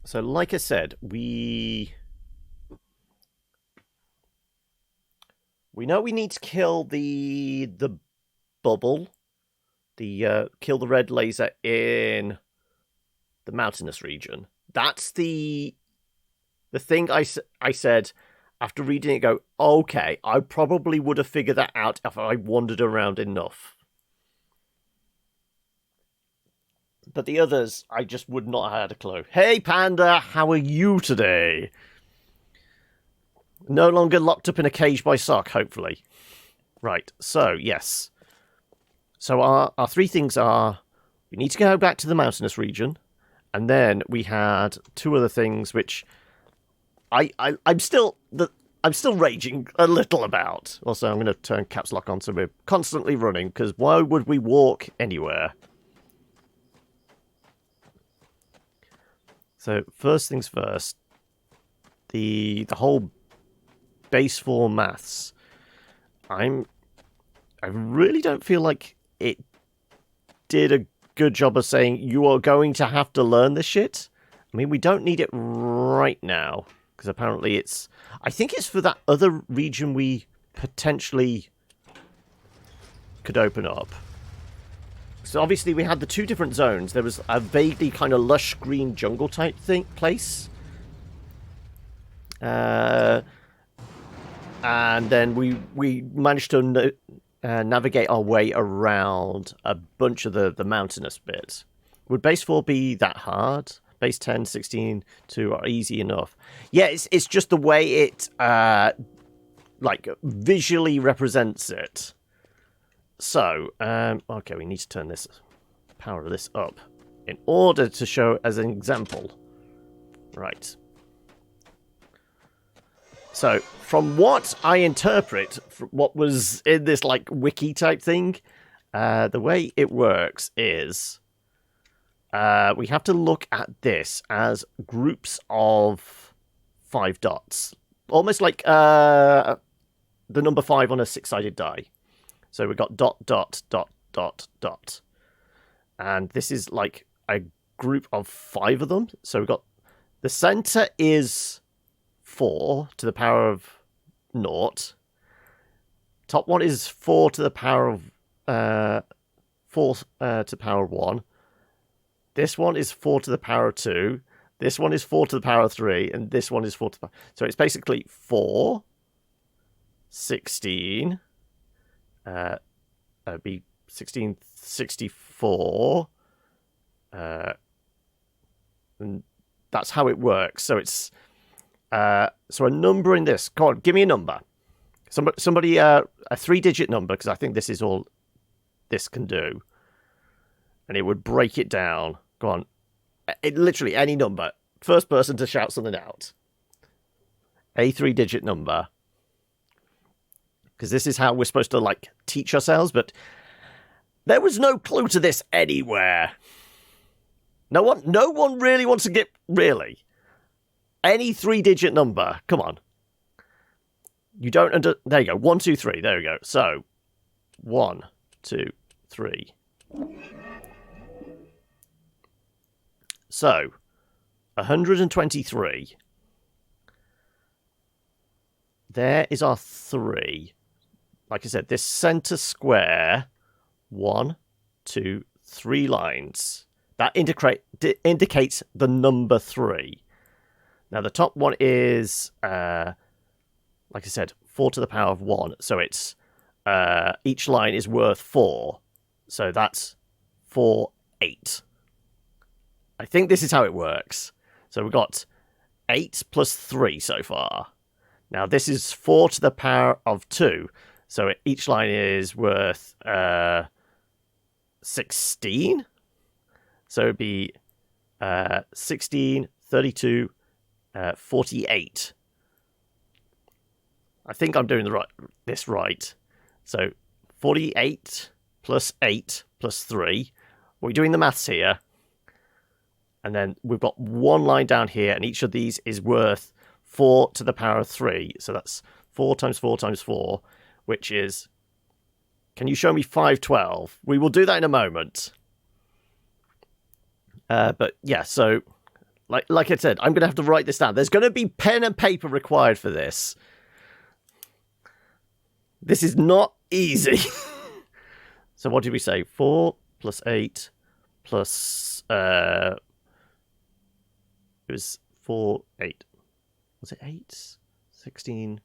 So, like I said, we know we need to kill the bubble, the kill the red laser in the mountainous region. That's the thing I said after reading it. Go, okay, I probably would have figured that out if I wandered around enough. But the others, I just would not have had a clue. Hey, Panda, how are you today? No longer locked up in a cage by Sock, hopefully. Right, so, yes. So our three things are, we need to go back to the mountainous region, and then we had two other things which I'm still raging a little about. Also, I'm going to turn caps lock on so we're constantly running, because why would we walk anywhere? So, first things first, the whole base 4 maths. I really don't feel like it did a good job of saying you are going to have to learn this shit. I mean, we don't need it right now, because apparently it's... I think it's for that other region we potentially could open up. So obviously we had the two different zones. There was a vaguely kind of lush green jungle type place. And then we managed to navigate our way around a bunch of the mountainous bits. Would base 4 be that hard? Base 10, 16, 2 are easy enough. Yeah, it's just the way it like visually represents it. So, okay, we need to turn this power of this up in order to show as an example. Right. So, from what I interpret, from what was in this like wiki type thing, the way it works is we have to look at this as groups of 5 dots, almost like the number 5 on a 6-sided die. So we've got dot, dot, dot, dot, dot. And this is like a group of 5 of them. So we've got the center is 4 to the power of 0. Top one is 4 to the power of 4 to the power of 1. This one is 4 to the power of 2. This one is 4 to the power of 3. And this one is 4 to the power... So it's basically 4, 16... it'd be 1664. And that's how it works. So it's so a number in this. Come on, give me a number. Somebody a 3-digit number, because I think this is all this can do. And it would break it down. Go on. Literally any number. First person to shout something out. A 3-digit number. Because this is how we're supposed to, like, teach ourselves, but there was no clue to this anywhere. No one really wants to get... Really? Any 3-digit number. Come on. You don't... There you go. 1, 2, 3. There we go. So, 1, 2, 3. So, 123. There is our 3. Like I said, this center square, 1, 2, 3 lines. That indicates the number 3. Now, the top one is, like I said, 4 to the power of 1. So it's, each line is worth 4. So that's 4, 8. I think this is how it works. So we've got 8 plus 3 so far. Now, this is 4 to the power of 2. So each line is worth 16. So it'd be 16, 32, 48. I think I'm doing this right. So 48 plus 8 plus 3. We're doing the maths here. And then we've got one line down here, and each of these is worth 4 to the power of 3. So that's 4 times 4 times 4, which is... Can you show me 512? We will do that in a moment. But yeah, so Like I said, I'm going to have to write this down. There's going to be pen and paper required for this. This is not easy. So what did we say? 4 plus 8 plus... it was 4, 8. Was it 8? 16...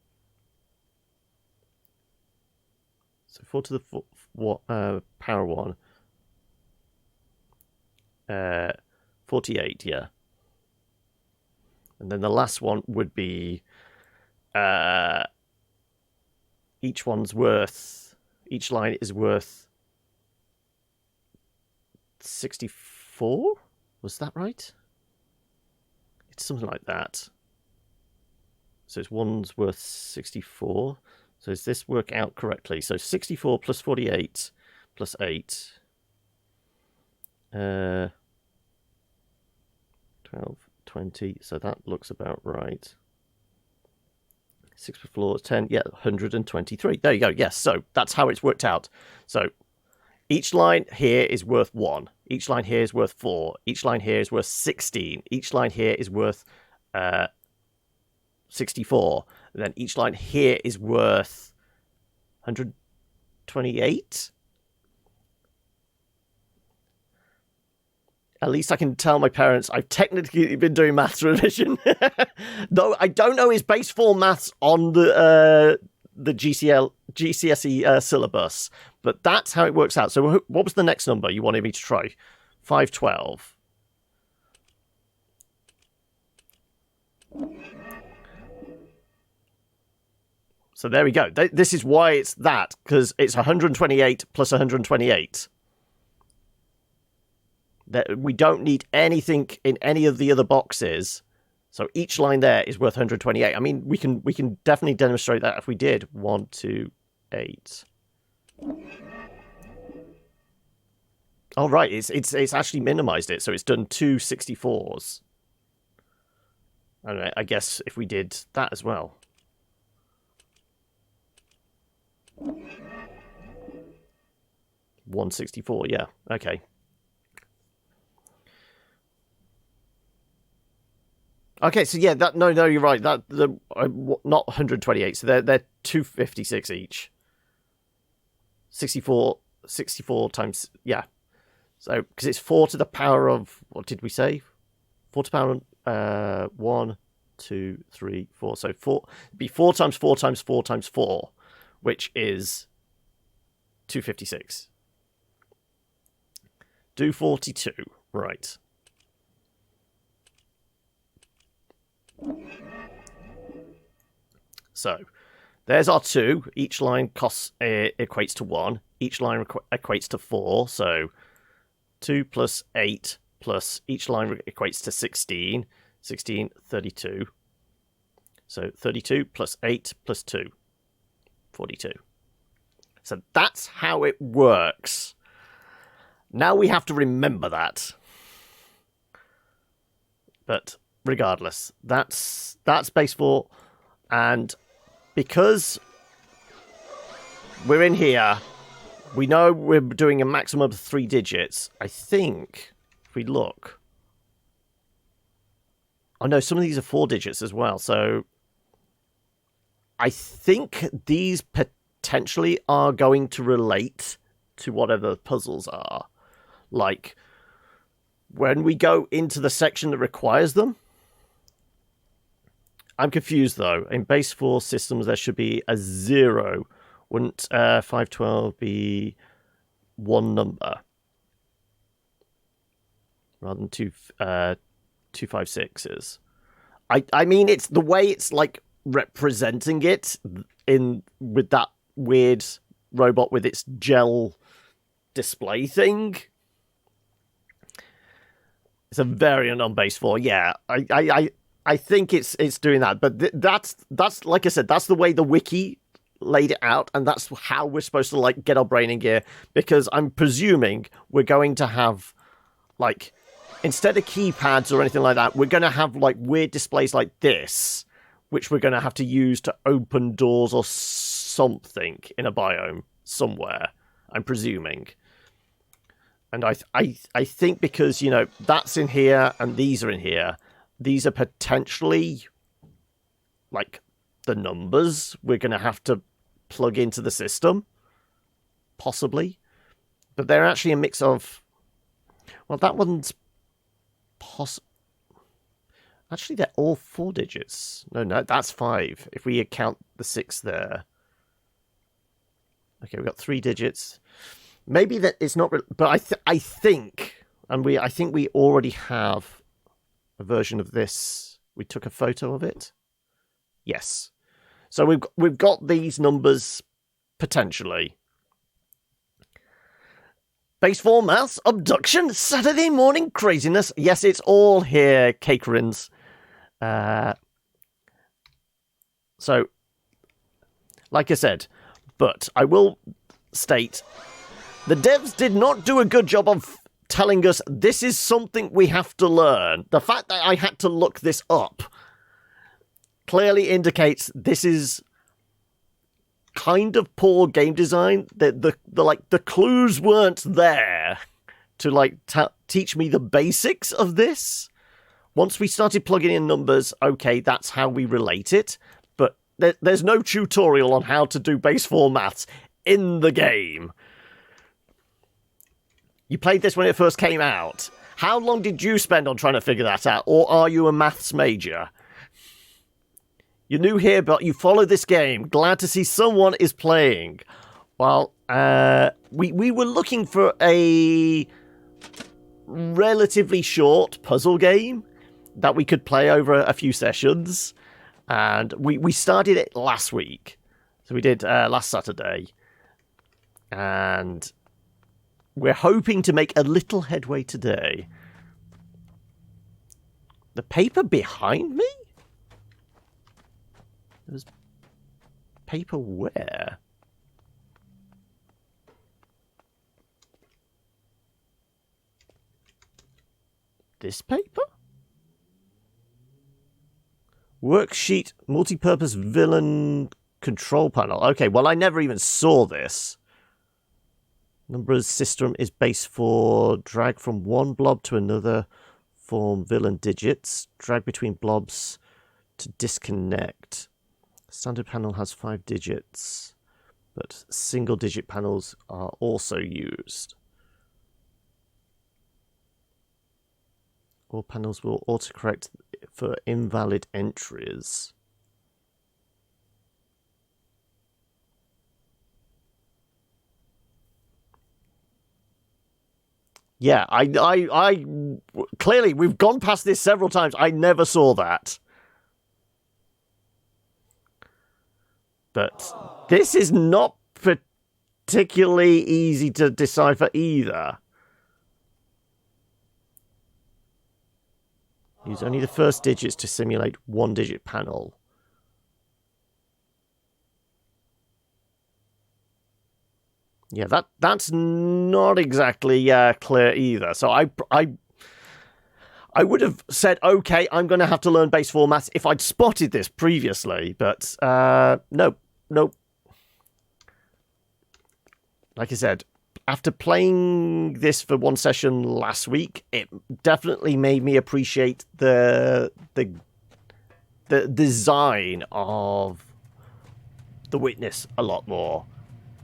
So 4 to the power 1. 48, yeah. And then the last one would be each line is worth 64? Was that right? It's something like that. So it's one's worth 64. So does this work out correctly? So 64 plus 48 plus 8. 12, 20. So that looks about right. 6 per floor is 10. Yeah, 123. There you go. Yes, so that's how it's worked out. So each line here is worth 1. Each line here is worth 4. Each line here is worth 16. Each line here is worth 64. And then each line here is worth 128. At least I can tell my parents I've technically been doing maths revision. Though I don't know his base 4 maths on the GCSE syllabus. But that's how it works out. So what was the next number you wanted me to try? 512. So there we go. This is why it's that, because it's 128 plus 128. We don't need anything in any of the other boxes. So each line there is worth 128. I mean, we can definitely demonstrate that if we did 1, 2, 8. Oh right, it's actually minimized it, so it's done 2 64s. I guess if we did that as well. 164, yeah, okay. Okay, so yeah, no, you're right. Not 128. So they're 256 each. 64 times, yeah. So because it's 4 to the power of, what did we say? 4 to the power of 1, 2, 3, 4. So 4 be 4 times 4 times 4 times 4, which is 256. Do 42, right? So there's our 2. Each line costs equates to 1. Each line equates to 4. So 2 plus 8 plus each line equates to 16. 16, 32. So 32 plus 8 plus 2. 42. So that's how it works. Now we have to remember that. But regardless, that's base 4, and because we're in here, we know we're doing a maximum of 3 digits. I think if we look, oh no, some of these are 4 digits as well. So I think these potentially are going to relate to whatever the puzzles are. Like when we go into the section that requires them. I'm confused though. In base 4 systems, there should be a 0. Wouldn't 512 be one number rather than 256 is? I mean, it's the way it's like representing it in with that weird robot with its gel display thing. It's a variant on base 4. Yeah, I think it's doing that, but that's like I said, that's the way the wiki laid it out, and that's how we're supposed to like get our brain in gear. Because I'm presuming we're going to have like, instead of keypads or anything like that, we're going to have like weird displays like this, which we're going to have to use to open doors or something in a biome somewhere. I'm presuming. And I think because, you know, that's in here and these are in here, these are potentially like the numbers we're going to have to plug into the system, possibly, but they're actually a mix of, well, that one's actually they're all 4 digits. No, that's 5 if we account the 6 there. Okay, we've got 3 digits. Maybe that it's not, but I think we already have a version of this. We took a photo of it. Yes. So we've got these numbers potentially. Base 4 maths, abduction, Saturday morning craziness. Yes, it's all here, Cakerins. So, like I said, but I will state, the devs did not do a good job of telling us this is something we have to learn. The fact that I had to look this up clearly indicates this is kind of poor game design. The clues weren't there to teach me the basics of this. Once we started plugging in numbers, okay, that's how we relate it. But there's no tutorial on how to do base 4 maths in the game. You played this when it first came out. How long did you spend on trying to figure that out? Or are you a maths major? You're new here, but you follow this game. Glad to see someone is playing. Well, we were looking for a relatively short puzzle game that we could play over a few sessions. And we started it last week. So we did last Saturday. And we're hoping to make a little headway today. The paper behind me? There's paper where? This paper? Worksheet, multi-purpose villain control panel. Okay, well, I never even saw this. Numbers system is base 4. Drag from one blob to another. Form villain digits. Drag between blobs to disconnect. Standard panel has 5 digits, but single-digit panels are also used. All panels will autocorrect for invalid entries. Yeah, I clearly, we've gone past this several times. I never saw that. But this is not particularly easy to decipher either. Use only the first digits to simulate one-digit panel. Yeah, that's not exactly clear either. So I would have said, okay, I'm going to have to learn base 4 maths if I'd spotted this previously, but nope. Like I said, after playing this for one session last week, it definitely made me appreciate the design of the Witness a lot more.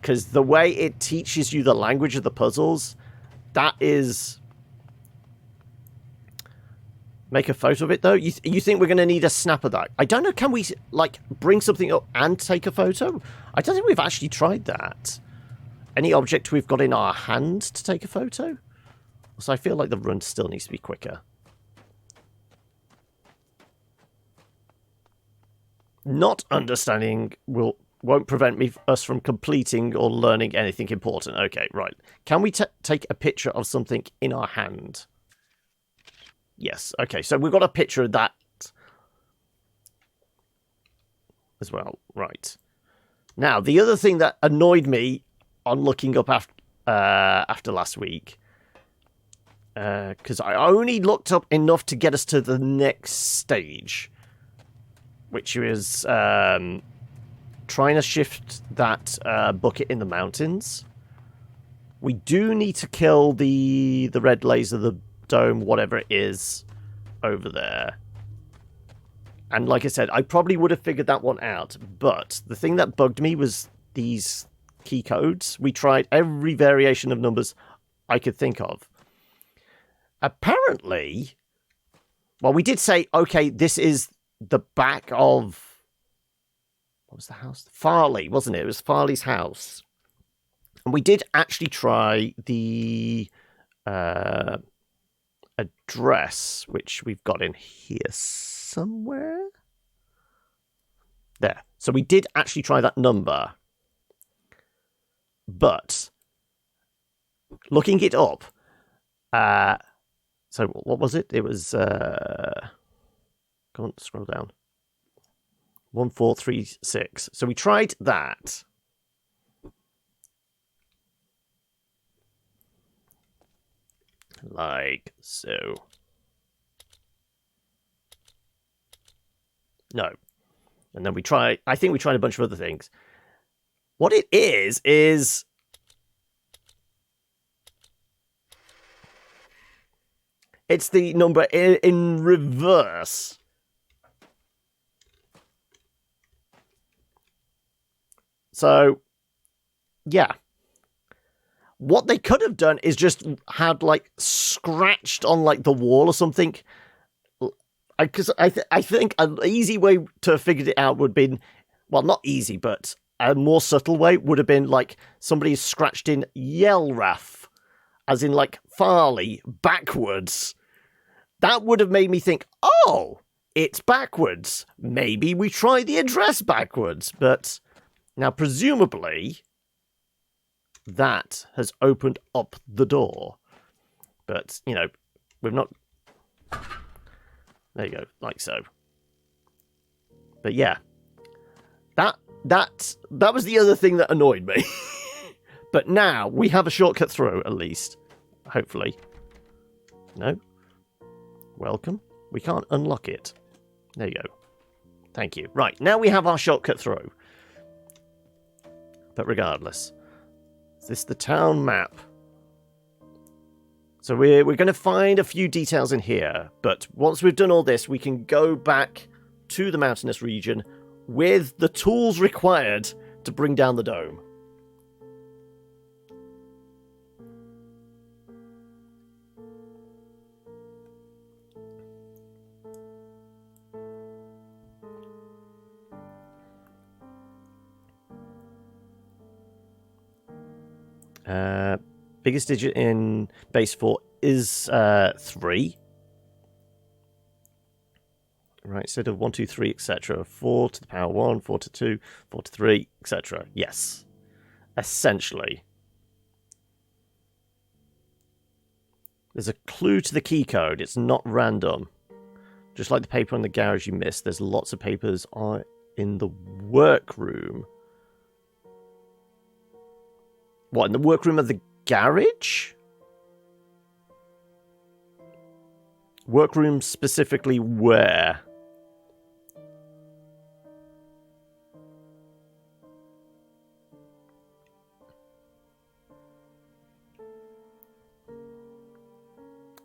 Because the way it teaches you the language of the puzzles, that is... Make a photo of it, though? You think we're going to need a snap of that? I don't know, can we, bring something up and take a photo? I don't think we've actually tried that. Any object we've got in our hand to take a photo? So I feel like the run still needs to be quicker. Not understanding won't prevent us from completing or learning anything important. Okay, right. Can we take a picture of something in our hand? Yes, okay, so we've got a picture of that as well. Right. Now, the other thing that annoyed me on looking up after last week, because I only looked up enough to get us to the next stage, which was trying to shift that bucket in the mountains. We do need to kill the red laser, the dome, whatever it is, over there. And like I said, I probably would have figured that one out. But the thing that bugged me was these key codes. We tried every variation of numbers I could think of. Apparently, well, we did say, okay, this is the back of... What was the house? Farley, wasn't it? It was Farley's house. And we did actually try the address, which we've got in here somewhere. There. So we did actually try that number. But looking it up, so what was it? It was, go on, scroll down. 1436. So we tried that. Like so. No. And then we tried, I think we tried a bunch of other things. What it is it's the number in reverse. So, yeah. What they could have done is just had, like, scratched on, like, the wall or something. Because I think an easy way to have figured it out would have been, well, not easy, but a more subtle way would have been, like, somebody scratched in Yelrath, as in, like, Farley, backwards. That would have made me think, oh, it's backwards. Maybe we try the address backwards. But now, presumably, that has opened up the door. But, you know, we've not... There you go, like so. But yeah, that was the other thing that annoyed me. But now we have a shortcut through, at least. Hopefully. No. Welcome. We can't unlock it. There you go. Thank you. Right, now we have our shortcut through. But regardless, is this the town map? So we're going to find a few details in here, but once we've done all this, we can go back to the mountainous region with the tools required to bring down the dome. Biggest digit in base 4 is 3. Right, instead of 1, 2, 3, etc. 4 to the power 1, 4 to 2, 4 to 3, etc. Yes. Essentially. There's a clue to the key code. It's not random. Just like the paper in the garage you missed, there's lots of papers in the workroom. What, in the workroom of the garage? Workroom specifically where?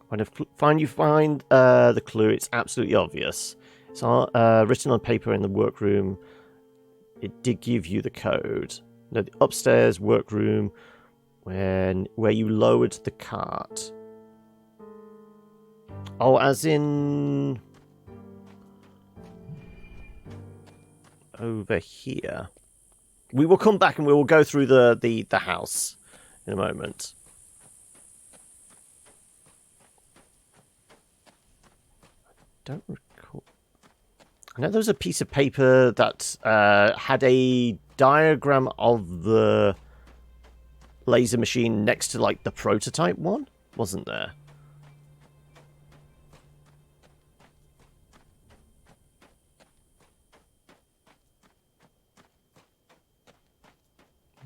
When you find the clue, it's absolutely obvious. It's written on paper in the workroom. It did give you the code. No, the upstairs workroom where you lowered the cart. Oh, as in over here. We will come back and we will go through the house in a moment. Don't recall. I know there was a piece of paper that had a diagram of the laser machine next to, like, the prototype one, wasn't there?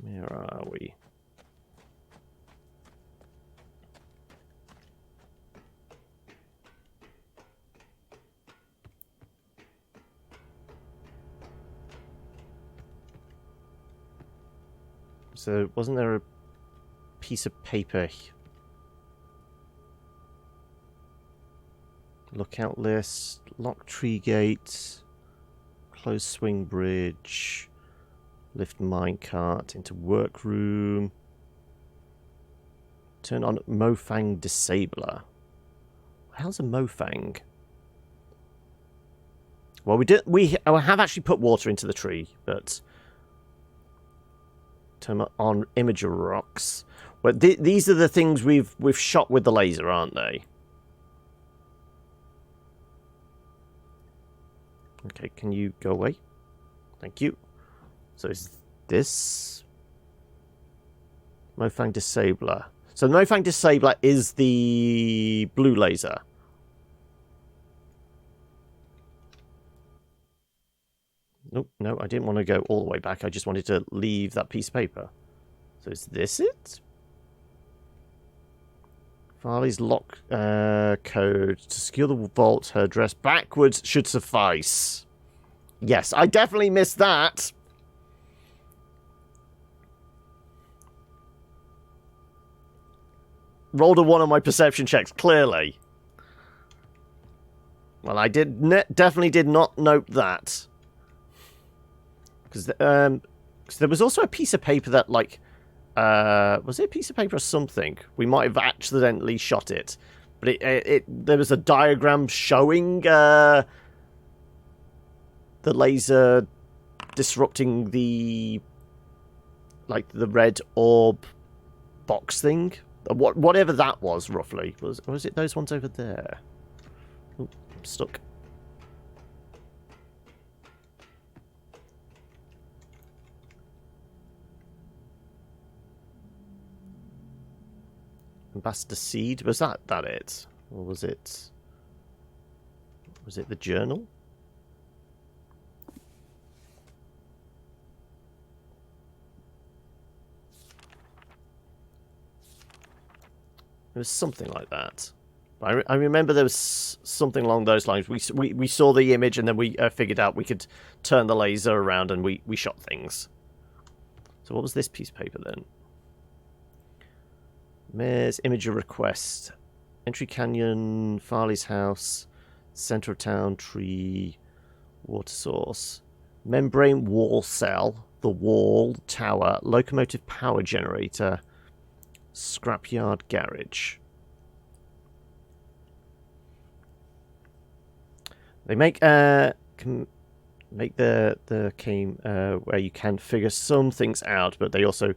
Where are we? So, wasn't there a piece of paper? Lookout list, lock tree gates. Closed swing bridge. Lift minecart into workroom. Turn on Mofang disabler. What the hell's a Mofang? Well, we have actually put water into the tree, but turn on imager rocks. Well, these are the things we've shot with the laser, aren't they? Okay, can you go away? Thank you. So is this Mofang disabler? So the Mofang disabler is the blue laser. Nope, no, I didn't want to go all the way back. I just wanted to leave that piece of paper. So is this it? Farley's lock code. To secure the vault, her address backwards should suffice. Yes, I definitely missed that. Rolled a 1 on my perception checks, clearly. Well, I definitely did not note that. Because there was also a piece of paper that, like, was it a piece of paper or something? We might have accidentally shot it, but there was a diagram showing the laser disrupting the red orb box thing. Whatever that was, roughly. Was it those ones over there? Ooh, I'm stuck. Ambassador Seed? Was that it? Or was it the journal? It was something like that. I remember there was something along those lines. We saw the image and then we figured out we could turn the laser around and we shot things. So what was this piece of paper then? Mayor's imager request. Entry Canyon, Farley's house, center of town, tree, water source. Membrane wall cell, the wall, tower, locomotive power generator, scrapyard garage. They can make the game where you can figure some things out, but they also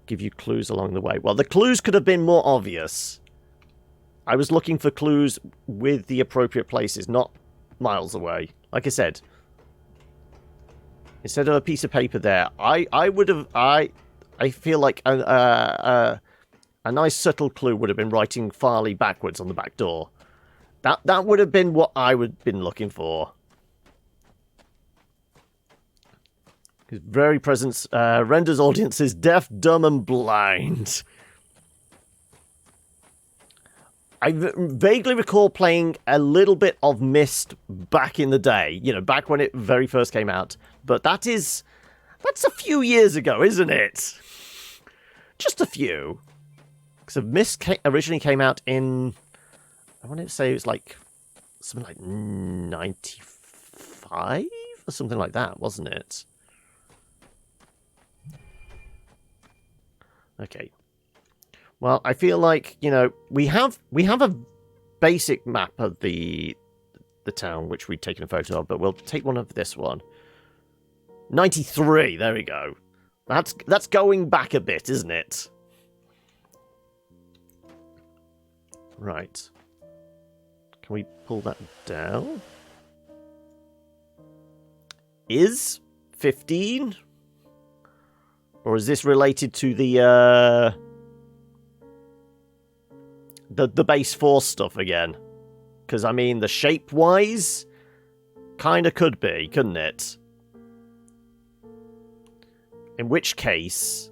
give you clues along the way. Well, the clues could have been more obvious. I was looking for clues with the appropriate places, not miles away. Like I said, instead of a piece of paper there, I would have I feel like a nice subtle clue would have been writing Farley backwards on the back door. That would have been what I would have been looking for. His very presence renders audiences deaf, dumb, and blind. I vaguely recall playing a little bit of Myst back in the day. You know, back when it very first came out. But that's a few years ago, isn't it? Just a few. Because Myst originally came out in, I want to say it was like something like 95 or something like that, wasn't it? Okay. Well, I feel like, you know, we have a basic map of the town which we've taken a photo of, but we'll take one of this one. 93, there we go. That's going back a bit, isn't it? Right. Can we pull that down? Is 15? Or is this related to the base force stuff again? Because, I mean, the shape-wise, kind of could be, couldn't it? In which case,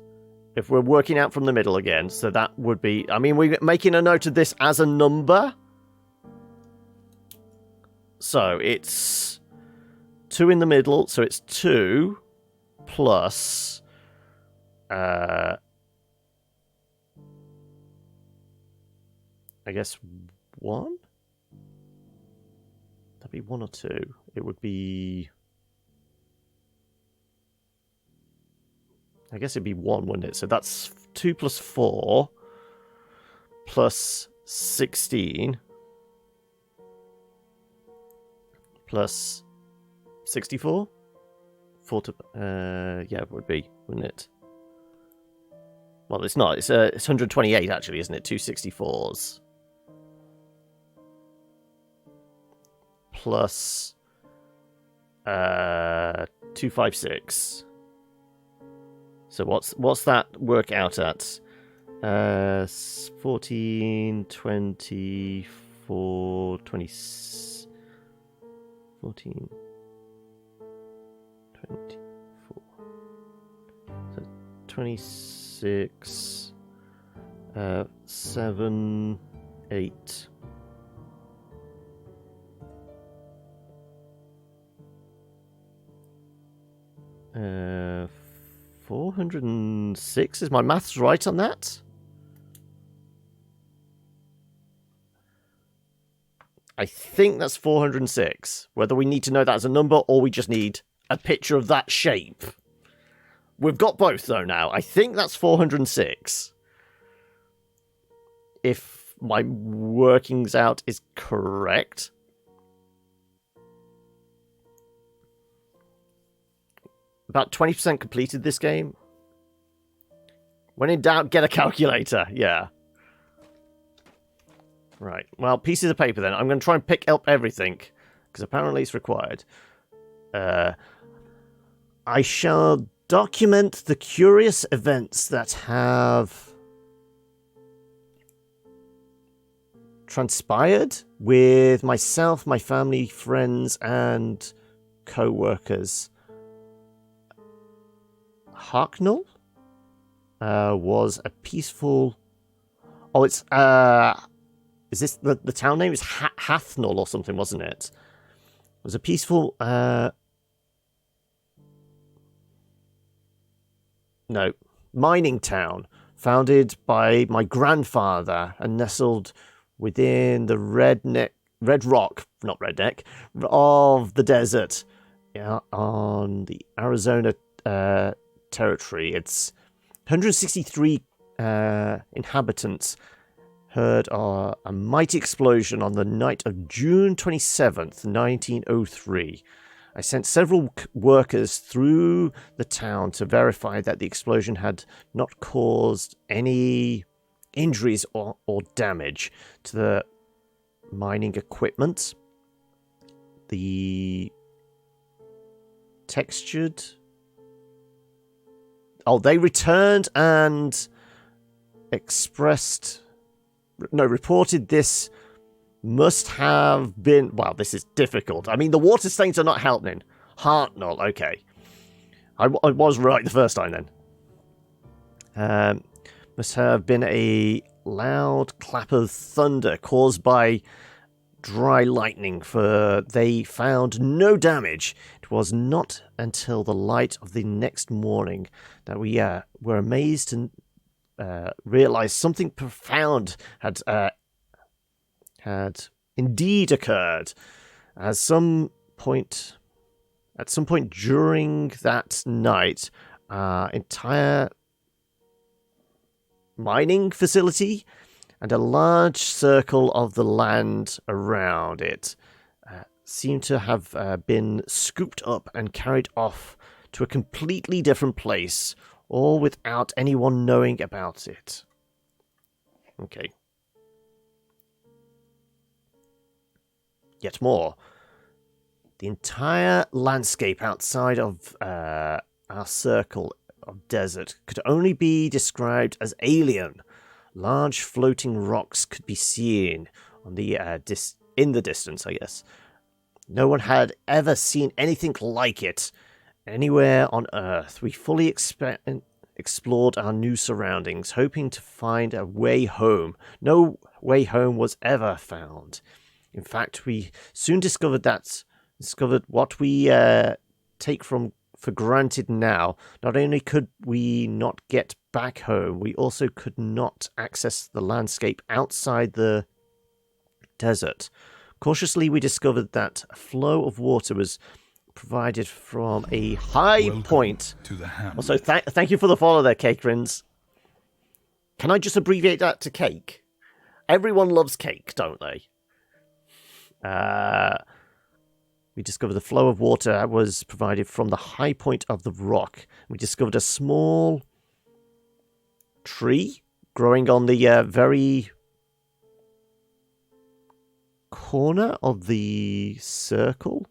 if we're working out from the middle again, so that would be... I mean, we're making a note of this as a number. So, it's 2 in the middle, so it's 2 plus... I guess 1? That'd be 1 or 2. It would be I guess it'd be 1, wouldn't it? So that's 2 plus 4 plus 16 plus 64? 4 to... yeah, it would be, wouldn't it? Well, it's not. It's 128, actually, isn't it? 2 64s. Plus 256. So what's that work out at? 14, 24, 20... 14, 24. So 26, 7, 8. Uh, 406. Is my maths right on that? I think that's 406. Whether we need to know that as a number or we just need a picture of that shape. We've got both, though, now. I think that's 406. If my workings out is correct. About 20% completed this game. When in doubt, get a calculator. Yeah. Right. Well, pieces of paper then. I'm going to try and pick up everything, because apparently it's required. I shall document the curious events that have transpired with myself, my family, friends, and co-workers. Harknell was a peaceful... Oh, it's... Is this... The town name is Hathnell or something, wasn't it? It was a peaceful... No. Mining town. Founded by my grandfather and nestled within the red rock... Not redneck. Of the desert. Yeah, on the Arizona... territory. It's 163 inhabitants heard a mighty explosion on the night of June 27th, 1903. I sent several workers through the town to verify that the explosion had not caused any injuries or damage to the mining equipment. The textured... Oh, they returned and reported this must have been... Wow, this is difficult. I mean, the water stains are not helping. Hartnell, okay. I was right the first time then. Must have been a loud clap of thunder caused by dry lightning, for they found no damage. It was not until the light of the next morning that we were amazed and realized something profound had indeed occurred. At some point during that night, entire mining facility and a large circle of the land around it seemed to have been scooped up and carried off to a completely different place, all without anyone knowing about it. Okay. Yet more. The entire landscape outside of our circle of desert could only be described as alien. Large floating rocks could be seen on the in the distance, I guess. No one had ever seen anything like it anywhere on Earth. We fully explored our new surroundings, hoping to find a way home. No way home was ever found. In fact, we soon discovered what we take for granted now. Not only could we not get back home, we also could not access the landscape outside the desert. Cautiously, we discovered that a flow of water was provided from a high point. To the hamlet. Also, thank you for the follow there, Cakerins. Can I just abbreviate that to cake? Everyone loves cake, don't they? We discovered the flow of water was provided from the high point of the rock. We discovered a small tree growing on the very corner of the circle.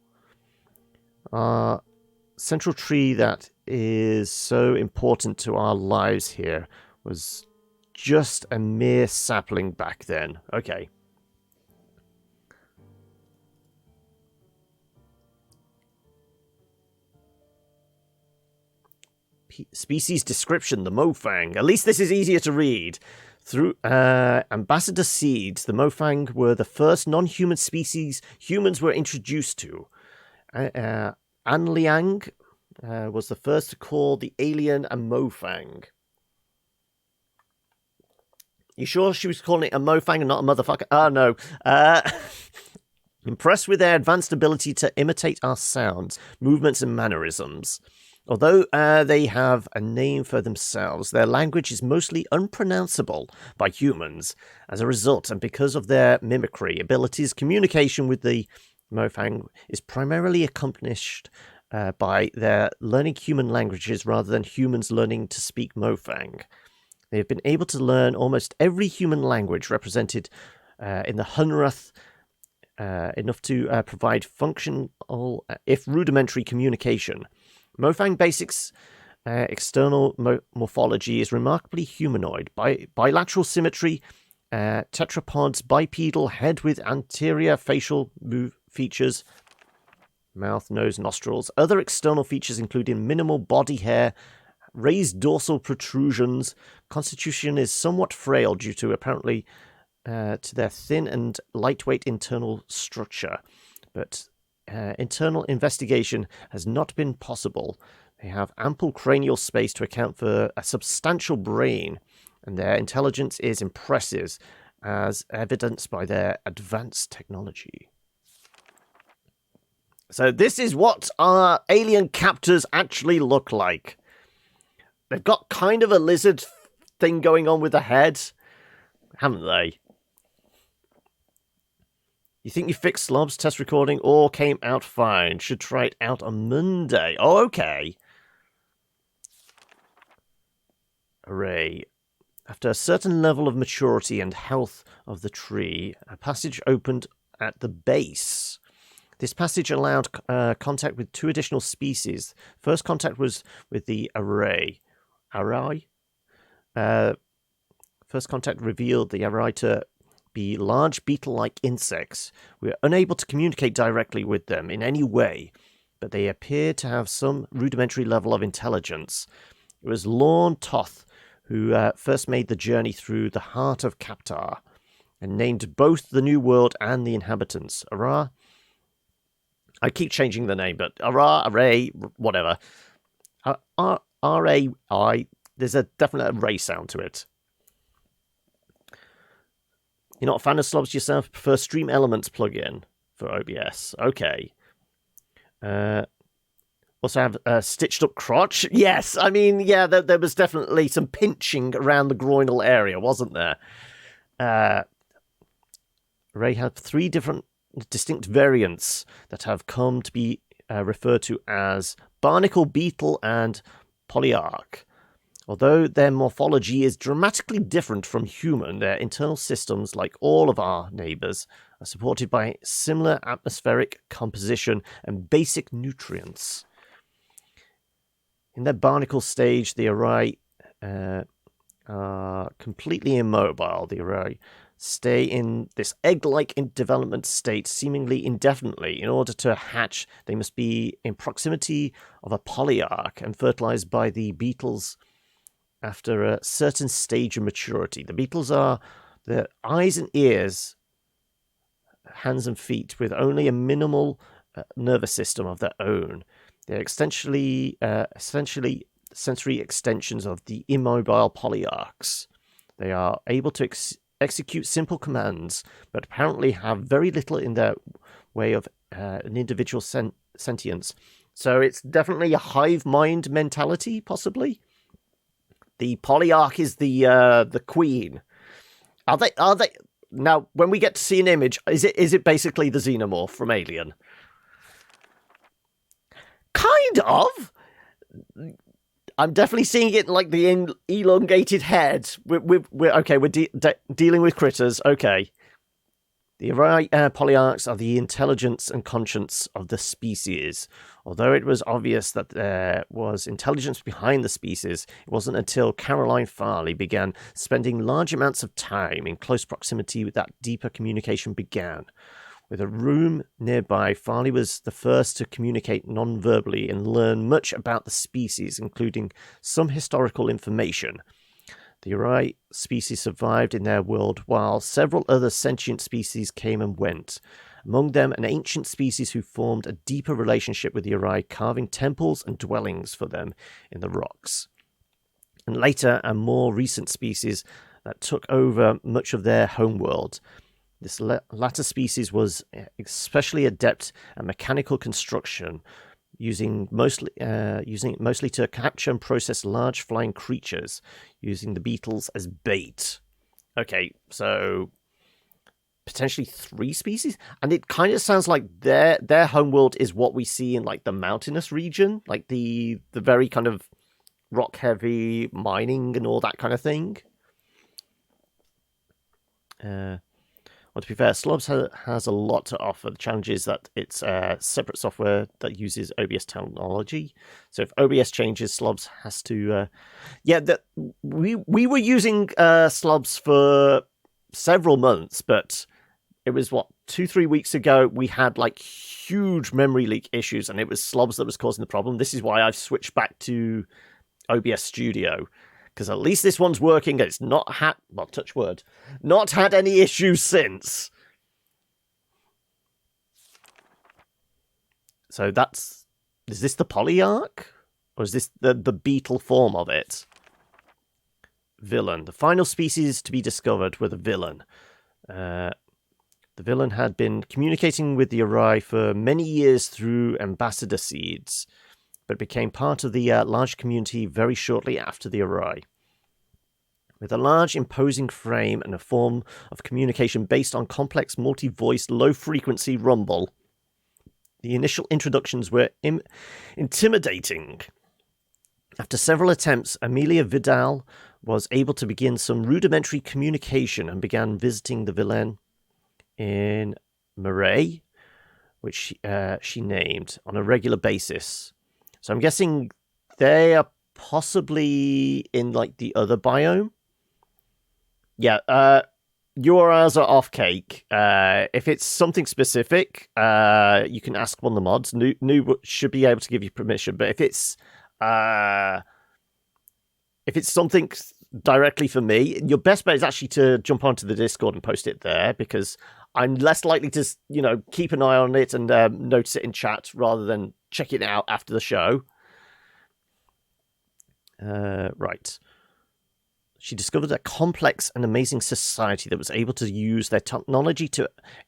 Central tree that is so important to our lives here was just a mere sapling back then. Okay. Species description, the Mofang. At least this is easier to read. Through ambassador seeds, the Mofang were the first non-human species humans were introduced to. Anliang was the first to call the alien a Mofang. You sure she was calling it a Mofang and not a motherfucker? Oh, no. Impressed with their advanced ability to imitate our sounds, movements, and mannerisms. Although they have a name for themselves, their language is mostly unpronounceable by humans. As a result, and because of their mimicry abilities, communication with the Mofang is primarily accomplished by their learning human languages rather than humans learning to speak Mofang. They have been able to learn almost every human language represented in the Hunrath, enough to provide functional, if rudimentary, communication. Mofang Basics external morphology is remarkably humanoid. Bilateral symmetry, tetrapods, bipedal head with anterior facial features, mouth, nose, nostrils. Other external features including minimal body hair, raised dorsal protrusions. Constitution is somewhat frail due to apparently to their thin and lightweight internal structure, but internal investigation has not been possible. They have ample cranial space to account for a substantial brain, and their intelligence is impressive, as evidenced by their advanced technology. So this is what our alien captors actually look like. They've got kind of a lizard thing going on with the head, haven't they? You think you fixed Slob's test recording? All came out fine. Should try it out on Monday. Oh, okay. Array. After a certain level of maturity and health of the tree, a passage opened at the base. This passage allowed contact with two additional species. First contact was with the array. First contact revealed the array to be large beetle-like insects. We were unable to communicate directly with them in any way, but they appeared to have some rudimentary level of intelligence. It was Lorne Toth who first made the journey through the heart of Kaptar and named both the New World and the inhabitants. Ara? I keep changing the name, but Array, whatever. R-A-I, there's a definite Ray sound to it. You're not a fan of slobs yourself? Prefer Stream Elements plugin for OBS. Okay. Also have a stitched up crotch. Yes, I mean, yeah, there was definitely some pinching around the groinal area, wasn't there? Ray had 3 different distinct variants that have come to be referred to as barnacle beetle and polyarch. Although their morphology is dramatically different from human, their internal systems, like all of our neighbours, are supported by similar atmospheric composition and basic nutrients. In their barnacle stage, the array are completely immobile. The array stay in this egg-like development state seemingly indefinitely. In order to hatch, they must be in proximity of a polyarch and fertilized by the beetles after a certain stage of maturity. The beetles are the eyes and ears, hands and feet, with only a minimal nervous system of their own. They're essentially sensory extensions of the immobile polyarchs. They are able to execute simple commands, but apparently have very little in their way of an individual sentience. So it's definitely a hive mind mentality, possibly. The polyarch is the queen. Are they? Now, when we get to see an image, is it basically the xenomorph from Alien? Kind of. I'm definitely seeing it like the elongated head. We're okay. We're dealing with critters. Okay. The polyarchs are the intelligence and conscience of the species. Although it was obvious that there was intelligence behind the species, it wasn't until Caroline Farley began spending large amounts of time in close proximity that deeper communication began. With a room nearby, Farley was the first to communicate non-verbally and learn much about the species, including some historical information. The Uri species survived in their world while several other sentient species came and went. Among them, an ancient species who formed a deeper relationship with the Uri, carving temples and dwellings for them in the rocks. And later, a more recent species that took over much of their homeworld. This latter species was especially adept at mechanical construction, using it mostly to capture and process large flying creatures, using the beetles as bait. Okay, so potentially 3 species, and it kind of sounds like their homeworld is what we see in like the mountainous region, like the very kind of rock heavy mining and all that kind of thing. Well, to be fair, Slobs has a lot to offer. The challenge is that it's a separate software that uses OBS technology. So if OBS changes, Slobs has to... we were using Slobs for several months, but it was, 2-3 weeks ago, we had like huge memory leak issues, and it was Slobs that was causing the problem. This is why I've switched back to OBS Studio. Because at least this one's working. It's not had, touch wood, not had any issues since. So is this the polyarch? Or is this the beetle form of it? Villain. The final species to be discovered were the villain. The villain had been communicating with the Uri for many years through ambassador seeds, but became part of the large community very shortly after the Uri. With a large, imposing frame and a form of communication based on complex, multi-voice, low-frequency rumble, the initial introductions were intimidating. After several attempts, Amelia Vidal was able to begin some rudimentary communication and began visiting the villain in Murray, which she named, on a regular basis. So I'm guessing they are possibly in like the other biome. Yeah, URLs are off cake. If it's something specific, you can ask one of the mods. New should be able to give you permission, but if it's something directly for me, your best bet is actually to jump onto the Discord and post it there, because I'm less likely to, keep an eye on it and notice it in chat rather than check it out after the show. Right. She discovered a complex and amazing society that was able to use their technology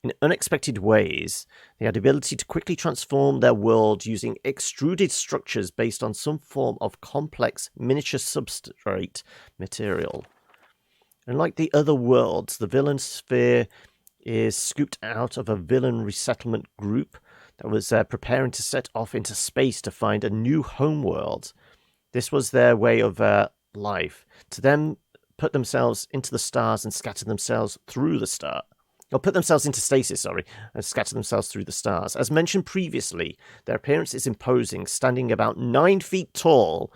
in unexpected ways. They had the ability to quickly transform their world using extruded structures based on some form of complex miniature substrate material. Unlike the other worlds, the villain sphere is scooped out of a villain resettlement group that was preparing to set off into space to find a new homeworld. This was their way of life. To them, put themselves into the stars and scatter themselves through the star. Or put themselves into stasis, and scatter themselves through the stars. As mentioned previously, their appearance is imposing, standing about 9 feet tall,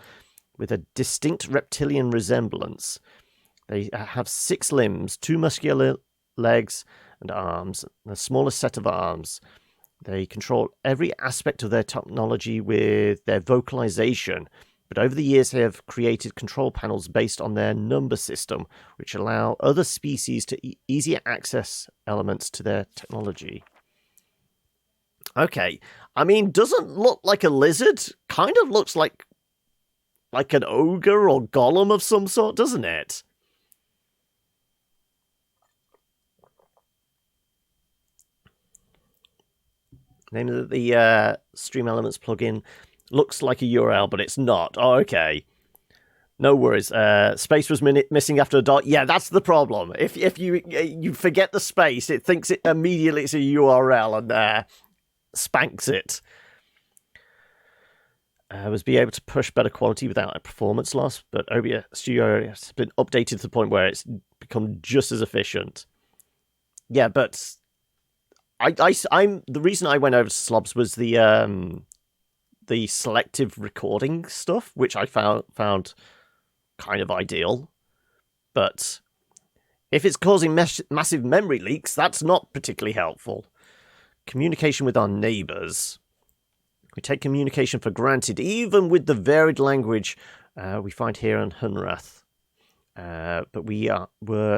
with a distinct reptilian resemblance. They have 6 limbs, 2 muscular legs and arms, and a smaller set of arms. They control every aspect of their technology with their vocalization, but over the years they have created control panels based on their number system, which allow other species to easier access elements to their technology. Okay, I mean, doesn't look like a lizard. Kind of looks like an ogre or golem of some sort, doesn't it? Name of the Stream Elements plugin looks like a URL, but it's not. Oh, okay. No worries. Space was missing after a dot. Yeah, that's the problem. If you forget the space, it thinks it immediately it's a URL and spanks it. Was be able to push better quality without a performance loss, but OBS Studio has been updated to the point where it's become just as efficient. Yeah, but I'm the reason I went over to Slobs was the selective recording stuff, which I found kind of ideal. But if it's causing massive memory leaks, that's not particularly helpful. Communication with our neighbours. We take communication for granted, even with the varied language we find here on Hunrath. But we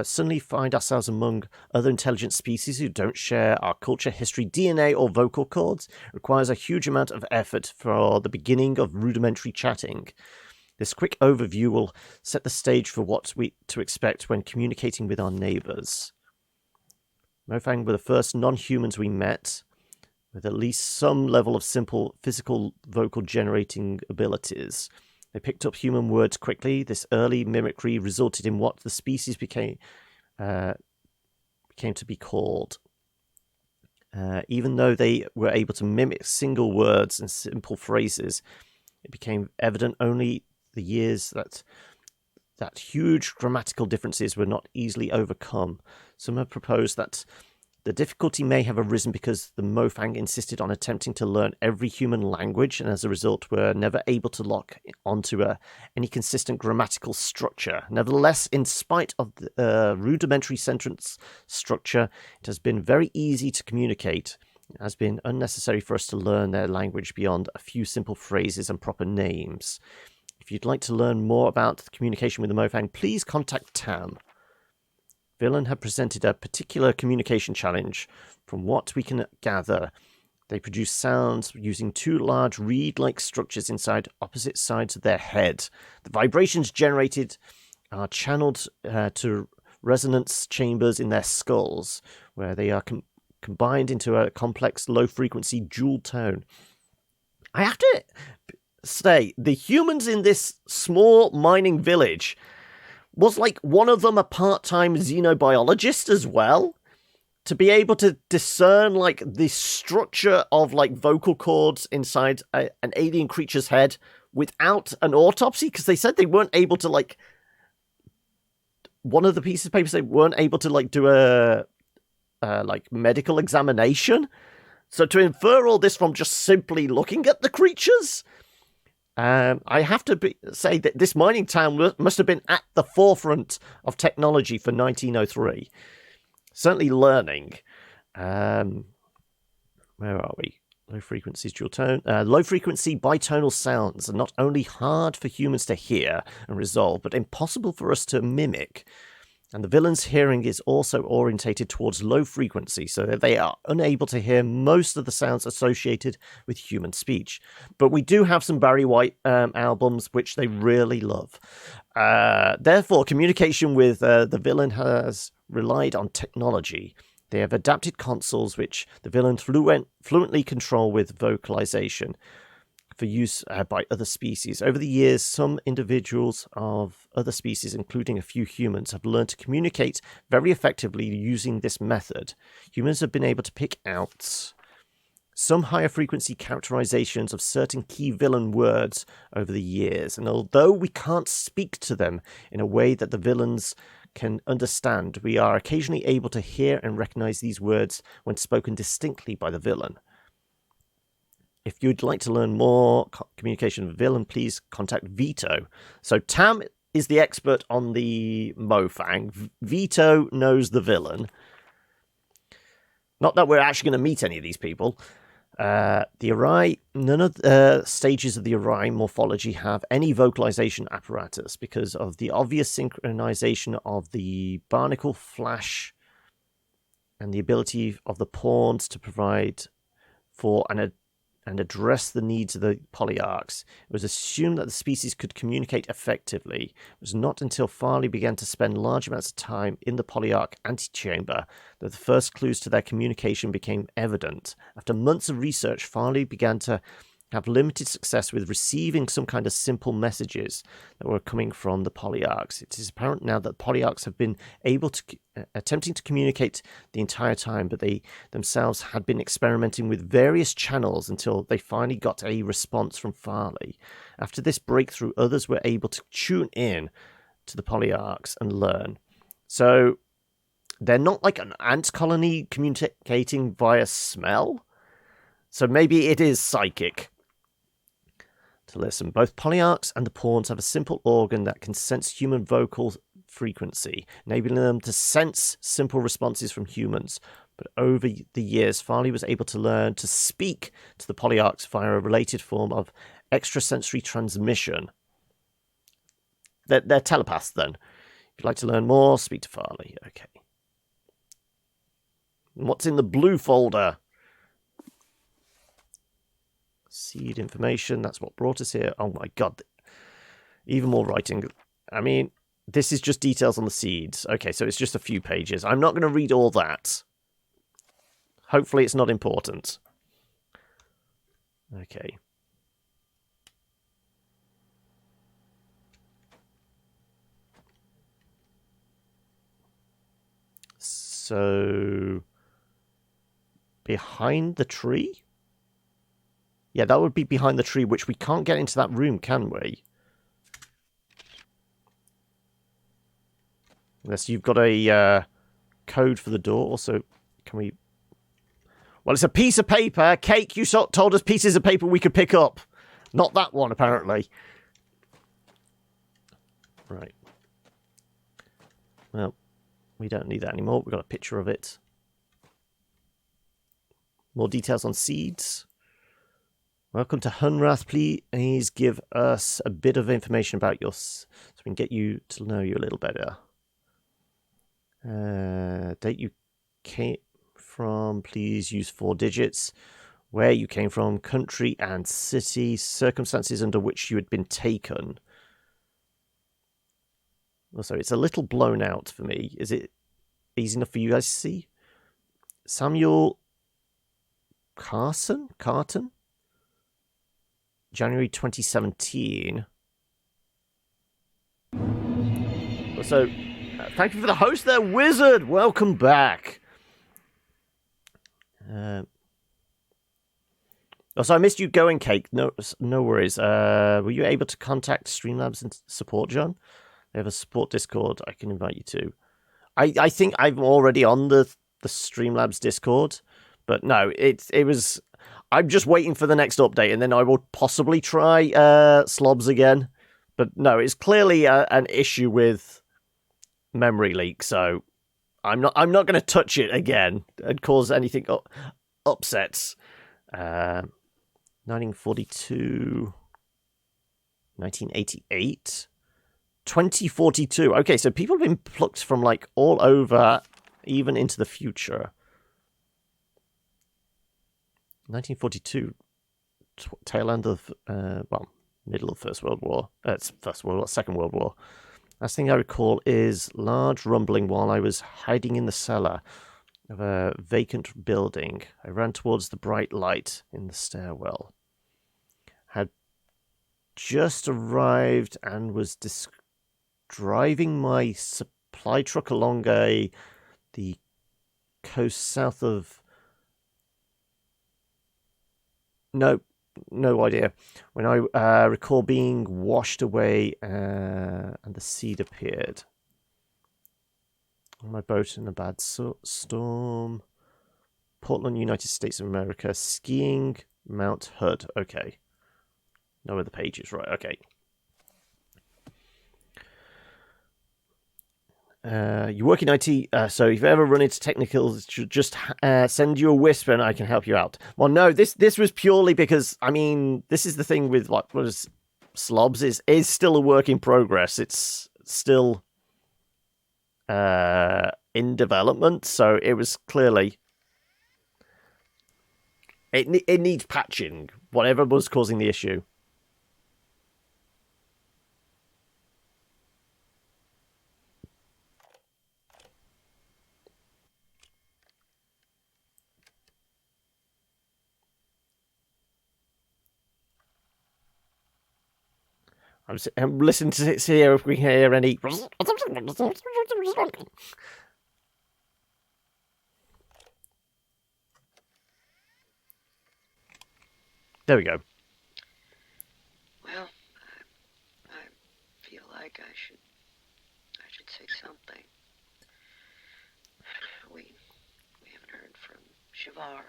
suddenly find ourselves among other intelligent species who don't share our culture, history, DNA, or vocal cords. It requires a huge amount of effort for the beginning of rudimentary chatting. This quick overview will set the stage for what to expect when communicating with our neighbours. Mofang were the first non-humans we met, with at least some level of simple physical vocal generating abilities. They picked up human words quickly. This early mimicry resulted in what the species became to be called. Even though they were able to mimic single words and simple phrases, it became evident only the years that huge grammatical differences were not easily overcome. Some have proposed that the difficulty may have arisen because the Mofang insisted on attempting to learn every human language, and as a result were never able to lock onto any consistent grammatical structure. Nevertheless, in spite of the rudimentary sentence structure, it has been very easy to communicate. It has been unnecessary for us to learn their language beyond a few simple phrases and proper names. If you'd like to learn more about the communication with the Mofang, please contact Tam. Villain have presented a particular communication challenge. From what we can gather, they produce sounds using two large reed-like structures inside opposite sides of their head. The vibrations generated are channeled to resonance chambers in their skulls, where they are combined into a complex low-frequency dual tone. I have to say, the humans in this small mining village... was like one of them a part-time xenobiologist as well? To be able to discern like the structure of like vocal cords inside an alien creature's head without an autopsy? Because they said they weren't able to like... one of the pieces of paper said they weren't able to like do a like medical examination. So to infer all this from just simply looking at the creatures... I have to say that this mining town must have been at the forefront of technology for 1903. Certainly learning. Where are we? Low frequency dual tone. Low frequency bitonal sounds are not only hard for humans to hear and resolve, but impossible for us to mimic. And the villain's hearing is also orientated towards low frequency, so that they are unable to hear most of the sounds associated with human speech. But we do have some Barry White albums, which they really love. Therefore, communication with the villain has relied on technology. They have adapted consoles which the villain fluently control with vocalization for use by other species. Over the years, some individuals of other species, including a few humans, have learned to communicate very effectively using this method. Humans have been able to pick out some higher frequency characterizations of certain key villain words over the years, and although we can't speak to them in a way that the villains can understand, we are occasionally able to hear and recognize these words when spoken distinctly by the villain. If you'd like to learn more communication with the villain, please contact Vito. So Tam is the expert on the Mofang. Vito knows the villain. Not that we're actually going to meet any of these people. The Arai, none of the stages of the Arai morphology have any vocalization apparatus because of the obvious synchronization of the barnacle flash and the ability of the pawns to provide for an and address the needs of the polyarchs. It was assumed that the species could communicate effectively. It was not until Farley began to spend large amounts of time in the polyarch antechamber that the first clues to their communication became evident. After months of research, Farley began to have limited success with receiving some kind of simple messages that were coming from the polyarchs. It is apparent now that the polyarchs have been able to attempting to communicate the entire time, but they themselves had been experimenting with various channels until they finally got a response from Farley. After this breakthrough, others were able to tune in to the polyarchs and learn. So they're not like an ant colony communicating via smell. So maybe it is psychic. To listen, both polyarchs and the pawns have a simple organ that can sense human vocal frequency, enabling them to sense simple responses from humans. But over the years, Farley was able to learn to speak to the polyarchs via a related form of extrasensory transmission. They're telepaths, then. If you'd like to learn more, speak to Farley. Okay. And what's in the blue folder? Seed information, that's what brought us here. Oh my god. Even more writing. I mean, this is just details on the seeds. Okay, so it's just a few pages. I'm not going to read all that. Hopefully it's not important. Okay. So, behind the tree? Yeah, that would be behind the tree, which we can't get into that room, can we? Unless you've got a code for the door. Also, can we... Well, it's a piece of paper. Cake, you told us pieces of paper we could pick up. Not that one, apparently. Right. Well, we don't need that anymore. We've got a picture of it. More details on seeds. Welcome to Hunrath. Please give us a bit of information about yours so we can get you to know you a little better. Date you came from, please use 4 digits. Where you came from, country and city, circumstances under which you had been taken. Also, it's a little blown out for me. Is it easy enough for you guys to see? Samuel Carton? January 2017. So, thank you for the host there, Wizard. Welcome back. So I missed you going, Cake. No worries. Were you able to contact Streamlabs and support, John? They have a support Discord I can invite you to. I think I'm already on the Streamlabs Discord, but no, it was... I'm just waiting for the next update, and then I will possibly try slobs again. But no, it's clearly an issue with memory leak, so I'm not going to touch it again and cause anything upsets. 1942, 1988, 2042. Okay, so people have been plucked from like all over, even into the future. 1942, tail end of, middle of First World War. Second World War. Last thing I recall is large rumbling while I was hiding in the cellar of a vacant building. I ran towards the bright light in the stairwell. Had just arrived and was driving my supply truck along the coast south of... No idea. When I recall being washed away and the seed appeared. On my boat in a bad storm. Portland, United States of America. Skiing, Mount Hood. Okay. Know where the page is. Right, okay. You work in IT, so if you ever run into technicals, just send you a whisper and I can help you out. Well, no, this was purely because, I mean, this is the thing with what is Slobs is still a work in progress. It's still in development, so it was clearly It needs patching. Whatever was causing the issue. I'm listening to see if we hear any. There we go. Well, I feel like I should say something. We haven't heard from Shavar.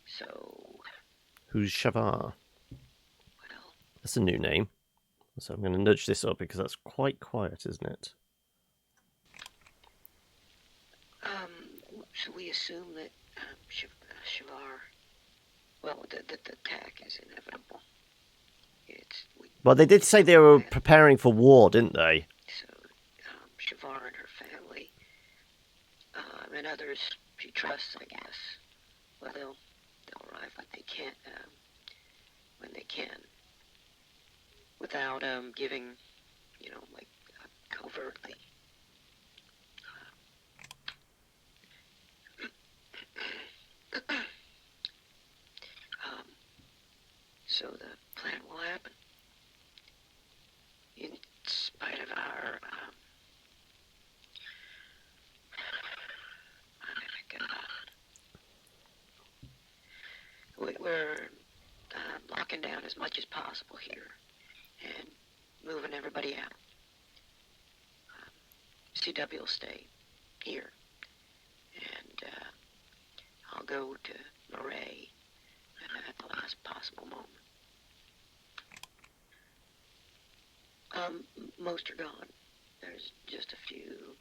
So, Who's Shavar? well, That's a new name. So I'm going to nudge this up because that's quite quiet, isn't it? should we assume that Shavar? Well, the attack is inevitable. Well, they did say they were preparing for war, didn't they? So, Shavar and her family, and others she trusts, I guess. Well, they'll arrive when they can, without giving, like covertly. So the plan will happen, in spite of our, we're locking down as much as possible here, and moving everybody out. CW will stay here, and I'll go to Murray at the last possible moment. Most are gone. There's just a few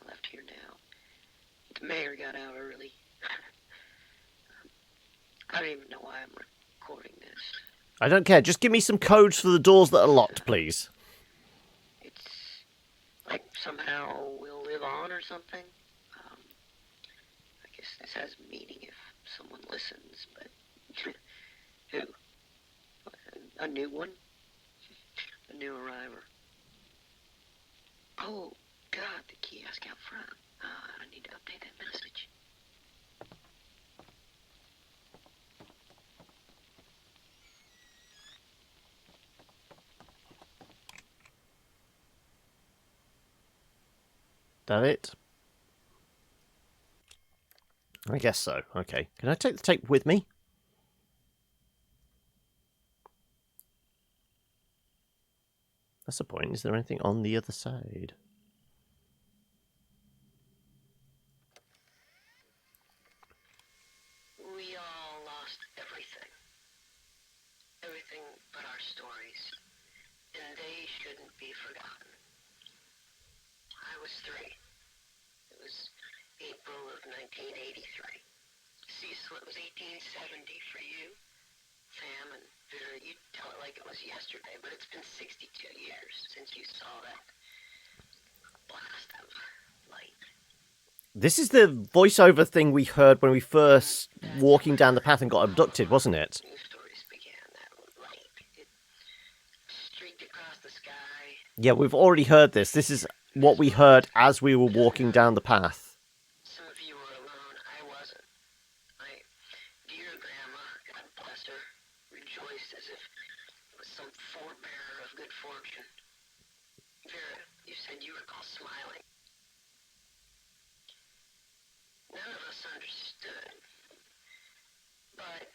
left here now. The mayor got out early. I don't even know why I'm recording this. I don't care. Just give me some codes for the doors that are locked, please. It's like somehow we'll live on or something. I guess this has meaning if someone listens, but who? A new one? A new arriver. Oh, God, the kiosk out front. I need to update that message. That it? I guess so. Okay. Can I take the tape with me? That's the point. Is there anything on the other side? We all lost everything. Everything but our stories. And they shouldn't be forgotten. I was 3. It was April of 1983. Cecil, it was 1870 for you. Sam and Vera, you tell it like it was yesterday, but it's been 62 years since you saw that blast of light. This is the voiceover thing we heard when we first walking down the path and got abducted, wasn't it? New stories began. That light, it streaked across the sky. Yeah, we've already heard this. This is what we heard as we were walking down the path. Some of you were alone. I wasn't. My dear grandma, God bless her, rejoiced as if it was some forebearer of good fortune. Vera, you said you recall smiling. None of us understood. But,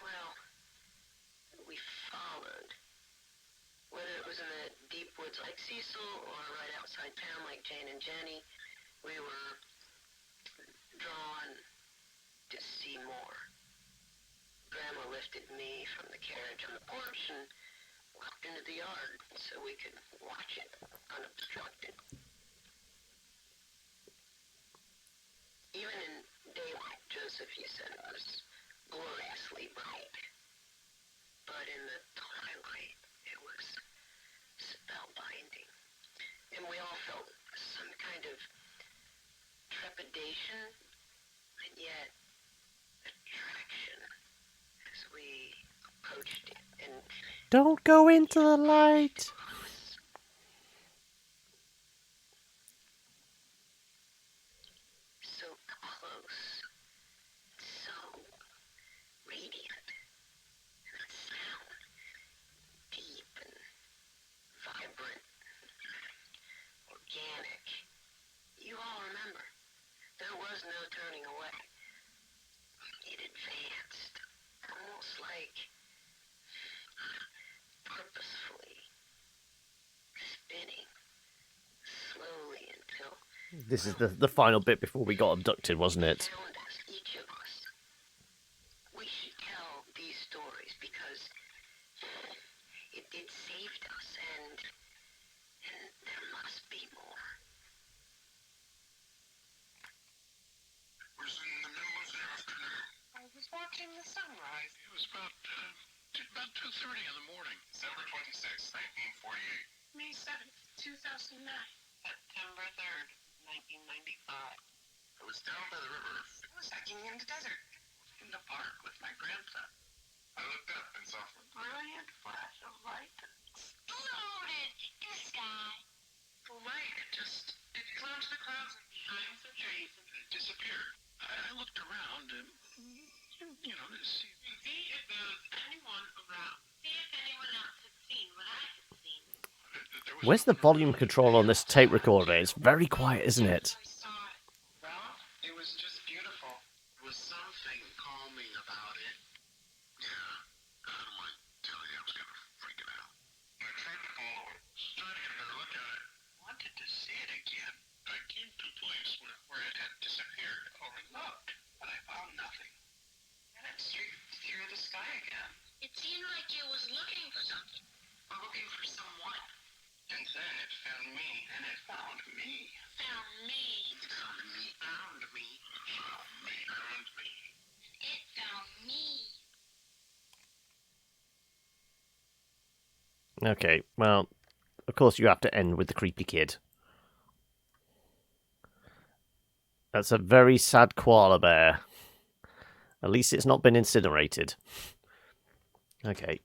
well, we followed. Whether it was in the deep woods like Cecil or right outside town like Jane and Jenny, we were drawn to see more. Grandma lifted me from the carriage on the porch and walked into the yard so we could watch it unobstructed. Even in daylight, Joseph, you said it was gloriously bright. But in the twilight, it was spellbinding. And we all felt some kind of trepidation, and yet a Don't go into the light. So close, so radiant, and that sound, deep and vibrant, organic. You all remember, there was no turning away. It advanced, almost like purposefully, spinning slowly until This is the final bit before we got abducted, wasn't it? found us, each of us. We should tell these stories because it saved us, and there must be more. It was in the middle of the afternoon. I was watching the sunrise. It was about 2:30 in the morning. December 26th, 1948. May 7th, 2009. September 3rd, 1995. I was down by the river. I was hiking in the desert. In the park with my grandson. I looked up and saw a brilliant flash of light that exploded in the sky. The light, it flew into the clouds and behind some trees and it disappeared. I looked around and, to see if there was anyone around. See if anyone else had seen what I had seen. Where's the volume control on this tape recorder? It's very quiet, isn't it? I saw it. Well, it was just beautiful. There was something calming about it. Yeah, I don't mind telling you, I was kind of freaking out. I tried to follow it, tried to get a better look at it. Wanted to see it again. I came to a place where it had disappeared or looked, but I found nothing. And it streaked through the sky again. It seemed like it was looking for something. Or looking for someone. And then it found me. And it found me. Found me. Found me. Found me. Found me. Found me. It found me. Okay, well, of course you have to end with the creepy kid. That's a very sad koala bear. At least it's not been incinerated. Okay.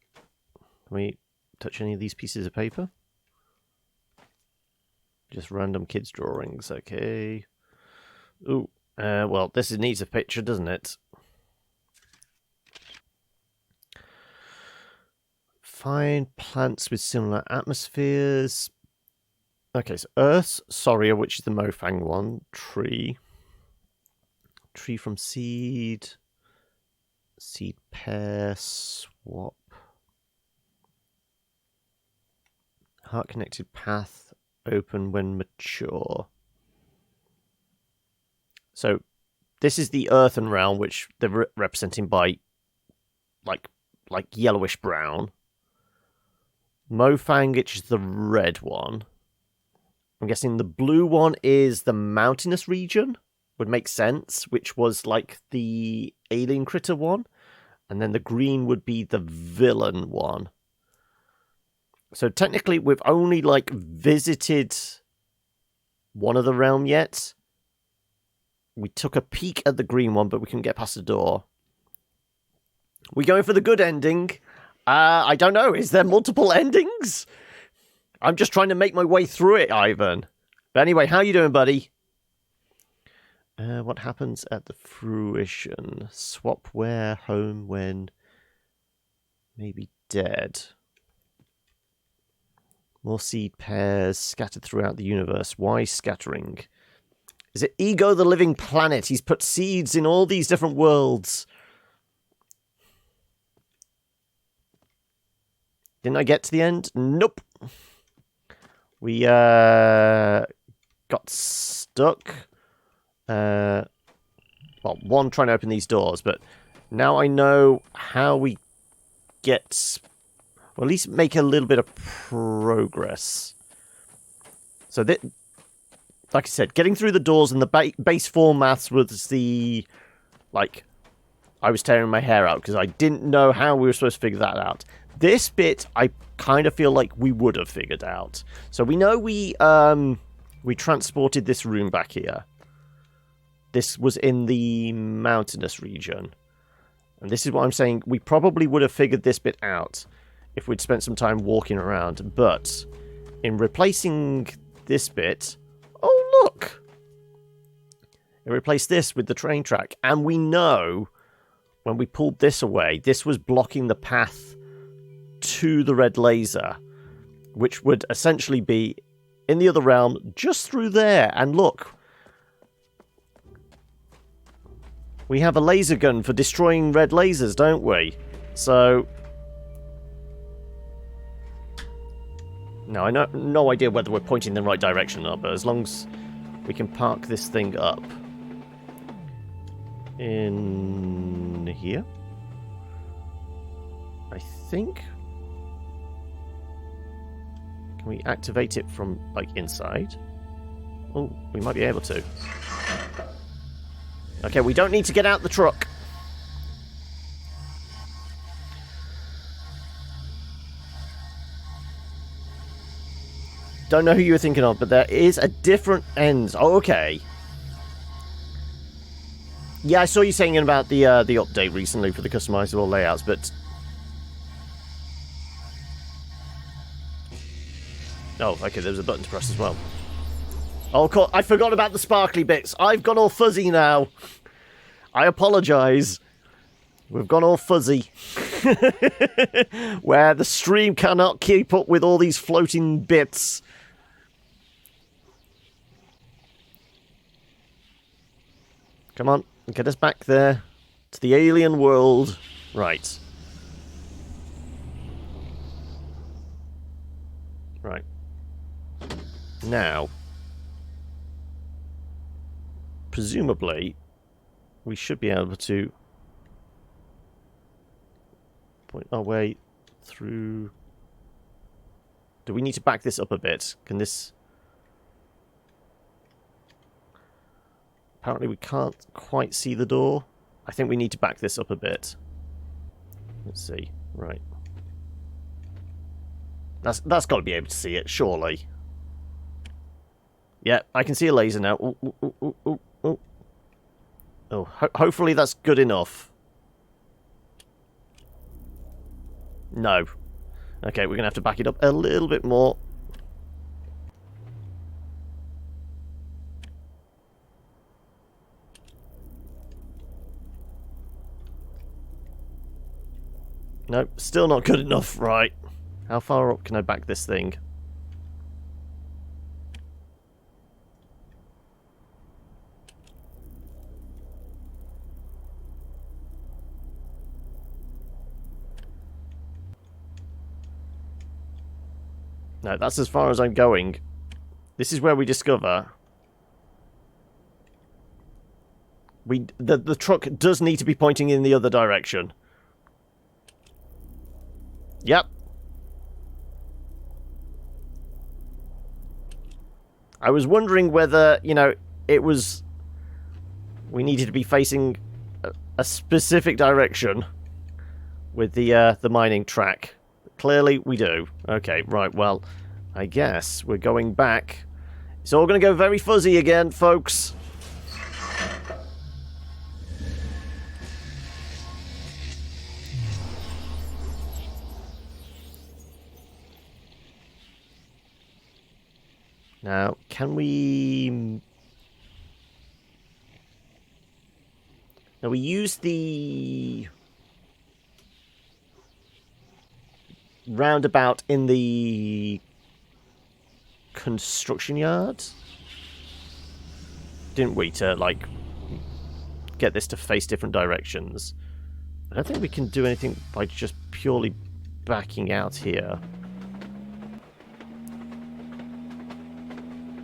Can we touch any of these pieces of paper? Just random kids' drawings, okay. Ooh, well, this needs a picture, doesn't it? Find plants with similar atmospheres. Okay, so Earth's Soria, which is the Mofang one. Tree. Tree from seed. Seed pair. Swap. Heart connected path. Open when mature. So, this is the earthen realm, which they're representing by like yellowish brown. Mofang, which is the red one. I'm guessing the blue one is the mountainous region. Would make sense, which was like the alien critter one. And then the green would be the villain one. So technically, we've only visited one of the realm yet. We took a peek at the green one, but we couldn't get past the door. We going for the good ending? I don't know. Is there multiple endings? I'm just trying to make my way through it, Ivan. But anyway, how you doing, buddy? What happens at the fruition? Swap where, home when, maybe dead. More seed pairs scattered throughout the universe. Why scattering? Is it Ego the Living Planet? He's put seeds in all these different worlds. Didn't I get to the end? Nope. We got stuck. Well, one, trying to open these doors, but now I know how we get... Well, at least make a little bit of progress. So, like I said, getting through the doors and the base 4 maths was the... I was tearing my hair out because I didn't know how we were supposed to figure that out. This bit, I kind of feel like we would have figured out. So we know we transported this room back here. This was in the mountainous region. And this is what I'm saying. We probably would have figured this bit out. if we'd spent some time walking around. But in replacing this bit... Oh, look! It replaced this with the train track. And we know when we pulled this away, this was blocking the path to the red laser, which would essentially be in the other realm just through there. And look, we have a laser gun for destroying red lasers, don't we? So... No, I know no idea whether we're pointing in the right direction or not, but as long as we can park this thing up in here, I think. Can we activate it from, like, inside? Oh, we might be able to. Okay, we don't need to get out the truck. Don't know who you were thinking of, but there is a different end. Oh, okay. Yeah, I saw you saying about the update recently for the customizable layouts, but... Oh, okay, there was a button to press as well. Oh, cool. I forgot about the sparkly bits. I've gone all fuzzy now. I apologise. We've gone all fuzzy. Where the stream cannot keep up with all these floating bits. Come on, get us back there. To the alien world. Right. Right. Now, presumably, we should be able to point our way through... Do we need to back this up a bit? Can this... Apparently we can't quite see the door. I think we need to back this up a bit. Let's see. Right. That's got to be able to see it, surely. Yeah, I can see a laser now. Ooh, ooh, ooh, ooh, ooh, ooh. Oh, hopefully that's good enough. No. Okay, we're going to have to back it up a little bit more. Nope, still not good enough. Right. How far up can I back this thing? No, that's as far as I'm going. This is where we discover... The truck does need to be pointing in the other direction. Yep. I was wondering whether, you know, it was... We needed to be facing a specific direction with the mining track. Clearly, we do. Okay, right, well, I guess we're going back. It's all going to go very fuzzy again, folks. Now, can we... Now, we use the roundabout in the construction yard, didn't we, to, like, get this to face different directions. I don't think we can do anything by just purely backing out here.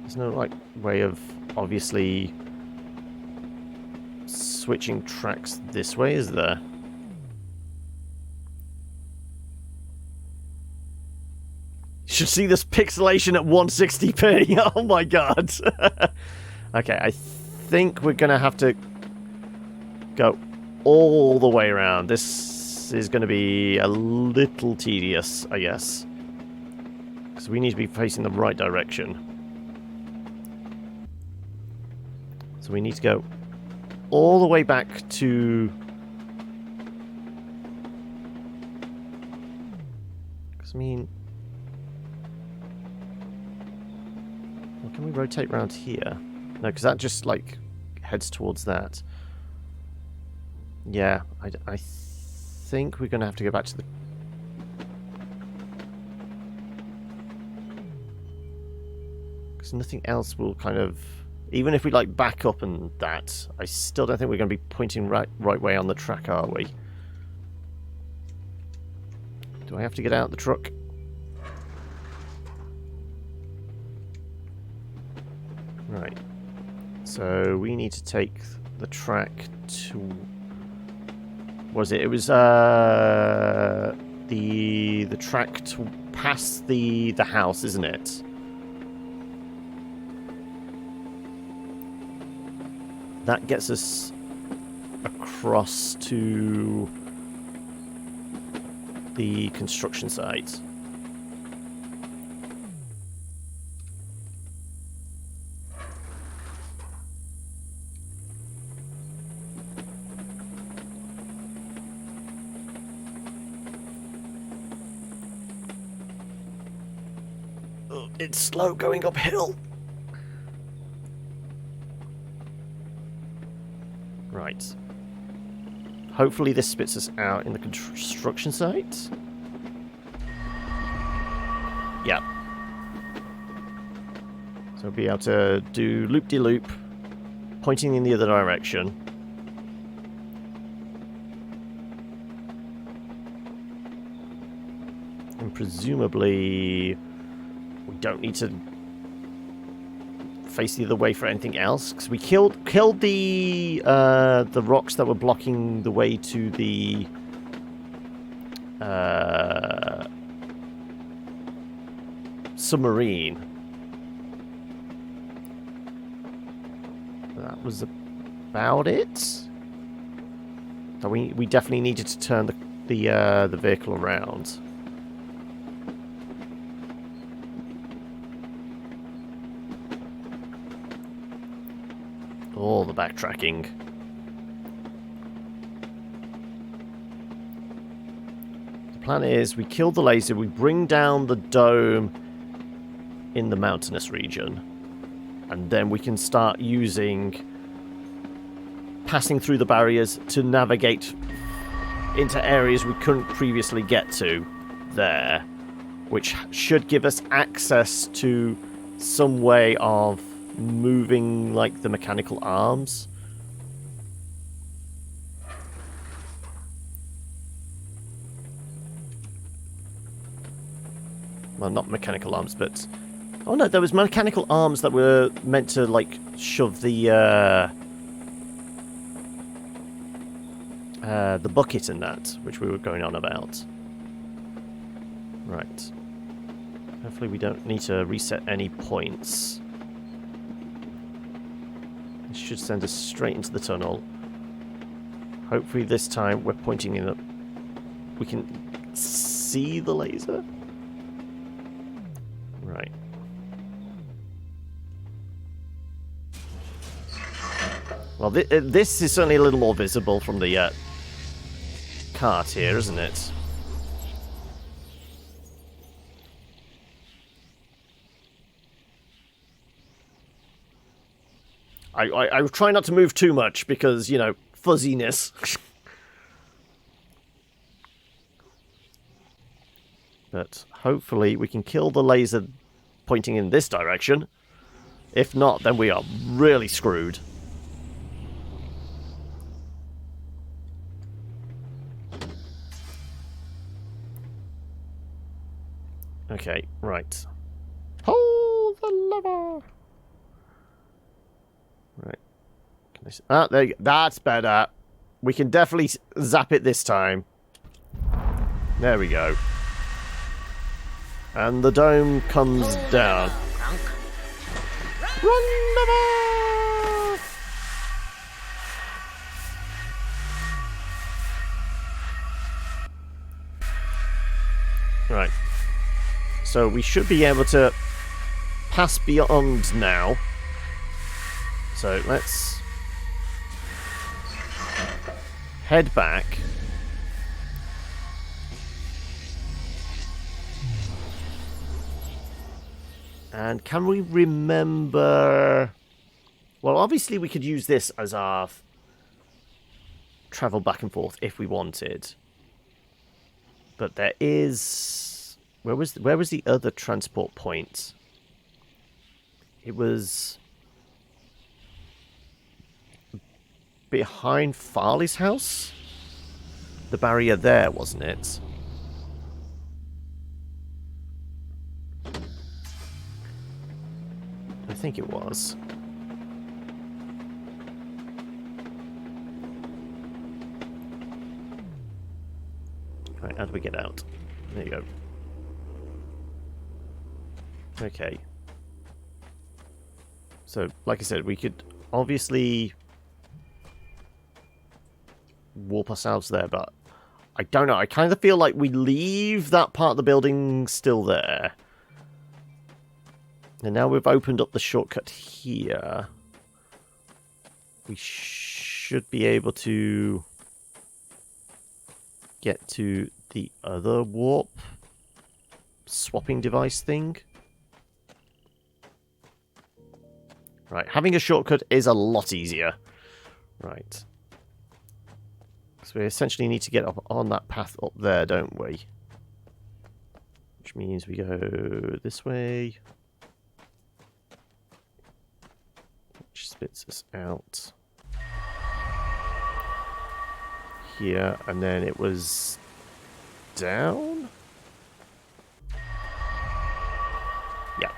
There's no, like, way of obviously switching tracks this way, is there? You should see this pixelation at 160p. Oh my god. Okay, I think we're going to have to go all the way around. This is going to be a little tedious, I guess. Because we need to be facing the right direction. So we need to go all the way back to 'Cause, I mean... Well, can we rotate around here? No, because that just, like, heads towards that. Yeah, I think we're going to have to go back to the... Because nothing else will kind of... Even if we, like, back up and that, I still don't think we're going to be pointing right way on the track, are we? Do I have to get out the truck? Right. So we need to take the track to... Was it? It was the track to past the house, isn't it? That gets us across to the construction site. Oh, it's slow going uphill. Right. Hopefully this spits us out in the construction site. Yep. So we'll be able to do loop-de-loop, pointing in the other direction. And presumably we don't need to face the other way for anything else, because we killed the rocks that were blocking the way to the submarine. That was about it. So we definitely needed to turn the vehicle around. All the backtracking. The plan is we kill the laser, we bring down the dome in the mountainous region, and then we can start passing through the barriers to navigate into areas we couldn't previously get to there, which should give us access to some way of moving, like, the mechanical arms. Well, not mechanical arms, but... Oh no, there was mechanical arms that were meant to, like, shove the bucket in that, which we were going on about. Right. Hopefully we don't need to reset any points. This should send us straight into the tunnel. Hopefully this time we're pointing in that we can see the laser. Right. Well, this is certainly a little more visible from the cart here, isn't it? I try not to move too much because, you know, fuzziness. But hopefully we can kill the laser pointing in this direction. If not, then we are really screwed. Okay, right. Pull the lever! Right. There you go. That's better. We can definitely zap it this time. There we go. And the dome comes down. Run, lever! Right. So we should be able to pass beyond now. So let's head back. And can we remember... Well, obviously we could use this as our travel back and forth if we wanted. But there is... Where was the other transport point? It was... behind Farley's house? The barrier there, wasn't it? I think it was. Right, how do we get out? There you go. Okay. So, like I said, we could obviously warp ourselves there, but I don't know. I kind of feel like we leave that part of the building still there. And now we've opened up the shortcut here. We should be able to get to the other warp swapping device thing. Right, having a shortcut is a lot easier. Right. So we essentially need to get up on that path up there, don't we? Which means we go this way. Which spits us out here, and then it was down? Yeah.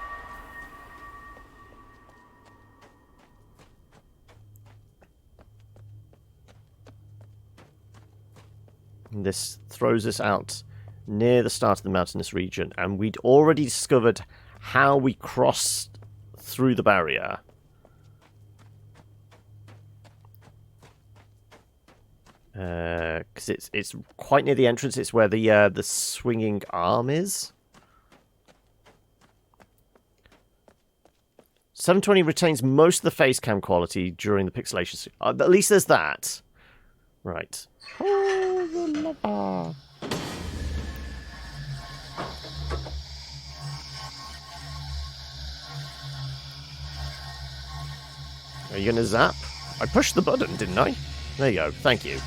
And this throws us out near the start of the mountainous region, and we'd already discovered how we crossed through the barrier. Because it's quite near the entrance. It's where the swinging arm is. 720 retains most of the face cam quality during the pixelation. At least there's that. Right. Oh, the lava. Are you gonna zap? I pushed the button, didn't I? There you go. Thank you.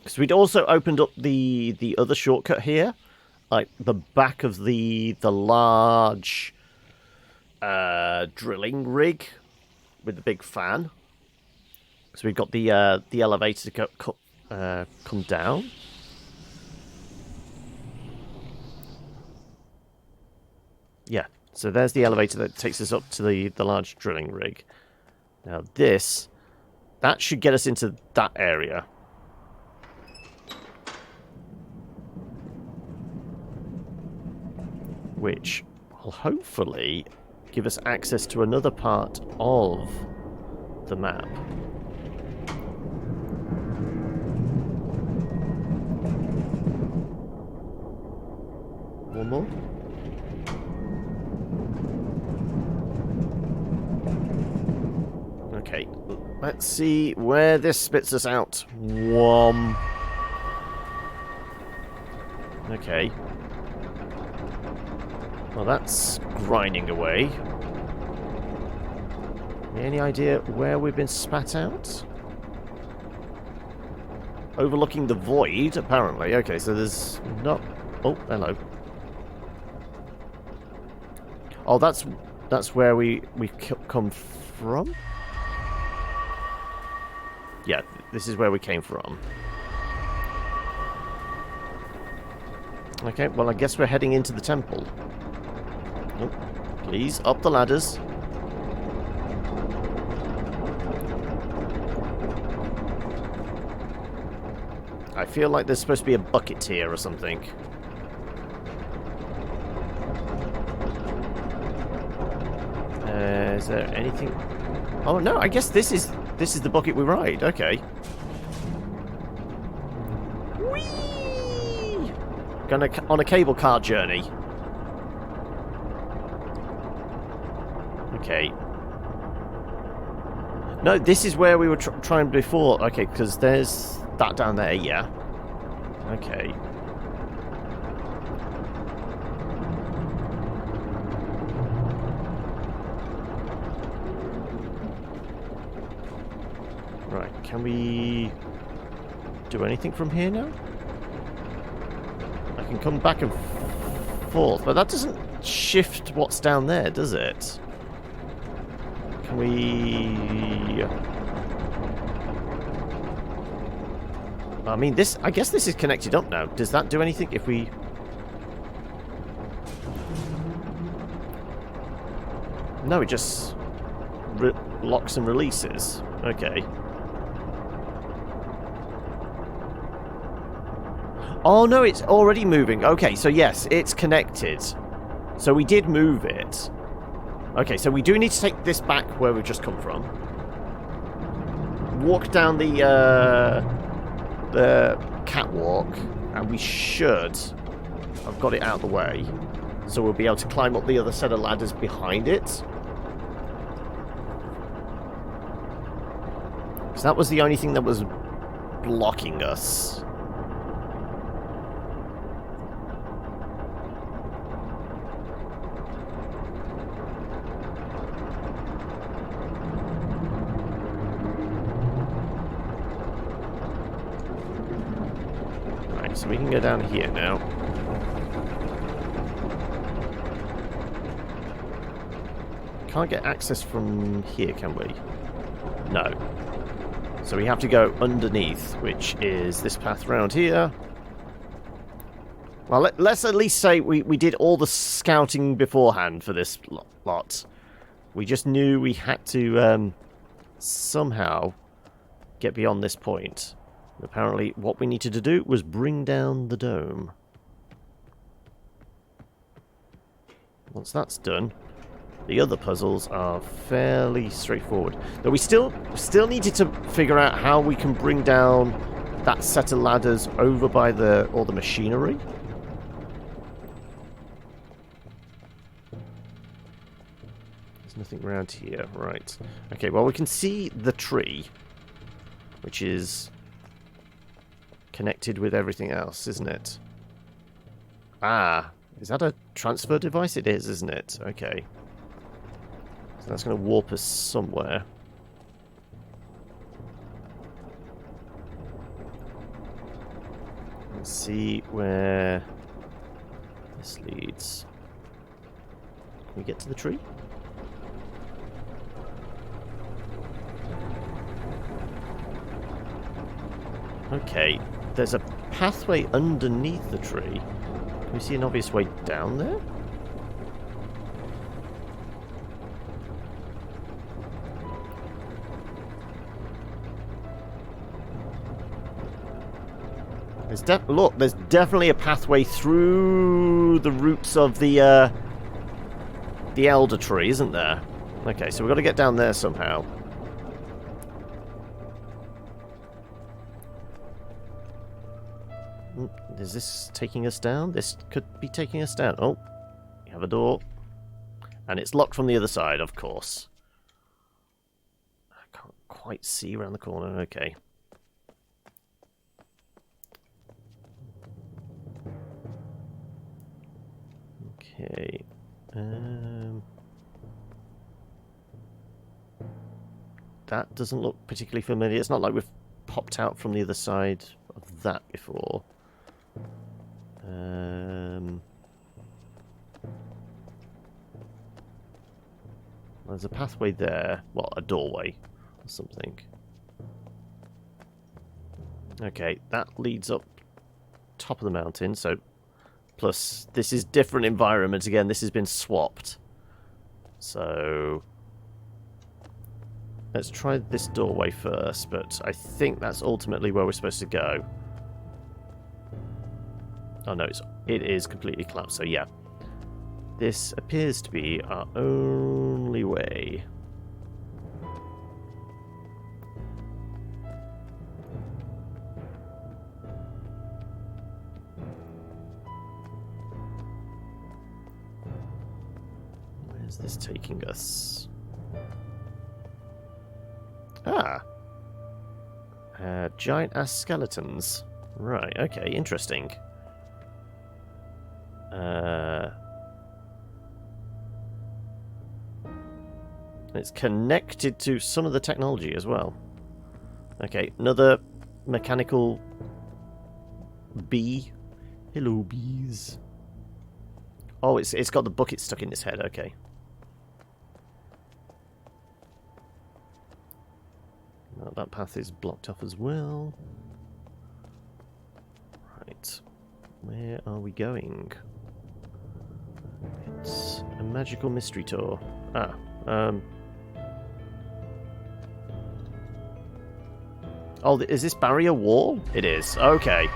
Because we'd also opened up the other shortcut here, like the back of the large drilling rig with the big fan. So we've got the elevator to come down. Yeah. So there's the elevator that takes us up to the large drilling rig. Now that should get us into that area. Which will hopefully give us access to another part of the map. One more. Okay, let's see where this spits us out. Okay. Well, that's grinding away. Any idea where we've been spat out? Overlooking the void, apparently. Okay, so there's not... Oh, hello. Oh, that's where we've come from? Yeah, this is where we came from. Okay, well, I guess we're heading into the temple. Oh, please, up the ladders. I feel like there's supposed to be a bucket here or something. Is there anything... Oh, no, I guess this is the bucket we ride. Okay. Whee! On a cable car journey. Okay. No, this is where we were trying before. Okay, because there's that down there, yeah. Okay. Can we do anything from here now? I can come back and forth, but that doesn't shift what's down there, does it? Can we... I mean, this... I guess this is connected up now. Does that do anything if we... No, it just locks and releases. Okay. Oh, no, it's already moving. Okay, so yes, it's connected. So we did move it. Okay, so we do need to take this back where we've just come from. Walk down the catwalk, and we should have got it out of the way. So we'll be able to climb up the other set of ladders behind it. Because that was the only thing that was blocking us. Right, so we can go down here now. Can't get access from here, can we? No. So we have to go underneath, which is this path around here. Well, let's at least say we did all the scouting beforehand for this lot. We just knew we had to somehow get beyond this point. Apparently, what we needed to do was bring down the dome. Once that's done, the other puzzles are fairly straightforward. Though we still needed to figure out how we can bring down that set of ladders over by all the machinery. There's nothing around here, right? Okay, well we can see the tree, which is connected with everything else, isn't it? Ah, is that a transfer device? It is, isn't it? Okay. So that's going to warp us somewhere. Let's see where this leads. Can we get to the tree? Okay, there's a pathway underneath the tree. Can we see an obvious way down there? Look, there's definitely a pathway through the roots of the elder tree, isn't there? Okay, so we've got to get down there somehow. Is this taking us down? This could be taking us down. Oh, we have a door. And it's locked from the other side, of course. I can't quite see around the corner. Okay. Okay. That doesn't look particularly familiar. It's not like we've popped out from the other side of that before. There's a pathway there. Well, a doorway or something. Okay, that leads up top of the mountain, so plus this is different environment again. This has been swapped. So let's try this doorway first, but I think that's ultimately where we're supposed to go. Oh no, it is completely collapsed, so yeah. This appears to be our only way. Where's this taking us? Ah! Giant-ass skeletons. Right, okay, interesting. It's connected to some of the technology as well. Okay, another mechanical bee. Hello, bees. Oh, it's got the bucket stuck in its head. Okay. Well, that path is blocked off as well. Right. Where are we going? It's a magical mystery tour. Oh, is this barrier wall? It is. Okay.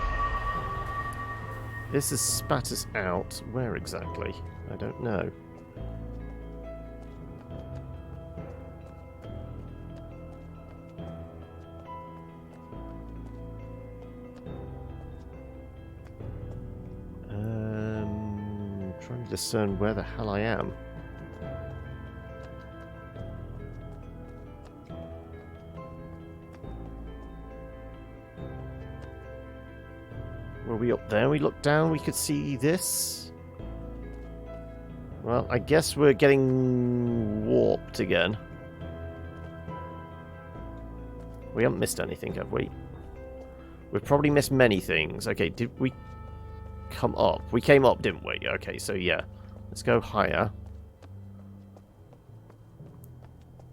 This has spat us out. Where exactly? I don't know. Trying to discern where the hell I am. Were we up there? We looked down, we could see this. Well, I guess we're getting warped again. We haven't missed anything, have we? We've probably missed many things. Okay, did we come up? We came up, didn't we? Okay, so yeah. Let's go higher.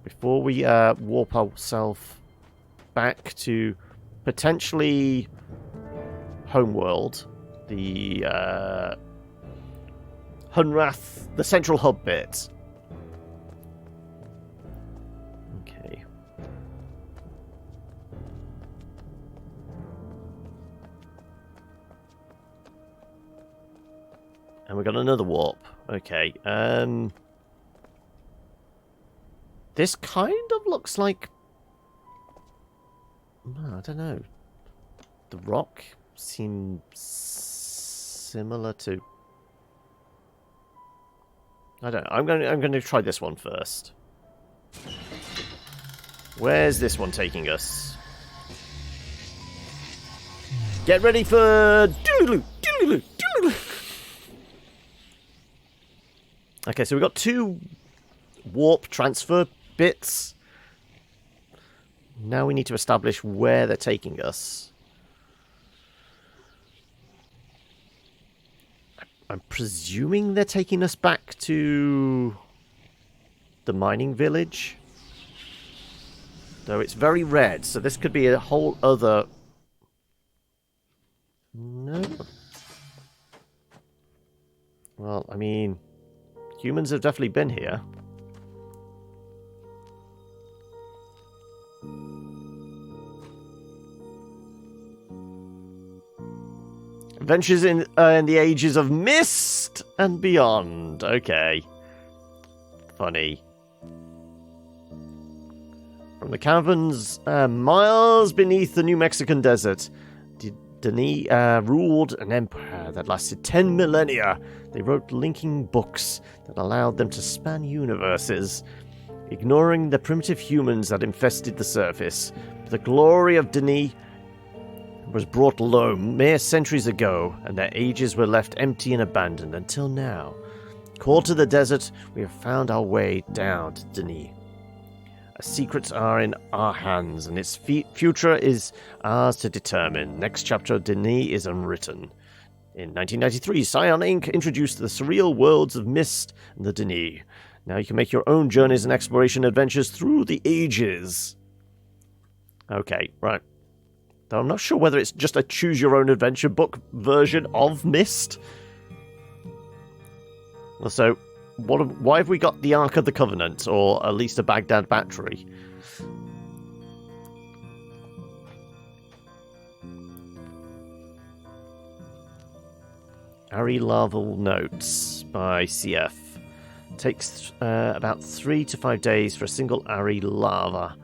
Before we warp ourselves back to potentially homeworld, the Hunrath, the central hub bit. Okay. And we got another warp. Okay. This kind of looks like... I don't know. The rock seems similar to... I don't know. I'm going to try this one first. Where's this one taking us? Get ready for doodaloo, doodaloo, doodaloo. Okay, so we've got two warp transfer bits. Now we need to establish where they're taking us. I'm presuming they're taking us back to the mining village. Though it's very red, so this could be a whole other... No. Well, I mean, humans have definitely been here. Adventures in the ages of Myst and beyond. Okay. Funny. From the caverns miles beneath the New Mexican desert, Denis ruled an empire that lasted 10 millennia. They wrote linking books that allowed them to span universes, ignoring the primitive humans that infested the surface. The glory of Denis was brought low mere centuries ago, and their ages were left empty and abandoned until now. Called to the desert, we have found our way down to Denis. Our secrets are in our hands, and its future is ours to determine. Next chapter of Denis is unwritten. In 1993, Cyan Inc. introduced the surreal worlds of Myst and the Denis. Now you can make your own journeys and exploration adventures through the ages. Okay, right. Though I'm not sure whether it's just a choose-your-own-adventure book version of Myst. Also, why have we got the Ark of the Covenant, or at least a Baghdad battery? Ari Larval Notes by CF. Takes about 3 to 5 days for a single Ari larva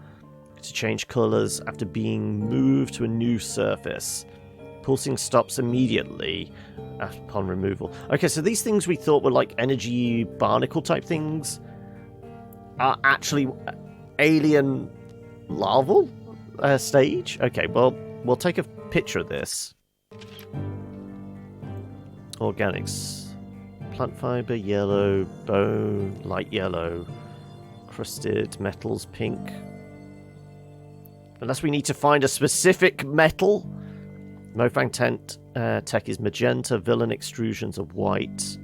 to change colours after being moved to a new surface. Pulsing stops immediately upon removal. Okay, so these things we thought were like energy barnacle type things are actually alien larval stage? Okay, well, we'll take a picture of this. Organics. Plant fibre, yellow, bone, light yellow, crusted metals, pink. Unless we need to find a specific metal. Mofang tech is magenta. Villain extrusions are white.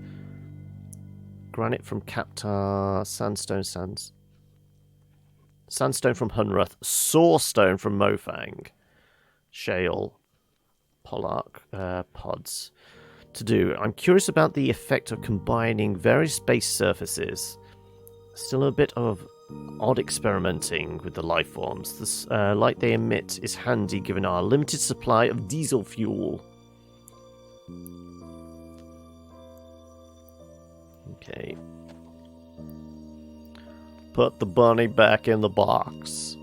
Granite from Kaptar. Sandstone from Hunrath. Sourstone from Mofang. Shale. Polark. Pods. To do. I'm curious about the effect of combining various base surfaces. Still a bit of odd experimenting with the life forms. The light they emit is handy given our limited supply of diesel fuel. Okay. Put the bunny back in the box.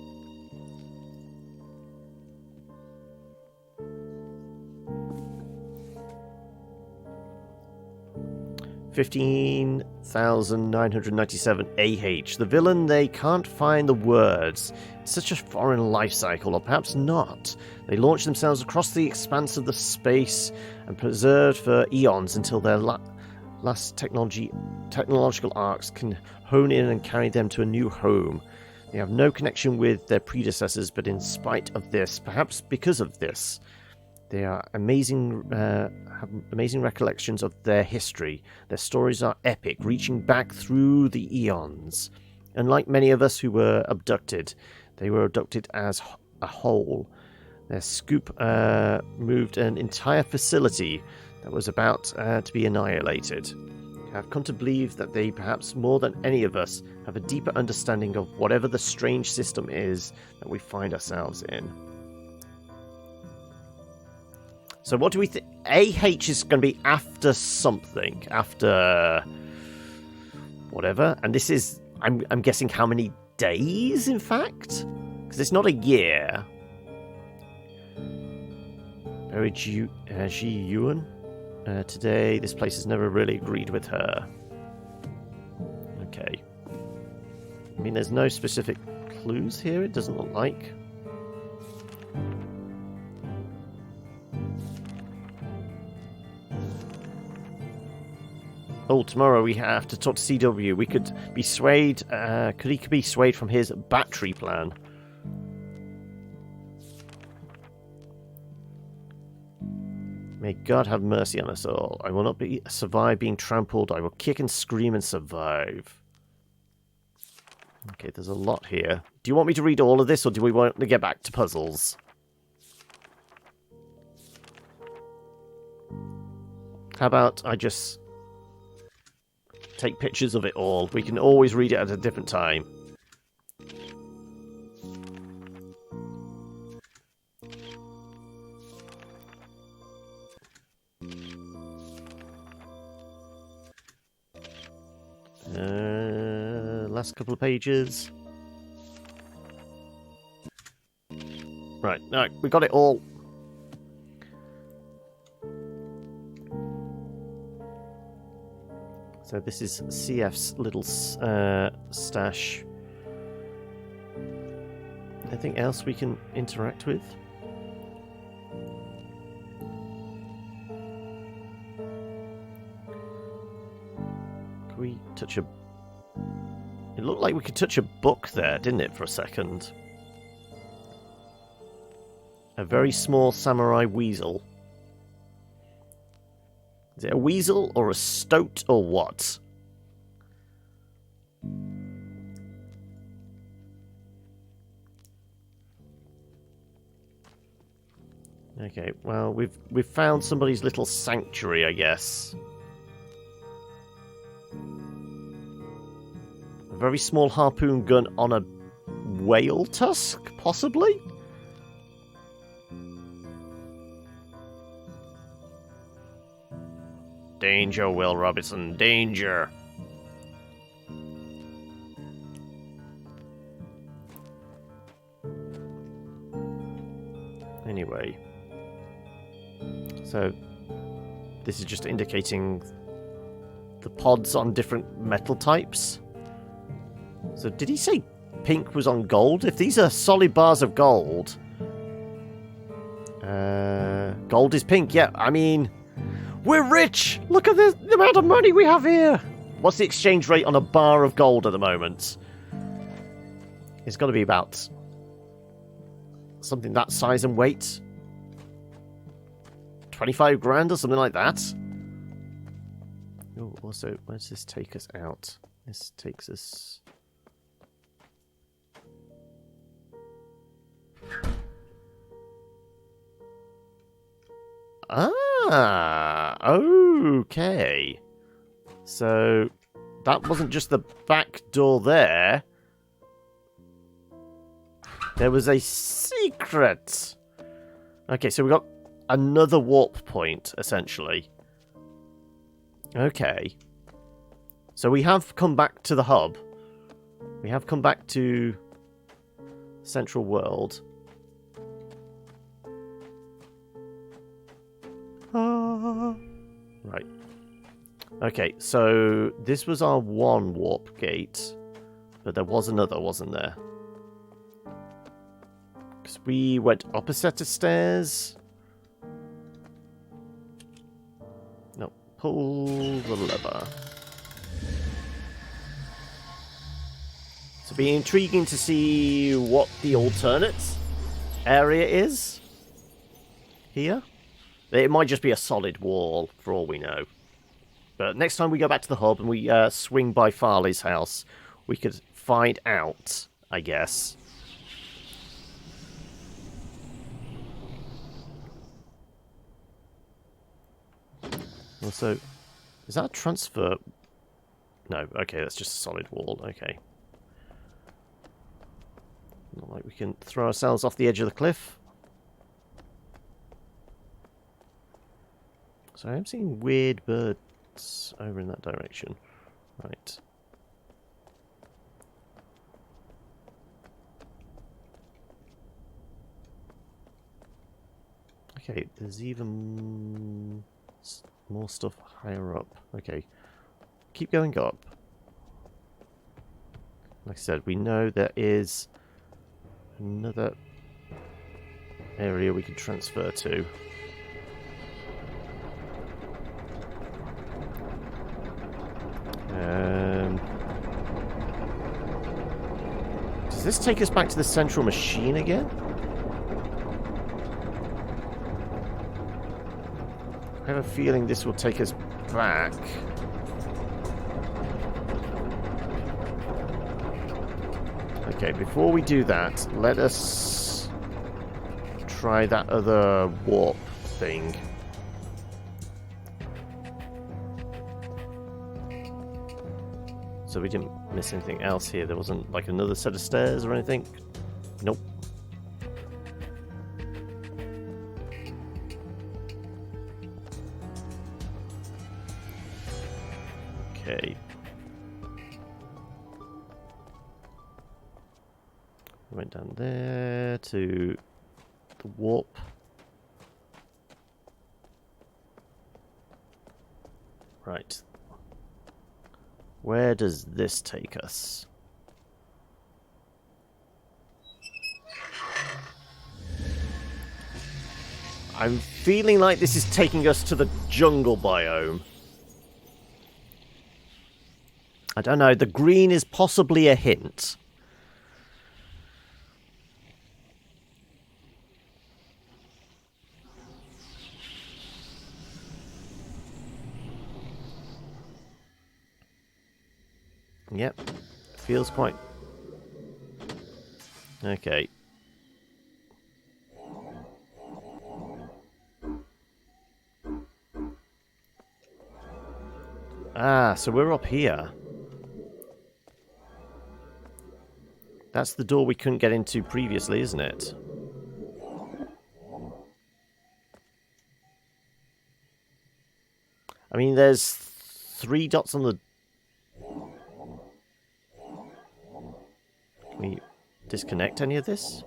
$15,997 AH. The villain, they can't find the words. It's such a foreign life cycle, or perhaps not. They launch themselves across the expanse of the space and preserved for eons until their last technological arcs can hone in and carry them to a new home. They have no connection with their predecessors, but in spite of this, perhaps because of this, they are have amazing recollections of their history. Their stories are epic, reaching back through the eons. Unlike many of us who were abducted, they were abducted as a whole. Their scoop moved an entire facility that was about to be annihilated. I've come to believe that they, perhaps more than any of us, have a deeper understanding of whatever the strange system is that we find ourselves in. So what do we think? AH is going to be after something. After whatever. And this is, I'm guessing, how many days, in fact? Because it's not a year. Very Ji Yuan. Today, this place has never really agreed with her. Okay. I mean, there's no specific clues here, it doesn't look like. Oh, tomorrow we have to talk to CW. We could be swayed. Could he be swayed from his battery plan? May God have mercy on us all. I will not survive being trampled. I will kick and scream and survive. Okay, there's a lot here. Do you want me to read all of this, or do we want to get back to puzzles? How about I just take pictures of it all? We can always read it at a different time. Last couple of pages. Right, we got it all. So this is CF's little stash. Anything else we can interact with? Can we touch a... It looked like we could touch a book there, didn't it, for a second? A very small samurai weasel. Is it a weasel or a stoat or what? Okay, well, we've found somebody's little sanctuary, I guess. A very small harpoon gun on a whale tusk, possibly? Danger, Will Robinson, danger. Anyway. So, this is just indicating the pods on different metal types. So, did he say pink was on gold? If these are solid bars of gold... gold is pink, yeah, I mean... We're rich! Look at the amount of money we have here! What's the exchange rate on a bar of gold at the moment? It's got to be about something that size and weight. 25 grand or something like that. Oh, also, where does this take us out? This takes us... Ah, okay. So, that wasn't just the back door there. There was a secret. Okay, so we got another warp point, essentially. Okay. So we have come back to the hub. We have come back to Central World. Right. Okay, so this was our one warp gate. But there was another, wasn't there? Because we went up a set of stairs. No, pull the lever. So it'll be intriguing to see what the alternate area is here. It might just be a solid wall, for all we know. But next time we go back to the hub and we swing by Farley's house, we could find out, I guess. Also, is that a transfer? No, okay, that's just a solid wall, okay. Not like we can throw ourselves off the edge of the cliff. So I'm seeing weird birds over in that direction. Right. Okay, there's even more stuff higher up. Okay. Keep going up. Like I said, we know there is another area we can transfer to. Does this take us back to the central machine again? I have a feeling this will take us back. Okay, before we do that, let us try that other warp thing. So we didn't miss anything else here. There wasn't like another set of stairs or anything? Nope. Okay. Went down there to the warp. Right. Where does this take us? I'm feeling like this is taking us to the jungle biome. I don't know, the green is possibly a hint. Yep, feels quite... Okay. Ah, so we're up here. That's the door we couldn't get into previously, isn't it? I mean, there's 3 dots on the... Can we disconnect any of this?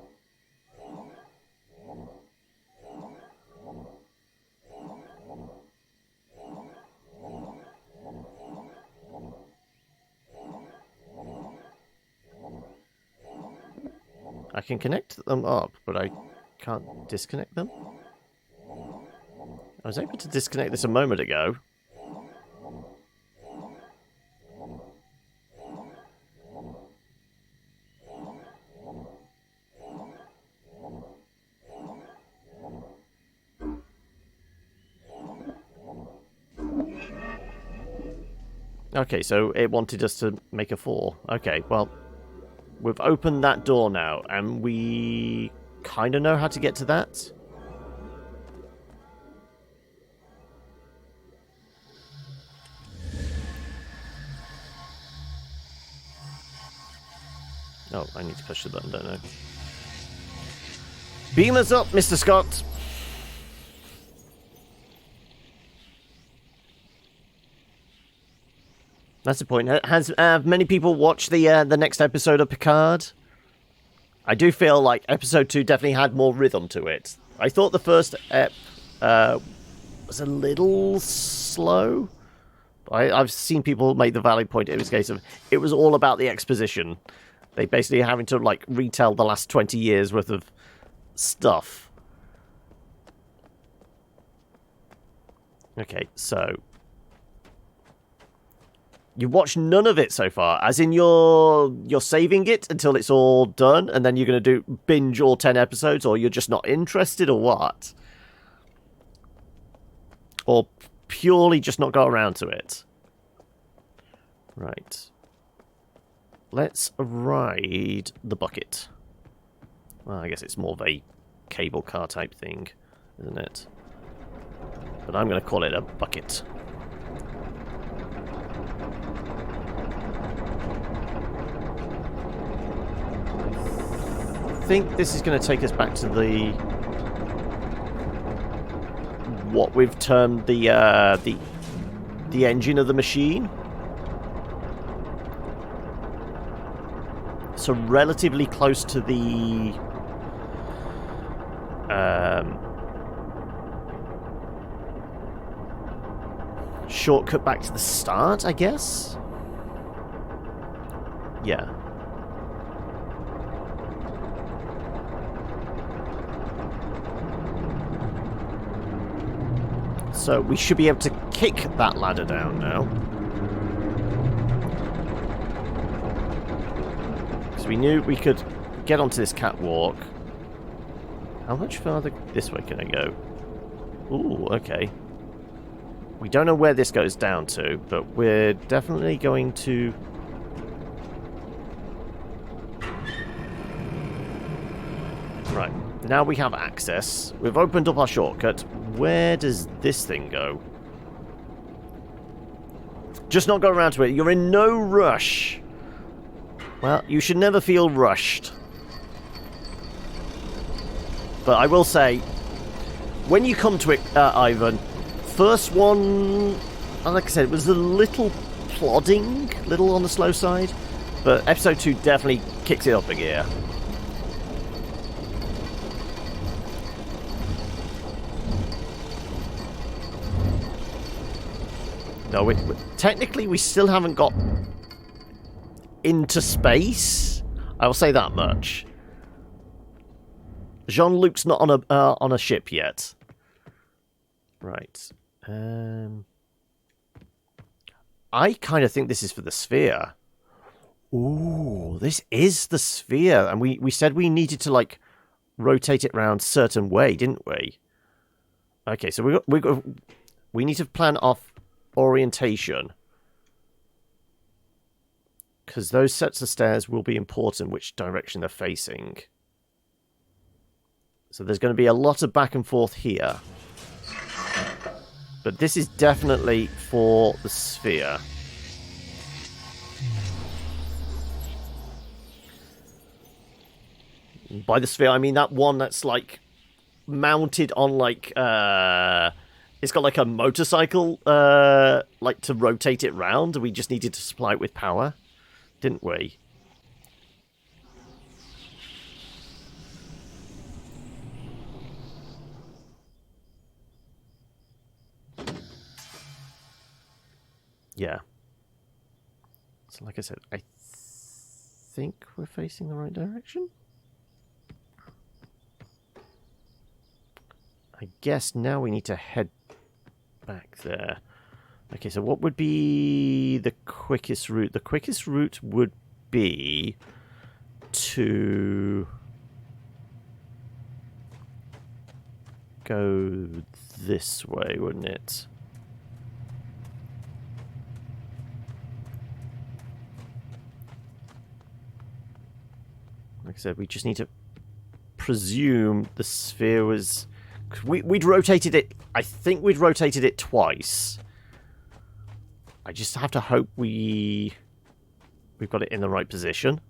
I can connect them up, but I can't disconnect them. I was able to disconnect this a moment ago. Okay, so it wanted us to make a 4. Okay, well, we've opened that door now, and we kind of know how to get to that. Oh, I need to push the button, don't I? Beam us up, Mr. Scott! That's the point. Has many people watched the next episode of Picard? I do feel like episode 2 definitely had more rhythm to it. I thought the first ep was a little slow. I've seen people make the valid point in this case of it was all about the exposition. They basically having to like retell the last 20 years worth of stuff. Okay, so you watched none of it so far, as in you're saving it until it's all done, and then you're going to do binge all 10 episodes, or you're just not interested, or what? Or purely just not got around to it. Right. Let's ride the bucket. Well, I guess it's more of a cable car type thing, isn't it? But I'm going to call it a bucket. I think this is going to take us back to the what we've termed the engine of the machine. So relatively close to the shortcut back to the start, I guess. Yeah. So we should be able to kick that ladder down now. Because we knew we could get onto this catwalk. How much farther this way can I go? Ooh, okay. We don't know where this goes down to, but we're definitely going to... Right, now we have access. We've opened up our shortcut. Where does this thing go? Just not go around to it. You're in no rush. Well, you should never feel rushed. But I will say, when you come to it, Ivan, first one, like I said, it was a little plodding, little on the slow side. But episode 2 definitely kicks it up a gear. No, technically we still haven't got into space. I will say that much. Jean-Luc's not on a ship yet. Right. I kind of think this is for the sphere. Ooh, this is the sphere, and we said we needed to like rotate it around a certain way, didn't we? Okay, so we need to plan off orientation, because those sets of stairs will be important which direction they're facing. So there's going to be a lot of back and forth here, but this is definitely for the sphere. By the sphere I mean that one that's like mounted on like it's got like a motorcycle, like to rotate it round. We just needed to supply it with power, didn't we? Yeah. So like I said, I think we're facing the right direction. I guess now we need to head back there. Okay, so what would be the quickest route? The quickest route would be to go this way, wouldn't it? said, we just need to presume the sphere was... We'd rotated it... I think we'd rotated it twice. I just have to hope we've got it in the right position.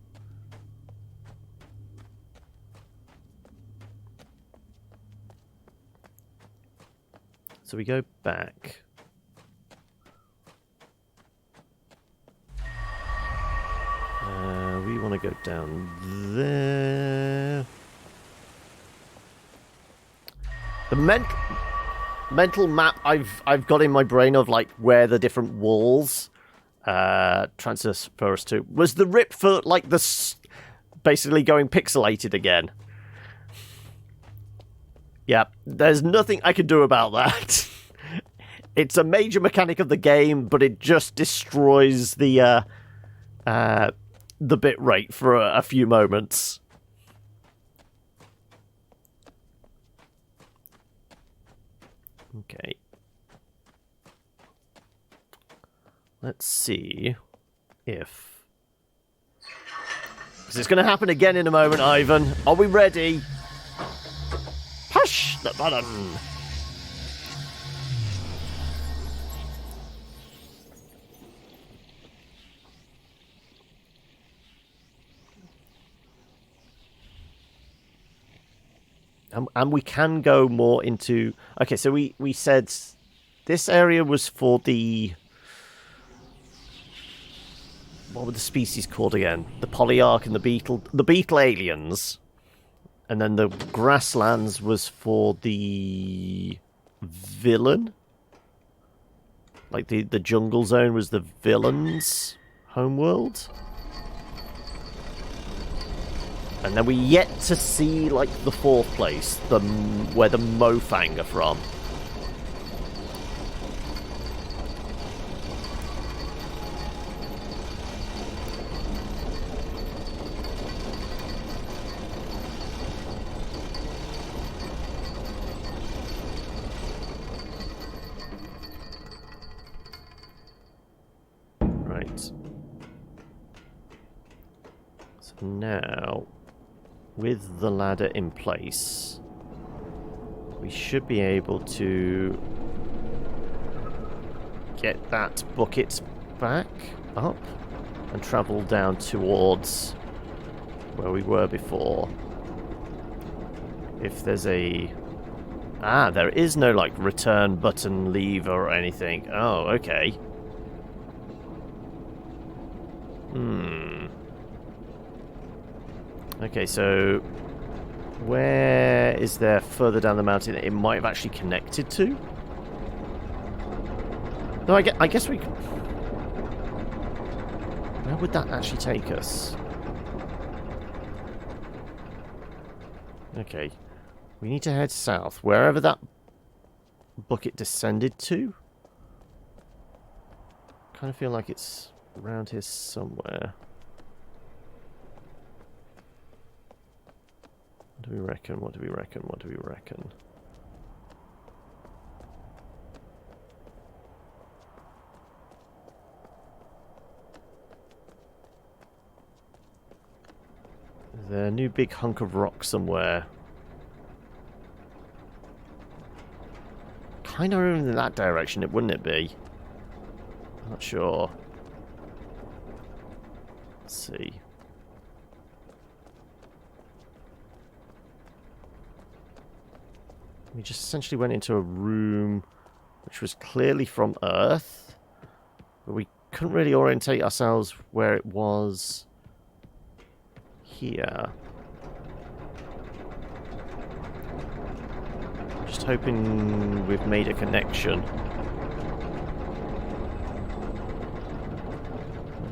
So we go back. We want to go down there. The mental map I've got in my brain of like where the different walls transfer us to was the rip for like basically going pixelated again. Yeah, there's nothing I can do about that. It's a major mechanic of the game, but it just destroys the bit rate for a few moments. Okay. Let's see if... This is going to happen again in a moment, Ivan. Are we ready? Push the button. And we can go more into... Okay, so we said this area was for the... What were the species called again? The polyarch and the beetle... The beetle aliens. And then the grasslands was for the... villain? Like the jungle zone was the villain's homeworld? And then we yet to see, like, the fourth place, where the Mofang are from. Right. So now... with the ladder in place, we should be able to get that bucket back up and travel down towards where we were before. If there's a... Ah, there is no, like, return button, leave, or anything. Oh, okay. Okay, so where is there further down the mountain that it might have actually connected to? No, I guess we... Where would that actually take us? Okay, we need to head south, wherever that bucket descended to. Kind of feel like it's around here somewhere. What do we reckon? What do we reckon? What do we reckon? Is there a new big hunk of rock somewhere? Kind of in that direction, wouldn't it be? I'm not sure. Let's see. We just essentially went into a room which was clearly from Earth, but we couldn't really orientate ourselves where it was here. Just hoping we've made a connection.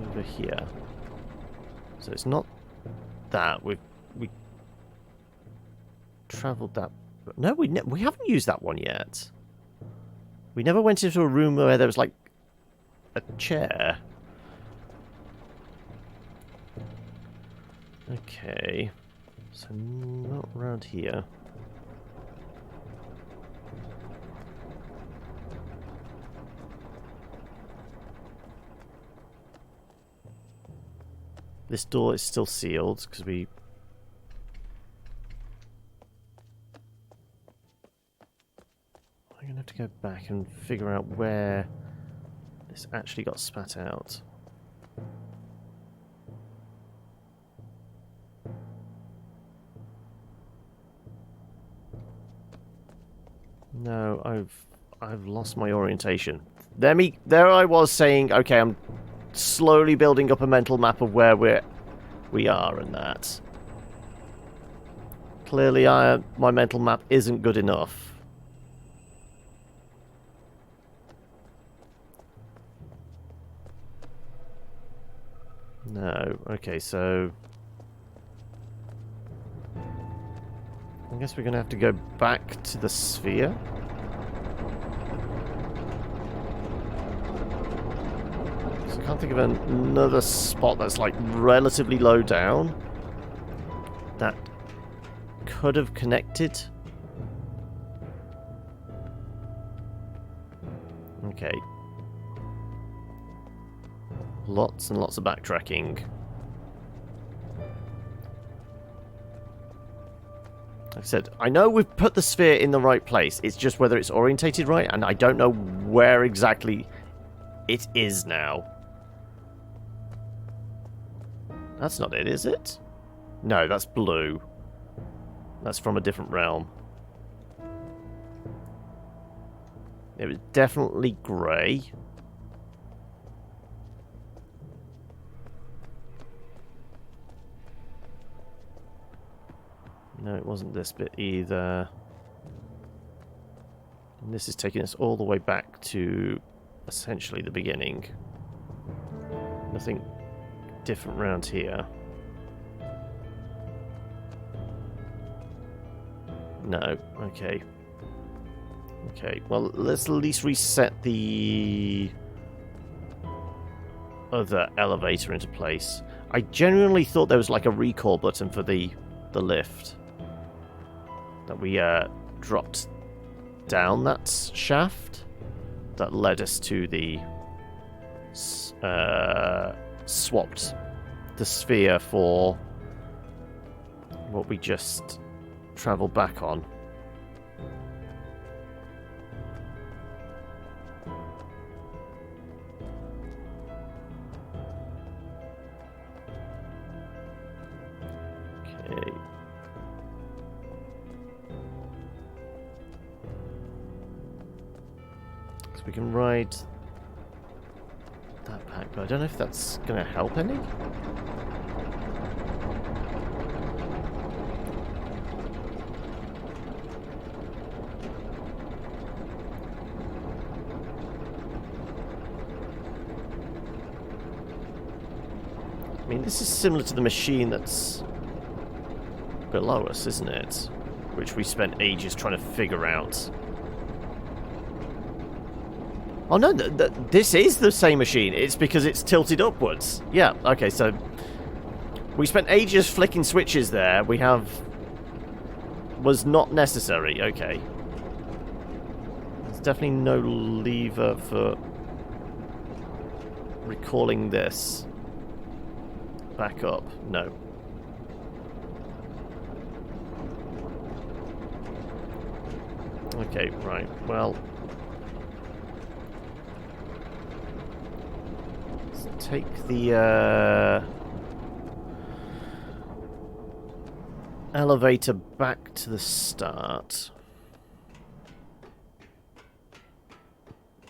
Over here. So it's not that. We travelled that. No, we haven't used that one yet. We never went into a room where there was, like, a chair. Okay. So, not around here. This door is still sealed, because we going to have to go back and figure out where this actually got spat out. No, I've lost my orientation. There I was saying, okay, I'm slowly building up a mental map of where we are and that. Clearly, my mental map isn't good enough. No, okay, so I guess we're going to have to go back to the sphere. So I can't think of another spot that's like relatively low down that could have connected. Okay. Lots and lots of backtracking. Like I said, I know we've put the sphere in the right place. It's just whether it's orientated right, and I don't know where exactly it is now. That's not it, is it? No, that's blue. That's from a different realm. It was definitely grey. No, it wasn't this bit either. And this is taking us all the way back to essentially the beginning. Nothing different around here. No, okay. Okay, well, let's at least reset the other elevator into place. I genuinely thought there was like a recall button for the lift. That we dropped down that shaft that led us to the swapped the sphere for what we just traveled back on. Okay. So we can ride that back, but I don't know if that's going to help any. I mean, this is similar to the machine that's below us, isn't it? Which we spent ages trying to figure out. Oh no, this is the same machine. It's because it's tilted upwards. Yeah, okay, so we spent ages flicking switches there. Was not necessary, okay. There's definitely no lever for recalling this back up. No. Okay, right, well, let's take the elevator back to the start.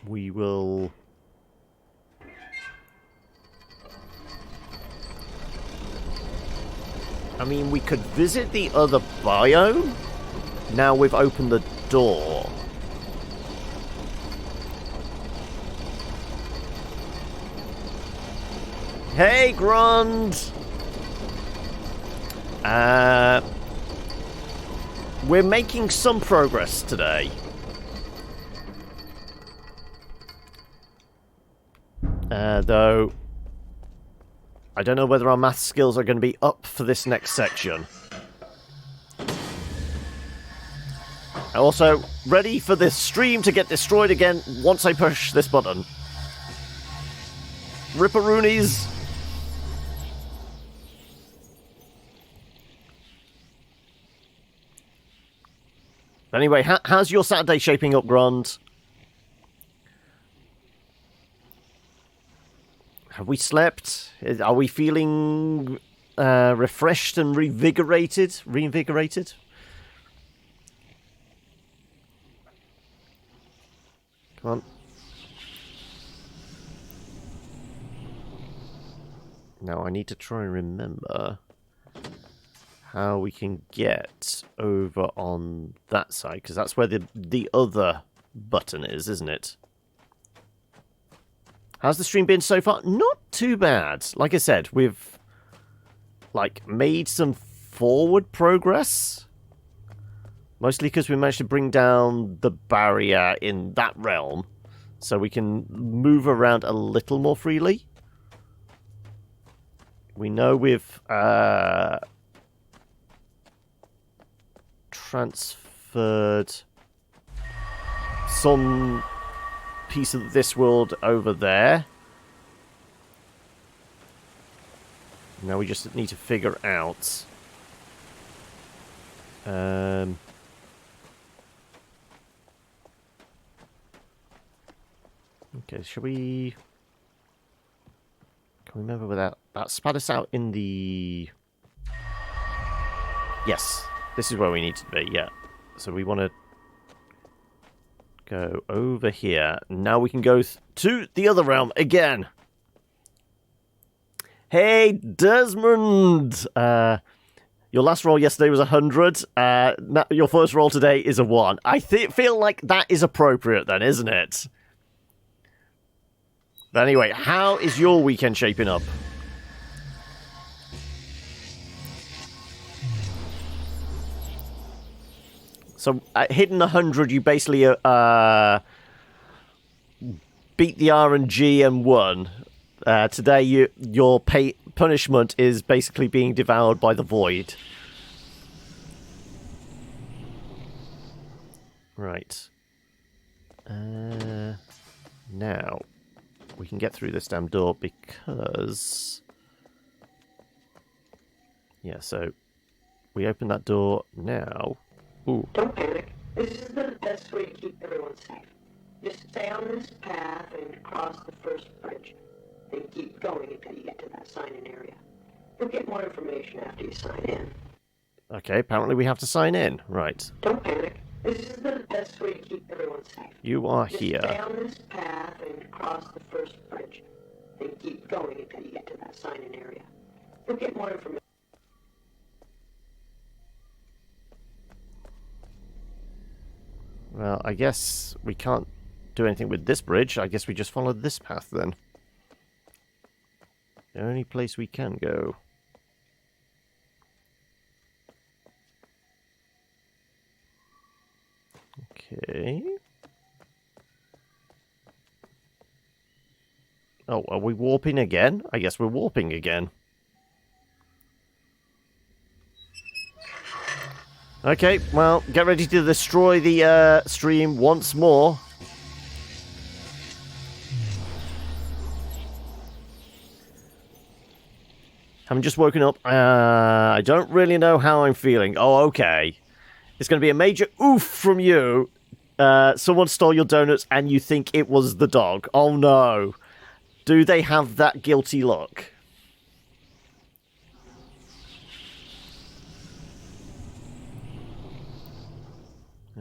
We will I mean, we could visit the other biome. Now we've opened the door. Hey, Grund! We're making some progress today. Though I don't know whether our math skills are going to be up for this next section. Also, ready for this stream to get destroyed again once I push this button. Ripperoonies! Anyway, how's your Saturday shaping up, Grant? Have we slept? Are we feeling refreshed and reinvigorated? Reinvigorated? Come on. Now I need to try and remember how we can get over on that side, because that's where the other button is, isn't it? How's the stream been so far? Not too bad. Like I said, we've made some forward progress. Mostly because we managed to bring down the barrier in that realm, so we can move around a little more freely. We know we've transferred some piece of this world over there. Now we just need to figure out okay, shall we... Can we remember where that spat us out in the... Yes, this is where we need to be, yeah. So we want to go over here. Now we can go to the other realm again. Hey, Desmond! Your last roll yesterday was 100. Your first roll today is a 1. I feel like that is appropriate then, isn't it? But anyway, how is your weekend shaping up? So, hitting 100, you basically beat the RNG and won. Today, your punishment is basically being devoured by the void. Right. Now, we can get through this damn door because... Yeah, so we open that door now. Ooh. Don't panic. This is the best way to keep everyone safe. Just stay on this path and cross the first bridge. Then keep going until you get to that sign-in area. You'll get more information after you sign in. Okay, apparently we have to sign in. Right. Don't panic. This is the best way to keep everyone safe. You are Just here. stay on this path and cross the first bridge. Then keep going until you get to that sign-in area. You'll get more information. Well, I guess we can't do anything with this bridge. I guess we just follow this path then. The only place we can go. Okay. Oh, are we warping again? I guess we're warping again. Okay, well, get ready to destroy the stream once more. I'm just woken up. I don't really know how I'm feeling. Oh, okay. It's going to be a major oof from you. Someone stole your donuts and you think it was the dog. Oh, no. Do they have that guilty look?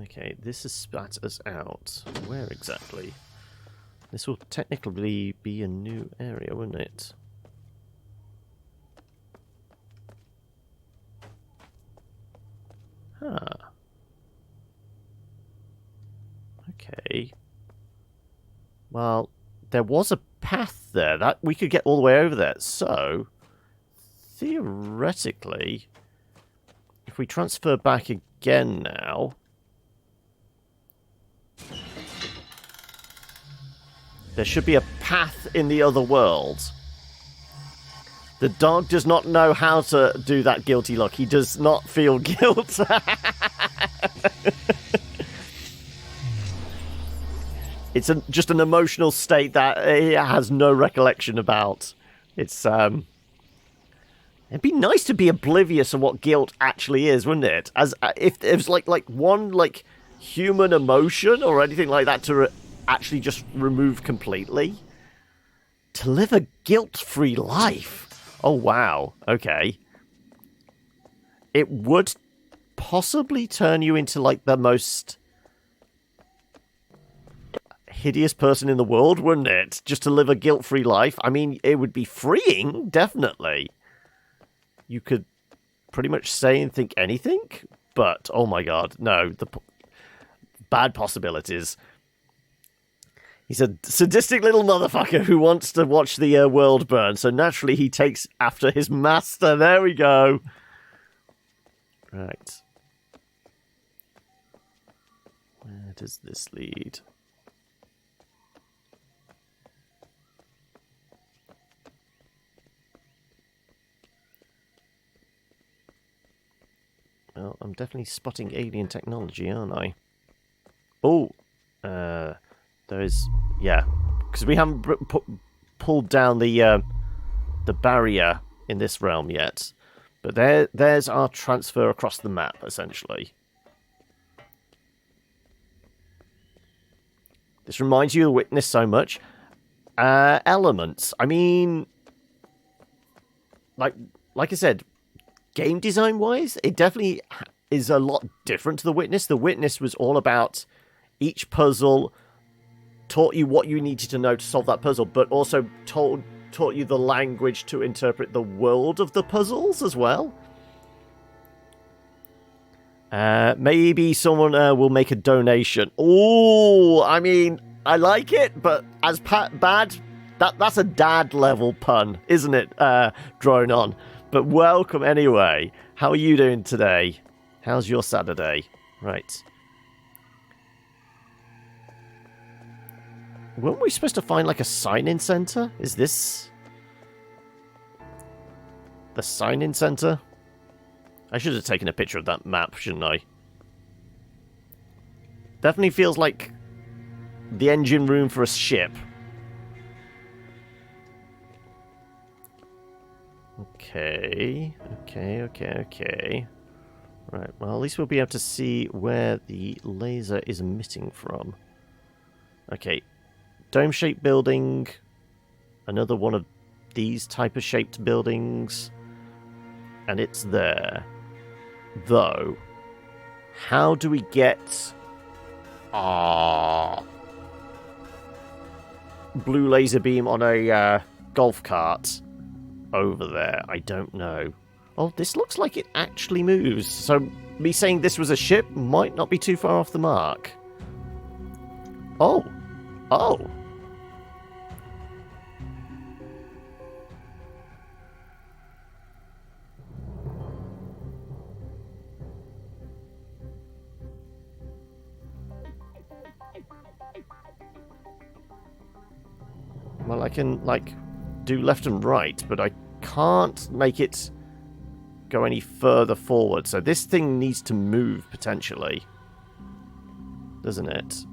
Okay, this has spat us out. Where exactly? This will technically be a new area, won't it? Huh. Okay. Well, there was a path there that we could get all the way over there. So, theoretically, if we transfer back again now... There should be a path in the other world. The dog does not know how to do that guilty look. He does not feel guilt. It's just an emotional state that he has no recollection about. It's it'd be nice to be oblivious of what guilt actually is, wouldn't it? As if it was like one human emotion or anything like that to actually just remove completely. To live a guilt-free life. Oh, wow. Okay. It would possibly turn you into, like, the most hideous person in the world, wouldn't it? Just to live a guilt-free life. I mean, it would be freeing, definitely. You could pretty much say and think anything, but, oh my god, no. The bad possibilities. He's a sadistic little motherfucker who wants to watch the world burn, so naturally he takes after his master. There we go. Right. Where does this lead? Well, I'm definitely spotting alien technology, aren't I? Oh, there's, yeah, because we haven't pulled down the barrier in this realm yet. But there's our transfer across the map, essentially. This reminds you of Witness so much. Elements. I mean, like I said, game design-wise, it definitely is a lot different to The Witness. The Witness was all about each puzzle, taught you what you needed to know to solve that puzzle, but also taught you the language to interpret the world of the puzzles as well. Maybe someone will make a donation. Oh, I mean, I like it, but as bad, that's a dad level pun, isn't it? Drone on. But welcome anyway. How are you doing today? How's your Saturday? Right. Weren't we supposed to find like a sign-in center? Is this the sign-in center? I should have taken a picture of that map, shouldn't I? Definitely feels like the engine room for a ship. Okay. Right, well, at least we'll be able to see where the laser is emitting from. Okay. Dome-shaped building. Another one of these type of shaped buildings. And it's there. Though, how do we get blue laser beam on a golf cart over there? I don't know. Oh, this looks like it actually moves. So me saying this was a ship might not be too far off the mark. Oh. Well, I can, like, do left and right, but I can't make it go any further forward. So this thing needs to move, potentially. Doesn't it?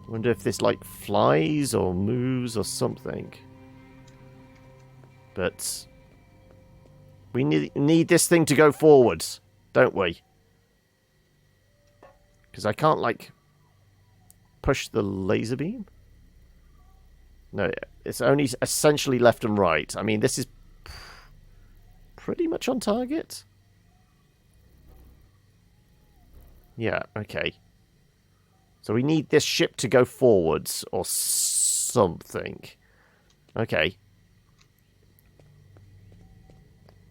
Wonder if this, like, flies or moves or something. But we need this thing to go forwards, don't we? Because I can't, like, push the laser beam. No, it's only essentially left and right. I mean, this is pretty much on target. Yeah, okay. So we need this ship to go forwards or something. Okay.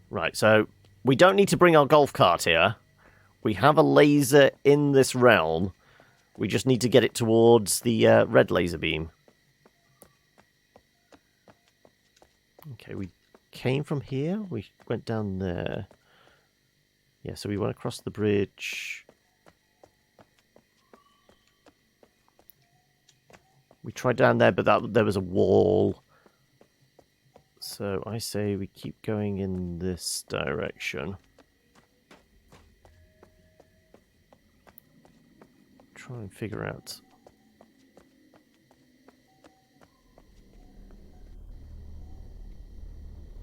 Right, so we don't need to bring our golf cart here. We have a laser in this realm. We just need to get it towards the red laser beam. Okay, we came from here. We went down there. Yeah, so we went across the bridge. We tried down there, but there was a wall. So I say we keep going in this direction. Try and figure out.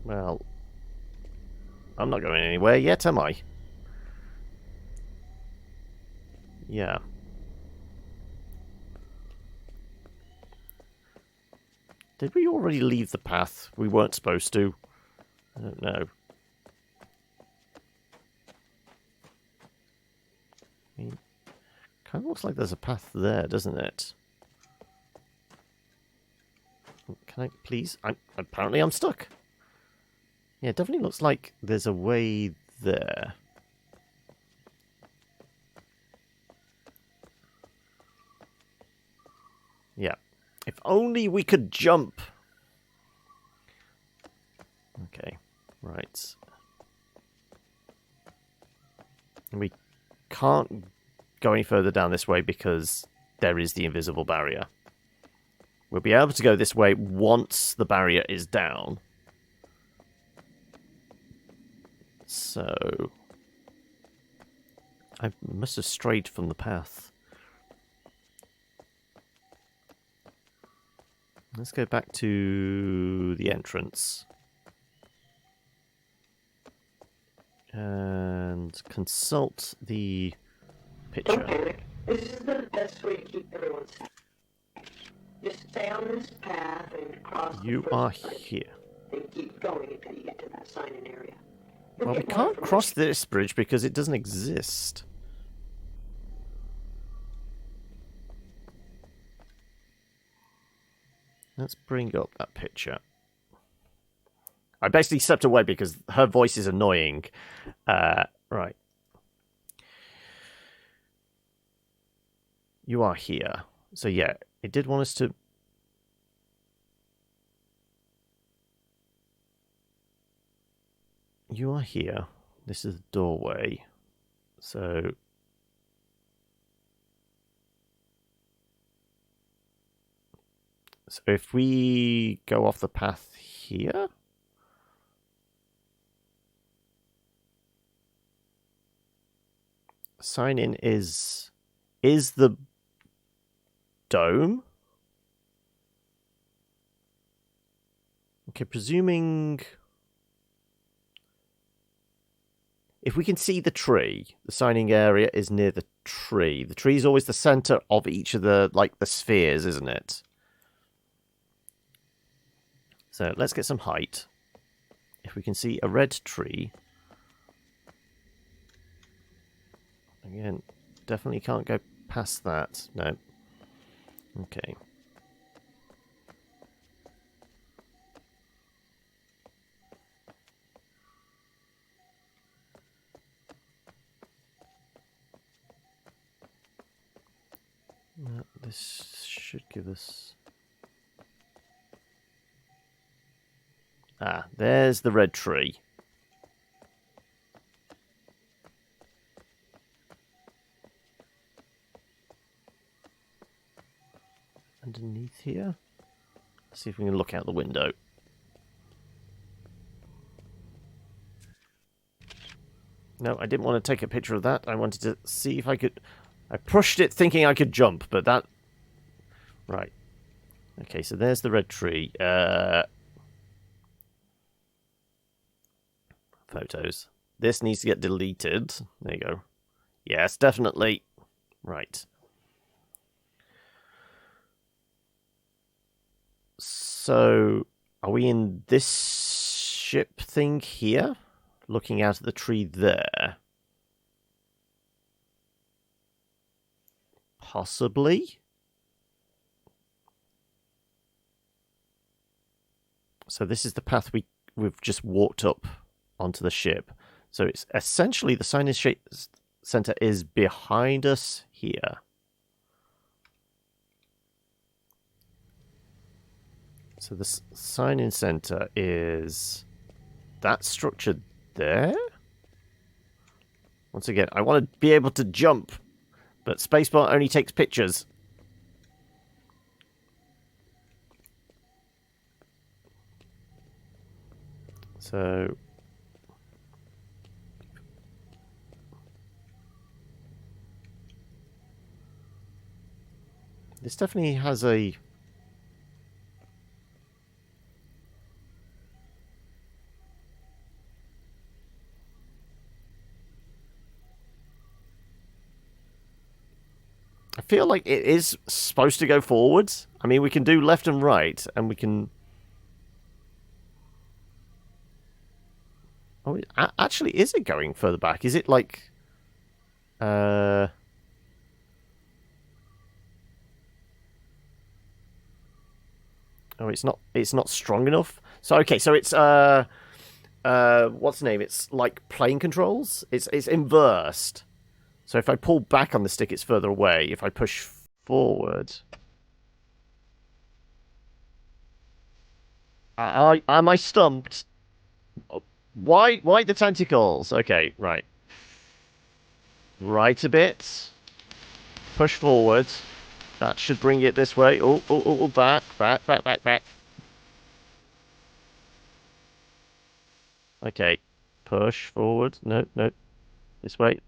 Well, I'm not going anywhere yet, am I? Yeah. Did we already leave the path? We weren't supposed to. I don't know. I mean, kind of looks like there's a path there, doesn't it? Can I please? Apparently I'm stuck. Yeah, it definitely looks like there's a way there. Yeah. If only we could jump. Okay. Right. We can't go any further down this way because there is the invisible barrier. We'll be able to go this way once the barrier is down. So I must have strayed from the path. Let's go back to the entrance. And consult the picture. Don't panic. This is the best way to keep everyone safe. Just stay on this path and cross the You first are bridge. here. Then keep going until you get to that Cyan area. Well, we can't cross this bridge because it doesn't exist. Let's bring up that picture. I basically stepped away because her voice is annoying. Right. You are here. So yeah, it did want us to... You are here. This is the doorway. So... So if we go off the path here... Cyan Inc is the dome. Okay, presuming if we can see the tree, the Cyan Inc area is near the tree. The tree is always the center of each of the the spheres, isn't it? So let's get some height. If we can see a red tree. Again, definitely can't go past that. No. Okay. No, this should give us... Ah, there's the red tree. Underneath here. Let's see if we can look out the window. No, I didn't want to take a picture of that. I wanted to see if I could... I pushed it thinking I could jump, but that... Right. Okay, so there's the red tree. Photos. This needs to get deleted. There you go. Yes, definitely. Right. So, are we in this ship thing here? Looking out at the tree there? Possibly. So this is the path we've just walked up onto the ship. So it's essentially the Cyan Center is behind us here. So the Cyan Center is that structure there? Once again, I want to be able to jump, but spacebar only takes pictures. So this definitely has a... feel like it is supposed to go forwards. I mean, we can do left and right, and we can... Oh, actually, is it going further back? Is it like... Oh, it's not strong enough. So, okay, so it's, what's the name? It's like plane controls. It's inversed. So if I pull back on the stick, it's further away. If I push forward... Am I stumped? Why the tentacles? Okay, right. Right a bit. Push forward. That should bring it this way. Oh, back. Okay. Push forward. No. This way.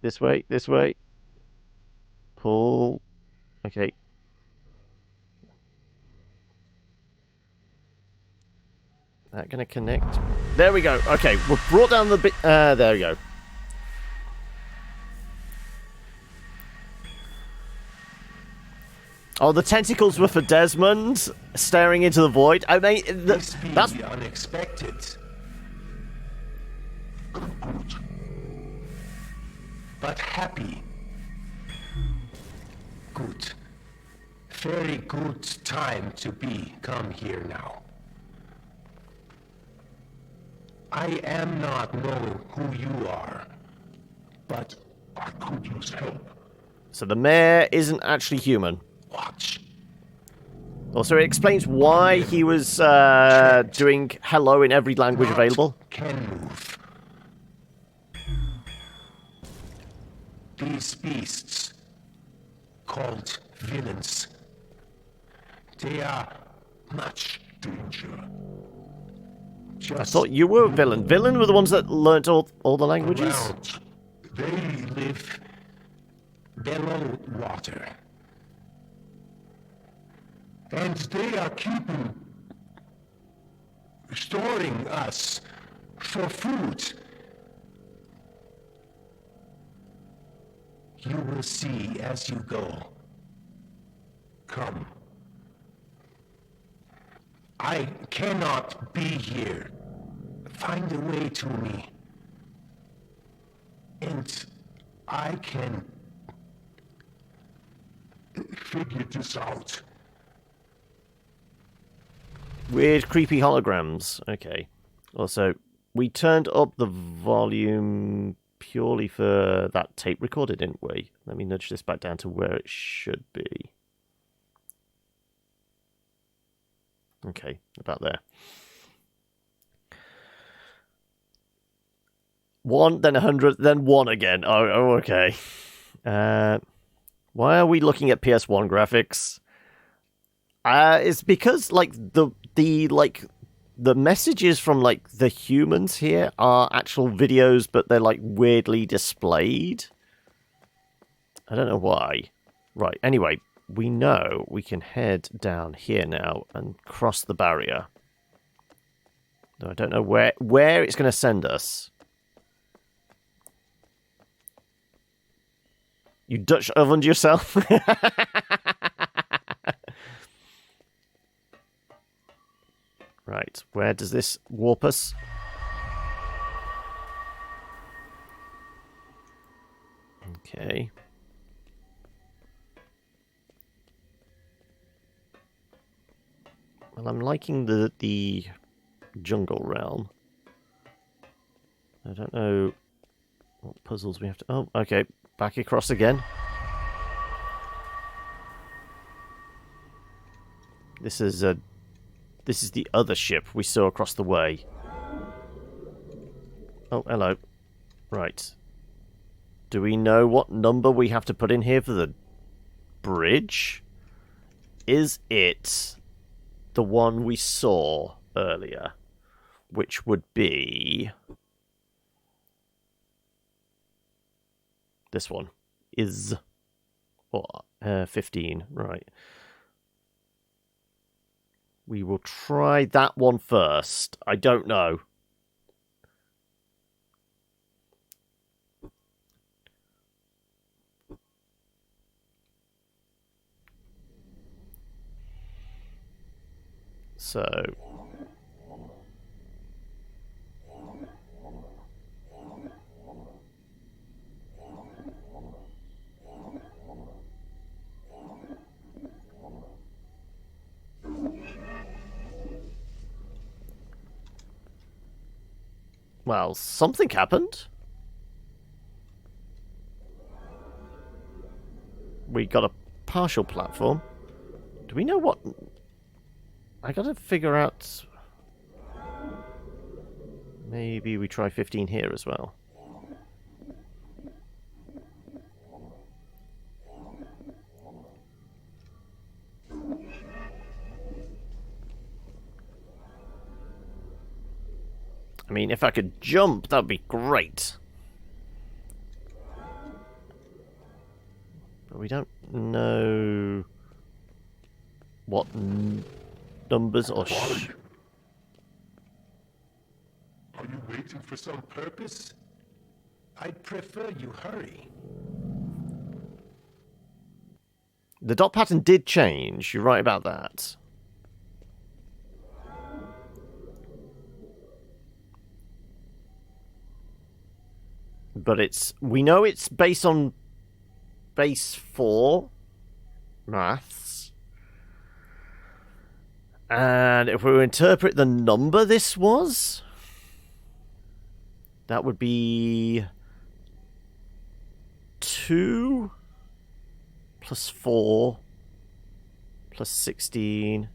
Pull. Okay. That gonna connect? There we go. Okay, we've brought down the bit. There we go. Oh, the tentacles were for Desmond staring into the void. I mean, that's unexpected. Good. But happy. Good. Very good time to come here now. I am not know who you are, but I could use help. So the mayor isn't actually human. Watch. Also, it explains why he was doing hello in every language available. Can move. These beasts, called villains, they are much danger. I thought you were a villain. Villain were the ones that learnt all the languages? Around. They live below water. And they are storing us for food. You will see as you go. Come. I cannot be here. Find a way to me. And I can figure this out. Weird, creepy holograms. Okay. Also, we turned up the volume purely for that tape recorder, didn't we? Let me nudge this back down to where it should be. Okay, about there. 1, then 100, then 1 again. Oh, okay. Why are we looking at PS1 graphics? It's because like the messages from like the humans here are actual videos, but they're like weirdly displayed. I don't know why. Right. Anyway, we know we can head down here now and cross the barrier. Though I don't know where it's going to send us. You Dutch ovened yourself? Right, where does this warp us? Okay. Well, I'm liking the jungle realm. I don't know what puzzles we have to... Oh, okay. Back across again. This is the other ship we saw across the way. Oh, hello. Right. Do we know what number we have to put in here for the bridge? Is it the one we saw earlier? Which would be... this one. Is... what? 15. Right. We will try that one first. I don't know. So... Well, something happened. We got a partial platform. Do we know what... I gotta figure out... Maybe we try 15 here as well. I mean, if I could jump, that'd be great. But we don't know what numbers or... Are you waiting for some purpose? I'd prefer you hurry. The dot pattern did change. You're right about that. But it's... We know it's based on base 4 maths. And if we interpret the number this was... That would be... 2 plus 4 plus 16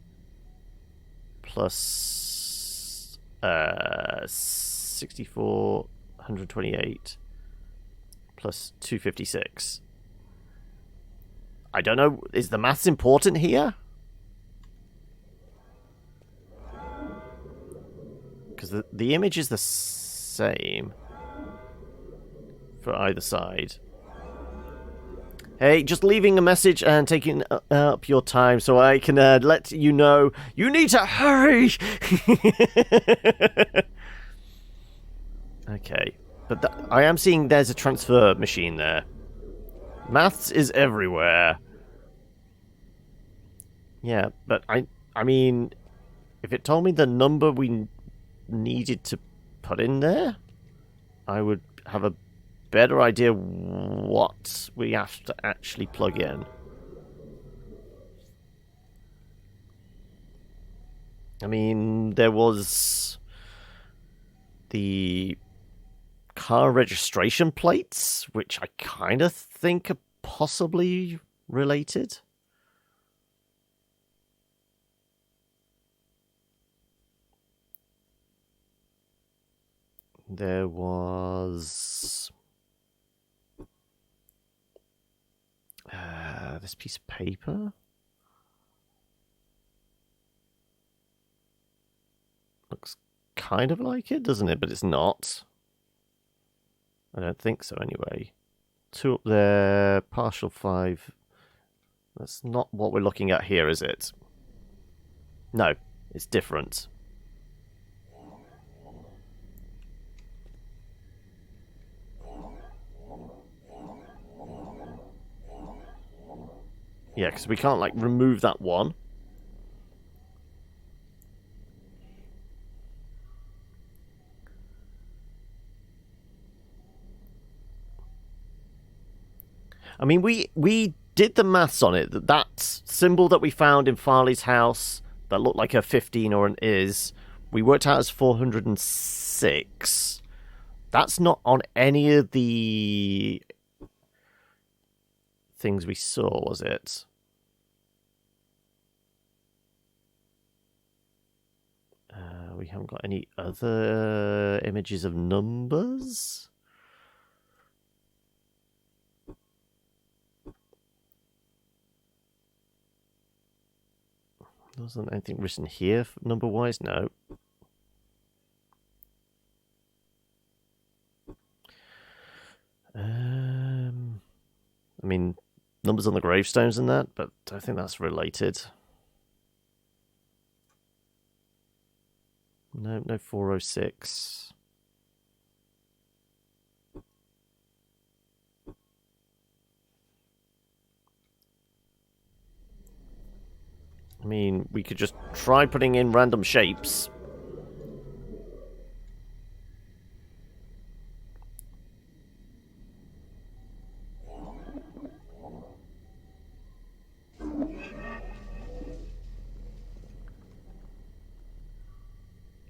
plus 64, 128 plus 256. I don't know, is the maths important here? Because the image is the same for either side. Hey, just leaving a message and taking up your time so I can let you know you need to hurry! Okay, but I am seeing there's a transfer machine there. Maths is everywhere. Yeah, but I mean, if it told me the number we needed to put in there, I would have a better idea what we have to actually plug in. I mean, there was the car registration plates, which I kind of think are possibly related. There was... this piece of paper? Looks kind of like it, doesn't it? But it's not. I don't think so, anyway. 2 up there, partial 5. That's not what we're looking at here, is it? No, it's different. Yeah, because we can't, like, remove that one. I mean, we did the maths on it. That symbol that we found in Farley's house that looked like a 15 or an is, we worked out as 406. That's not on any of the things we saw, was it? We haven't got any other images of numbers. There wasn't anything written here number-wise? No. I mean, numbers on the gravestones and that, but I think that's related. No, no 406. I mean, we could just try putting in random shapes.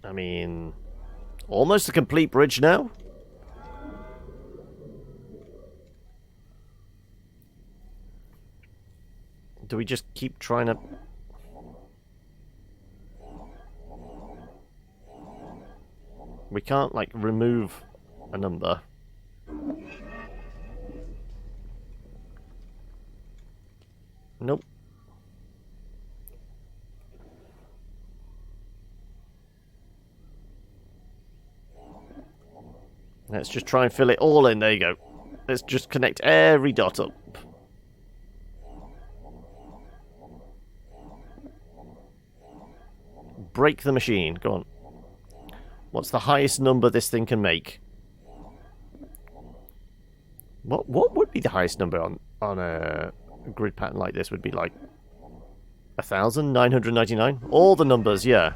I mean, almost a complete bridge now. Do we just keep trying to... We can't, like, remove a number. Nope. Let's just try and fill it all in. There you go. Let's just connect every dot up. Break the machine. Go on. What's the highest number this thing can make? What would be the highest number on a grid pattern like this? Would be like 1,999? All the numbers, yeah.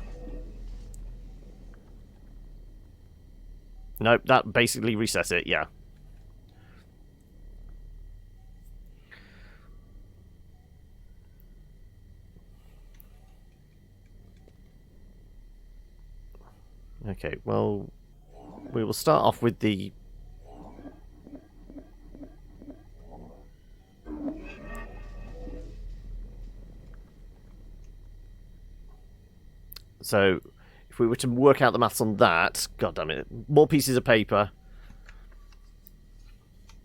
Nope, that basically resets it, yeah. Okay, well, we will start off with the... So, if we were to work out the maths on that, god damn it, more pieces of paper.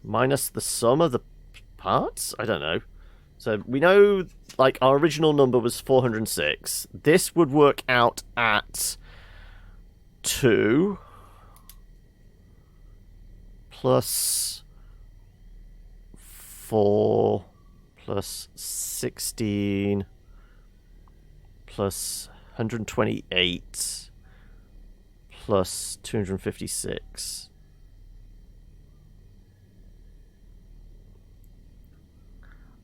Minus the sum of the parts? I don't know. So, we know, like, our original number was 406. This would work out at 2 plus 4 plus 16 plus 128 plus 256.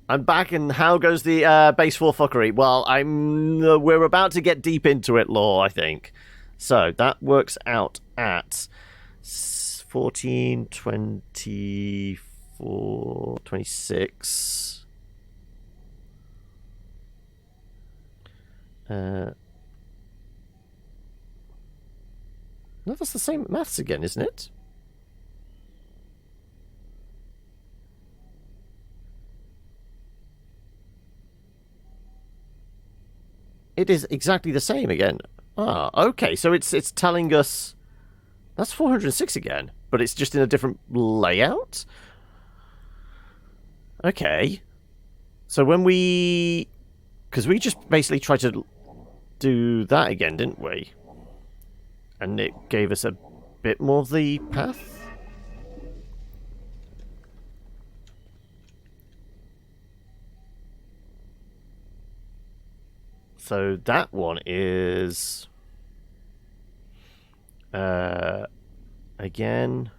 I'm back, and how goes the base 4 fuckery? Well, we're about to get deep into it, Law, I think. So, that works out at 14, 24, 26. No, that's the same maths again, isn't it? It is exactly the same again. Ah, okay, so it's telling us... That's 406 again, but it's just in a different layout? Okay. So when we... Because we just basically tried to do that again, didn't we? And it gave us a bit more of the path? So that one is... again...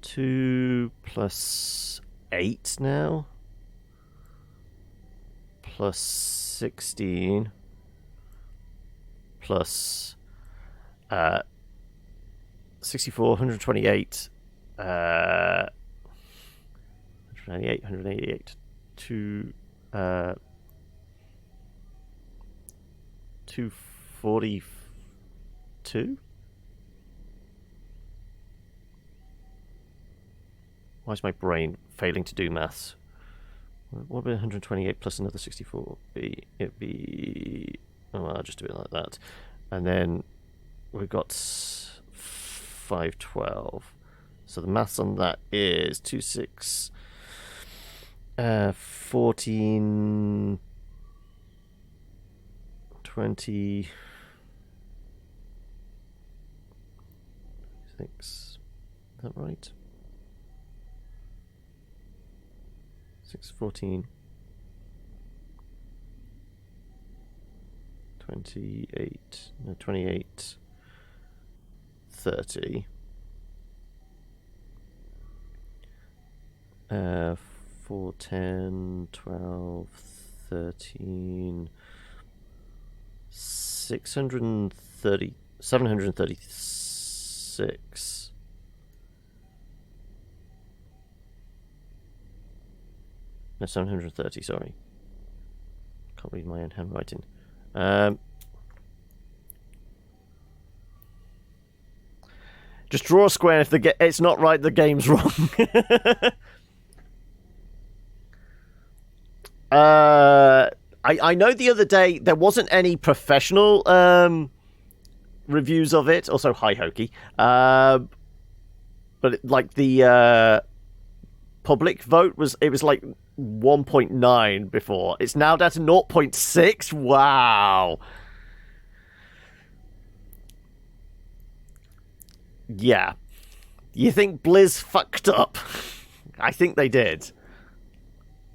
2 plus 8 now. Plus 16. Plus... 64, 128... 198, 188... 242? Why is my brain failing to do maths? What would 128 plus another 64 be? It'd be... Oh, I'll just do it like that. And then we've got 512. So the maths on that is 26... 14... 20... 6... Is that right? 6, 14... 28... No, 28... 30... 4, 10, 12, 13... 630... 736... No, 730, sorry. Can't read my own handwriting. Just draw a square if it's not right, the game's wrong. I know the other day there wasn't any professional reviews of it. Also, hi Hoki. But like the public vote was like 1.9 before. It's now down to 0.6. Wow. Yeah. You think Blizz fucked up? I think they did.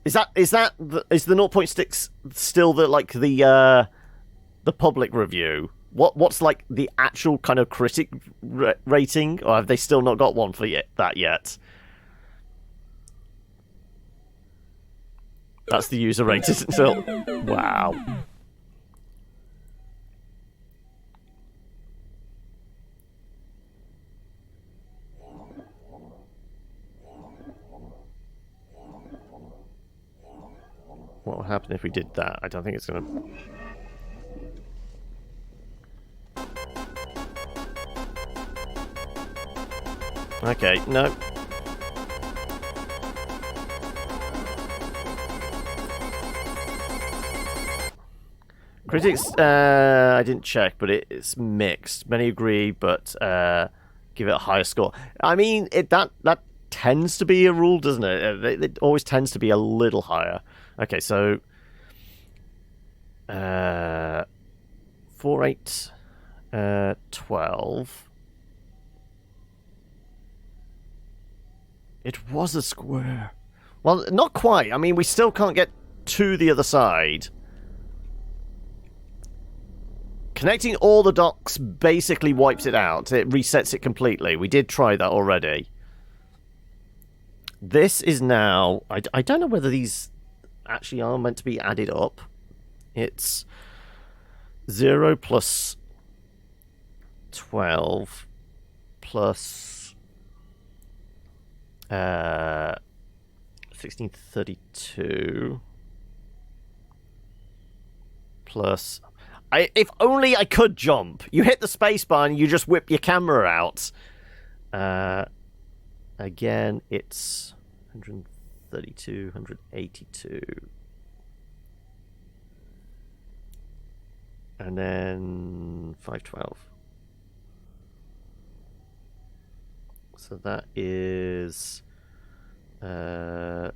Is the 0.6 still the public review? What's like the actual kind of critic rating, or have they still not got one for that yet? That's the user rated still. Wow. What will happen if we did that? I don't think it's gonna... Okay, no. Critics, I didn't check, but it's mixed. Many agree, but give it a higher score. I mean, that tends to be a rule, doesn't it? It always tends to be a little higher. Okay, so 4, 8, 12. It was a square. Well, not quite. I mean, we still can't get to the other side. Connecting all the docks basically wipes it out. It resets it completely. We did try that already. This is now... I don't know whether these actually are meant to be added up. It's 0 plus 12 plus 1632 plus... if only I could jump. You hit the spacebar and you just whip your camera out. Again, it's 132, 182. And then 512. So that is 9,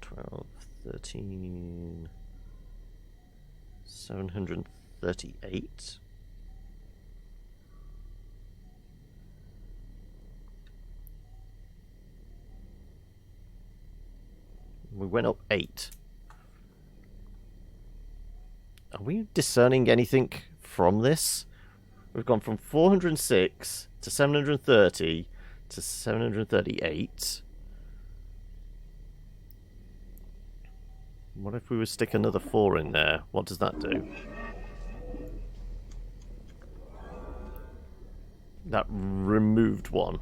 12, 13... 738. We went up 8. Are we discerning anything from this? We've gone from 406 to 730 to 738. What if we would stick another 4 in there? What does that do? That removed 1.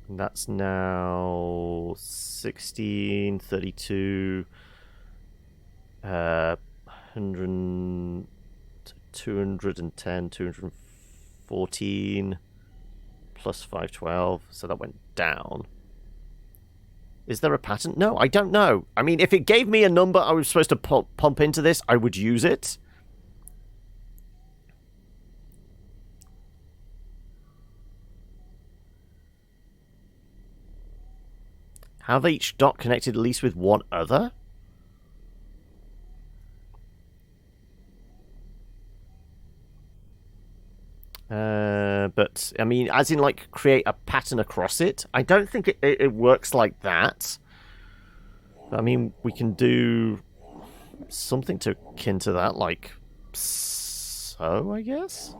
And that's now 16, 32, 100, 210, 214 plus 512, so that went down. Is there a pattern? No, I don't know. I mean, if it gave me a number I was supposed to pump into this, I would use it. Have each dot connected at least with one other? But, I mean, as in, like, create a pattern across it. I don't think it works like that. I mean, we can do something to akin to that, like so, I guess?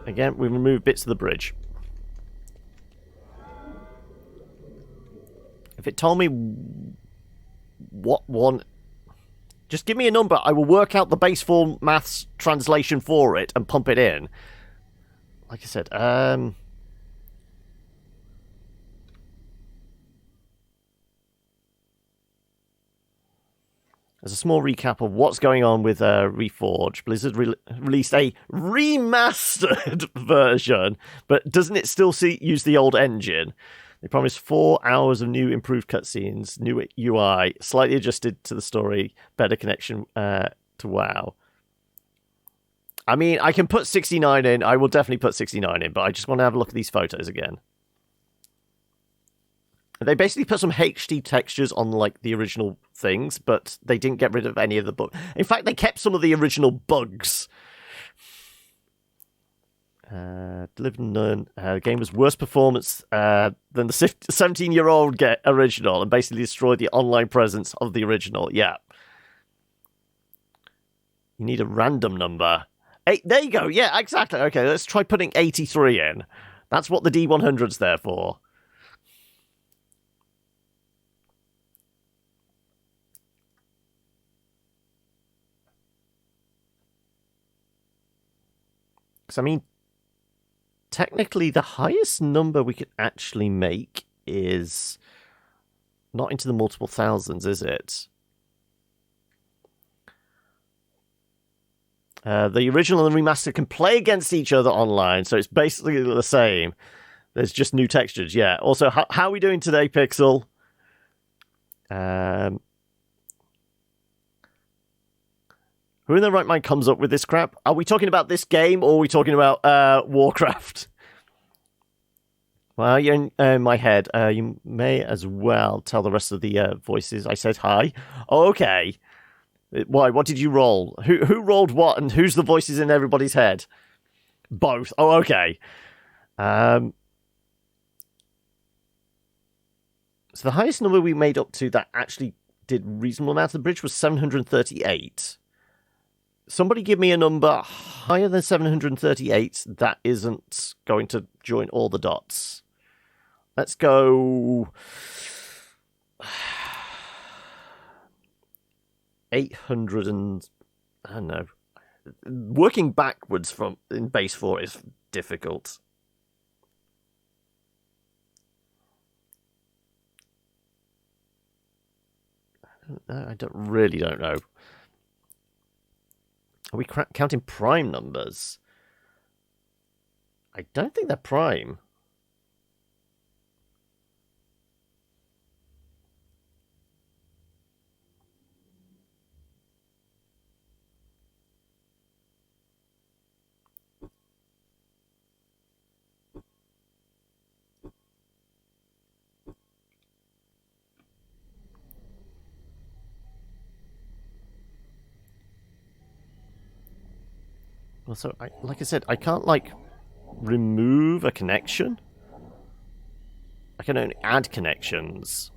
Again, we remove bits of the bridge. If it told me what one... Just give me a number. I will work out the base form maths translation for it and pump it in. Like I said, As a small recap of what's going on with Reforged, Blizzard released a remastered version, but doesn't it still use the old engine? They promised 4 hours of new improved cutscenes, new UI, slightly adjusted to the story, better connection to WoW. I mean, I can put 69 in. I will definitely put 69 in, but I just want to have a look at these photos again. They basically put some HD textures on, like, the original things, but they didn't get rid of any of the bugs. In fact, they kept some of the original bugs. Delivered none. The game was worse performance than the 17-year-old original and basically destroyed the online presence of the original. Yeah. You need a random number. There you go. Yeah, exactly. Okay, let's try putting 83 in. That's what the D100's there for. Because, I mean, technically the highest number we could actually make is not into the multiple thousands, is it? The original and the remaster can play against each other online, so it's basically the same. There's just new textures, yeah. Also, how are we doing today, Pixel? Who in their right mind comes up with this crap? Are we talking about this game, or are we talking about Warcraft? Well, you're in my head. You may as well tell the rest of the voices I said hi. Okay. Why? What did you roll? Who rolled what, and who's the voices in everybody's head? Both. Oh, okay. So the highest number we made up to that actually did reasonable amount of the bridge was 738. Somebody give me a number higher than 738 that isn't going to join all the dots. Let's go 800 and... I don't know. Working backwards from in base 4 is difficult. I really don't know. Are we counting prime numbers? I don't think they're prime. Well, so, like I said, I can't, like, remove a connection. I can only add connections.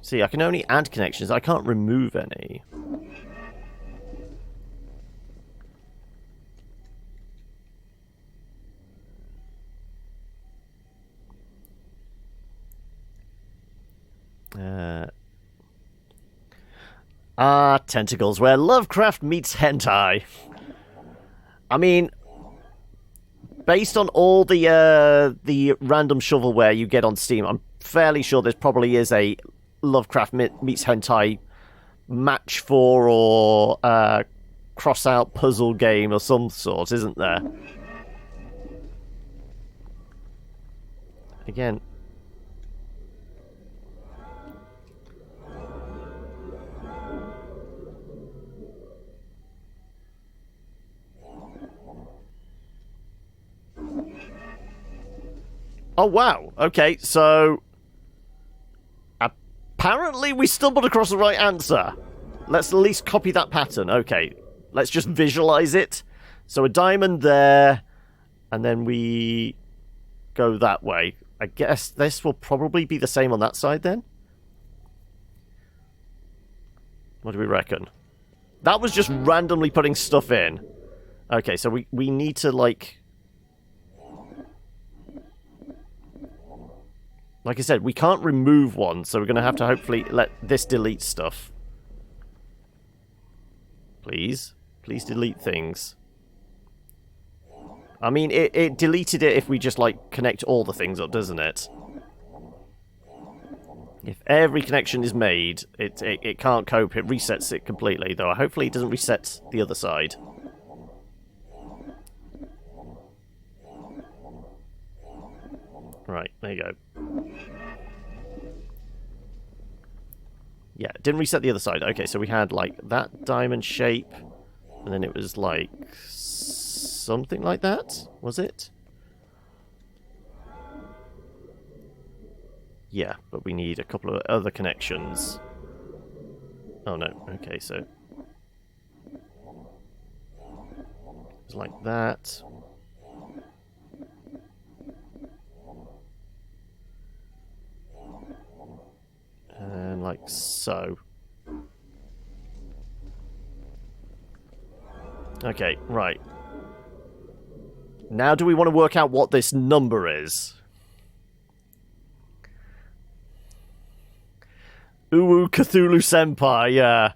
See, I can only add connections. I can't remove any. Tentacles, where Lovecraft meets hentai. I mean, based on all the random shovelware you get on Steam, I'm fairly sure there probably is a Lovecraft meets hentai match 4 or cross-out puzzle game of some sort, isn't there? Again... Oh, wow. Okay, so... Apparently we stumbled across the right answer. Let's at least copy that pattern. Okay. Let's just visualize it. So a diamond there, and then we go that way. I guess this will probably be the same on that side then. What do we reckon? That was just randomly putting stuff in. Okay, so we need to, like I said, we can't remove one, so we're going to have to hopefully let this delete stuff. Please. Please delete things. I mean, it deleted it if we just, like, connect all the things up, doesn't it? If every connection is made, it can't cope. It resets it completely, though. Hopefully it doesn't reset the other side. Right, there you go. Yeah, it didn't reset the other side. Okay, so we had, like, that diamond shape, and then it was, like, something like that, was it? Yeah, but we need a couple of other connections. Oh, no. Okay, so it's like that. And like so. Okay, right. Now do we want to work out what this number is? Uwu Cthulhu Senpai,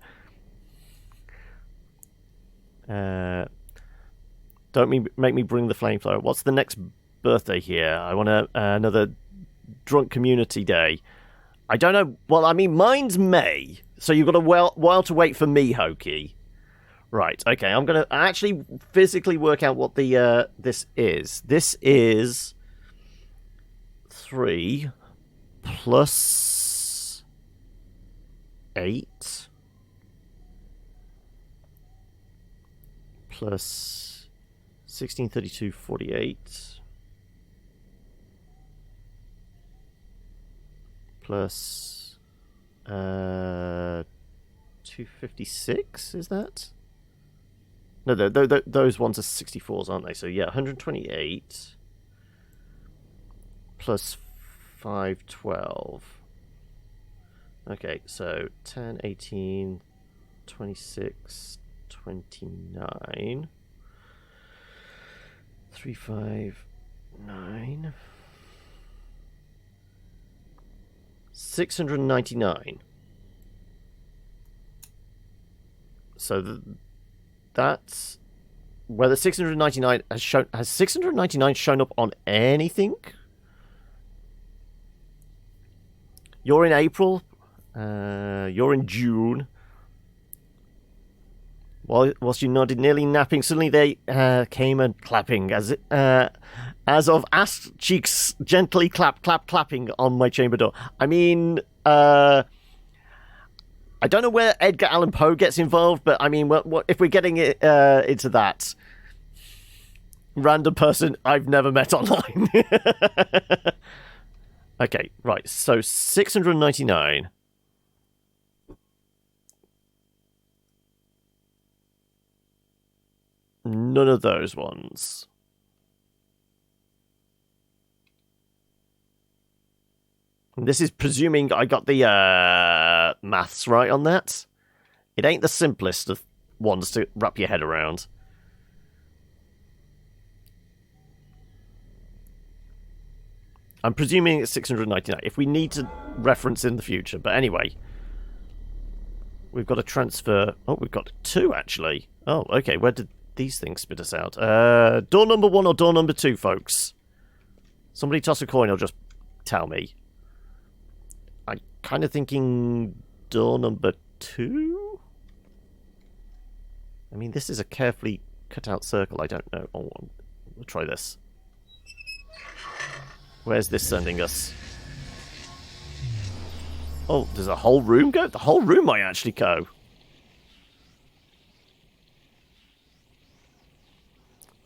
yeah. Don't make me bring the flamethrower. What's the next birthday here? I want another drunk community day. I don't know. Well, I mean, mine's May, so you've got a while to wait for me, Hokey. Right, okay, I'm going to actually physically work out what the this is. This is 3 plus 8 plus 16, 32, 48 plus 256, is that? No, those ones are 64s, aren't they? So yeah, 128 plus 512. Okay, so 10, 18, 26, 29, 3, 5, 9, 699. So that's whether 699 has 699 shown up on anything? You're in April. You're in June. Whilst you nodded, nearly napping, suddenly they came and clapping, as of ass cheeks gently clapping on my chamber door. I mean, I don't know where Edgar Allan Poe gets involved, but I mean, what if we're getting it into that? Random person I've never met online. Okay, right, so 699. None of those ones. And this is presuming I got the maths right on that. It ain't the simplest of ones to wrap your head around. I'm presuming it's 699, if we need to reference in the future. But anyway, we've got a transfer. Oh, we've got 2, actually. Oh, okay, where did these things spit us out? Door number 1 or door number 2, folks? Somebody toss a coin or just tell me. I'm kind of thinking door number 2? I mean, this is a carefully cut out circle. I don't know. Oh, we'll try this. Where's this sending us? Oh, does the whole room go? The whole room might actually go.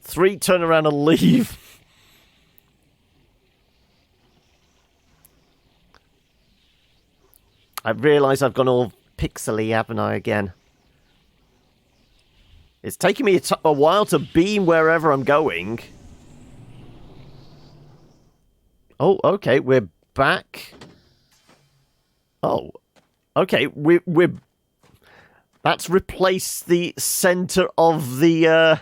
3, turn around and leave. I realise I've gone all pixely, haven't I, again? It's taking me a while to beam wherever I'm going. Oh, okay, we're back. Oh, okay, we're... That's replaced the center of the,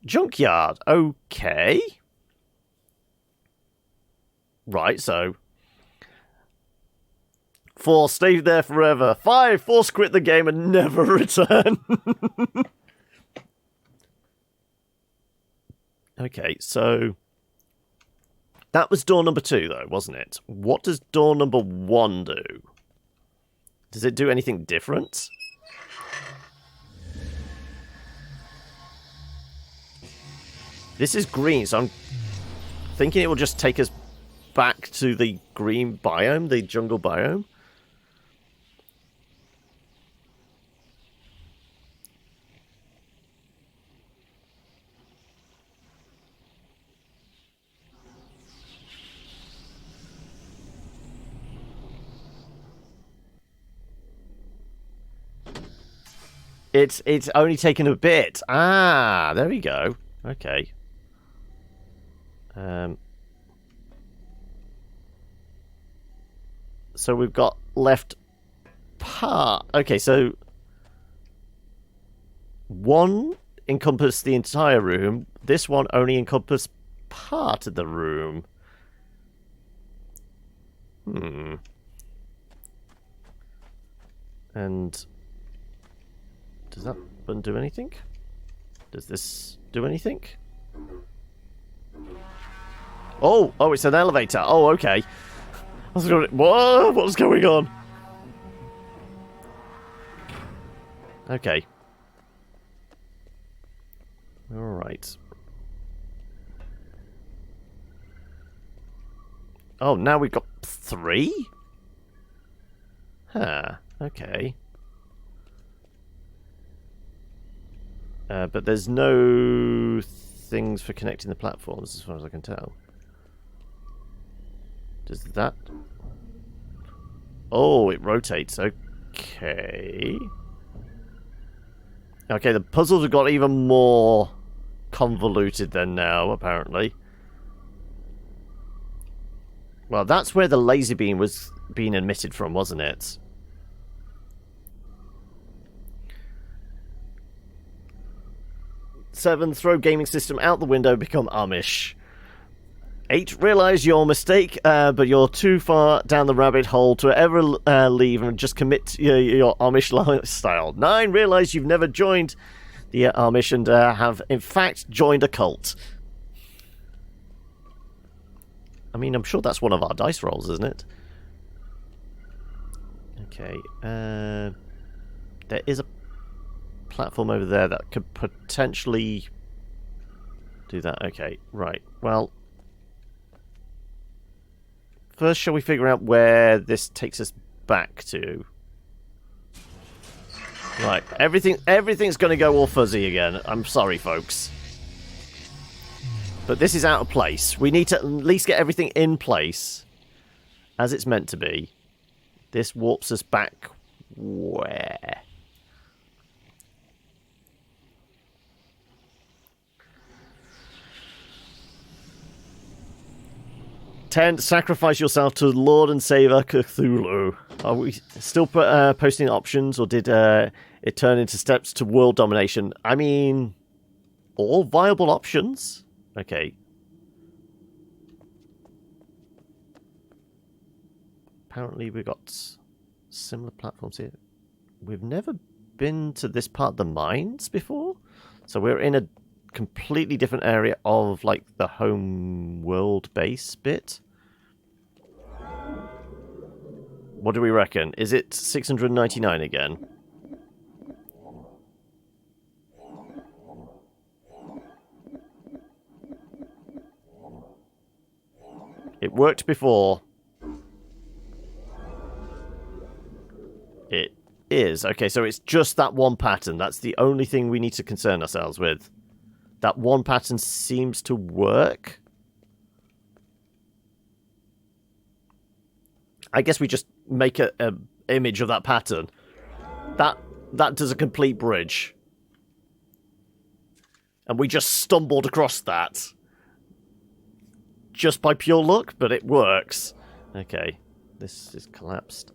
junkyard. Okay. Right, so... 4, stay there forever. 5, force quit the game and never return. Okay, so... That was door number 2, though, wasn't it? What does door number 1 do? Does it do anything different? This is green, so I'm thinking it will just take us back to the green biome, the jungle biome. It's only taken a bit. Ah, there we go. Okay. So we've got left part. Okay, so 1 encompassed the entire room. This one only encompassed part of the room. And does that button do anything? Does this do anything? Oh, it's an elevator. Oh, okay. What's going on? Okay. Alright. Oh, now we've got 3? Huh, okay. But there's no things for connecting the platforms, as far as I can tell. Does that... Oh, it rotates. Okay. Okay, the puzzles have got even more convoluted than now, apparently. Well, that's where the laser beam was being emitted from, wasn't it? Seven, throw gaming system out the window, become Amish. 8, realise your mistake, but you're too far down the rabbit hole to ever leave and just commit to your Amish lifestyle. 9, realise you've never joined the Amish and have, in fact, joined a cult. I mean, I'm sure that's one of our dice rolls, isn't it? Okay. There is a platform over there that could potentially do that. Okay, right. Well... First, shall we figure out where this takes us back to? Right, everything's going to go all fuzzy again. I'm sorry, folks. But this is out of place. We need to at least get everything in place as it's meant to be. This warps us back where? Ten, sacrifice yourself to Lord and Savior Cthulhu. Are we still posting options, or did it turn into steps to world domination? I mean, all viable options. Okay. Apparently we've got similar platforms here. We've never been to this part of the mines before. So we're in a completely different area of, like, the home world base bit. What do we reckon? Is it 699 again? It worked before. It is. Okay, so it's just that one pattern. That's the only thing we need to concern ourselves with. That one pattern seems to work. I guess we just make a image of that pattern. that does a complete bridge. And we just stumbled across that. Just by pure luck, but it works. Okay, this is collapsed.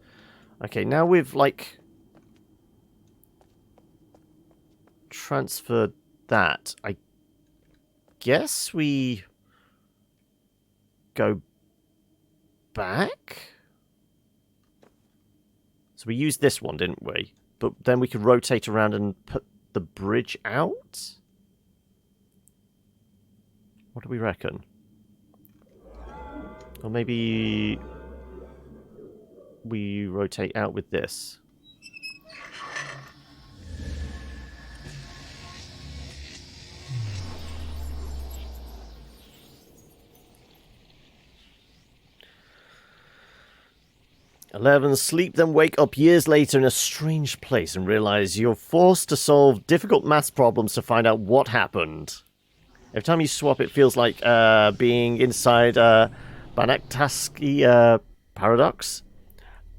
Okay, now we've, like, transferred that. I guess we go back? So we used this one, didn't we? But then we could rotate around and put the bridge out? What do we reckon? Or maybe we rotate out with this. "11. Sleep, then wake up years later in a strange place and realize you're forced to solve difficult maths problems to find out what happened. Every time you swap, it feels like being inside Banachtaski paradox.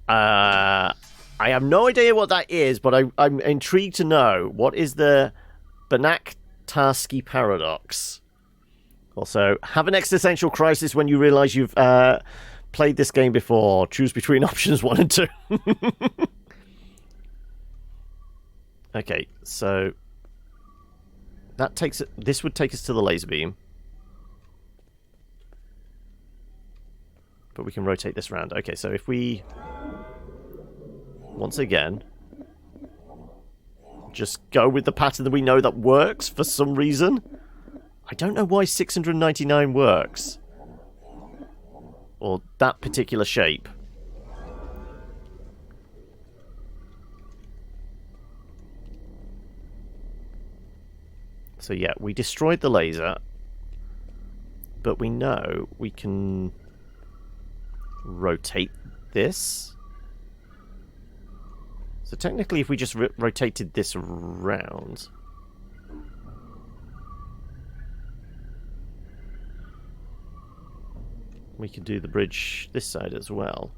I have no idea what that is, but I'm intrigued to know. What is the Banachtaski paradox? Also, have an existential crisis when you realize you've played this game before. Choose between options 1 and 2. Okay, so that takes it. This would take us to the laser beam. But we can rotate this around. Okay, so if we once again just go with the pattern that we know that works for some reason. I don't know why 699 works. Or that particular shape. So yeah, we destroyed the laser. But we know we can rotate this. So technically if we just rotated this around, we could do the bridge this side as well.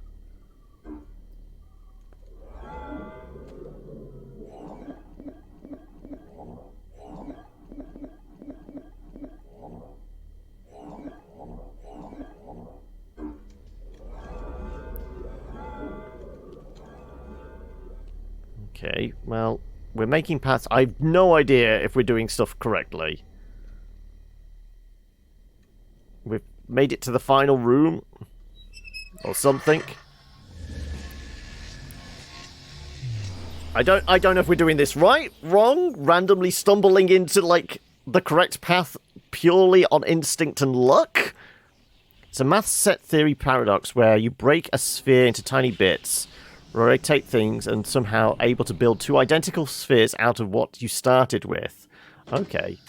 Okay, well, we're making paths. I have no idea if we're doing stuff correctly. We've made it to the final room. Or something. I don't know if we're doing this right, wrong, randomly stumbling into, like, the correct path purely on instinct and luck. It's a math set theory paradox where you break a sphere into tiny bits, rotate things, and somehow able to build two identical spheres out of what you started with. Okay.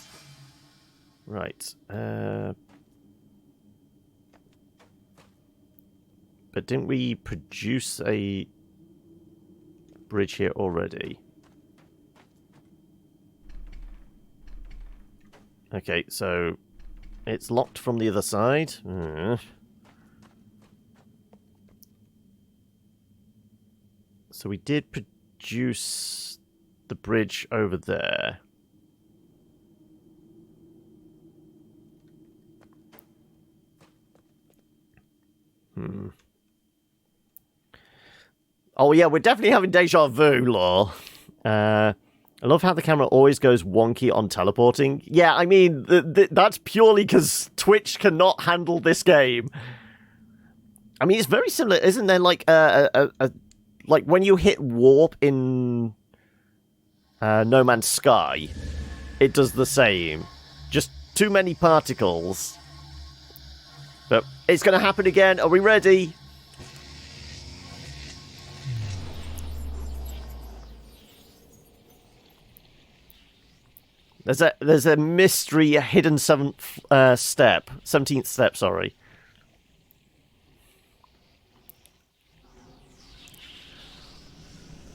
Right. But didn't we produce a bridge here already? Okay, so it's locked from the other side. So we did produce the bridge over there. Oh yeah, we're definitely having deja vu, lore. I love how the camera always goes wonky on teleporting. Yeah, I mean, that's purely because Twitch cannot handle this game. I mean, it's very similar, isn't there? Like like when you hit warp in No Man's Sky, it does the same. Just too many particles. But it's going to happen again. Are we ready? There's a mystery, a hidden 17th step, sorry.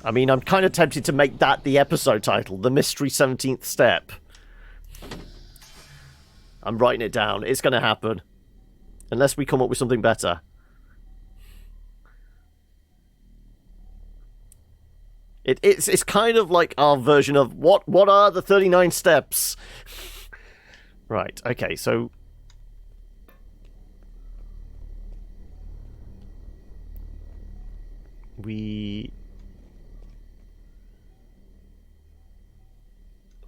I mean, I'm kind of tempted to make that the episode title, The Mystery 17th Step. I'm writing it down. It's going to happen. Unless we come up with something better. It's kind of like our version of what are the 39 steps? Right, okay, so we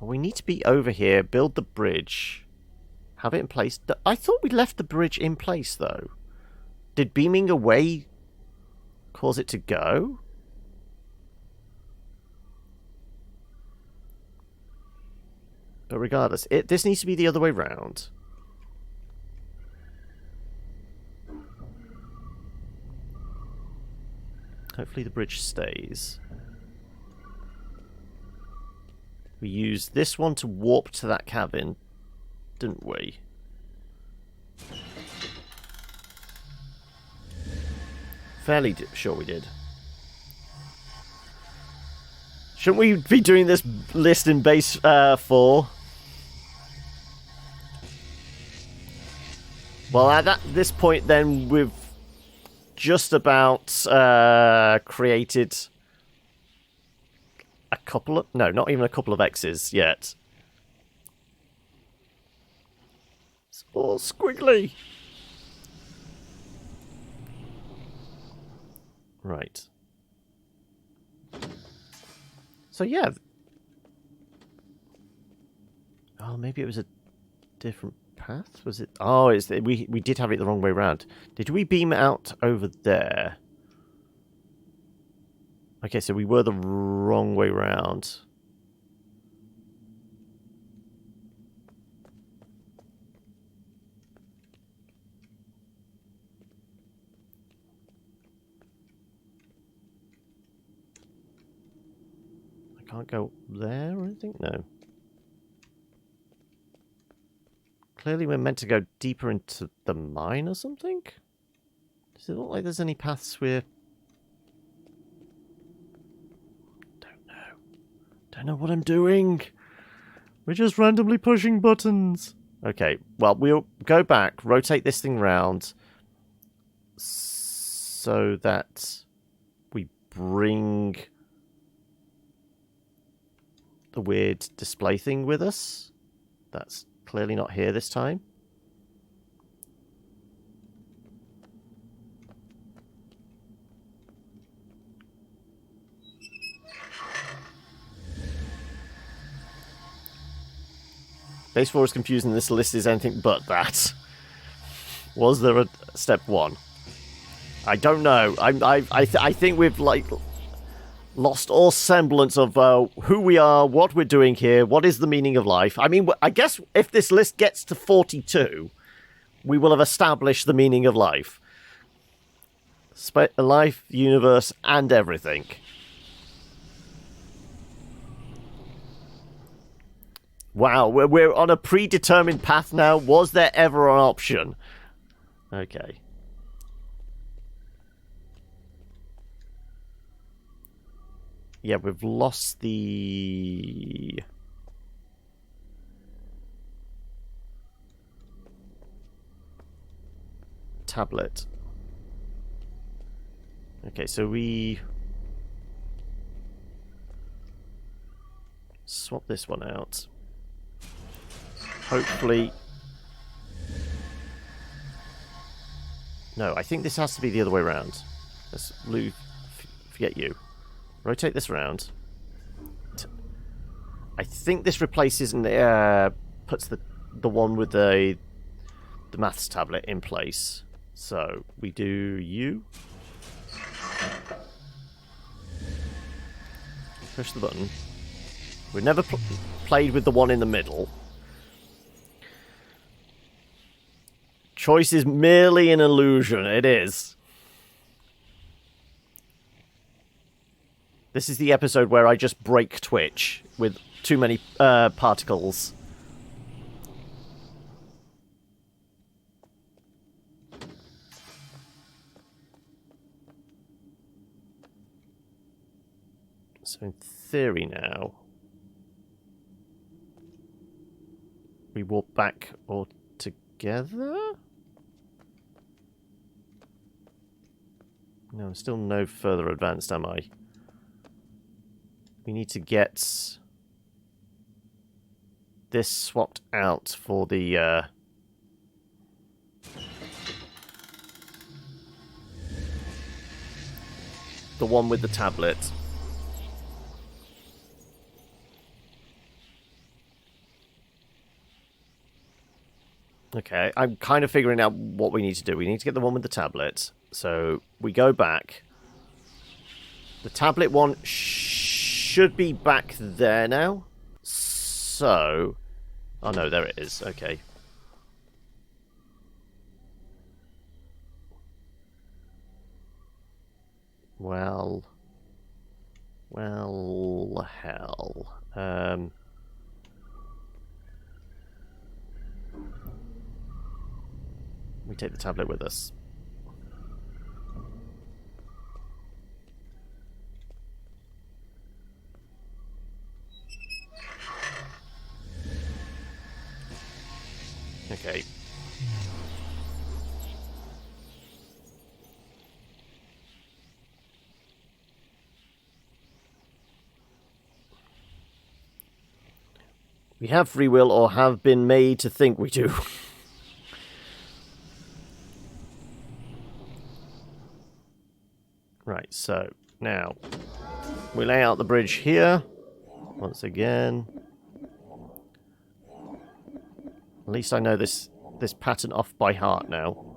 need to be over here, build the bridge, have it in place. I thought we left the bridge in place, though. Did beaming away cause it to go? But regardless, this needs to be the other way round. Hopefully the bridge stays. We used this one to warp to that cabin, didn't we? Fairly sure we did. Shouldn't we be doing this list in base 4? Well, at this point, then, we've just about created a couple of... No, not even a couple of X's yet. It's all squiggly. Right. So, yeah. Oh, maybe it was a different path? Was it? Oh, we did have it the wrong way around. Did we beam out over there? Okay, so we were the wrong way round. I can't go there or anything? No. Clearly we're meant to go deeper into the mine or something? Does it look like there's any paths we're... Don't know what I'm doing. We're just randomly pushing buttons. Okay, well, we'll go back, rotate this thing round so that we bring the weird display thing with us. That's clearly not here this time. Base 4 is confusing. This list is anything but that. Was there a step 1? I don't know. I think we've like lost all semblance of who we are, what we're doing here, what is the meaning of life. I mean, I guess if this list gets to 42, we will have established the meaning of life. Life, universe, and everything. Wow, we're on a predetermined path now. Was there ever an option? Okay. Yeah, we've lost the... tablet. Okay, so we... swap this one out. Hopefully... No, I think this has to be the other way around. Let's forget you. Rotate this around. I think this replaces and puts the one with the maths tablet in place. So we do you. Push the button. We've never played with the one in the middle. Choice is merely an illusion. It is. This is the episode where I just break Twitch with too many particles. So in theory now, we walk back all together? No, I'm still no further advanced, am I? We need to get this swapped out for the one with the tablet. Okay, I'm kind of figuring out what we need to do. We need to get the one with the tablet. So we go back. The tablet one should be back there now. So... Oh no, there it is. Okay. Well, hell. We take the tablet with us. Okay. We have free will, or have been made to think we do. Right, so now we lay out the bridge here once again. At least I know this pattern off by heart now.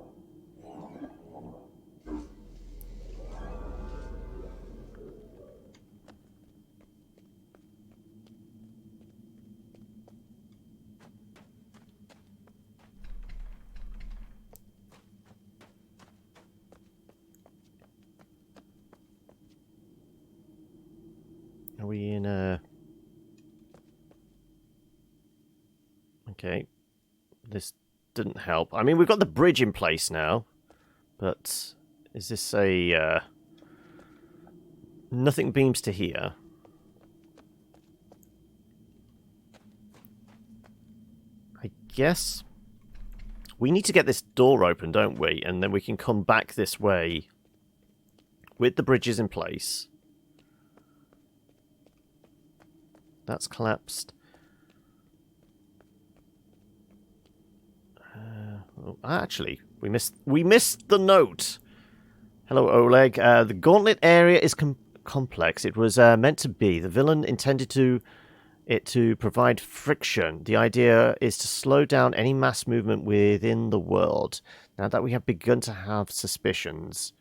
Are we in a... Okay. This didn't help. I mean, we've got the bridge in place now. But is this a... Nothing beams to here. I guess... We need to get this door open, don't we? And then we can come back this way with the bridges in place. That's collapsed. Actually, we missed the note. Hello, Oleg. The gauntlet area is complex. It was meant to be. The villain intended it to provide friction. The idea is to slow down any mass movement within the world. Now that we have begun to have suspicions,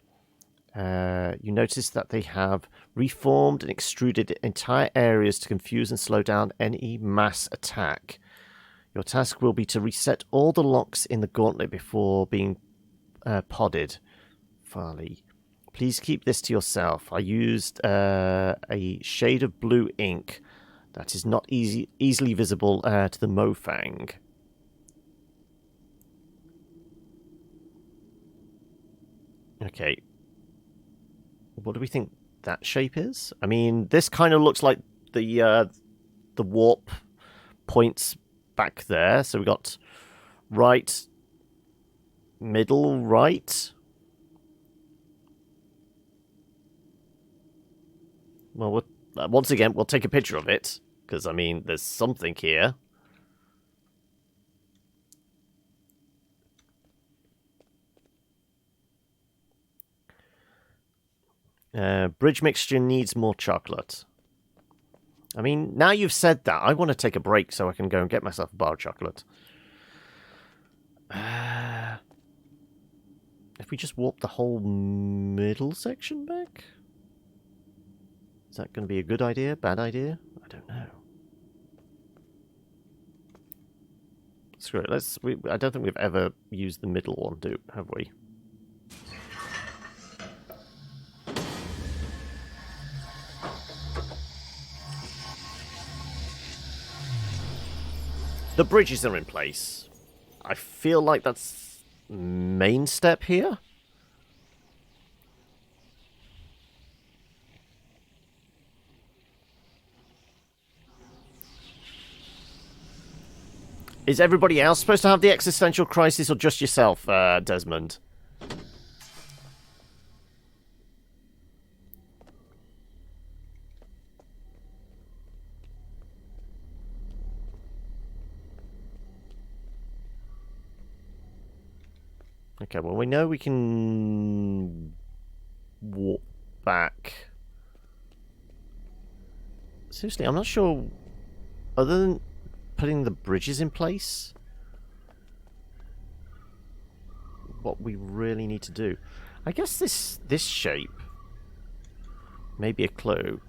you notice that they have reformed and extruded entire areas to confuse and slow down any mass attack. Your task will be to reset all the locks in the gauntlet before being podded. Farley, please keep this to yourself. I used a shade of blue ink that is not easily visible to the Mofang. Okay. What do we think that shape is? I mean, this kind of looks like the warp points back there. So we got right, middle, right. Well, once again, we'll take a picture of it, because, I mean, there's something here. Bridge mixture needs more chocolate. I mean, now you've said that, I want to take a break so I can go and get myself a bar of chocolate. If we just warp the whole middle section back? Is that going to be a good idea? Bad idea? I don't know. Screw it. I don't think we've ever used the middle one, have we? The bridges are in place. I feel like that's main step here. Is everybody else supposed to have the existential crisis, or just yourself, Desmond? Okay, well, we know we can walk back. Seriously, I'm not sure, other than putting the bridges in place, what we really need to do. I guess this shape may be a clue.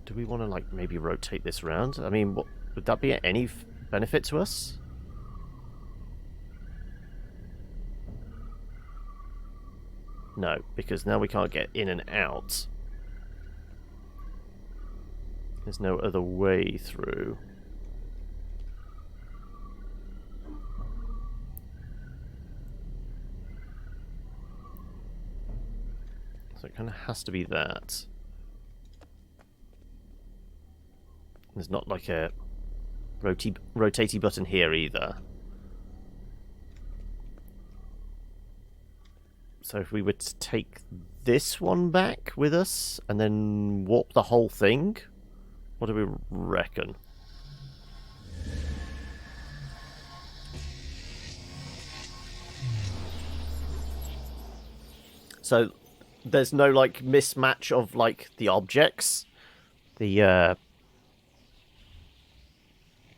Do we want to, like, maybe rotate this around? I mean, what, would that be any benefit to us? No, because now we can't get in and out. There's no other way through. So it kind of has to be that. There's not like a rotatey button here either. So if we were to take this one back with us and then warp the whole thing, what do we reckon? So there's no like mismatch of like the objects, the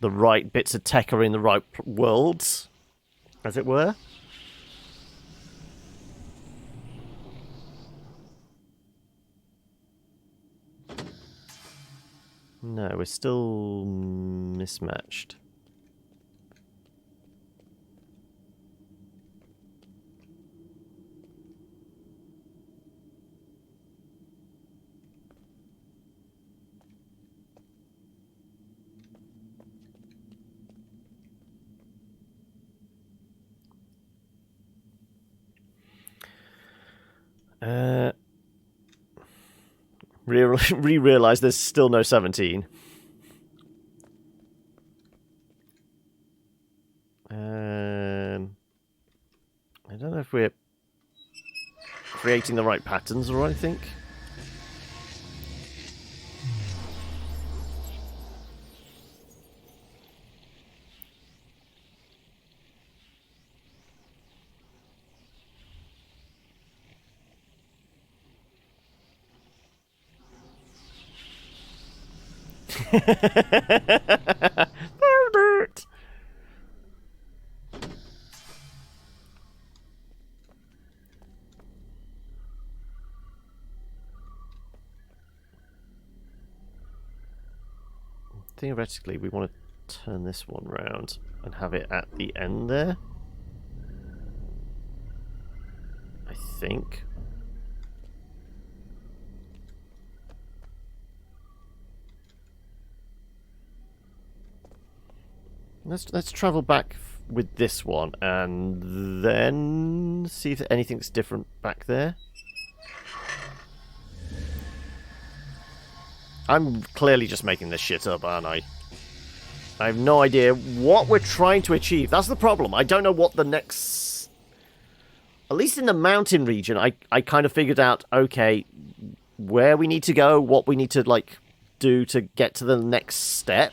right bits of tech are in the right worlds, as it were. No, we're still mismatched. Realize there's still no 17. I don't know if we're creating the right patterns or anything. Albert! Theoretically, we want to turn this one round and have it at the end there. I think. Let's travel back with this one and then see if anything's different back there. I'm clearly just making this shit up, aren't I? I have no idea what we're trying to achieve. That's the problem. I don't know what the next... At least in the mountain region, I kind of figured out, okay, where we need to go, what we need to, like, do to get to the next step.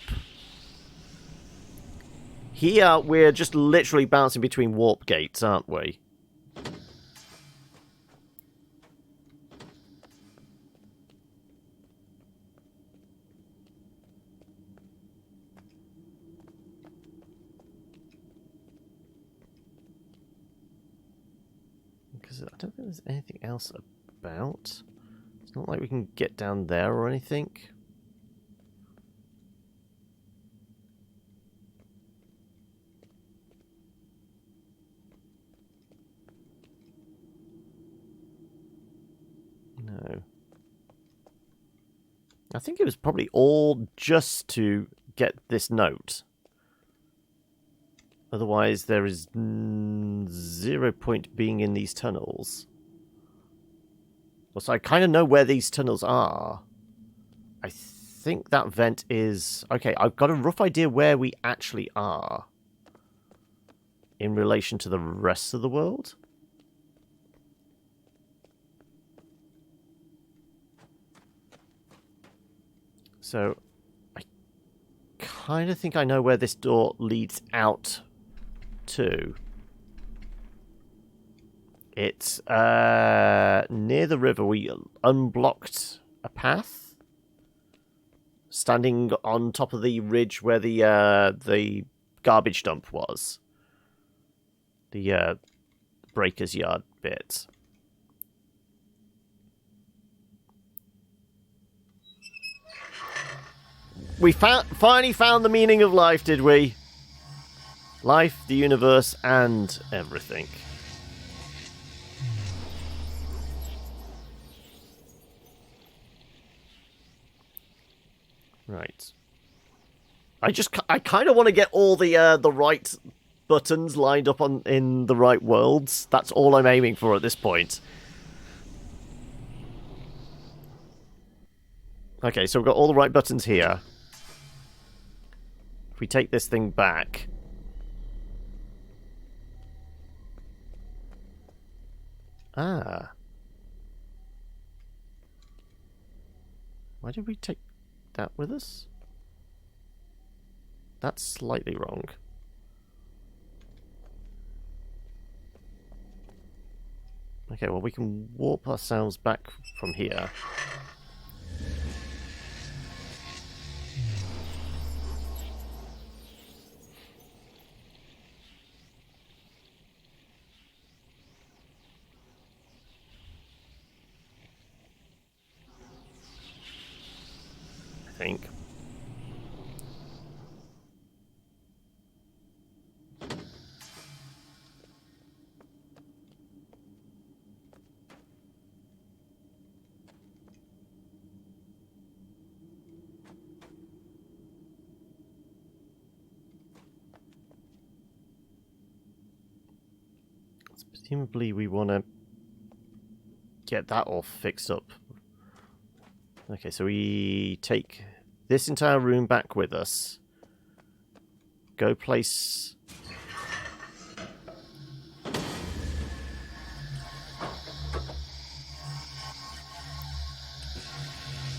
Here, we're just literally bouncing between warp gates, aren't we? Because I don't think there's anything else about. It's not like we can get down there or anything. No. I think it was probably all just to get this note. Otherwise, there is 0 point being in these tunnels. Well, so I kind of know where these tunnels are. I think that vent is... Okay, I've got a rough idea where we actually are in relation to the rest of the world. So, I kind of think I know where this door leads out to. It's near the river. We unblocked a path, standing on top of the ridge where the garbage dump was. The breaker's yard bit. We finally found the meaning of life, did we? Life, the universe, and everything. Right. I kind of want to get all the right buttons lined up in the right worlds. That's all I'm aiming for at this point. Okay, so we've got all the right buttons here. If we take this thing back... Ah. Why did we take that with us? That's slightly wrong. Okay, well we can warp ourselves back from here. I think. Presumably we want to get that all fixed up. Okay, so we take this entire room back with us. Go place...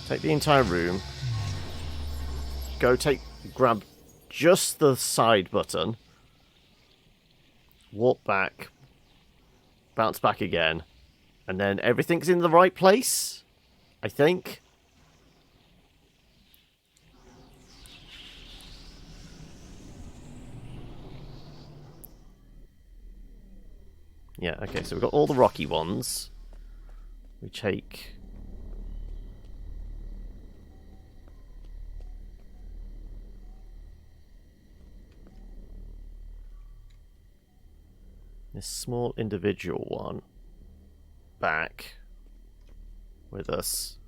Take the entire room. Grab just the side button. Warp back. Bounce back again. And then everything's in the right place, I think. Yeah, okay, so we've got all the rocky ones. We take... this small individual one back with us.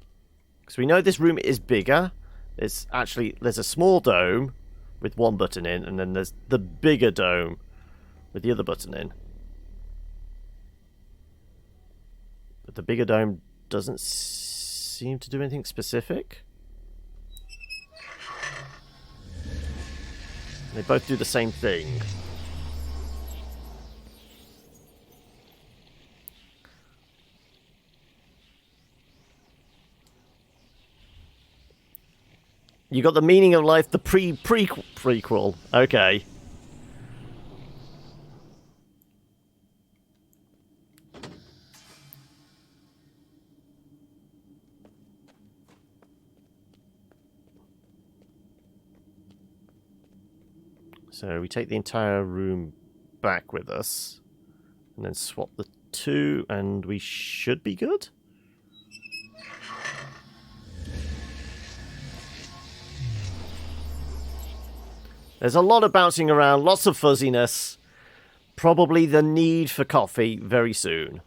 Because we know this room is bigger. There's a small dome with one button in, and then there's the bigger dome with the other button in. But the bigger dome doesn't seem to do anything specific. They both do the same thing. You got the meaning of life, the prequel. Okay. So we take the entire room back with us, and then swap the two, and we should be good? There's a lot of bouncing around, lots of fuzziness. Probably the need for coffee very soon.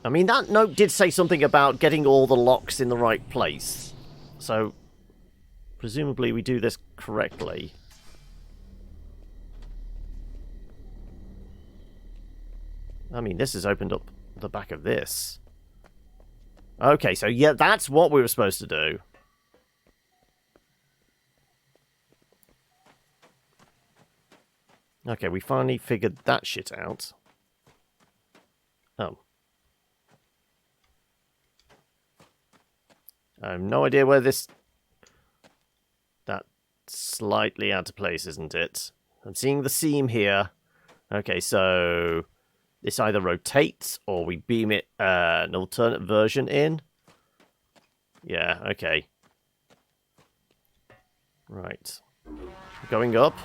I mean, that note did say something about getting all the locks in the right place. So, presumably we do this correctly. I mean, this has opened up the back of this. Okay, so yeah, that's what we were supposed to do. Okay, we finally figured that shit out. Oh. I have no idea where this... That's slightly out of place, isn't it? I'm seeing the seam here. Okay, so... This either rotates or we beam it an alternate version in. Yeah, okay. Right. Going up.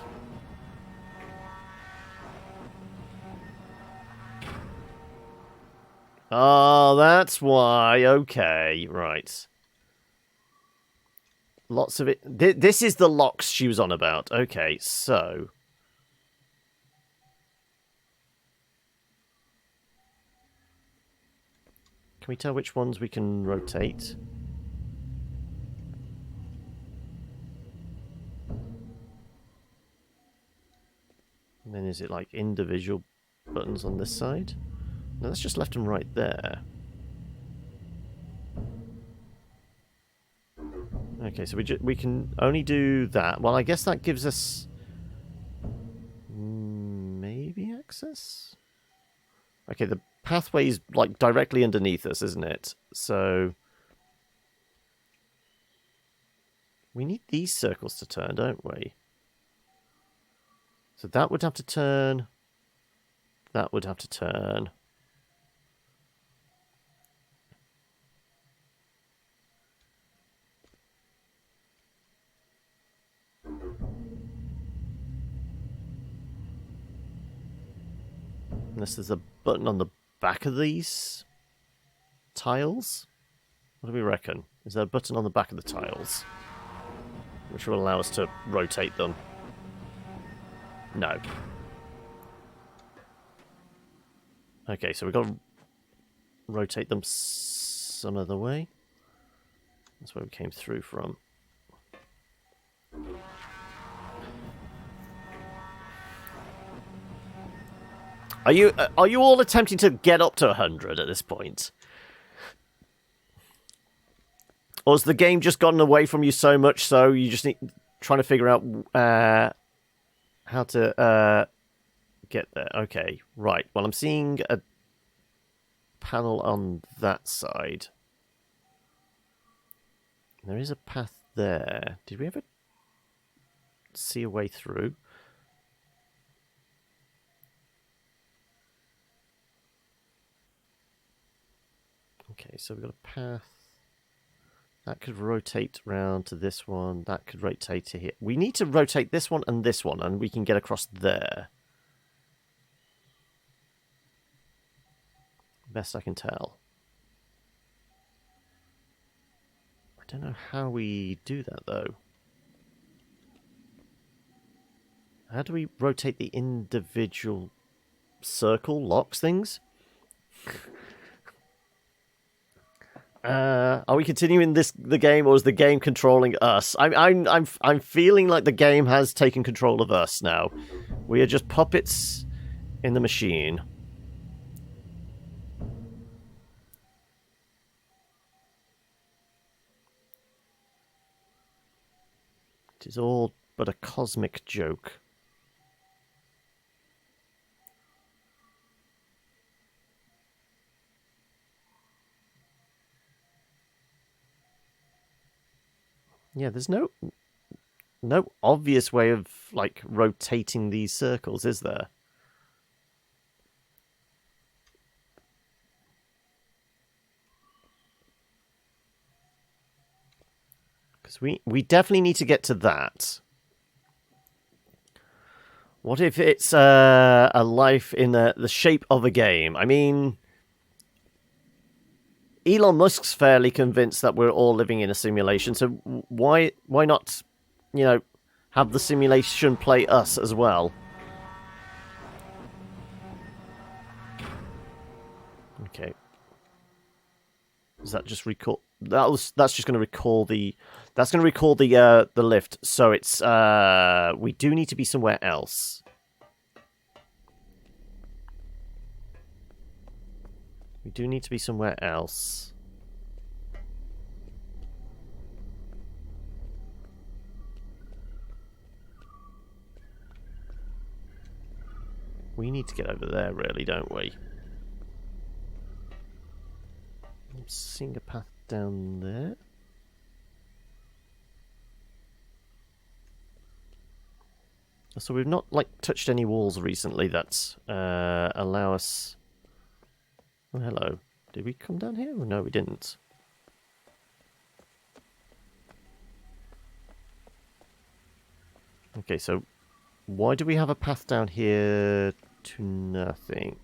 Oh, that's why. Okay, right. Lots of it. This is the locks she was on about. Okay, so... Can we tell which ones we can rotate? And then is it like individual buttons on this side? No, that's just left and right there. Okay, so we can only do that. Well, I guess that gives us... maybe access? Okay, the pathway's like directly underneath us, isn't it? So... We need these circles to turn, don't we? So that would have to turn. That would have to turn. Unless there's a button on the back of these tiles? What do we reckon? Is there a button on the back of the tiles? Which will allow us to rotate them. No. Okay, so we've got to rotate them some other way. That's where we came through from. Are you all attempting to get up to 100 at this point? Or has the game just gotten away from you so much so you just need trying to figure out how to get there? Okay, right. Well, I'm seeing a panel on that side. There is a path there. Did we ever see a way through? Okay, so we've got a path. That could rotate round to this one. That could rotate to here. We need to rotate this one, and we can get across there. Best I can tell. I don't know how we do that, though. How do we rotate the individual circle locks things? Are we continuing the game, or is the game controlling us? I'm feeling like the game has taken control of us now. We are just puppets in the machine. It is all but a cosmic joke. Yeah, there's no obvious way of like rotating these circles, is there? Because we definitely need to get to that. What if it's a life in the shape of a game? I mean, Elon Musk's fairly convinced that we're all living in a simulation, so why not, you know, have the simulation play us as well? Okay. Does that just recall? That's just going to recall the. That's going to recall the lift. So it's we do need to be somewhere else. We do need to be somewhere else. We need to get over there, really, don't we? I'm seeing a path down there. So we've not, like, touched any walls recently that allow us... Oh, hello. Did we come down here? No, we didn't. Okay, so why do we have a path down here to nothing?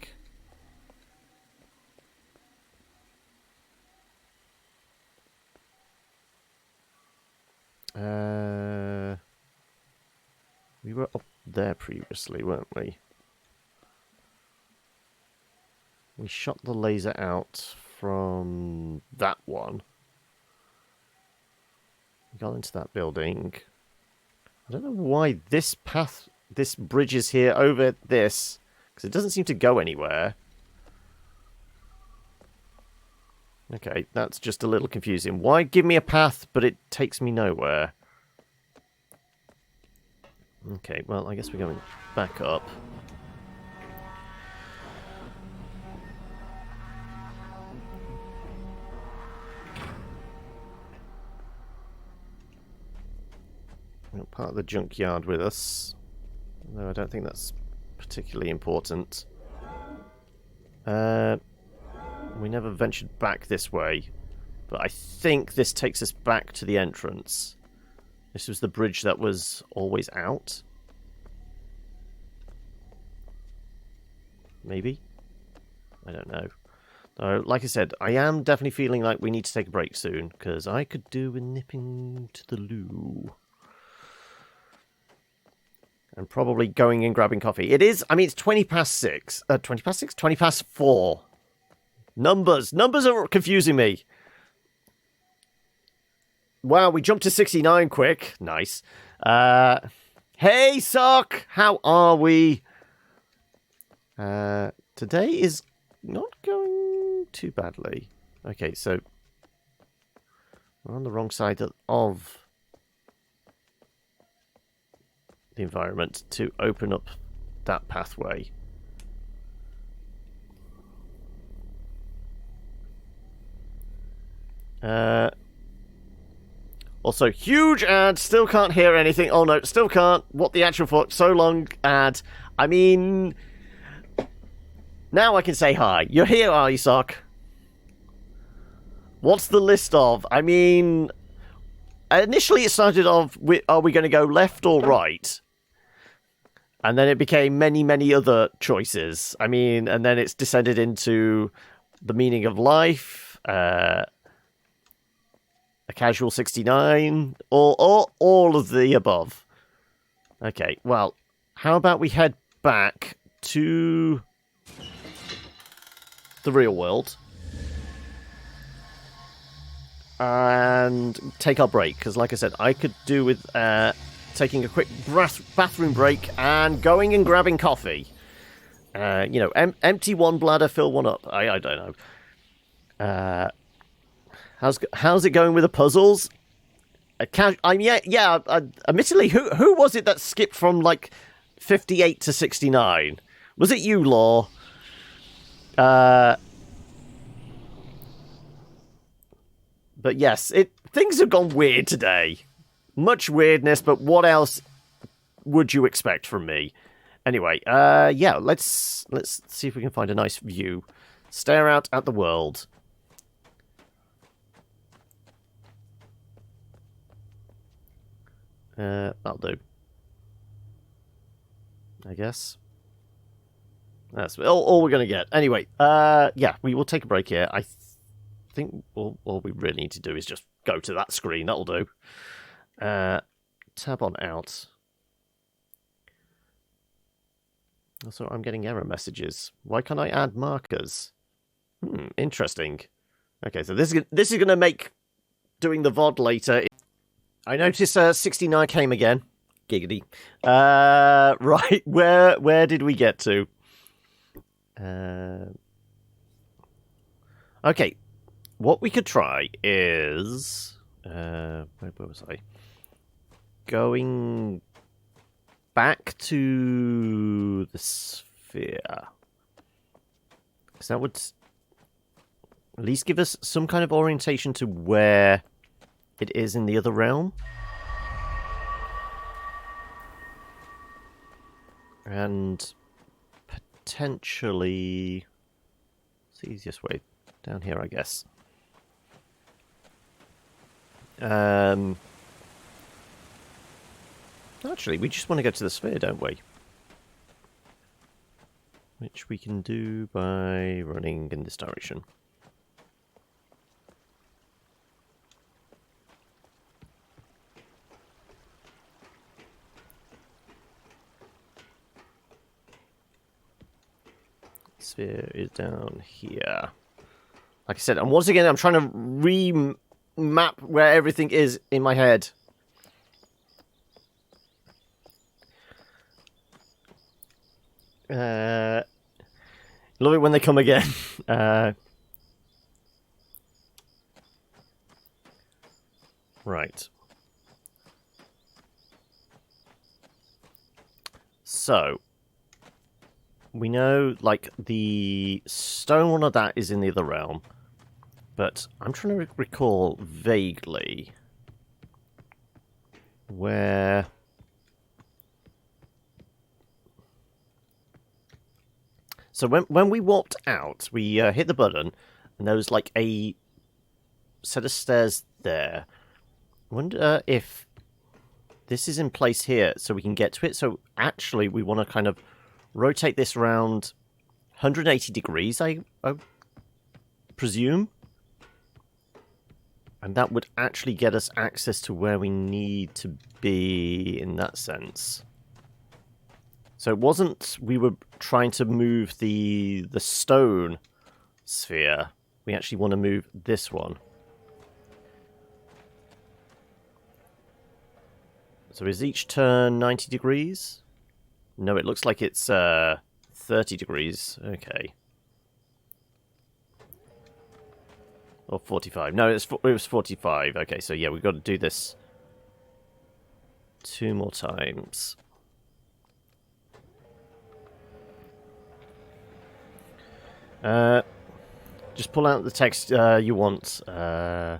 We were up there previously, weren't we? We shot the laser out from that one. We got into that building. I don't know why this path, this bridge is here over this, because it doesn't seem to go anywhere. Okay, that's just a little confusing. Why give me a path, but it takes me nowhere? Okay, well, I guess we're going back up. We've got part of the junkyard with us. No, I don't think that's particularly important. We never ventured back this way, but I think this takes us back to the entrance. This was the bridge that was always out. Maybe? I don't know. Though, like I said, I am definitely feeling like we need to take a break soon, because I could do with nipping to the loo. And probably going and grabbing coffee. It is, I mean, it's 20 past 6. 20 past 6? 20 past 4. Numbers! Numbers are confusing me. Wow, we jumped to 69 quick. Nice. Hey, Sock! How are we? Today is not going too badly. Okay, so we're on the wrong side of the environment to open up that pathway. Also, huge ad. Still can't hear anything. Oh no, still can't. What the actual fuck? So long ad. I mean, now I can say hi. You're here, are you, Sock? What's the list of? I mean, initially it started off with, are we going to go left or right? And then it became many, many other choices. I mean, and then it's descended into the meaning of life, a casual 69, or all of the above. Okay, well, how about we head back to the real world and take our break, because like I said, I could do with taking a quick bathroom break and going and grabbing coffee. You know, empty one bladder, fill one up. I don't know. How's it going with the puzzles? Admittedly, who was it that skipped from like 58 to 69? Was it you, Law? But yes, things have gone weird today. Much weirdness, but what else would you expect from me? Anyway, yeah, let's see if we can find a nice view. Stare out at the world. That'll do. I guess. That's all we're going to get. Anyway, yeah, we will take a break here. I think all we really need to do is just go to that screen. That'll do. Tab on out. Also, I'm getting error messages. Why can't I add markers? Interesting. Okay, so this is going to make doing the VOD later. I noticed 69 came again. Giggity. Right, where did we get to? Okay, what we could try is... where was I? Going back to the sphere. Because that would at least give us some kind of orientation to where it is in the other realm. And potentially... It's the easiest way down here, I guess. Actually, we just want to go to the sphere, don't we? Which we can do by running in this direction. Sphere is down here. Like I said, and once again, I'm trying to remap where everything is in my head. Love it when they come again. Right. So, we know, like, the stone one of that is in the other realm. But I'm trying to recall vaguely where... So when we walked out, we hit the button, and there was like a set of stairs there. I wonder if this is in place here, so we can get to it. So actually, we want to kind of rotate this around 180 degrees, I presume. And that would actually get us access to where we need to be in that sense. So it wasn't we were trying to move the stone sphere. We actually want to move this one. So is each turn 90 degrees? No, it looks like it's 30 degrees. Okay. Or 45. No, it was 45. Okay, so yeah, we've got to do this 2 more times. Just pull out the text you want. You're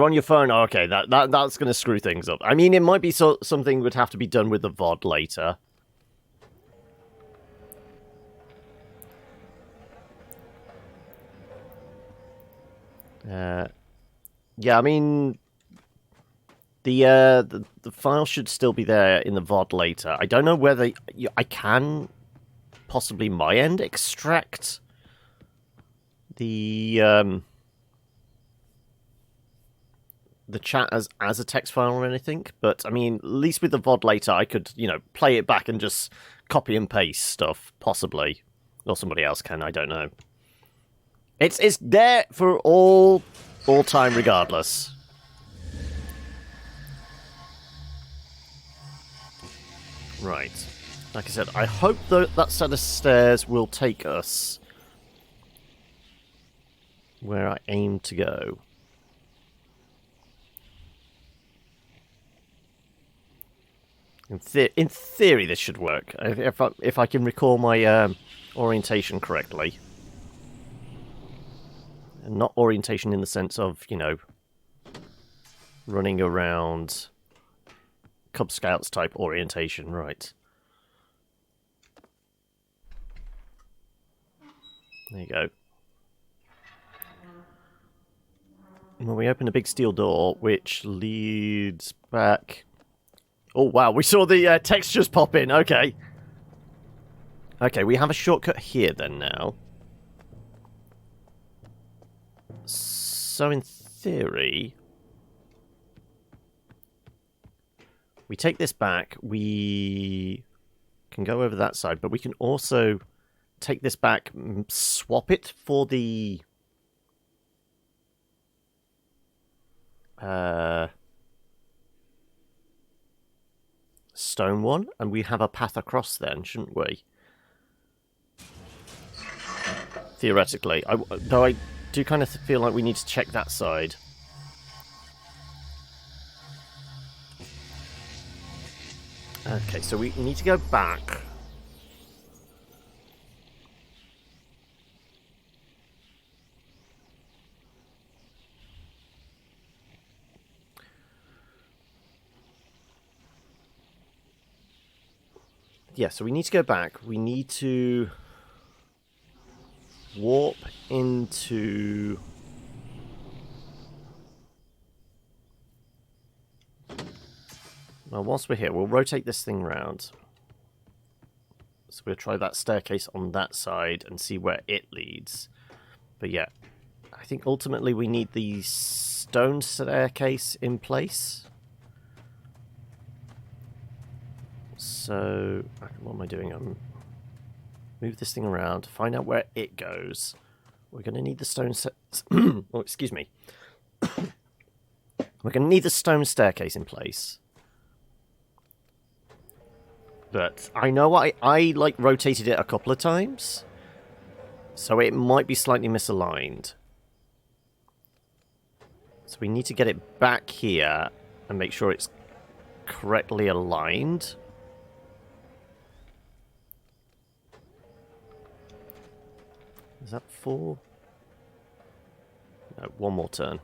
on your phone. Oh, okay, that's going to screw things up. I mean, it might be something would have to be done with the VOD later. Yeah, I mean, the file should still be there in the VOD later. I don't know whether I can possibly my end extract the chat as a text file or anything, but I mean, at least with the VOD later, I could, you know, play it back and just copy and paste stuff, possibly, or somebody else can. I don't know. It's there for all time, regardless. Right. Like I said, I hope that set of stairs will take us where I aim to go. In theory, this should work if I can recall my orientation correctly, and not orientation in the sense of, you know, running around Cub Scouts type orientation. Right. There you go. Well, we open a big steel door, which leads back. Oh, wow, we saw the textures pop in. Okay. Okay, we have a shortcut here then now. So in theory, we take this back, we can go over that side, but we can also take this back, swap it for the stone one, and we have a path across then, shouldn't we? Theoretically. Though I do kind of feel like we need to check that side. Okay, so we need to go back. Yeah, so we need to go back. We need to warp into... Well, whilst we're here, we'll rotate this thing round. So we'll try that staircase on that side and see where it leads. But yeah, I think ultimately we need the stone staircase in place. So, what am I doing? Move this thing around, find out where it goes. We're going to need the stone... oh, excuse me. We're going to need the stone staircase in place. But I know I like rotated it a couple of times, so it might be slightly misaligned. So we need to get it back here and make sure it's correctly aligned. Is that 4? No, one more turn.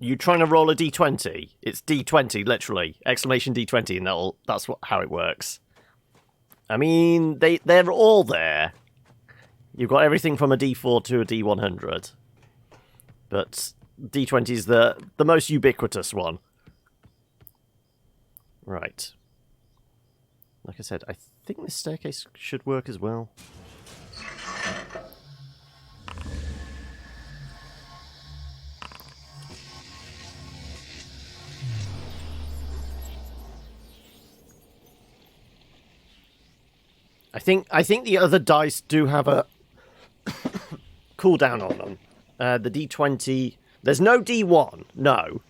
You trying to roll a d20? It's d20, literally. Exclamation d20, and that's how it works. I mean, they're all there. You've got everything from a d4 to a d100. But d20 is the most ubiquitous one. Right. Like I said, I think this staircase should work as well. I think the other dice do have a cooldown on them. The D20... There's no D1, no.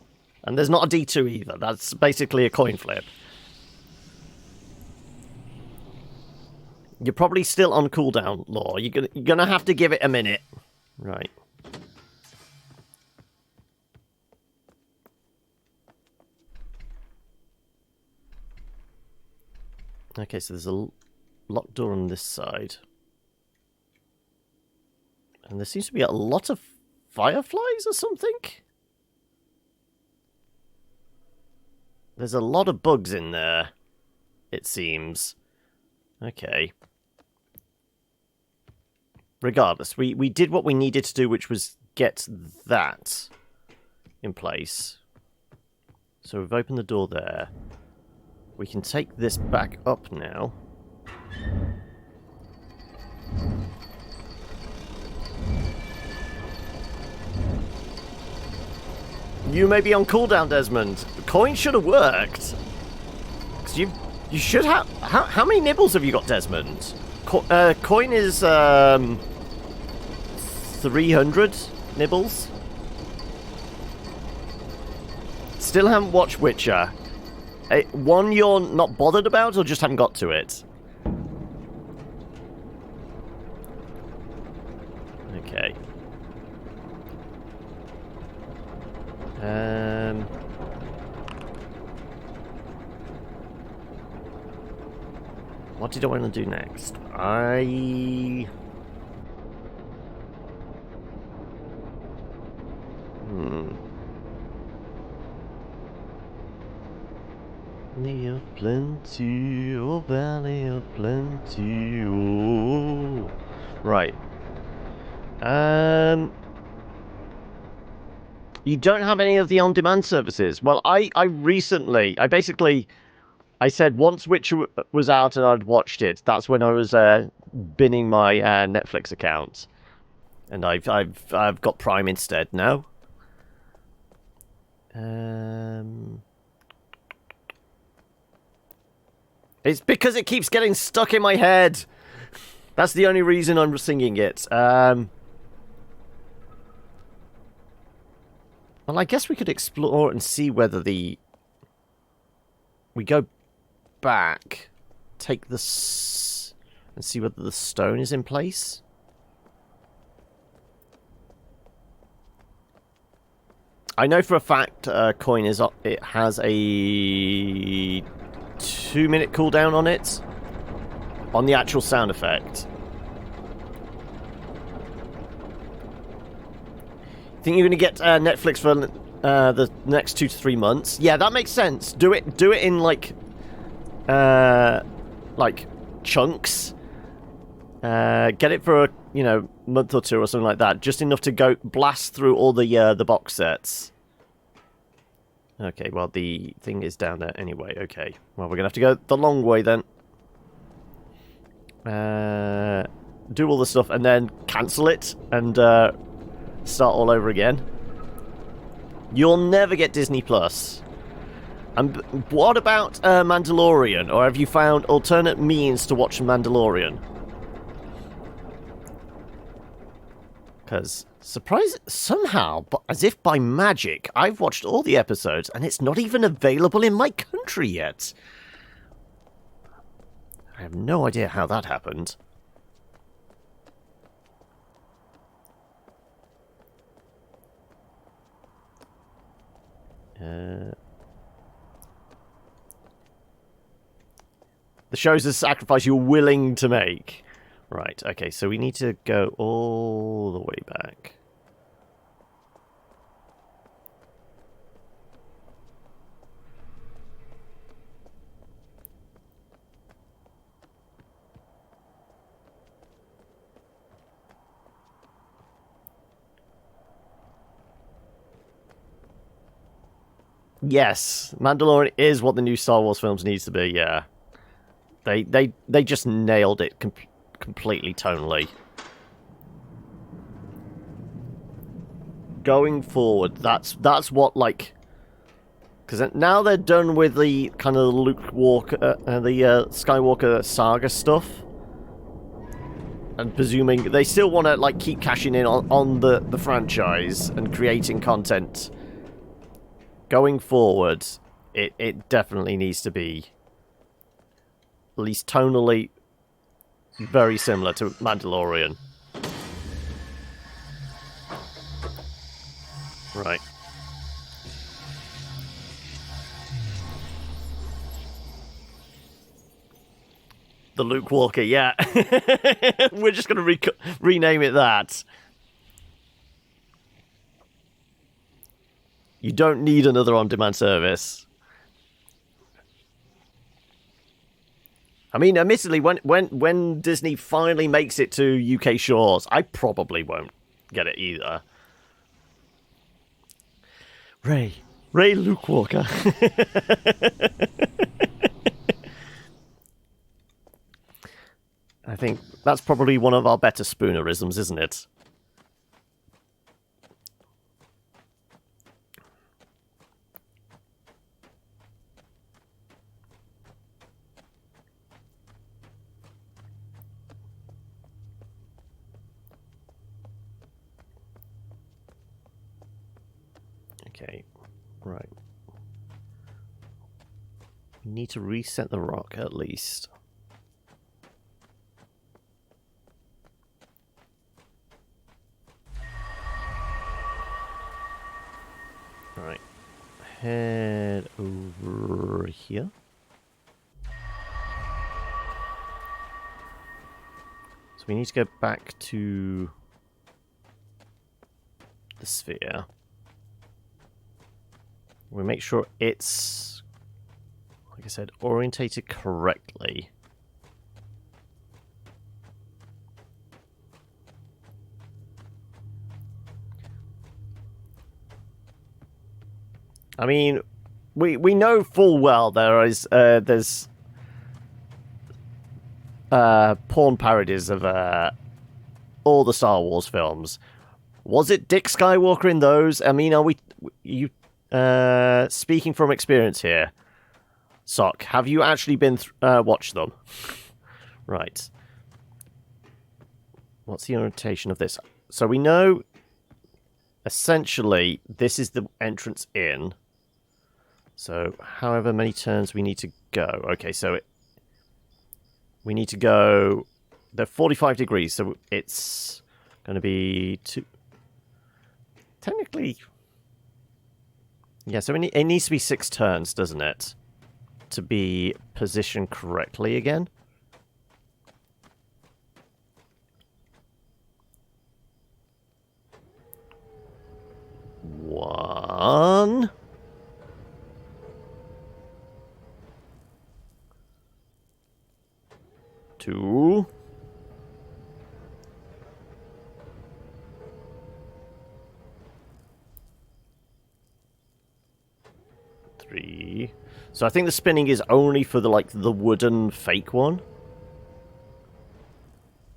And there's not a D2 either. That's basically a coin flip. You're probably still on cooldown, Law. You're gonna have to give it a minute. Right. Okay, so there's a locked door on this side. And there seems to be a lot of fireflies or something? There's a lot of bugs in there, it seems. Okay. Regardless, we did what we needed to do, which was get that in place. So we've opened the door there. We can take this back up now. You may be on cooldown, Desmond. Coin should have worked. Cause you should have... How many nibbles have you got, Desmond? Coin is 300 nibbles. Still haven't watched Witcher. One you're not bothered about, or just haven't got to it? Okay. What did I want to do next? Valley of Plenty, oh Valley of Plenty, oh. Right. You don't have any of the on-demand services. Well, I said once Witcher was out and I'd watched it, that's when I was binning my Netflix account. And I've got Prime instead now. It's because it keeps getting stuck in my head. That's the only reason I'm singing it. Well, I guess we could explore and see whether we go back, take this, and see whether the stone is in place. I know for a fact coin is it has a 2-minute cooldown on it, on the actual sound effect. Think you're going to get Netflix for the next 2 to 3 months? Yeah, that makes sense. Do it in like chunks. Get it for a month or two or something like that. Just enough to go blast through all the box sets. Okay, well the thing is down there anyway. Okay, well we're gonna have to go the long way then. Do all the stuff and then cancel it and start all over again. You'll never get Disney Plus. And what about Mandalorian? Or have you found alternate means to watch Mandalorian? Because, somehow, but as if by magic, I've watched all the episodes and it's not even available in my country yet. I have no idea how that happened. The show's a sacrifice you're willing to make. Right, okay, so we need to go all the way back. Yes, Mandalorian is what the new Star Wars films needs to be, yeah. They just nailed it completely tonally. Going forward, that's what, like... Because now they're done with the kind of Luke Walker, the Skywalker saga stuff. And presuming they still want to, like, keep cashing in on the franchise and creating content. Going forward, it definitely needs to be, at least tonally, very similar to Mandalorian. Right. The Luke Walker, yeah. We're just going to rename it that. You don't need another on-demand service. I mean, admittedly, when Disney finally makes it to UK shores, I probably won't get it either. Ray Luke Walker. I think that's probably one of our better spoonerisms, isn't it? Okay, right. We need to reset the rock at least. Right. Head over here. So we need to go back to the sphere. We make sure it's, like I said, orientated correctly. I mean, we know full well there's porn parodies of all the Star Wars films. Was it Dick Skywalker in those? I mean, are you speaking from experience here? Sock, have you actually been watched them? Right. What's the orientation of this? So we know essentially this is the entrance in. So however many turns we need to go. Okay, so we need to go... They're 45 degrees, so it's going to be technically... Yeah, so it needs to be 6 turns, doesn't it? To be positioned correctly again. 2. 3. So I think the spinning is only for the like the wooden fake one.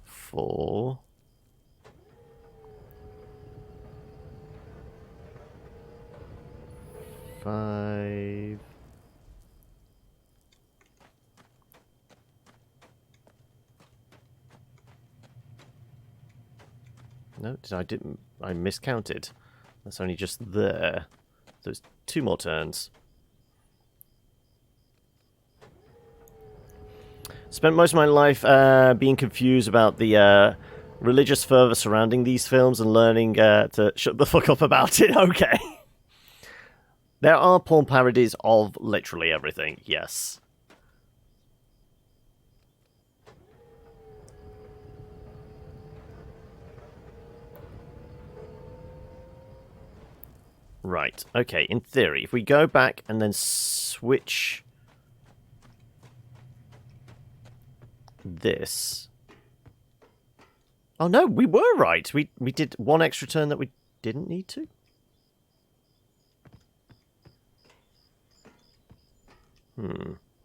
4. 5. No, I miscounted. That's only just there. So it's 2 more turns. Spent most of my life being confused about the religious fervor surrounding these films and learning to shut the fuck up about it. Okay. There are porn parodies of literally everything, yes. Right, okay, in theory, if we go back and then switch this... Oh no, we were right! We did one extra turn that we didn't need to?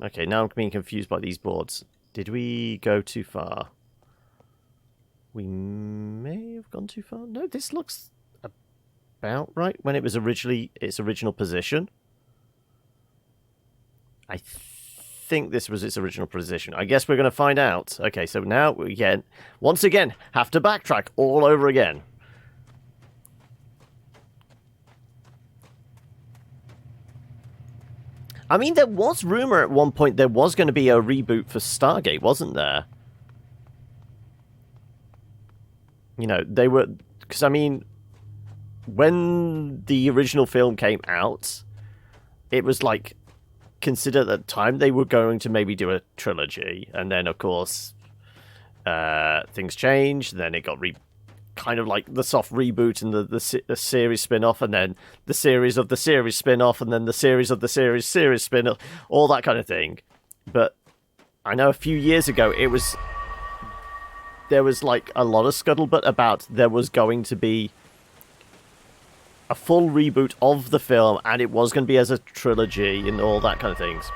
Okay, now I'm being confused by these boards. Did we go too far? We may have gone too far. No, this looks about right when it was originally its original position. I think this was its original position. I guess we're going to find out. Okay, so now we once again have to backtrack all over again. I mean, there was rumor at one point there was going to be a reboot for Stargate, wasn't there? You know, they were... Because, I mean, when the original film came out, it was, like, considered at the time they were going to maybe do a trilogy. And then, of course, things changed. Then it got kind of like the soft reboot and the series spin-off, and then the series of the series spin-off, and then the series of the series spin-off, all that kind of thing. But I know a few years ago there was like a lot of scuttlebutt about there was going to be a full reboot of the film, and it was going to be as a trilogy and all that kind of things.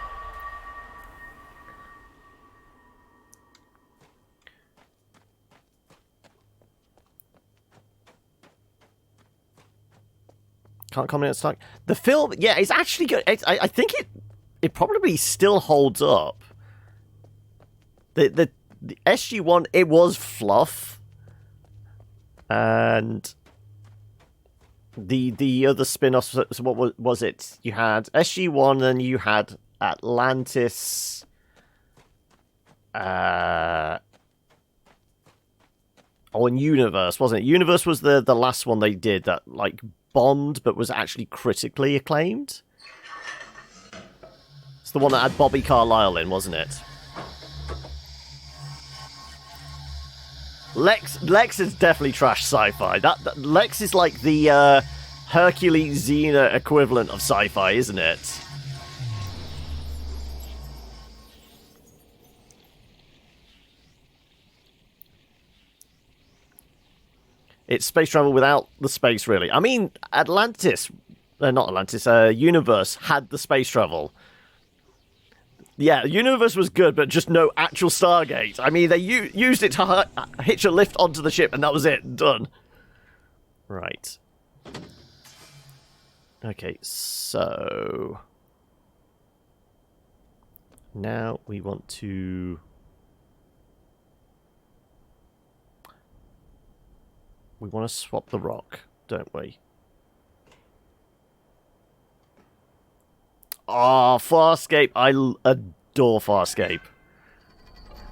Can't comment on Stark. The film, yeah, it's actually good. I think it probably still holds up. The SG-1, it was fluff. And the other spin-offs, so what was it? You had SG-1, and you had Atlantis. And Universe, wasn't it? Universe was the last one they did that, like, bombed, but was actually critically acclaimed. It's the one that had Bobby Carlyle in, wasn't it? Lex is definitely trash sci-fi. That Lex is like the Hercules Xena equivalent of sci-fi, isn't it? It's space travel without the space, really. I mean, Atlantis... not Atlantis, Universe had the space travel. Yeah, Universe was good, but just no actual Stargate. I mean, they used it to hitch a lift onto the ship, and that was it. Done. Right. Okay, so... now we want to... we want to swap the rock, don't we? Oh, Farscape. I adore Farscape.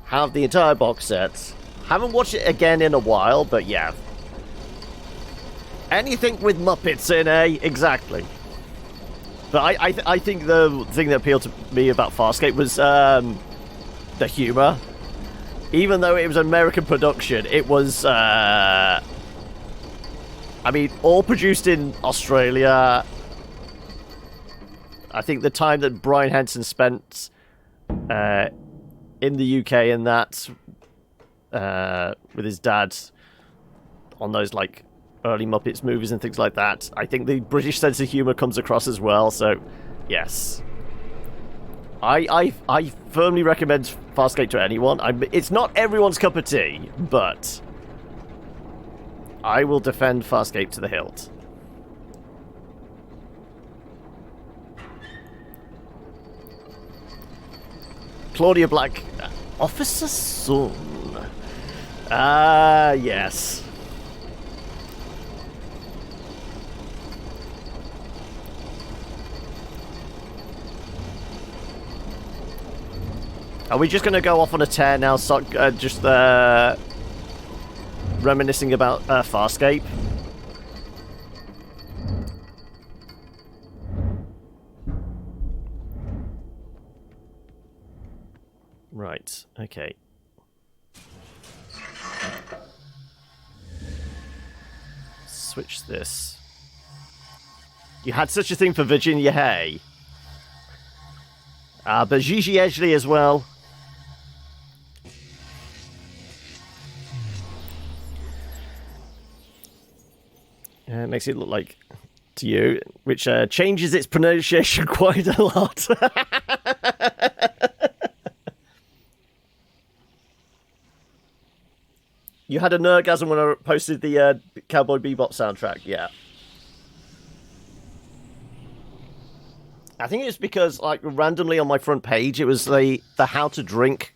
Have the entire box set. Haven't watched it again in a while, but yeah. Anything with Muppets in, eh? Exactly. But I think the thing that appealed to me about Farscape was the humor. Even though it was an American production, it was... I mean, all produced in Australia. I think the time that Brian Henson spent in the UK and that, with his dad on those like early Muppets movies and things like that. I think the British sense of humour comes across as well. So, yes, I firmly recommend Farscape to anyone. It's not everyone's cup of tea, but I will defend Farscape to the hilt. Claudia Black, Officer Sun. Ah, yes. Are we just going to go off on a tear now, just reminiscing about Farscape? Right, okay. Switch this. You had such a thing for Virginia Hay. But Gigi Edgley as well. It makes it look like to you, which changes its pronunciation quite a lot. You had a nerdgasm when I posted the Cowboy Bebop soundtrack, yeah. I think it's because, like, randomly on my front page, it was the how to drink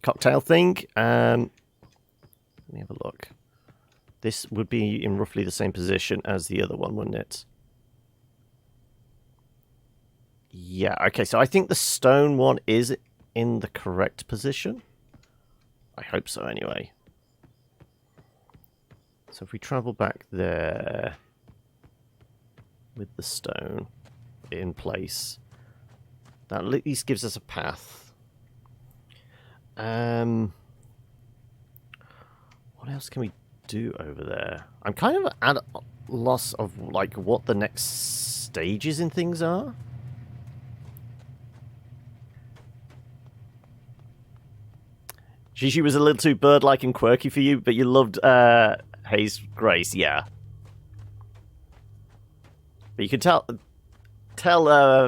cocktail thing. Let me have a look. This would be in roughly the same position as the other one, wouldn't it? Yeah, okay, so I think the stone one is in the correct position. I hope so, anyway. So if we travel back there with the stone in place, that at least gives us a path. What else can we do over there? I'm kind of at a loss of like what the next stages and things are. Gigi was a little too bird-like and quirky for you, but you loved Hayes Grace, yeah. But you could tell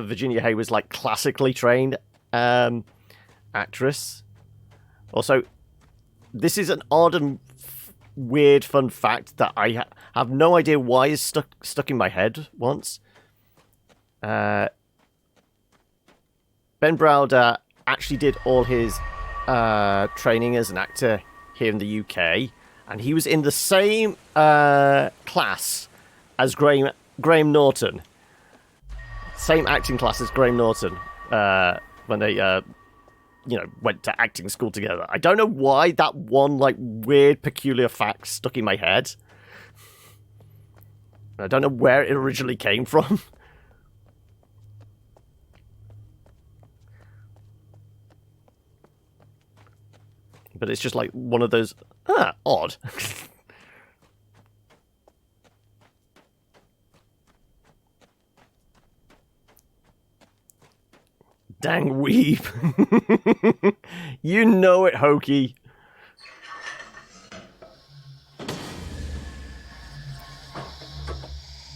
Virginia Hay was like classically trained actress. Also, this is an odd and weird fun fact that I have no idea why is stuck in my head once. Ben Browder actually did all his training as an actor here in the UK, and he was in the same class as Graham Norton. Same acting class as Graham Norton when they went to acting school together. I don't know why that one like weird peculiar fact stuck in my head. I don't know where it originally came from. But it's just like one of those odd. Dang weeb. You know it, Hokey.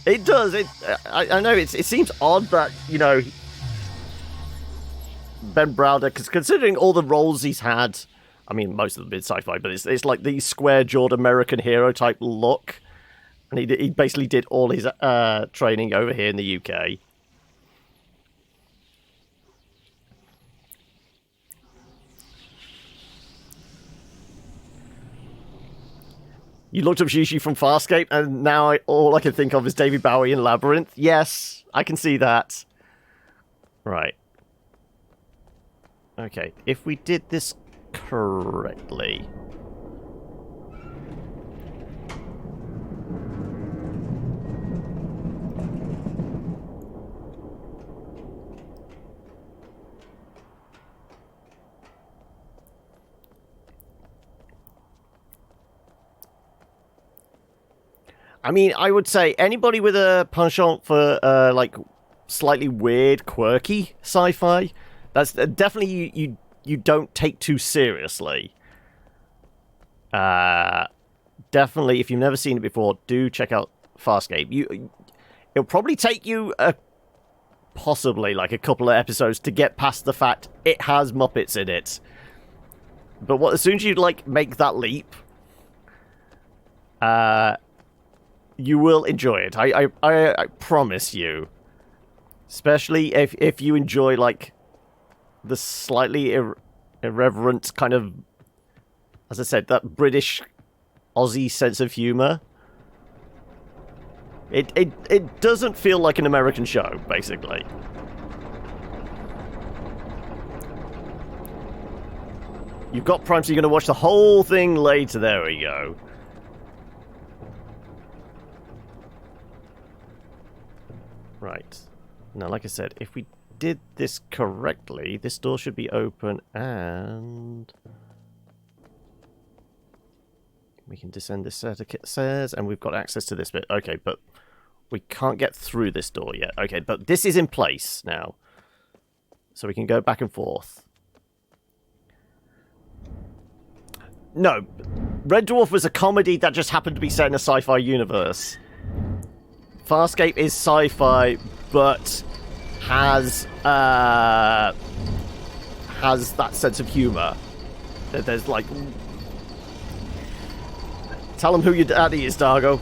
It does. I know it seems odd that, Ben Browder, because considering all the roles he's had, I mean, most of them been sci-fi, but it's like the square-jawed American hero type look. And he basically did all his training over here in the UK. You looked up Gigi from Farscape, and now all I can think of is David Bowie in Labyrinth. Yes, I can see that. Right. Okay, if we did this correctly... I mean, I would say anybody with a penchant for, like, slightly weird, quirky sci-fi, that's definitely, you you don't take too seriously. Definitely, if you've never seen it before, do check out Farscape. It'll probably take you possibly like a couple of episodes to get past the fact it has Muppets in it. But as soon as you like make that leap, you will enjoy it. I promise you. Especially if you enjoy like the slightly irreverent kind of, as I said, that British Aussie sense of humor. It doesn't feel like an American show, basically. You've got Prime, so you're going to watch the whole thing later. There we go. Right. Now, like I said, if we did this correctly, this door should be open and we can descend this set of stairs and we've got access to this bit. Okay, but we can't get through this door yet. Okay, but this is in place now. So we can go back and forth. No, Red Dwarf was a comedy that just happened to be set in a sci-fi universe. Farscape is sci-fi, but has that sense of humor. There's like, tell them who your daddy is, Dargo.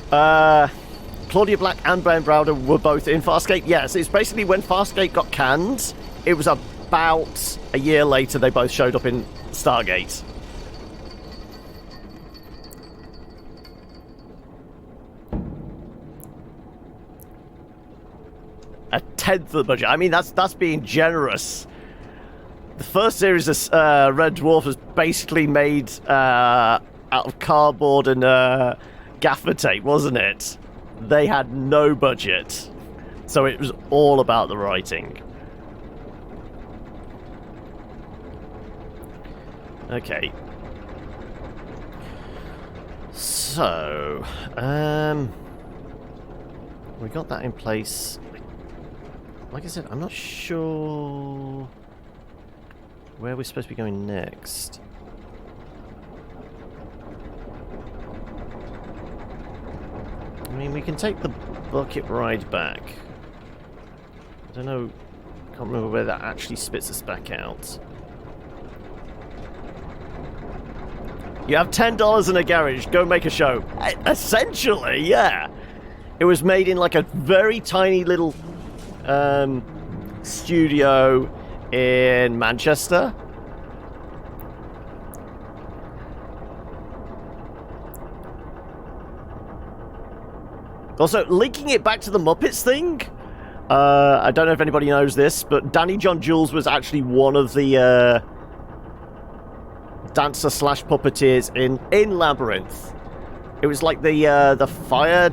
Claudia Black and Ben Browder were both in Farscape. Yes, it's basically when Farscape got canned. It was about a year later they both showed up in Stargate. A tenth of the budget. I mean, that's being generous. The first series of Red Dwarf was basically made out of cardboard and gaffer tape, wasn't it? They had no budget. So it was all about the writing. Okay. So, we got that in place. Like I said, I'm not sure where we're supposed to be going next. I mean, we can take the bucket ride back. I don't know, can't remember where that actually spits us back out. You have $10 in a garage, go make a show. Essentially, yeah. It was made in like a very tiny little studio in Manchester. Also, linking it back to the Muppets thing, I don't know if anybody knows this, but Danny John Jules was actually one of the dancer slash puppeteers in Labyrinth. It was like the fire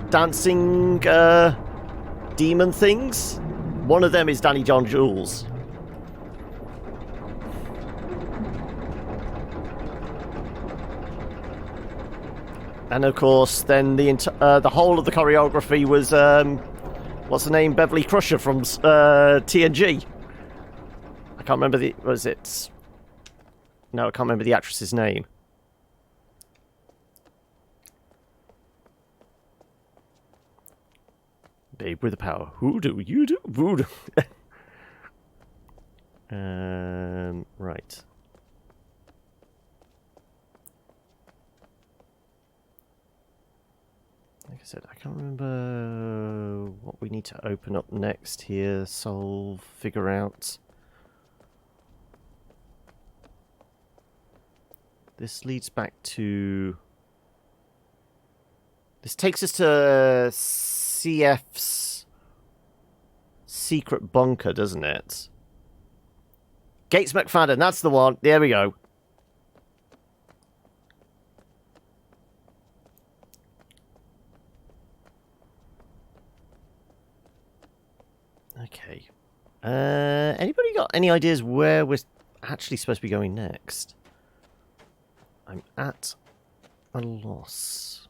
dancing demon things. One of them is Danny John Jules. And of course, then the whole of the choreography was what's the name? Beverly Crusher from TNG. I can't remember No, I can't remember the actress's name. Babe with the power. Who do you do? Voodoo. Right. Like I said, I can't remember what we need to open up next here, solve, figure out. This leads back to... This takes us to CF's secret bunker, doesn't it? Gates McFadden, that's the one. There we go. Okay. Anybody got any ideas where we're actually supposed to be going next? I'm at a loss.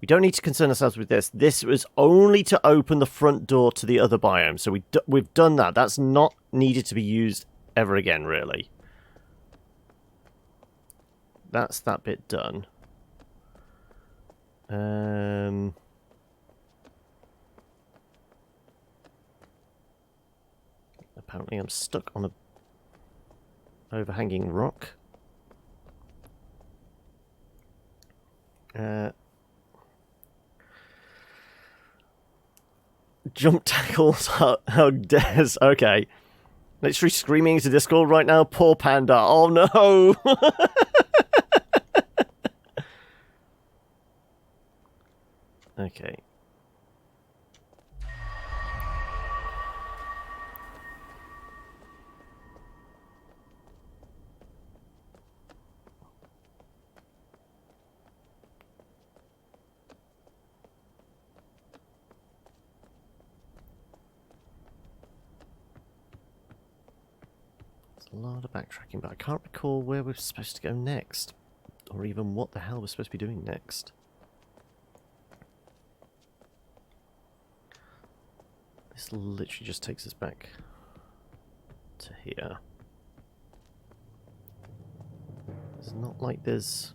We don't need to concern ourselves with this. This was only to open the front door to the other biome. So we've done that. That's not needed to be used ever again, really. That's that bit done. Apparently I'm stuck on a overhanging rock. Jump tackles, hug Des. Okay. Literally screaming into Discord right now. Poor panda. Oh no! Okay. A lot of backtracking, but I can't recall where we're supposed to go next. Or even what the hell we're supposed to be doing next. This literally just takes us back to here. It's not like there's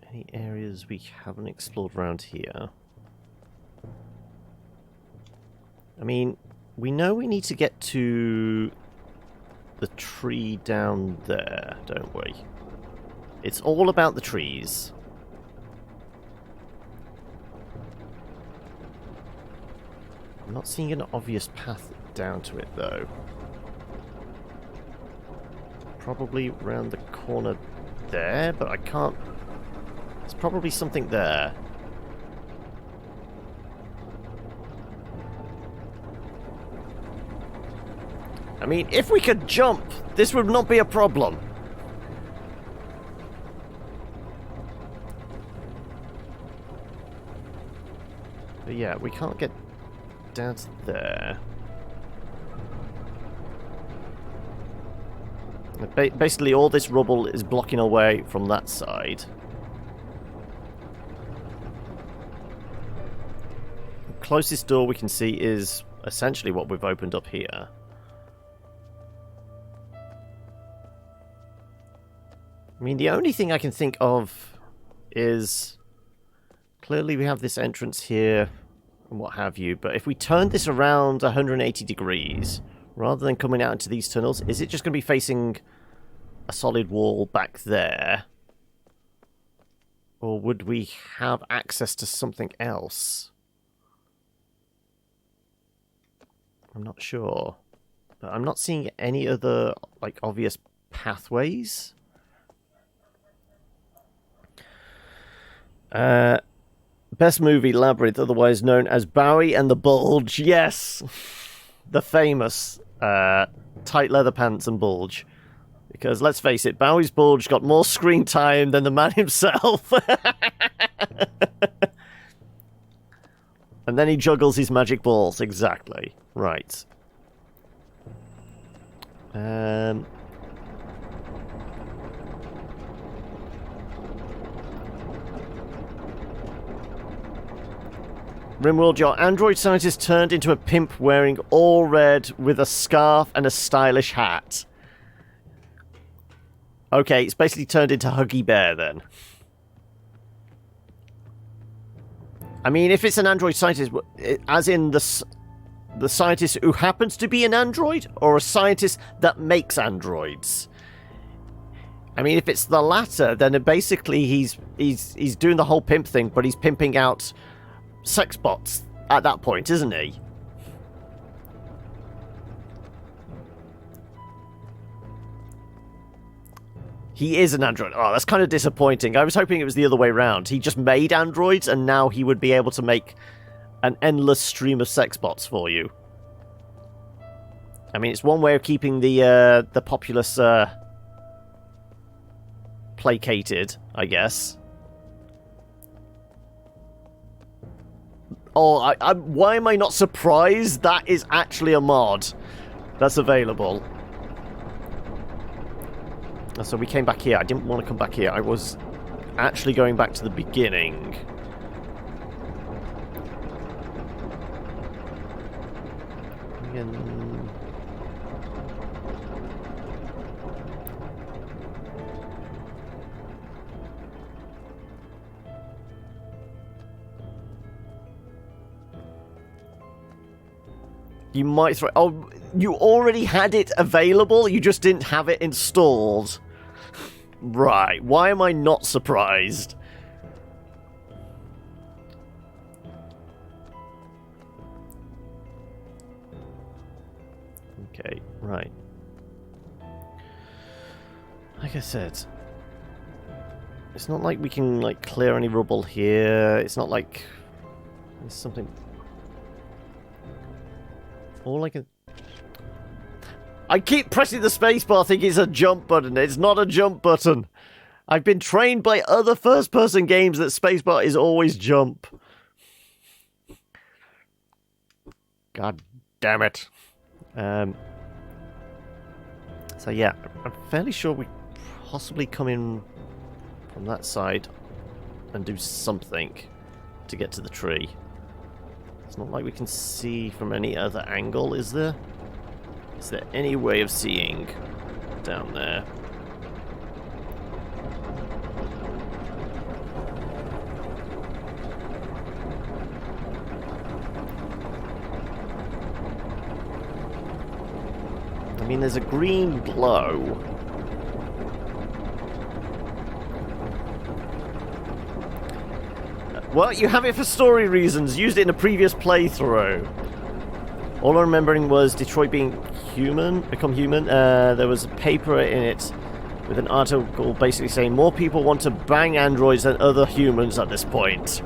any areas we haven't explored around here. I mean, we know we need to get to the tree down there, don't we? It's all about the trees. I'm not seeing an obvious path down to it, though. Probably round the corner there, but I can't... There's probably something there. I mean, if we could jump, this would not be a problem. But yeah, we can't get down to there. Basically, all this rubble is blocking our way from that side. The closest door we can see is essentially what we've opened up here. I mean, the only thing I can think of is... Clearly we have this entrance here and what have you, but if we turn this around 180 degrees, rather than coming out into these tunnels, is it just going to be facing a solid wall back there? Or would we have access to something else? I'm not sure. But I'm not seeing any other, like, obvious pathways. Best movie, Labyrinth, otherwise known as Bowie and the Bulge. Yes! The famous tight leather pants and bulge. Because, let's face it, Bowie's bulge got more screen time than the man himself. And then he juggles his magic balls. Exactly. Right. Rimworld, your android scientist turned into a pimp wearing all red with a scarf and a stylish hat. Okay, it's basically turned into Huggy Bear then. I mean, if it's an android scientist, as in the scientist who happens to be an android, or a scientist that makes androids? I mean, if it's the latter, then basically he's doing the whole pimp thing, but he's pimping out sex bots at that point, isn't he? He is an android. Oh, that's kind of disappointing. I was hoping it was the other way around. He just made androids, and now he would be able to make an endless stream of sex bots for you. I mean, it's one way of keeping the populace placated, I guess. Oh, why am I not surprised? That is actually a mod that's available. So we came back here. I didn't want to come back here. I was actually going back to the beginning. Again. You might throw... Oh, you already had it available? You just didn't have it installed. Right. Why am I not surprised? Okay, right. Like I said, it's not like we can, like, clear any rubble here. It's not like there's something... All I can... I keep pressing the spacebar thinking it's a jump button. It's not a jump button. I've been trained by other first-person games that spacebar is always jump. God damn it. So yeah, I'm fairly sure we possibly come in from that side and do something to get to the tree. It's not like we can see from any other angle, is there? Is there any way of seeing down there? I mean, there's a green glow. Well, you have it for story reasons. Used it in a previous playthrough. All I'm remembering was Detroit become human. There was a paper in it with an article basically saying more people want to bang androids than other humans at this point.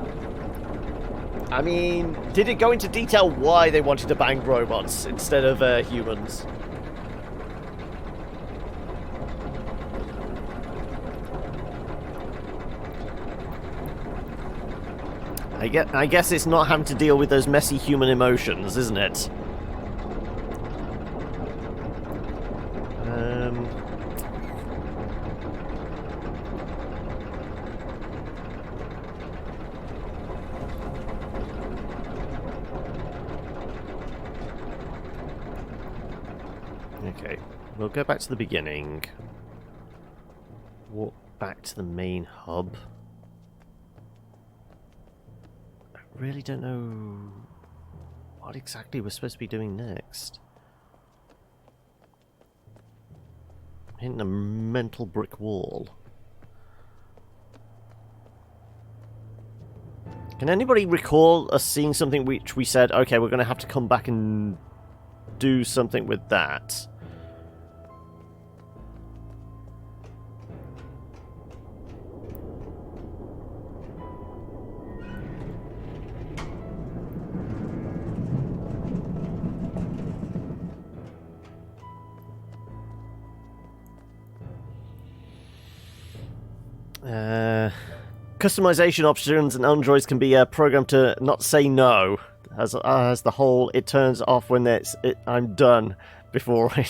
I mean, did it go into detail why they wanted to bang robots instead of humans? I guess it's not having to deal with those messy human emotions, isn't it? Okay, we'll go back to the beginning. Walk back to the main hub. I really don't know what exactly we're supposed to be doing next. Hitting a mental brick wall. Can anybody recall us seeing something which we said, okay, we're going to have to come back and do something with that? Customization options and androids can be programmed to not say no. As the whole, it turns off when I'm done before I...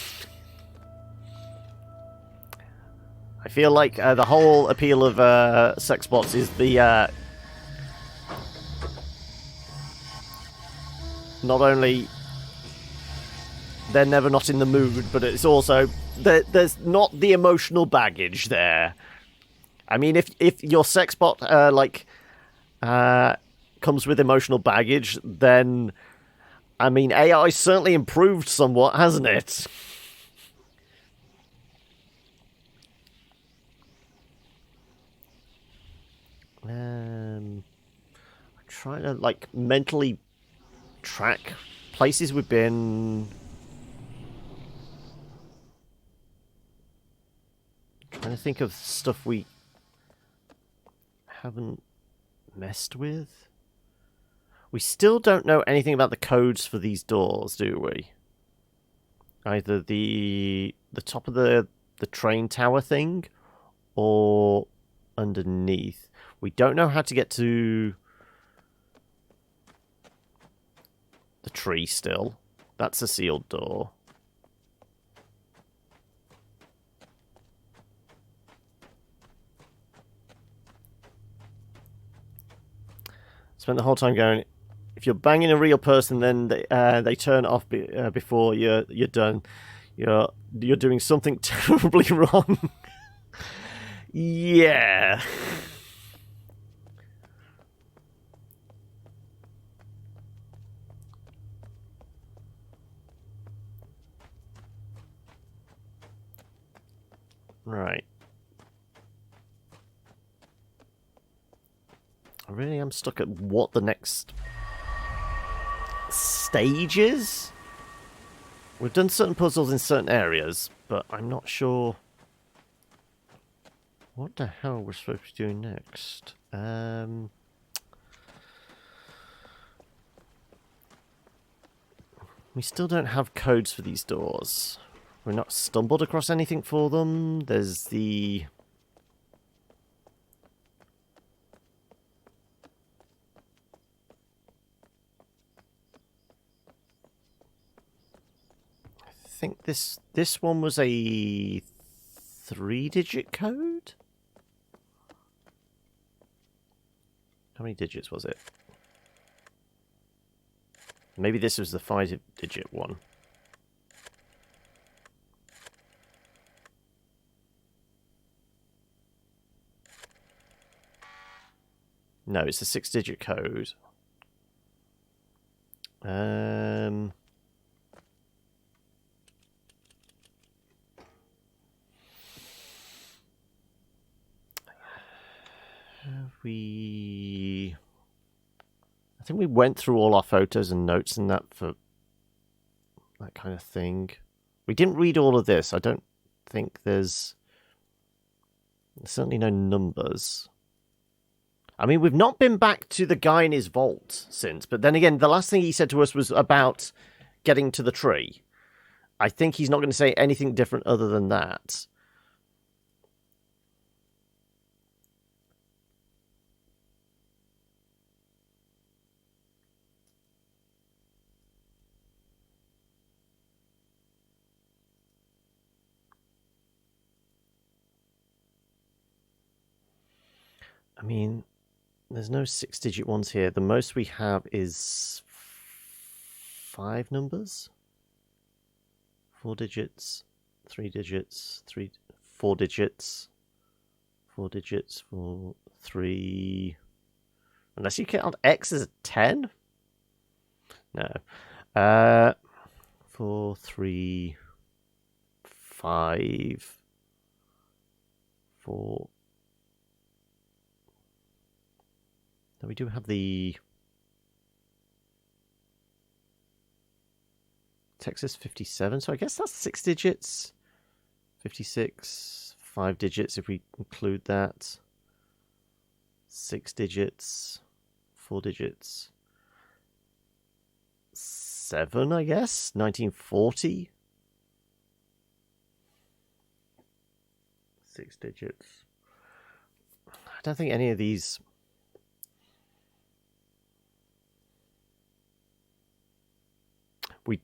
I feel like the whole appeal of sex bots is the... not only they're never not in the mood, but it's also... There's not the emotional baggage there. I mean, if your sex bot comes with emotional baggage, then I mean AI certainly improved somewhat, hasn't it? I'm trying to mentally track places we've been. Trying to think of stuff we haven't messed with. We still don't know anything about the codes for these doors, do we? Either the top of the train tower thing or underneath. We don't know how to get to the tree still. That's a sealed door. Spent the whole time going, if you're banging a real person, then they turn off before you're done. You're doing something terribly wrong. Yeah. Right. I really am stuck at what the next stage is. We've done certain puzzles in certain areas, but I'm not sure what the hell we're supposed to be doing next. We still don't have codes for these doors. We're not stumbled across anything for them. There's the... I think this one was a 3-digit code? How many digits was it? Maybe this was the 5-digit one. No, it's a 6-digit code. I think we went through all our photos and notes and that for that kind of thing. We didn't read all of this. I don't think there's certainly no numbers. I mean, we've not been back to the guy in his vault since, but then again, the last thing he said to us was about getting to the tree. I think he's not going to say anything different other than that. I mean, there's no 6-digit ones here. The most we have is 5 numbers. 4 digits, 3 digits, 4 digits, 4 digits, 4, 3. Unless you count X as a 10? No. 4, 3, 5, 4. Now we do have the Texas 57, so I guess that's 6 digits. 56, 5 digits if we include that. 6 digits, 4 digits. 7, I guess. 1940. 6 digits. I don't think any of these... We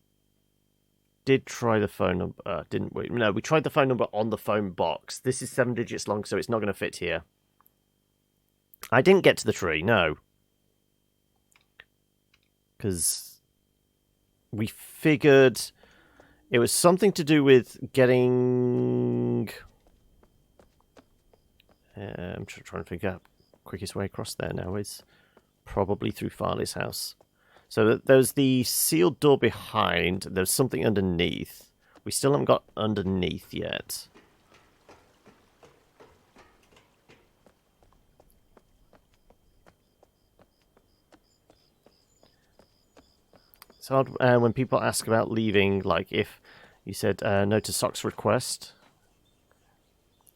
did try the phone number, didn't we? No, we tried the phone number on the phone box. This is 7 digits long, so it's not going to fit here. I didn't get to the tree, no. Because we figured it was something to do with getting... I'm trying to figure out the quickest way across there now is probably through Farley's house. So there's the sealed door behind. There's something underneath. We still haven't got underneath yet. It's hard when people ask about leaving, like if you said no to Sock's request.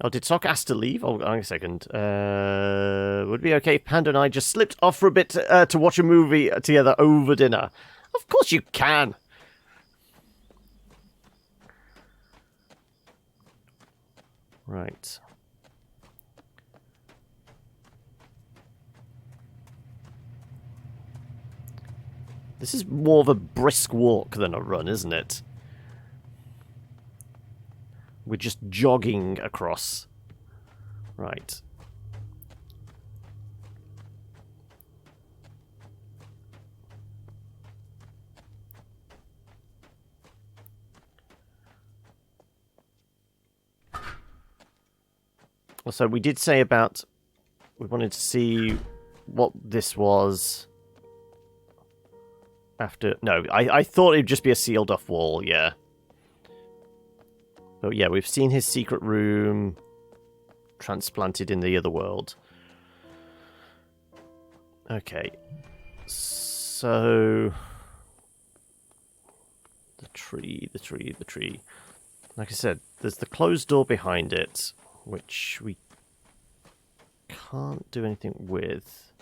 Oh, did Sock ask to leave? Oh, hang on a second. Would it be okay if Panda and I just slipped off for a bit to watch a movie together over dinner? Of course you can. Right. This is more of a brisk walk than a run, isn't it? We're just jogging across. Right. Also, we did say about we wanted to see what this was after. No, I thought it'd just be a sealed off wall. Yeah. But yeah, we've seen his secret room transplanted in the other world. Okay. So the tree. Like I said, there's the closed door behind it, which we can't do anything with.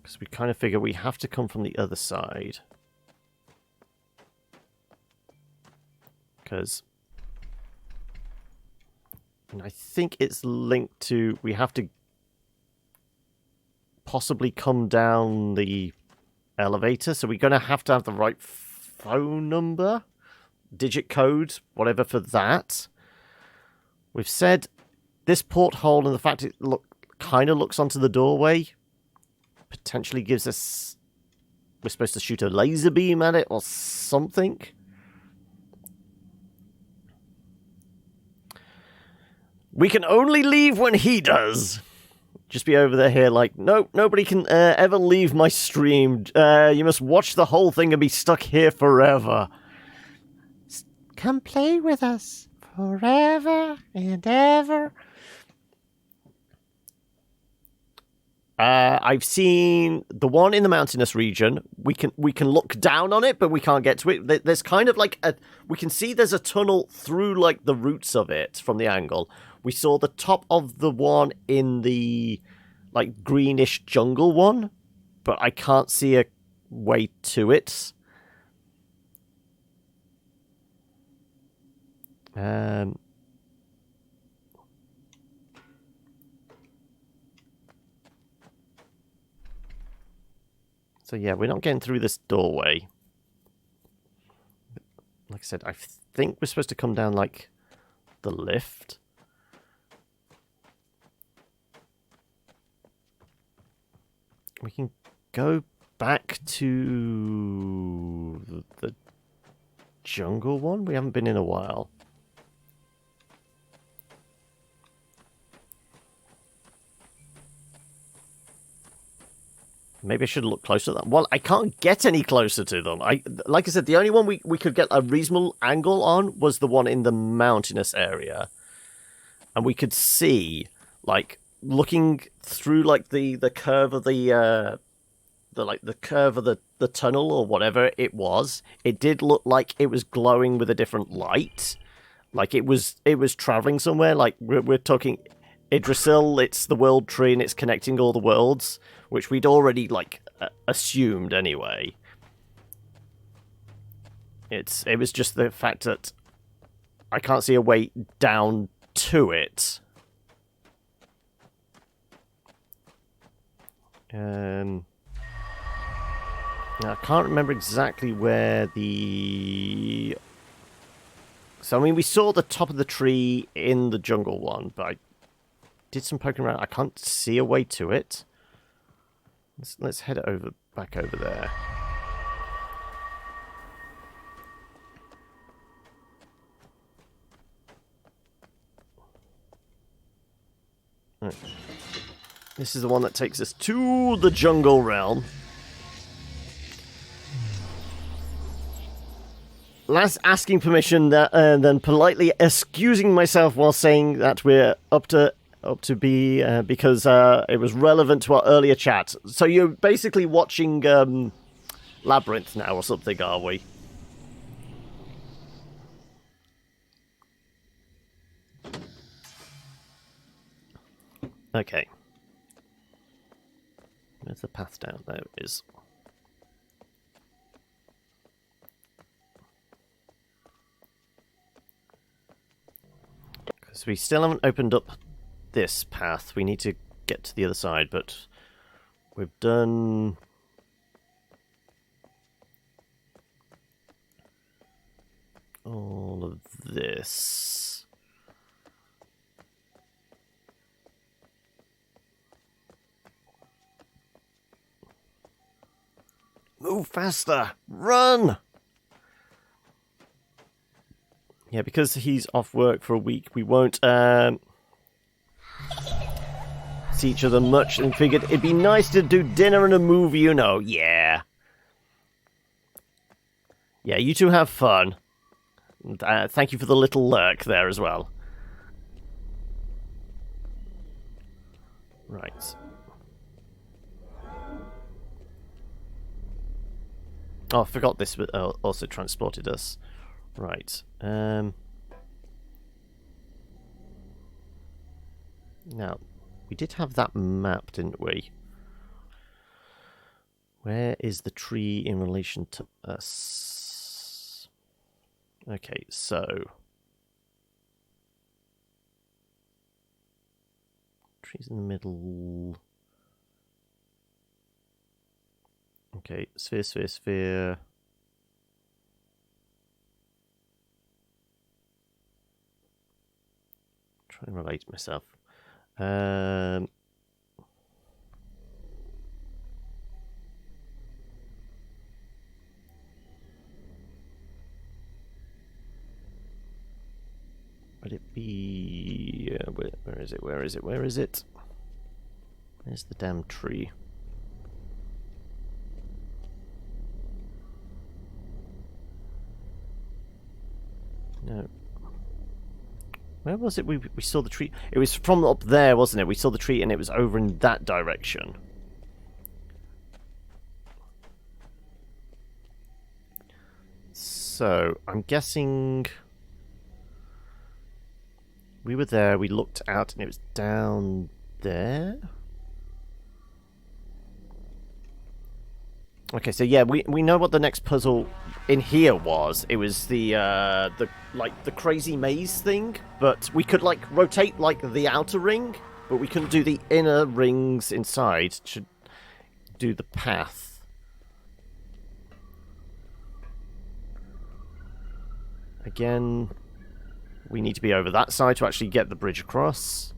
Because we kind of figure we have to come from the other side. Because... And I think it's linked to... We have to possibly come down the elevator. So we're going to have the right phone number, digit code, whatever for that. We've said this porthole and the fact it kind of looks onto the doorway potentially gives us... We're supposed to shoot a laser beam at it or something. We can only leave when he does. Just be over there here like, nope, nobody can ever leave my stream. You must watch the whole thing and be stuck here forever. Come play with us forever and ever. I've seen the one in the mountainous region. We can look down on it, but we can't get to it. There's kind of like we can see there's a tunnel through like the roots of it from the angle. We saw the top of the one in the like greenish jungle one, but I can't see a way to it. So yeah, we're not getting through this doorway. Like I said, I think we're supposed to come down like the lift. We can go back to the jungle one. We haven't been in a while. Maybe I should look closer to them. Well, I can't get any closer to them. Like I said, the only one we could get a reasonable angle on was the one in the mountainous area. And we could see, like, looking through like the curve of the curve of the tunnel or whatever it was, it did look like it was glowing with a different light. Like it was traveling somewhere. Like we're talking Idrisil, it's the world tree and it's connecting all the worlds, which we'd already like assumed anyway. It was just the fact that I can't see a way down to it. Now, I can't remember exactly where the... So, I mean, we saw the top of the tree in the jungle one, but I did some poking around. I can't see a way to it. Let's head back over there. Right. This is the one that takes us to the jungle realm. Last asking permission, and then politely excusing myself while saying that we're up to be because it was relevant to our earlier chat. So you're basically watching Labyrinth now or something, are we? Okay. Where's the path down? There it is. Because we still haven't opened up this path. We need to get to the other side, but we've done... all of this. Move faster! Run! Yeah, because he's off work for a week, we won't see each other much, and figured it'd be nice to do dinner and a movie, you know. Yeah. Yeah, you two have fun. And, thank you for the little lurk there as well. Right. Oh, I forgot this also transported us. Right. Now, we did have that map, didn't we? Where is the tree in relation to us? Okay, so... tree's in the middle. Okay, sphere, sphere, sphere. Try and relate myself. Would it be... where is it? Where is it? Where is it? There's the damn tree. No. Where was it we saw the tree? It was from up there, wasn't it? We saw the tree and it was over in that direction. So, I'm guessing... we were there, we looked out, and it was down there? Okay, so yeah, we know what the next puzzle in here was. It was the crazy maze thing, but we could like rotate like the outer ring, but we couldn't do the inner rings inside. Should do the path. Again, we need to be over that side to actually get the bridge across.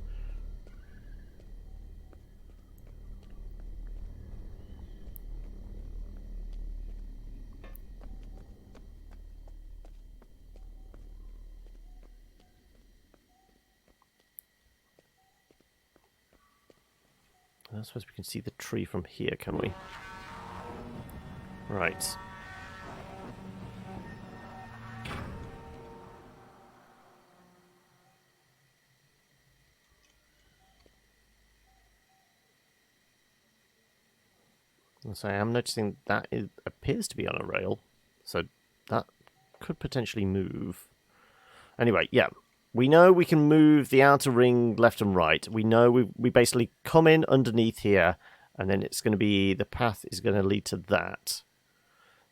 I suppose we can see the tree from here, can we? Right. So I am noticing that it appears to be on a rail, so that could potentially move. Anyway, yeah, we know we can move the outer ring left and right. We know we basically come in underneath here, and then it's going to be, the path is going to lead to that.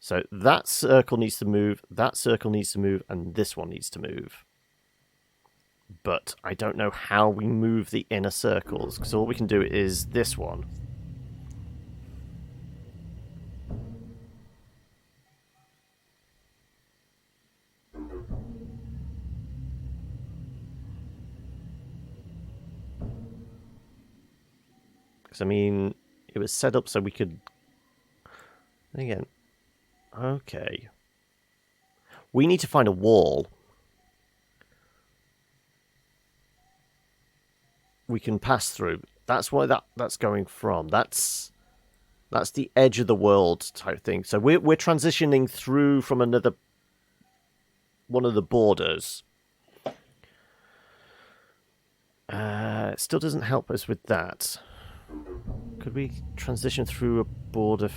So that circle needs to move, that circle needs to move, and this one needs to move. But I don't know how we move the inner circles, because all we can do is this one. Because, I mean, it was set up so we could... again, okay. We need to find a wall. We can pass through. That's why that's going from. That's the edge of the world type thing. So we're transitioning through from another one of the borders. It still doesn't help us with that. Could we transition through a border?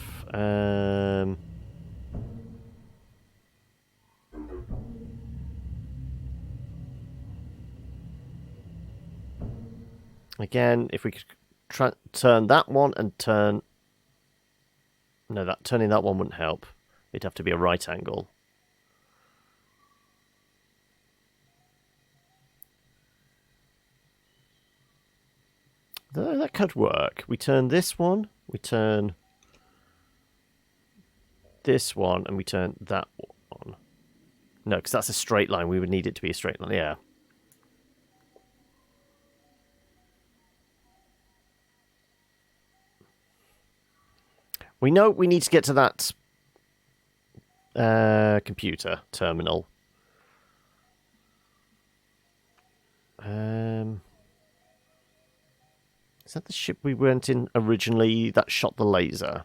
Again, if we could turn that one and turn... no, turning that one wouldn't help. It'd have to be a right angle. That could work. We turn this one, we turn this one, and we turn that one. No, because that's a straight line. We would need it to be a straight line, yeah. We know we need to get to that computer terminal. Is that the ship we went in originally that shot the laser?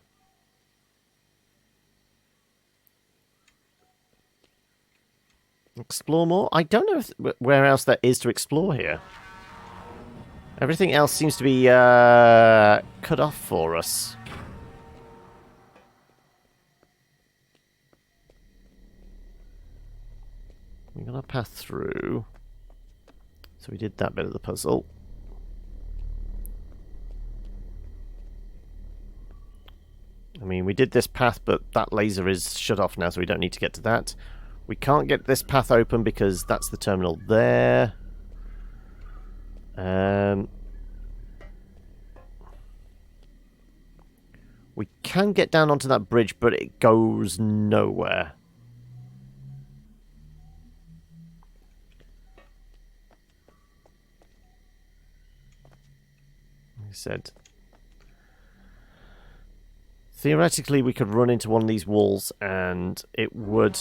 Explore more? I don't know where else there is to explore here. Everything else seems to be cut off for us. We're going to path through. So we did that bit of the puzzle. I mean, we did this path, but that laser is shut off now, so we don't need to get to that. We can't get this path open because that's the terminal there. We can get down onto that bridge, but it goes nowhere. Like I said, theoretically we could run into one of these walls and it would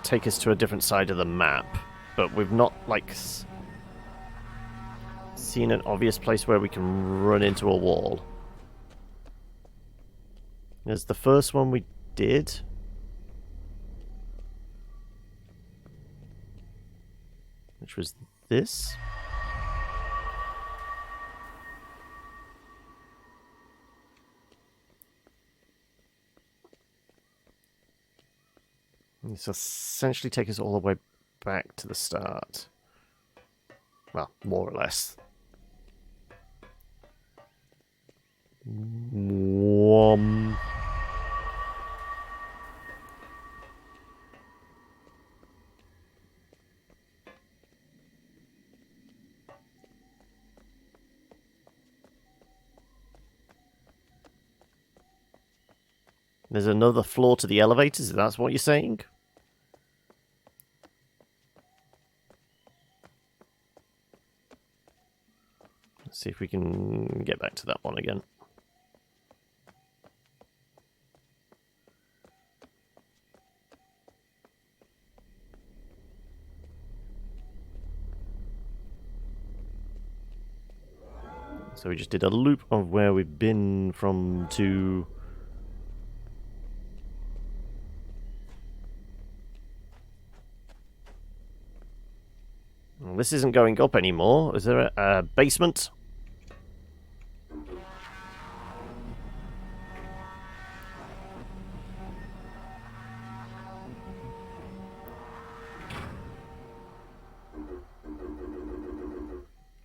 take us to a different side of the map, but we've not, like, seen an obvious place where we can run into a wall. There's the first one we did. Which was this. This will essentially take us all the way back to the start. Well, more or less. There's another floor to the elevators, if that's what you're saying? Let's see if we can get back to that one again. So we just did a loop of where we've been from to... Well, this isn't going up anymore. Is there a basement?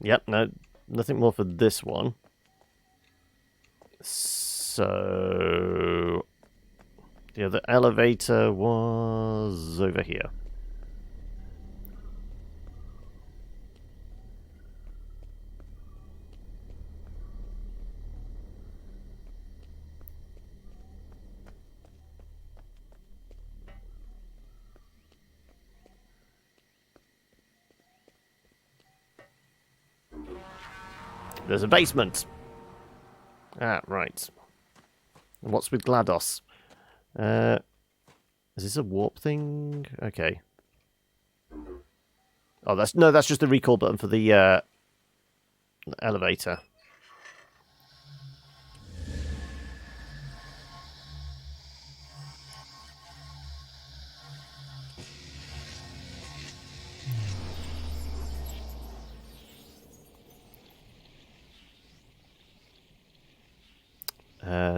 Yep, no, nothing more for this one. So... the other elevator was over here. There's a basement. Ah, right. And what's with GLaDOS? Is this a warp thing? Okay. Oh, that's just the recall button for the elevator.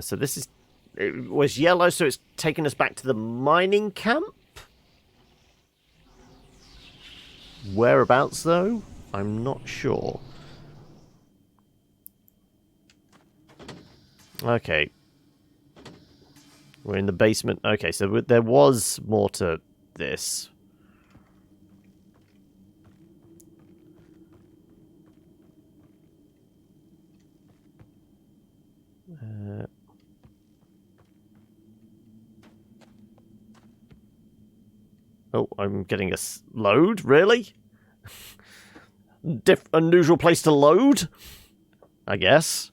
So this is... it was yellow, so it's taken us back to the mining camp? Whereabouts, though? I'm not sure. Okay. We're in the basement. Okay, so there was more to this. Oh, I'm getting a load? Really? Unusual place to load? I guess.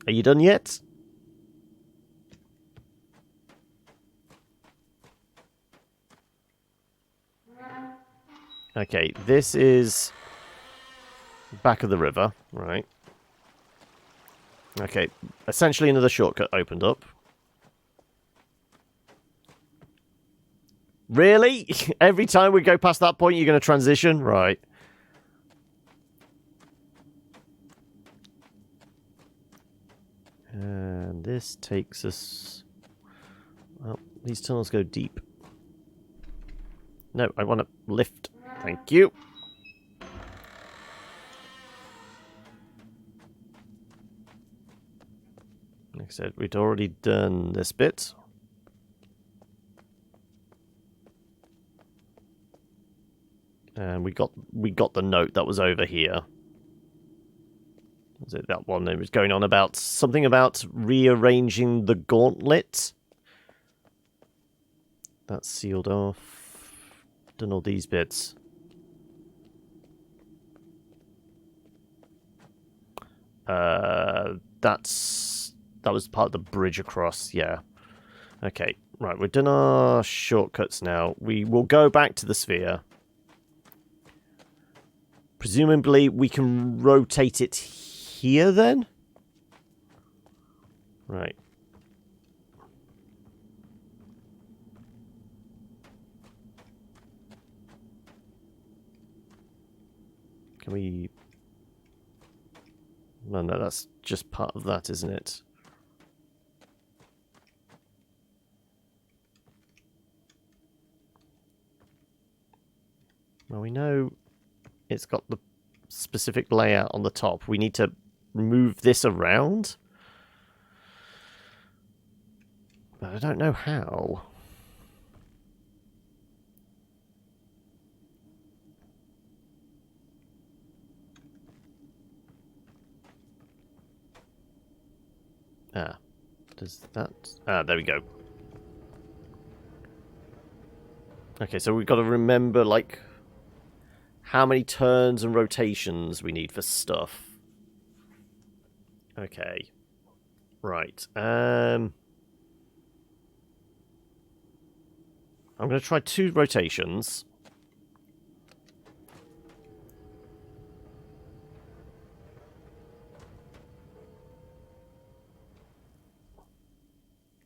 Are you done yet? Okay, this is back of the river, right? Okay, essentially another shortcut opened up. Really? Every time we go past that point, you're going to transition? Right. And this takes us... Well, these tunnels go deep. No, I want to lift. Thank you. Like I said, we'd already done this bit. And we got the note that was over here. Was it that one that was going on about something about rearranging the gauntlet? That's sealed off. Done all these bits. That was part of the bridge across, yeah. Okay, right, we've done our shortcuts now. We will go back to the sphere. Presumably we can rotate it here then? Right. Can we... No, that's just part of that, isn't it? Well, we know it's got the specific layout on the top. We need to move this around. But I don't know how. Ah, does that... Ah, there we go. Okay, so we've got to remember, like, how many turns and rotations we need for stuff. Okay. Right. I'm going to try 2 rotations.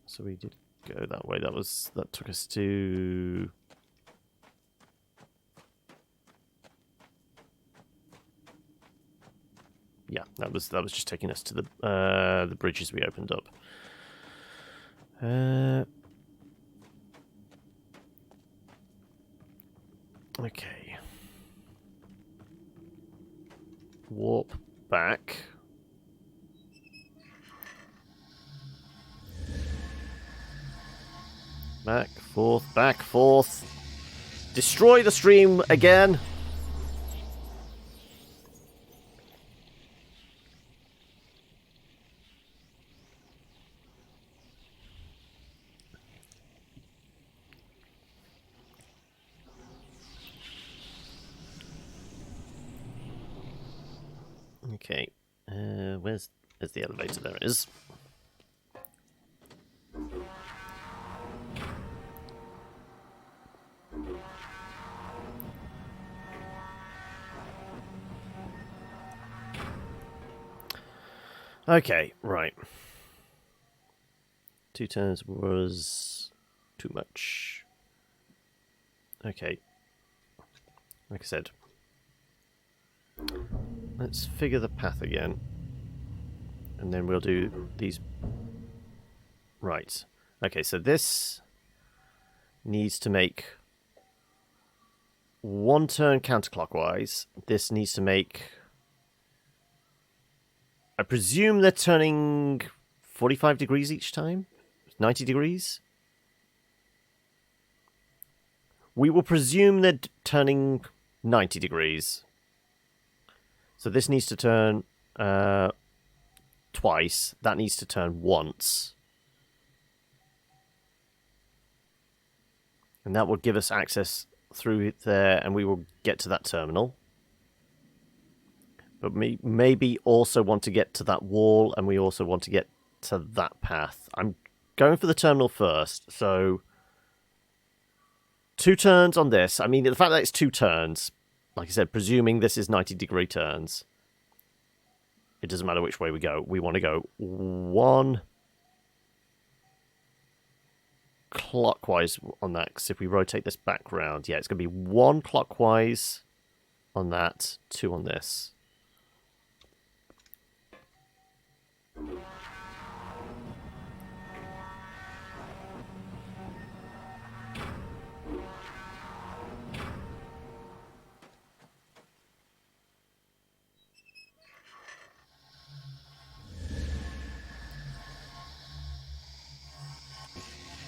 So we did go that way. That took us to... Yeah, that was just taking us to the bridges we opened up. Okay. Warp back. Back, forth, back, forth. Destroy the stream again. Okay. Where's the elevator? There it is. Okay, right. 2 turns was too much. Okay. Like I said, let's figure the path again. And then we'll do these... Right. Okay, so this needs to make 1 turn counterclockwise. This needs to make... I presume they're turning 45 degrees each time? 90 degrees? We will presume they're turning 90 degrees. So this needs to turn twice. That needs to turn once. And that will give us access through there, and we will get to that terminal. But we maybe also want to get to that wall, and we also want to get to that path. I'm going for the terminal first, so 2 turns on this. I mean, the fact that it's 2 turns, like I said, presuming this is 90-degree turns, it doesn't matter which way we go. We want to go 1 clockwise on that, because if we rotate this back round, yeah, it's going to be 1 clockwise on that, 2 on this.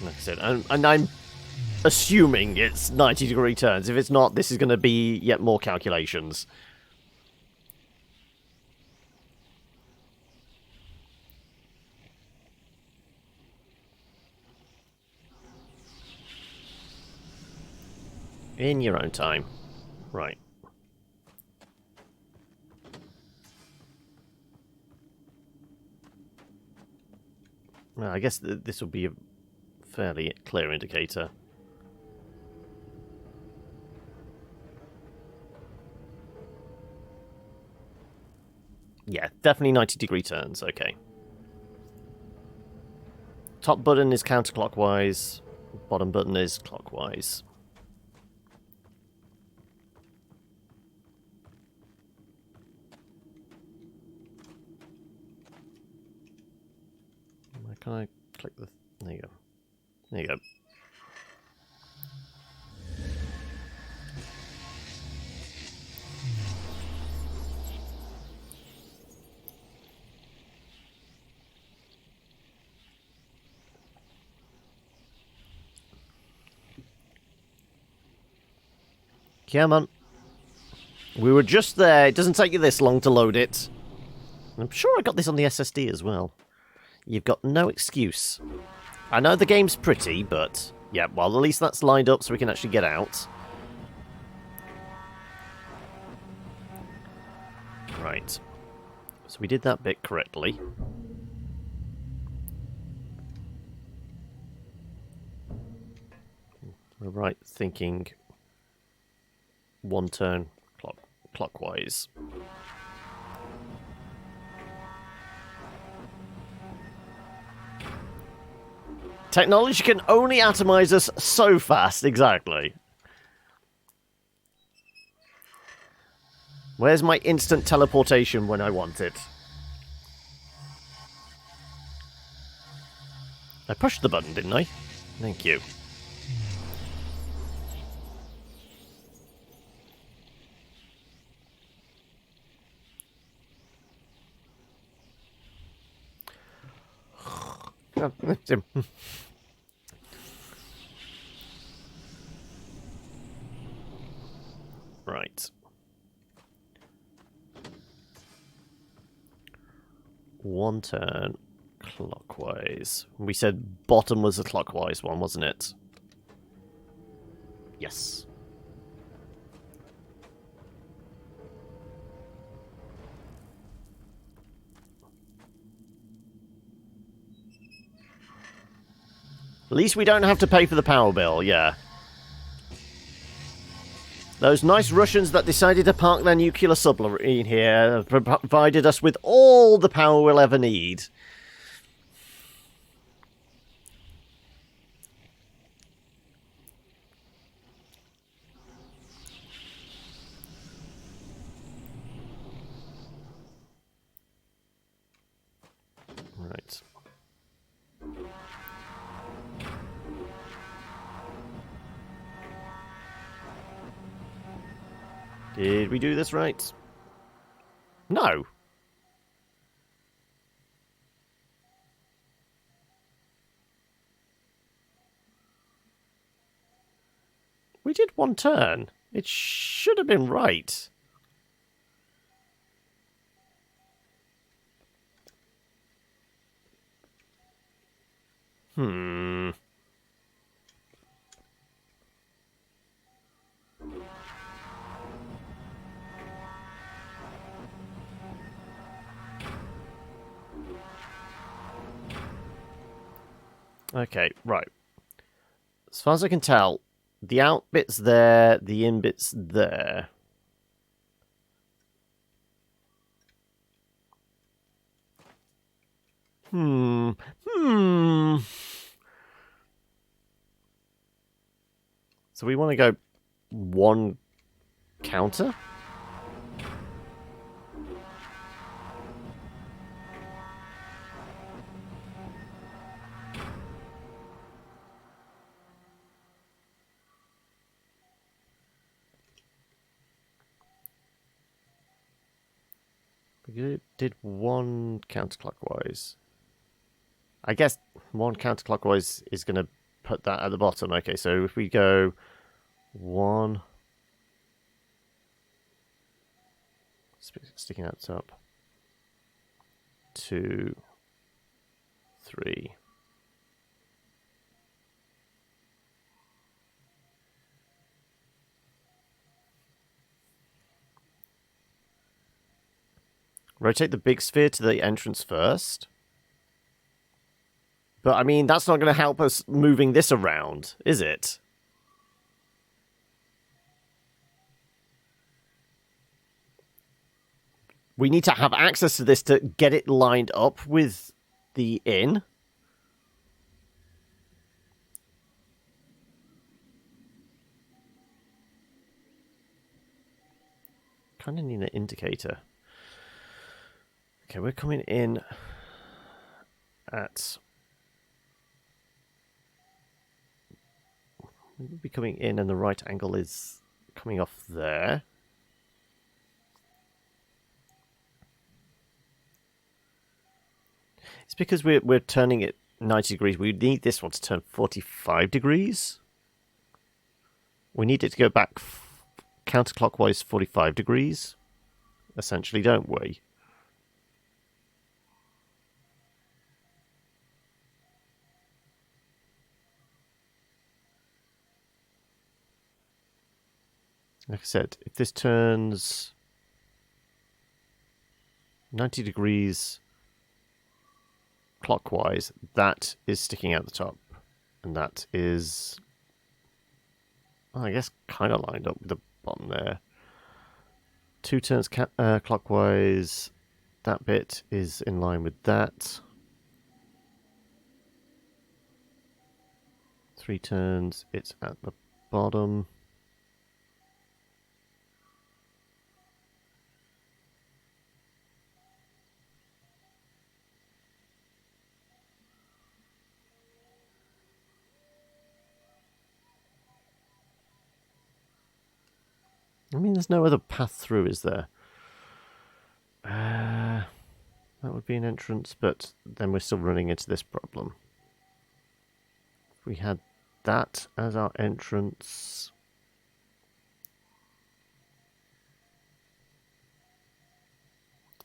Like I said, and I'm assuming it's 90-degree turns. If it's not, this is going to be yet more calculations. In your own time. Right. Well, I guess this will be a fairly clear indicator. Yeah, definitely 90-degree turns, okay. Top button is counterclockwise, bottom button is clockwise. Where can I click the... There you go. There you go. Come on. We were just there. It doesn't take you this long to load it. I'm sure I got this on the SSD as well. You've got no excuse. I know the game's pretty, but... Yeah, well, at least that's lined up so we can actually get out. Right. So we did that bit correctly. We're right thinking 1 turn clockwise. Technology can only atomize us so fast, exactly. Where's my instant teleportation when I want it? I pushed the button, didn't I? Thank you. Right. 1 turn clockwise. We said bottom was the clockwise one, wasn't it? Yes. At least we don't have to pay for the power bill, yeah. Those nice Russians that decided to park their nuclear submarine here have provided us with all the power we'll ever need. Right. Did we do this right? No. We did 1 turn. It should have been right. Okay, right. As far as I can tell, the out bit's there, the in bit's there. So we want to go one counter? We did one counterclockwise. I guess one counterclockwise is going to put that at the bottom. Okay, so if we go one, sticking out the top, 2, 3. Rotate the big sphere to the entrance first. But, I mean, that's not going to help us moving this around, is it? We need to have access to this to get it lined up with the inn. Kind of need an indicator. Okay, we're coming in at... We'll be coming in and the right angle is coming off there. It's because we're turning it 90 degrees. We need this one to turn 45 degrees. We need it to go back counterclockwise 45 degrees, essentially, don't we? Like I said, if this turns 90 degrees clockwise, that is sticking out the top. And that is, well, I guess, kind of lined up with the bottom there. 2 turns clockwise, that bit is in line with that. 3 turns, it's at the bottom. I mean, there's no other path through, is there? That would be an entrance, but then we're still running into this problem. If we had that as our entrance...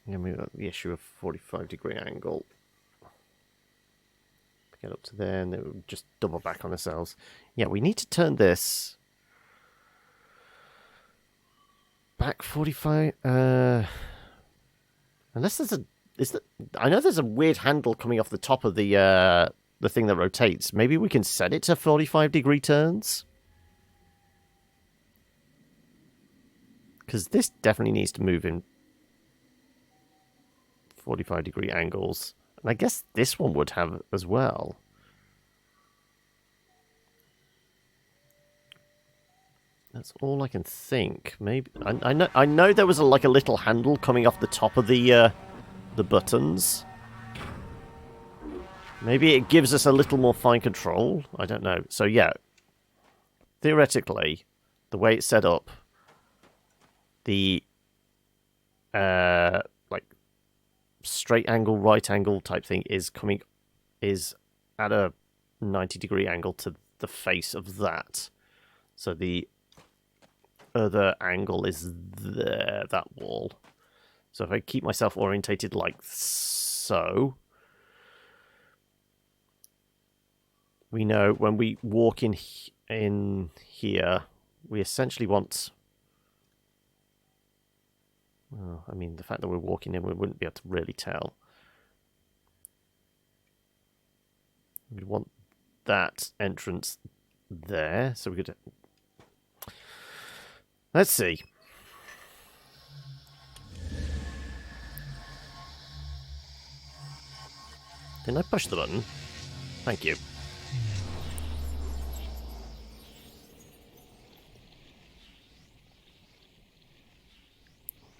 And we've got the issue of 45-degree angle. Get up to there, and then we'll just double back on ourselves. Yeah, we need to turn this... back 45. Unless there's a, I know there's a weird handle coming off the top of the thing that rotates. Maybe we can set it to 45-degree turns. Because this definitely needs to move in 45-degree angles, and I guess this one would have as well. That's all I can think. Maybe I know there was a little handle coming off the top of the buttons. Maybe it gives us a little more fine control. I don't know. So yeah, theoretically, the way it's set up, the straight angle, right angle type thing is at a 90-degree angle to the face of that. So the other angle is there, that wall. So if I keep myself orientated like so, we know when we walk in here, we essentially want... Well, I mean, the fact that we're walking in, we wouldn't be able to really tell. We want that entrance there, so we could Let's see. Didn't I push the button? Thank you.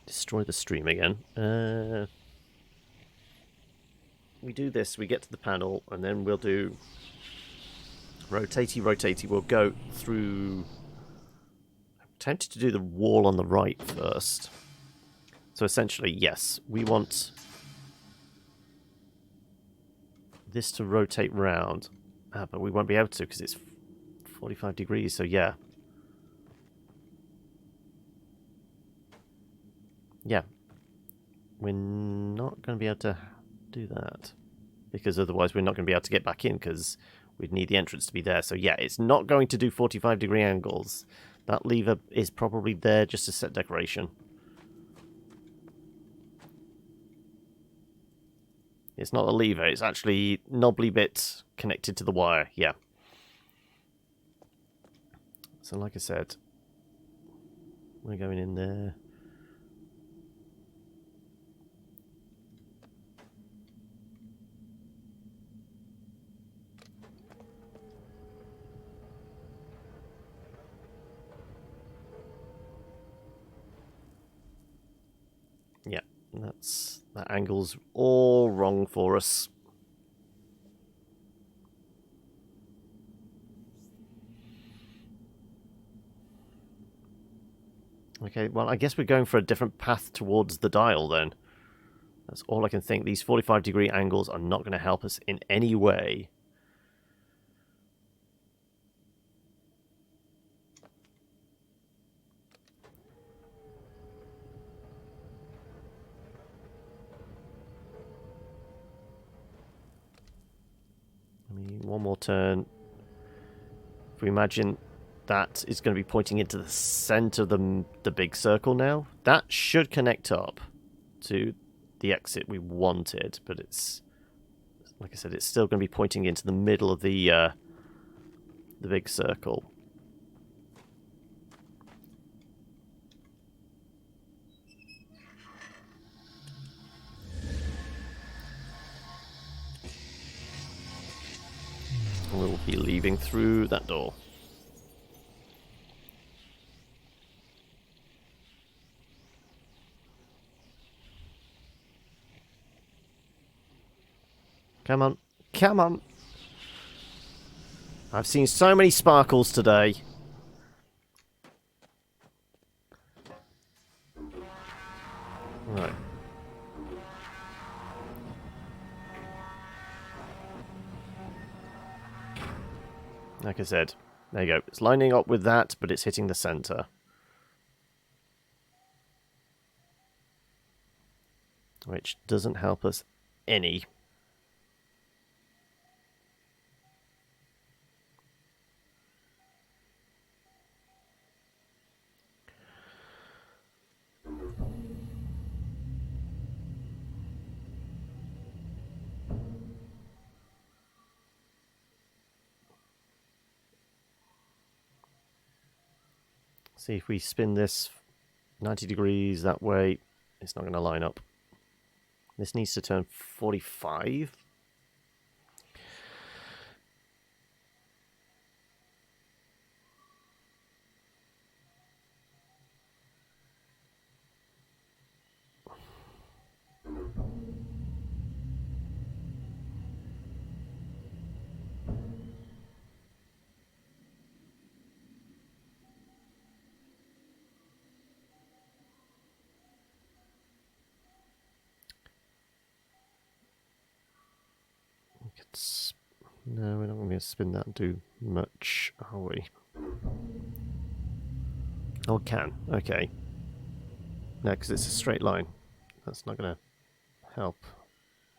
Destroy the stream again. We do this, we get to the panel, and then we'll do rotatey, rotatey. We'll go through... I'm tempted to do the wall on the right first. So essentially, yes, we want this to rotate round. But we won't be able to because it's 45 degrees, so yeah. Yeah. We're not going to be able to do that. Because otherwise we're not going to be able to get back in because we'd need the entrance to be there. So yeah, it's not going to do 45 degree angles. That lever is probably there just to set decoration. It's not a lever, it's actually knobbly bit connected to the wire, yeah. So like I said, we're going in there. Yeah, that angle's all wrong for us. Okay, well, I guess we're going for a different path towards the dial then. That's all I can think. These 45 degree angles are not going to help us in any way. I mean, one more turn. If we imagine that is going to be pointing into the center of the big circle now, that should connect up to the exit we wanted, but it's, like I said, it's still going to be pointing into the middle of the big circle. We'll be leaving through that door. Come on. Come on. I've seen so many sparkles today. Right. Like I said, there you go. It's lining up with that, but it's hitting the center. Which doesn't help us any. See if we spin this 90 degrees that way, it's not going to line up. This needs to turn 45. No, we're not going to spin that and do much, are we? Oh, it can. Okay. No, because it's a straight line. That's not going to help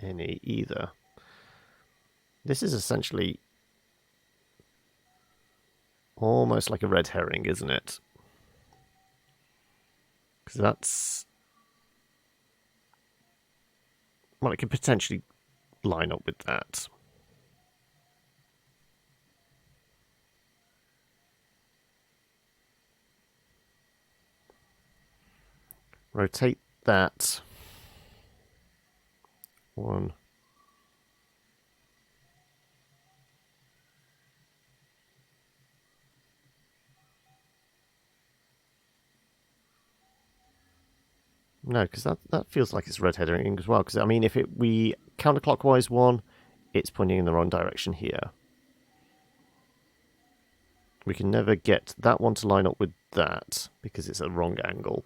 any either. This is essentially almost like a red herring, isn't it? Because that's... well, it could potentially line up with that. rotate that. One. No, because that feels like it's red herring as well. Because I mean, if we counterclockwise one, it's pointing in the wrong direction here. We can never get that one to line up with that because it's a wrong angle.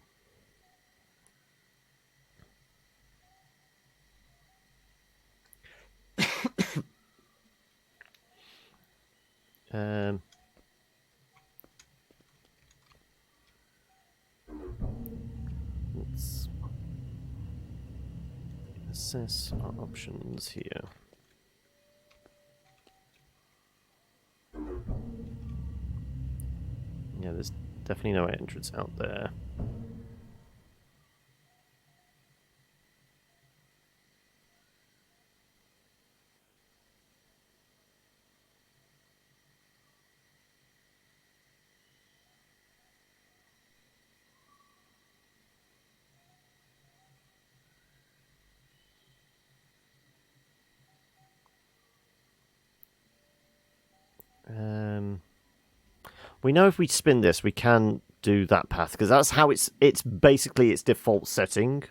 Let's assess our options here. Yeah, there's definitely no entrance out there. We know if we spin this, we can do that path because that's how it's basically its default setting.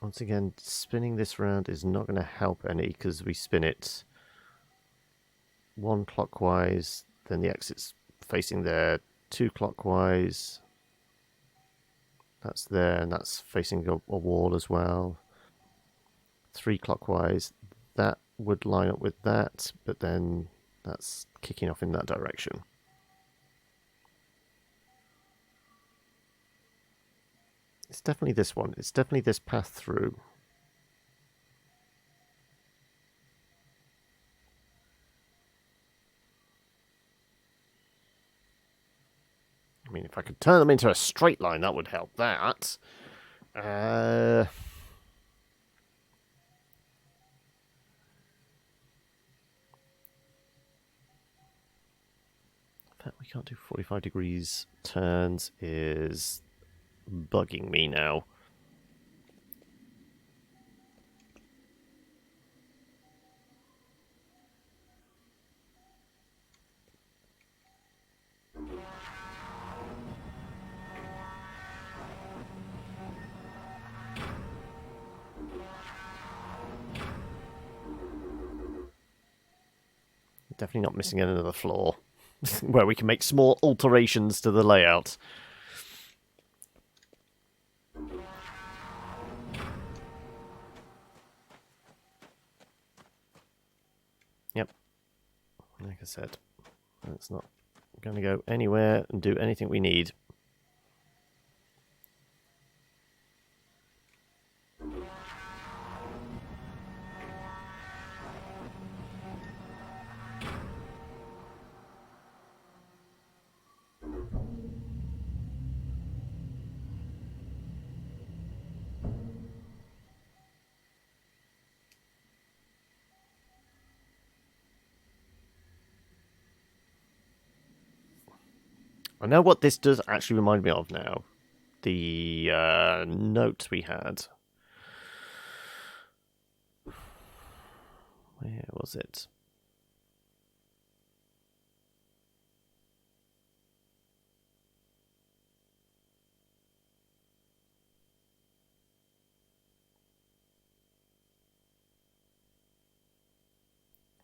Once again, spinning this round is not going to help any because we spin it one clockwise, then the exit's facing there, two clockwise. That's there, and that's facing a wall as well. Three clockwise, that would line up with that, but then that's kicking off in that direction. It's definitely this one. It's definitely this path through. I mean, if I could turn them into a straight line, that would help that. In fact, we can't do 45 degrees turns is bugging me now. Definitely not missing another floor where we can make small alterations to the layout. Yep. Like I said, it's not going to go anywhere and do anything we need. I know what this does actually remind me of now. The note we had. Where was it?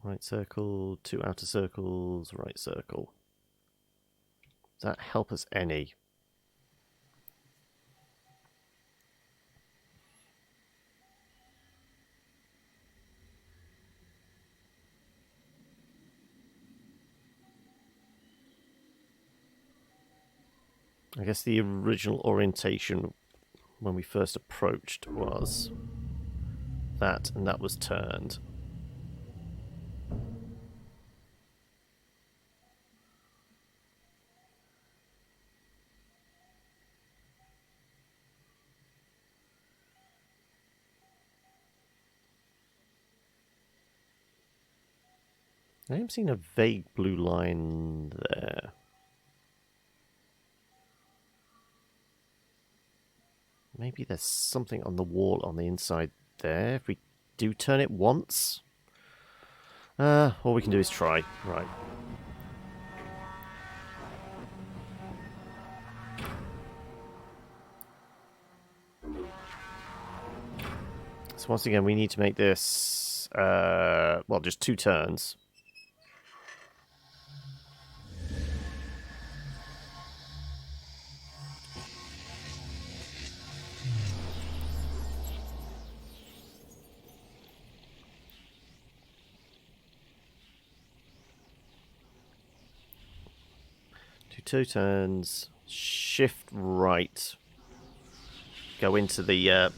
Right circle, two outer circles, right circle. Does that help us any? I guess the original orientation when we first approached was that, and that was turned. I am seeing a vague blue line there. Maybe there's something on the wall on the inside there. If we do turn it once. All we can do is try. Right. So once again, we need to make this, well, just 2 turns. Do 2 turns, shift right, go into the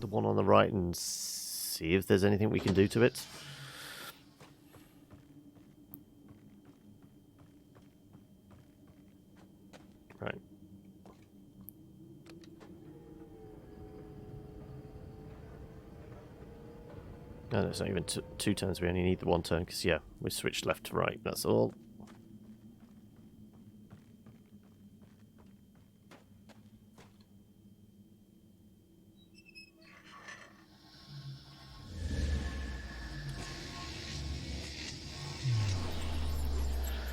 one on the right and see if there's anything we can do to it. Right. No, it's not even 2 turns. We only need the 1 turn because, yeah, we switched left to right. That's all.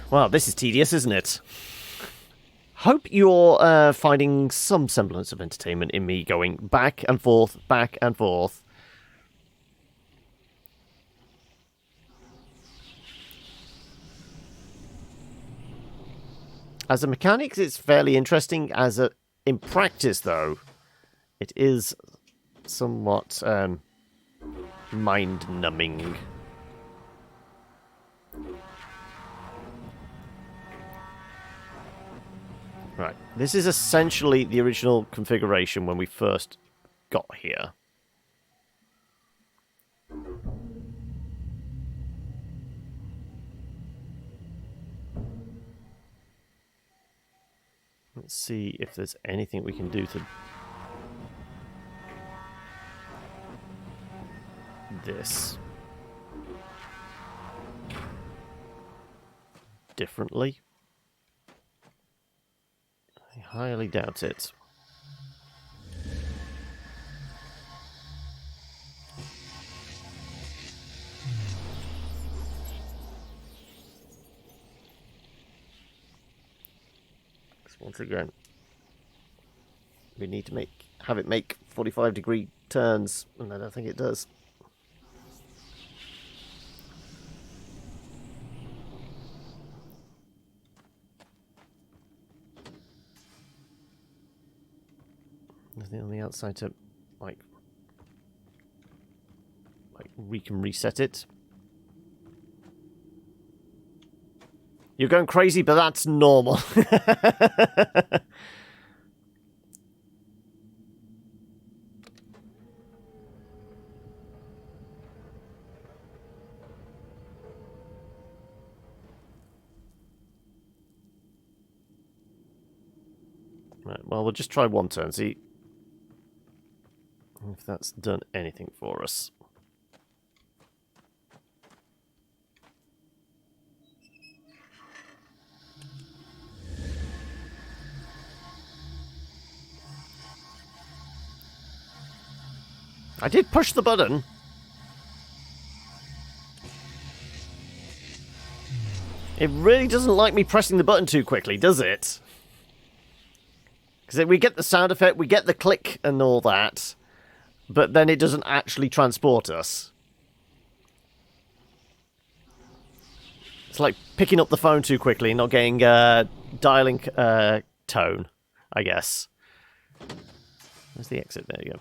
Well, this is tedious, isn't it? Hope you're finding some semblance of entertainment in me going back and forth, back and forth. As a mechanics, it's fairly interesting. In practice, though, it is somewhat mind-numbing. Right, this is essentially the original configuration when we first got here. Let's see if there's anything we can do to this differently. I highly doubt it. Once again, we need to have it make 45-degree turns, and I don't think it does. Nothing on the outside to like we can reset it. You're going crazy, but that's normal. Right, well, we'll just try 1 turn, see if that's done anything for us. I did push the button. It really doesn't like me pressing the button too quickly, does it? Because we get the sound effect, we get the click and all that, but then it doesn't actually transport us. It's like picking up the phone too quickly and not getting dialing tone, I guess. Where's the exit? There you go.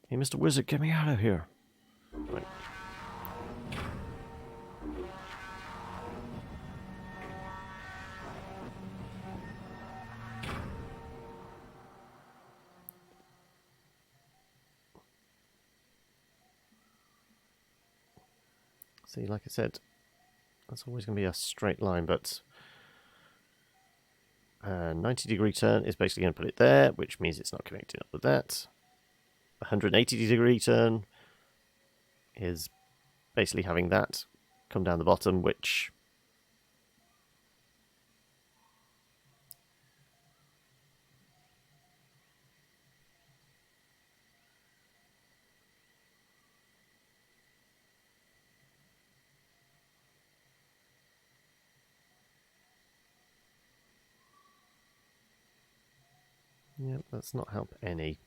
Hey, Mr. Wizard, get me out of here. Right. See, like I said, that's always going to be a straight line, but 90-degree turn is basically going to put it there, which means it's not connecting up with that. 180-degree turn is basically having that come down the bottom, which... Yeah, that's not help any.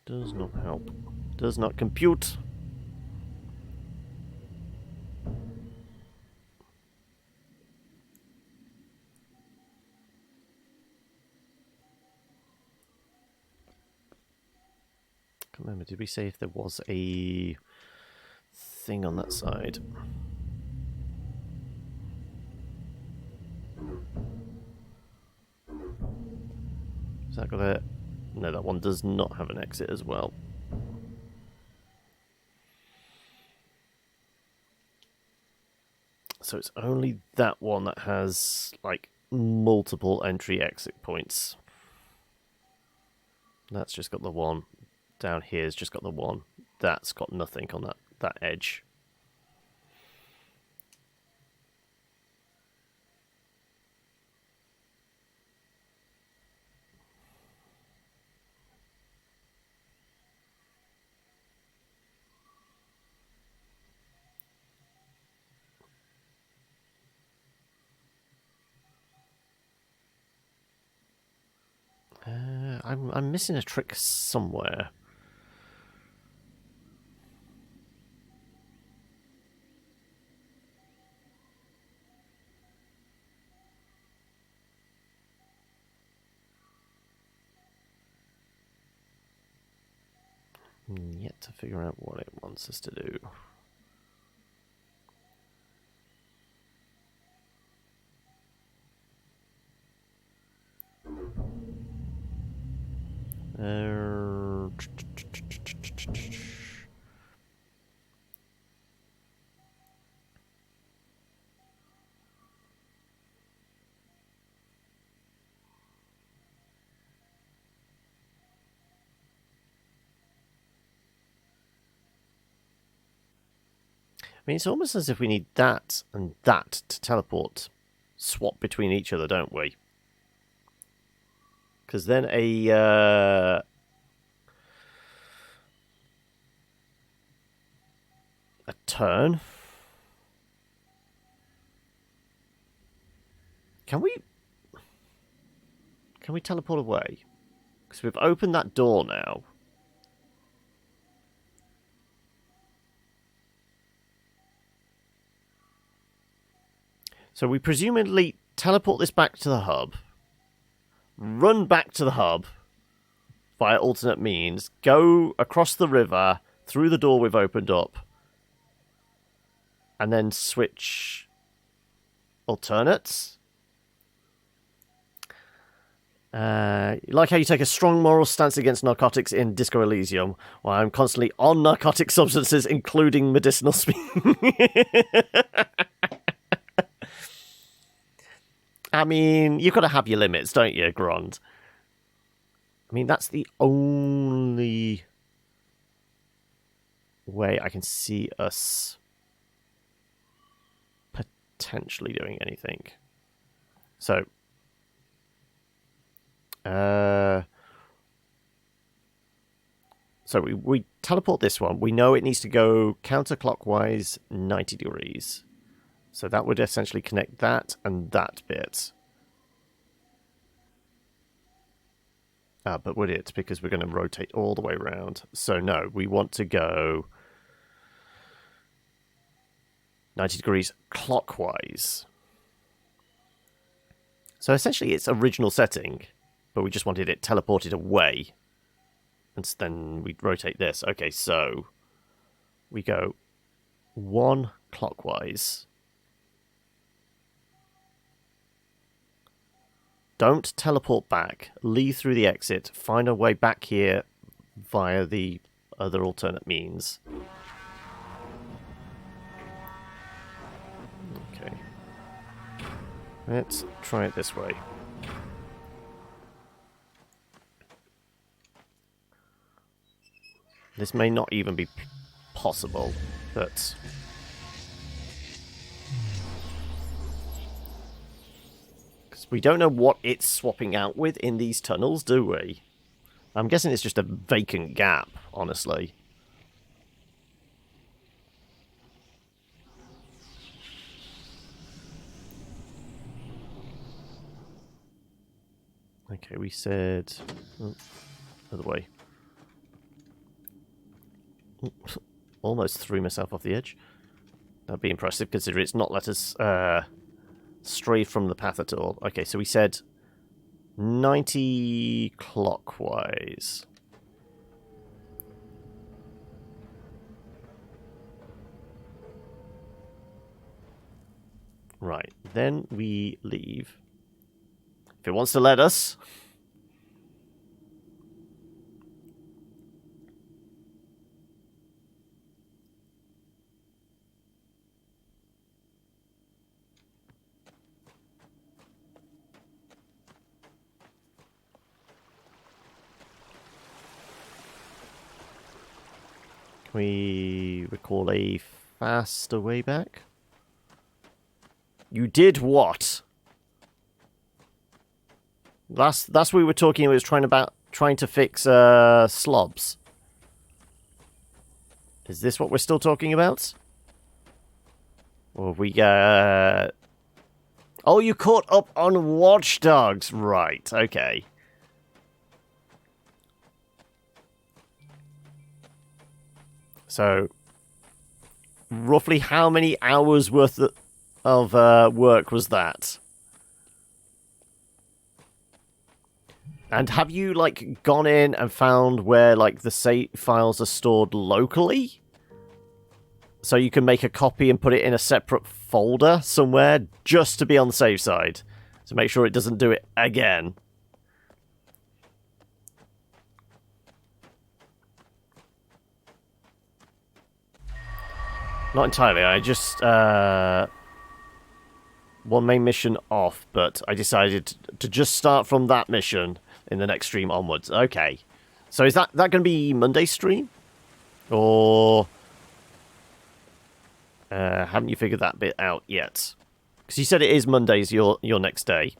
Does not help. Does not compute. Can't remember, did we say if there was a thing on that side? Has that got a... No, that one does not have an exit as well. So it's only that one that has, like, multiple entry-exit points. That's just got the one. Down here's just got the one. That's got nothing on that edge. I'm missing a trick somewhere. Yet to figure out what it wants us to do. I mean, it's almost as if we need that and that to teleport, swap between each other, don't we? Because then a turn. Can we teleport away? Because we've opened that door now. So we presumably teleport this back to the hub, run back to the hub via alternate means, go across the river, through the door we've opened up, and then switch alternates. Like how you take a strong moral stance against narcotics in Disco Elysium, while I'm constantly on narcotic substances, including medicinal speed. I mean, you've got to have your limits, don't you, Grond? I mean, that's the only way I can see us potentially doing anything. So, we teleport this one. We know it needs to go counterclockwise 90 degrees. So that would essentially connect that and that bit. But would it? Because we're going to rotate all the way around. So no, we want to go 90 degrees clockwise. So essentially it's original setting, but we just wanted it teleported away. And then we rotate this. Okay, so we go 1 clockwise. Don't teleport back. Leave through the exit. Find a way back here via the other alternate means. Okay. Let's try it this way. This may not even be possible, but... Because we don't know what it's swapping out with in these tunnels, do we? I'm guessing it's just a vacant gap, honestly. Okay, we said... Oh, other way. Almost threw myself off the edge. That'd be impressive, considering it's not let us stray from the path at all. Okay, so we said 90 clockwise. Right, then we leave. If it wants to let us. Can we recall a faster way back? You did what? That's what we were talking about. Trying to fix slobs. Is this what we're still talking about? Or have we got... Oh, you caught up on Watch Dogs. Right, okay. So, roughly how many hours worth of work was that? And have you, like, gone in and found where, like, the save files are stored locally? So you can make a copy and put it in a separate folder somewhere, just to be on the safe side. To make sure it doesn't do it again. Not entirely, I just, one main mission off, but I decided to just start from that mission in the next stream onwards. Okay. So is that going to be Monday's stream? Or... haven't you figured that bit out yet? Because you said it is Monday's your next day.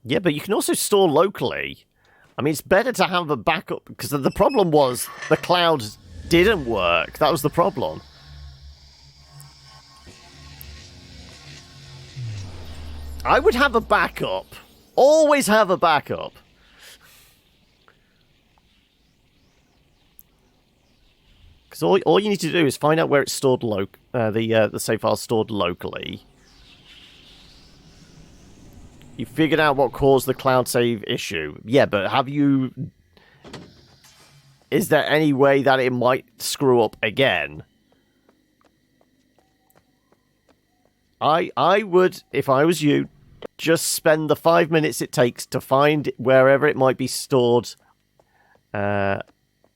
Yeah, but you can also store locally. I mean, it's better to have a backup, because the problem was the cloud didn't work. That was the problem. I would have a backup. Always have a backup. Because all you need to do is find out where it's stored, the save file stored locally. You figured out what caused the cloud save issue. Yeah, but have you... Is there any way that it might screw up again? I would, if I was you, just spend the 5 minutes it takes to find wherever it might be stored on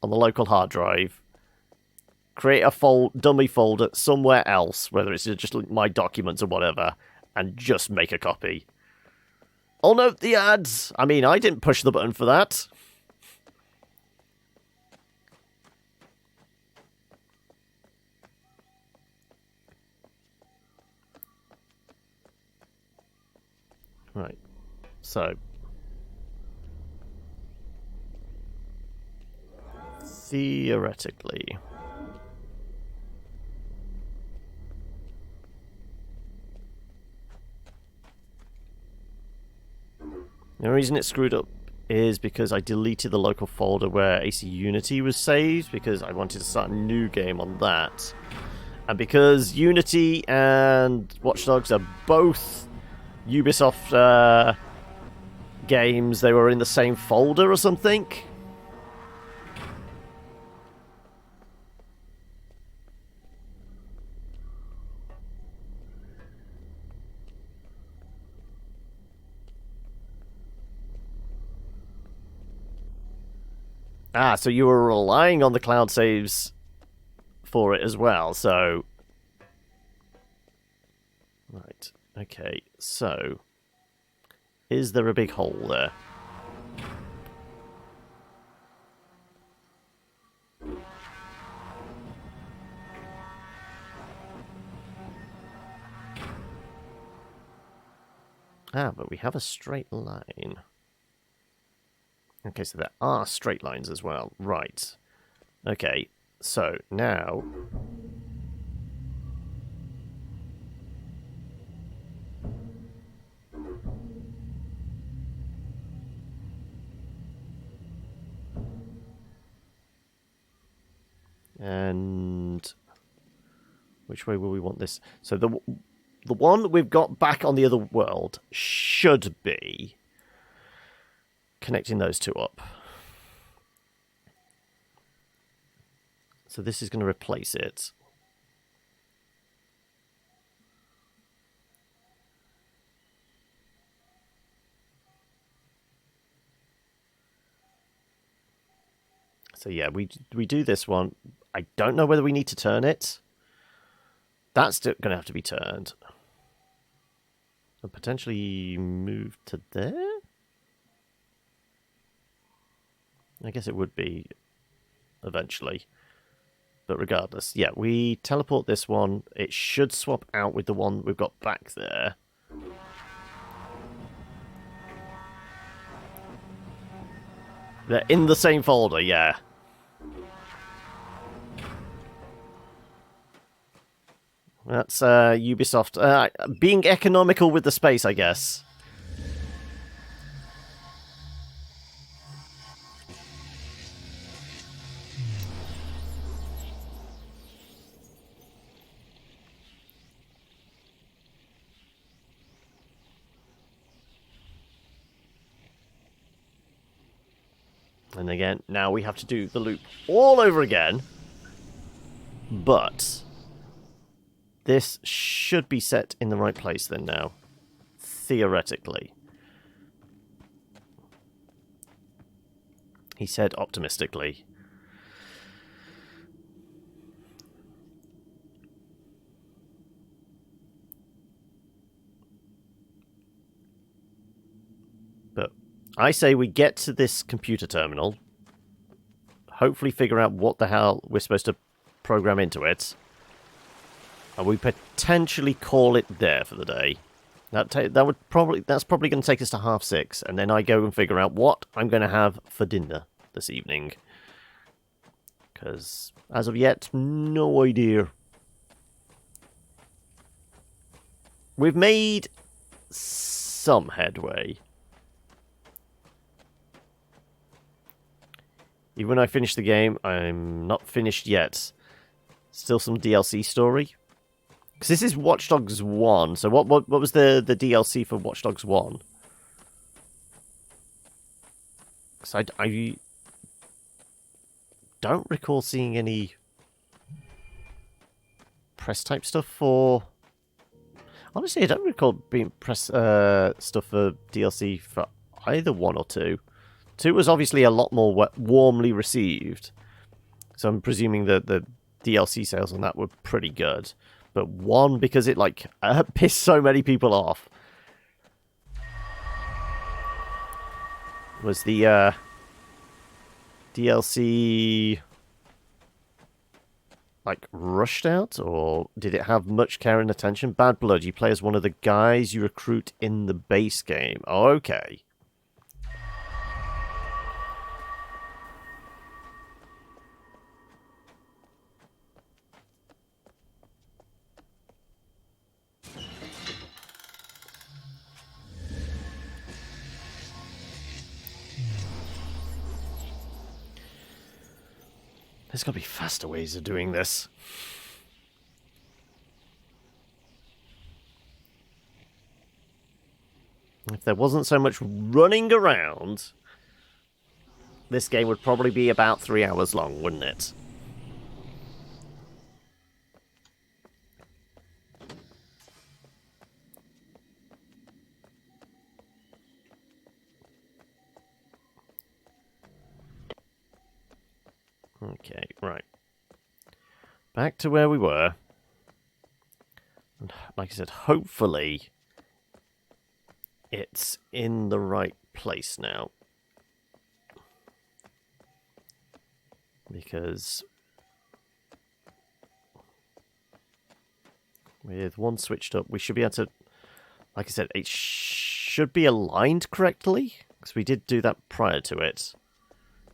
the local hard drive. Create a dummy folder somewhere else, whether it's just my documents or whatever, and just make a copy. Oh no, the ads! I mean, I didn't push the button for that. Right, so... Theoretically... The reason it screwed up is because I deleted the local folder where AC Unity was saved, because I wanted to start a new game on that. And because Unity and Watch Dogs are both Ubisoft games, they were in the same folder or something. Ah, so you were relying on the cloud saves for it as well, so... Right. Okay, so... Is there a big hole there? Ah, but we have a straight line. Okay, so there are straight lines as well. Right. Okay, so now... And... Which way will we want this? So the one we've got back on the other world should be connecting those two up. So this is going to replace it. So yeah, we do this one. I don't know whether we need to turn it. That's going to have to be turned. And potentially move to there? I guess it would be eventually. But regardless, yeah, we teleport this one. It should swap out with the one we've got back there. They're in the same folder, yeah. That's Ubisoft being economical with the space, I guess. And again, now we have to do the loop all over again. But this should be set in the right place then now. Theoretically. He said optimistically. But I say we get to this computer terminal. Hopefully figure out what the hell we're supposed to program into it. And we potentially call it there for the day. That's probably going to take us to 6:30, and then I go and figure out what I'm going to have for dinner this evening. Because as of yet, no idea. We've made some headway. Even when I finish the game, I'm not finished yet. Still some DLC story. Because this is Watch Dogs 1. So what was the DLC for Watch Dogs 1? Because I don't recall seeing any press type stuff for... Honestly, I don't recall being press stuff for DLC for either 1 or 2. 2 was obviously a lot more warmly received. So I'm presuming that the DLC sales on that were pretty good. But 1, because it like pissed so many people off, was the DLC like rushed out, or did it have much care and attention? Bad Blood, you play as one of the guys you recruit in the base game. Oh, okay. There's got to be faster ways of doing this. If there wasn't so much running around, this game would probably be about 3 hours long, wouldn't it? Okay, right. Back to where we were. Like I said, hopefully it's in the right place now. Because with one switched up, we should be able to, like I said, it should be aligned correctly, because we did do that prior to it.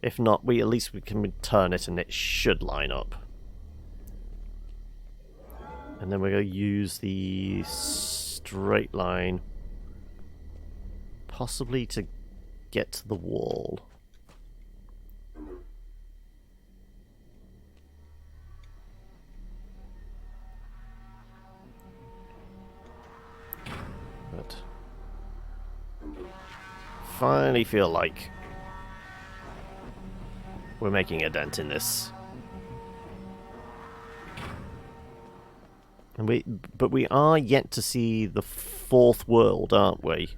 If not, at least we can turn it and it should line up. And then we're going to use the straight line, possibly to get to the wall. But finally feel like we're making a dent in this. And but we are yet to see the fourth world, aren't we?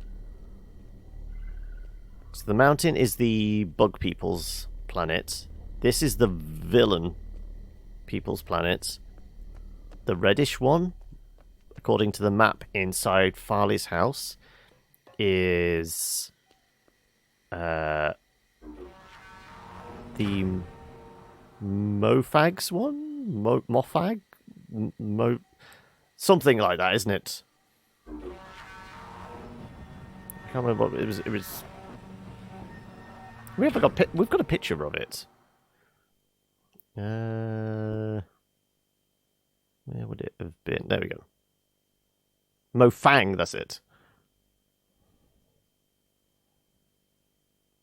So the mountain is the bug people's planet. This is the villain people's planet. The reddish one, according to the map inside Farley's house, is the Mofags one? Mofag? Something like that, isn't it? I can't remember what it was. It was. We've got a picture of it. Where would it have been? There we go. Mofang, that's it.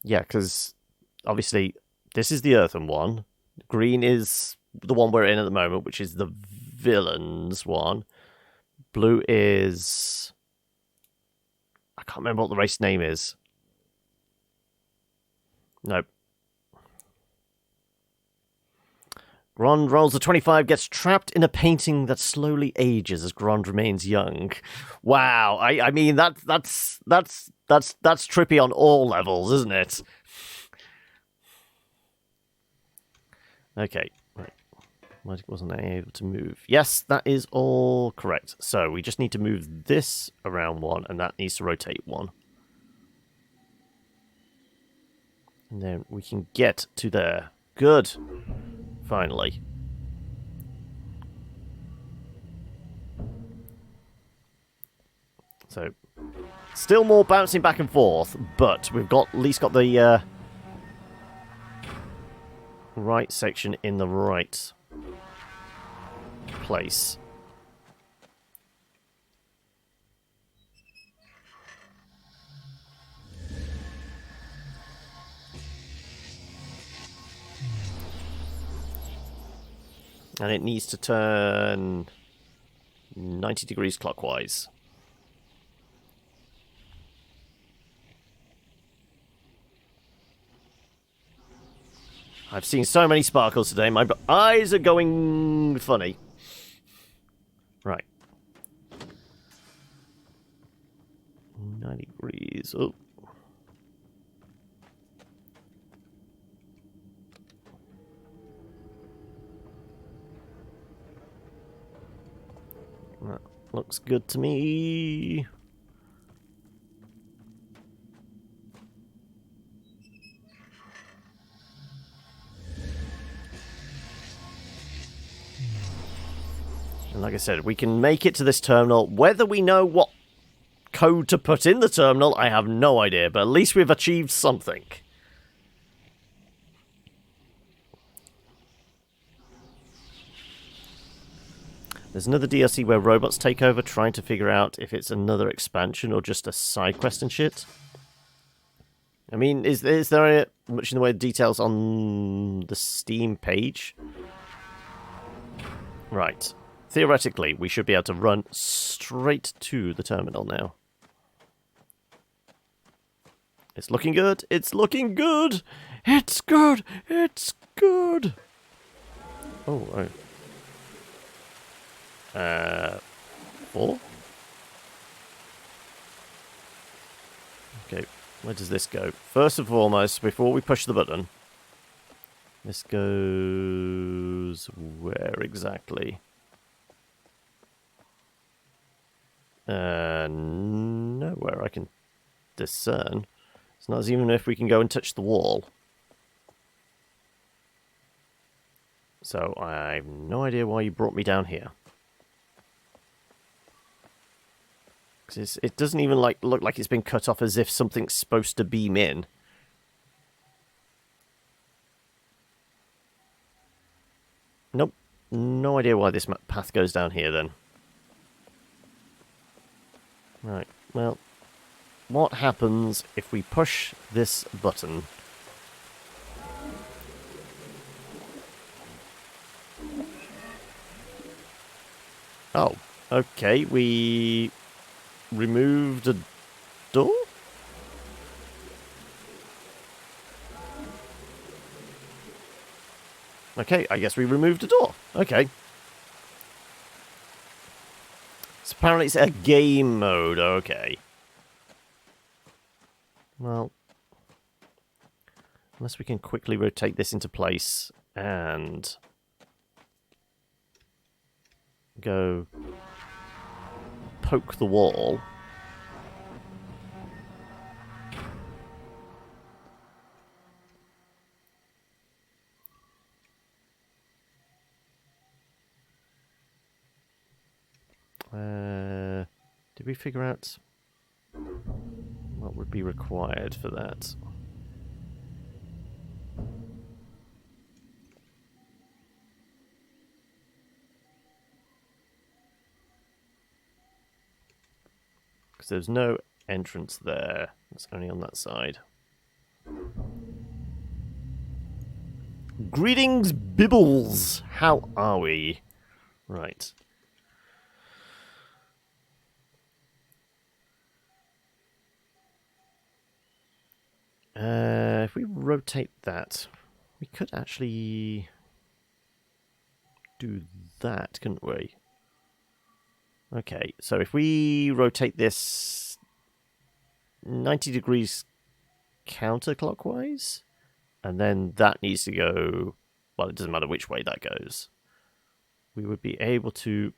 Yeah, because obviously this is the earthen one. Green is the one we're in at the moment, which is the villains one. Blue is... I can't remember what the race name is. Nope. Grond rolls a 25, gets trapped in a painting that slowly ages as Grond remains young. Wow, I mean that's trippy on all levels, isn't it? Okay, right. Why wasn't I able to move? Yes, that is all correct. So we just need to move this around one, and that needs to rotate one. And then we can get to there. Good. Finally. So, still more bouncing back and forth, but we've got at least got the right section in the right place. And it needs to turn 90 degrees clockwise. I've seen so many sparkles today, my eyes are going funny. Right. 90 degrees. Oh. That looks good to me. And like I said, we can make it to this terminal. Whether we know what code to put in the terminal, I have no idea. But at least we've achieved something. There's another DLC where robots take over, trying to figure out if it's another expansion or just a side quest and shit. I mean, is there much in the way of details on the Steam page? Right. Theoretically, we should be able to run straight to the terminal now. It's looking good. It's looking good. It's good. It's good. Oh. 4? Okay, where does this go? First and foremost, before we push the button, this goes where exactly? Nowhere I can discern. It's not as even if we can go and touch the wall. So I have no idea why you brought me down here. Because it doesn't even look like it's been cut off as if something's supposed to beam in. Nope. No idea why this path goes down here then. Right, well, what happens if we push this button? Oh, okay, we removed a door? Okay, I guess we removed a door. Okay. So apparently it's a game mode, okay. Well, unless we can quickly rotate this into place and go poke the wall. Did we figure out what would be required for that? Because there's no entrance there. It's only on that side. Greetings, Bibbles! How are we? Right. If we rotate that, we could actually do that, couldn't we? Okay, so if we rotate this 90 degrees counterclockwise, and then that needs to go, well, it doesn't matter which way that goes, we would be able to,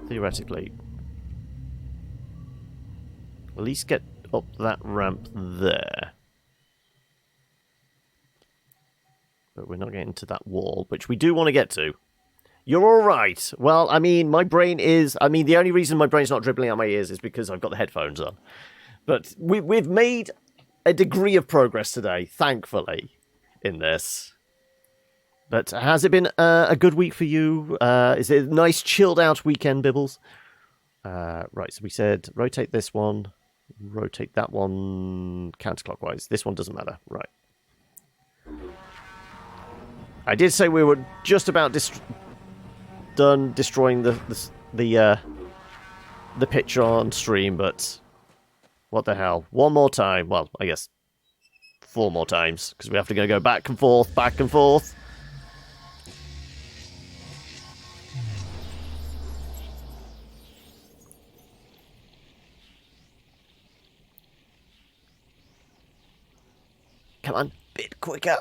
theoretically, at least get up that ramp there. But we're not getting to that wall, which we do want to get to. You're all right. Well, I mean, my brain is... I mean, the only reason my brain's not dribbling out my ears is because I've got the headphones on. But we've made a degree of progress today, thankfully, in this. But has it been a good week for you? Is it a nice chilled-out weekend, Bibbles? Right, so we said rotate this one, rotate that one counterclockwise. This one doesn't matter. Right. I did say we were just about done destroying the pitch on stream, but what the hell? One more time. Well, I guess 4 more times, because we have to go back and forth, back and forth. Come on, bit quicker.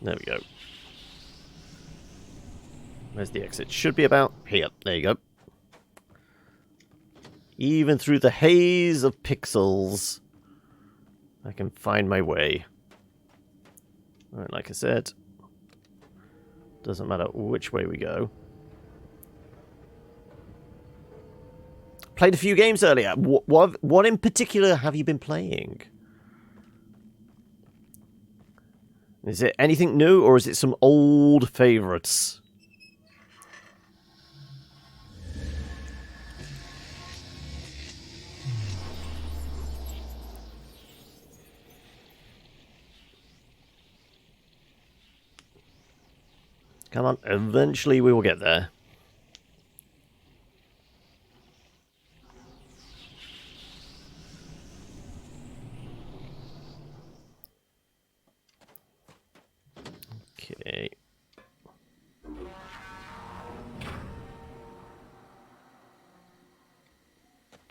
There we go. Where's the exit? Should be about here. There you go. Even through the haze of pixels, I can find my way. Alright, like I said, doesn't matter which way we go. Played a few games earlier. What in particular have you been playing? Is it anything new, or is it some old favourites? Come on, eventually we will get there. Okay.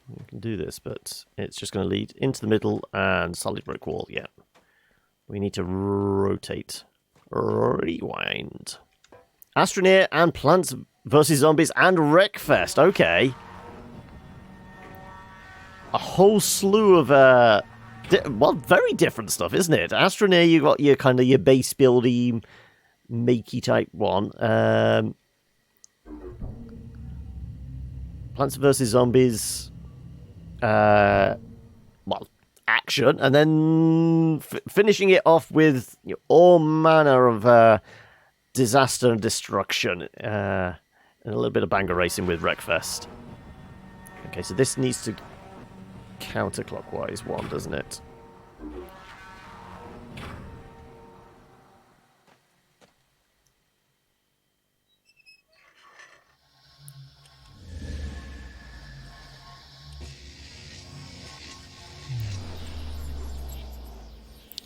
We can do this, but it's just going to lead into the middle and solid brick wall. Yeah. We need to rotate. Rewind. Astroneer and Plants vs. Zombies and Wreckfest. Okay. A whole slew of, well, very different stuff, isn't it? Astroneer, you got your kind of your base building, makey type one. Plants vs. Zombies, well, action, and then finishing it off with all manner of disaster and destruction, and a little bit of banger racing with Wreckfest. Okay, so this needs to counterclockwise one, doesn't it?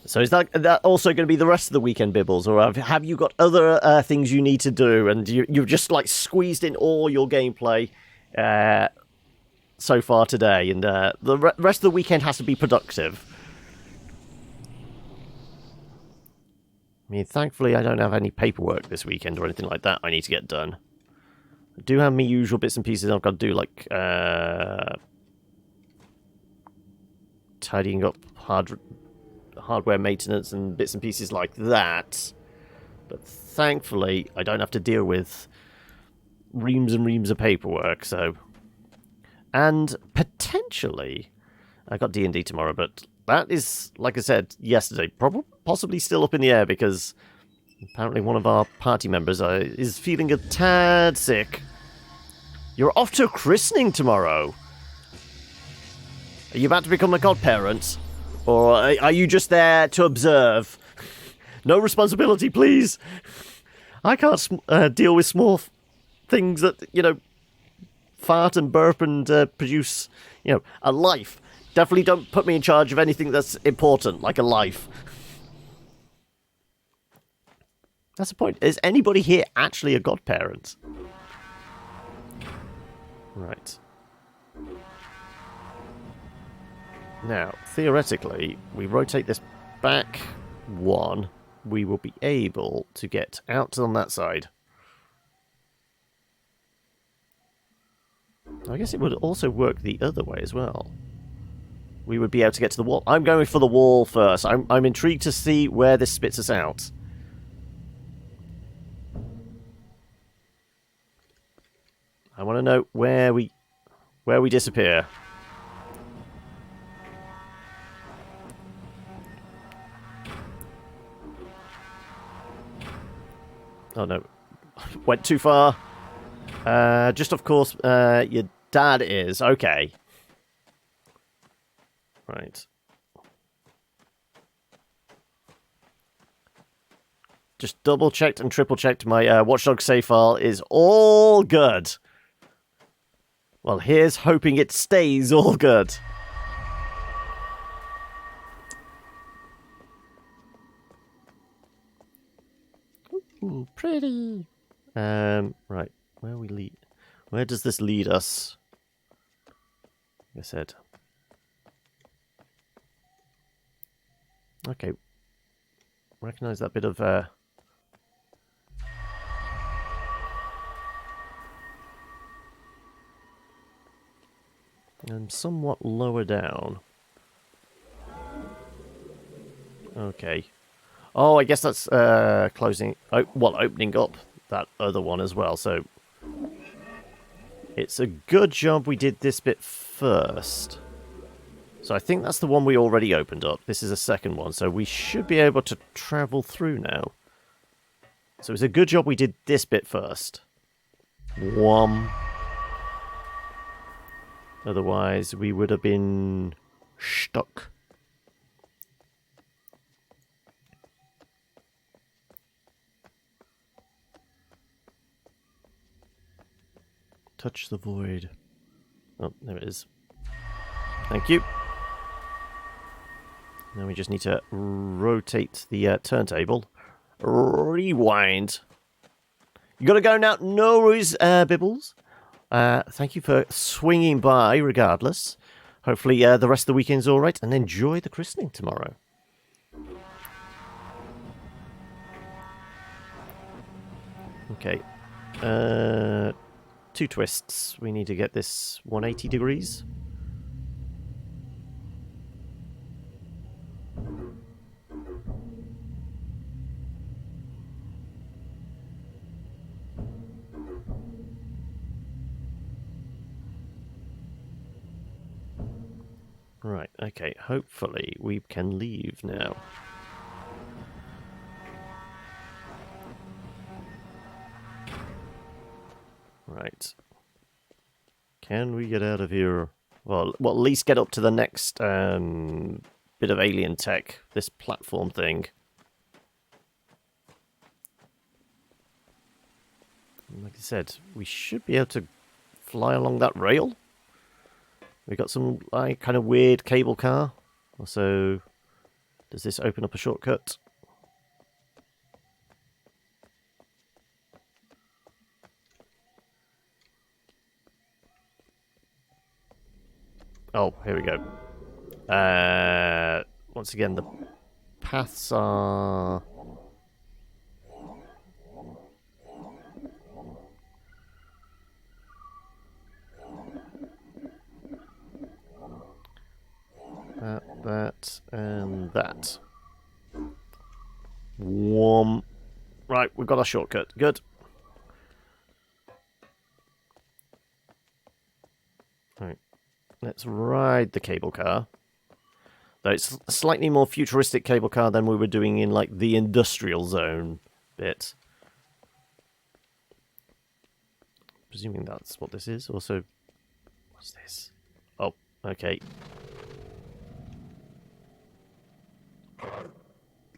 So is that also going to be the rest of the weekend, Bibbles, or have you got other things you need to do, and you've just like squeezed in all your gameplay so far today, and the rest of the weekend has to be productive? I mean, thankfully, I don't have any paperwork this weekend or anything like that I need to get done. I do have my usual bits and pieces I've got to do, like tidying up hardware maintenance and bits and pieces like that. But thankfully, I don't have to deal with reams and reams of paperwork, so... And potentially, I got D&D tomorrow, but that is, like I said yesterday, possibly still up in the air because apparently one of our party members is feeling a tad sick. You're off to a christening tomorrow. Are you about to become a godparent? Or are you just there to observe? No responsibility, please. I can't deal with small things that, fart and burp and produce, a life. Definitely don't put me in charge of anything that's important, like a life. That's the point. Is anybody here actually a godparent? Right. Now, theoretically, we rotate this back one, we will be able to get out on that side. I guess it would also work the other way as well. We would be able to get to the wall. I'm going for the wall first. I'm intrigued to see where this spits us out. I want to know where we disappear. Oh no, went too far. Just of course, your dad is. Okay. Right. Just double checked and triple checked my Watchdog save file is all good. Well, here's hoping it stays all good. Ooh, pretty. Right. Where does this lead us? Like I said. Okay. Recognize that bit of and somewhat lower down. Okay. Oh, I guess that's opening up that other one as well, so it's a good job we did this bit first. So I think that's the one we already opened up. This is a second one, so we should be able to travel through now. So it's a good job we did this bit first. Otherwise, we would have been stuck. Touch the void. Oh, there it is. Thank you. Now we just need to rotate the turntable. Rewind. You gotta go now. No worries, Bibbles. Thank you for swinging by regardless. Hopefully the rest of the weekend's alright, and enjoy the christening tomorrow. Okay. 2 twists. We need to get this 180 degrees. Right, okay. Hopefully we can leave now. Right. Can we get out of here? Well, at least get up to the next bit of alien tech. This platform thing. Like I said, we should be able to fly along that rail. We got some like kind of weird cable car. Also, does this open up a shortcut? Oh, here we go. Once again, the paths are... that, and that. Warm. Right, we've got our shortcut. Good. Right. Let's ride the cable car. Though it's a slightly more futuristic cable car than we were doing in, like, the industrial zone bit. Presuming that's what this is. Also, what's this? Oh, okay.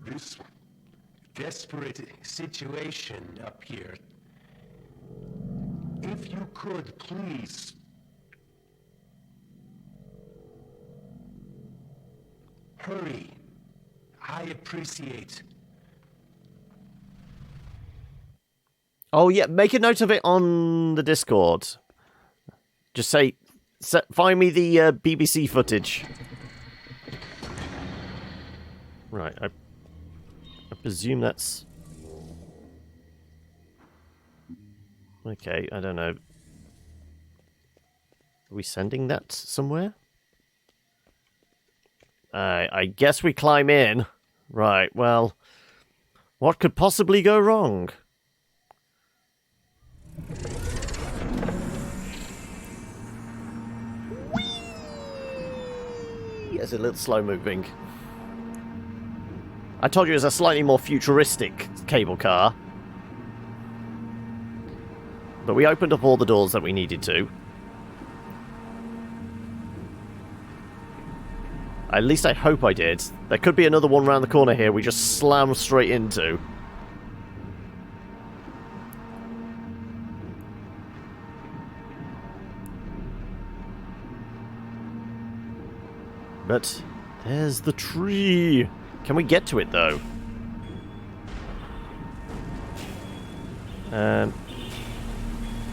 This desperate situation up here. If you could, please. Hurry. I appreciate. Oh, yeah, make a note of it on the Discord. Just say, find me the BBC footage. Right, I presume that's... Okay, I don't know. Are we sending that somewhere? I guess we climb in. Right, well, what could possibly go wrong? It's a little slow moving. I told you it was a slightly more futuristic cable car. But we opened up all the doors that we needed to. At least I hope I did. There could be another one around the corner here we just slammed straight into. But there's the tree. Can we get to it, though?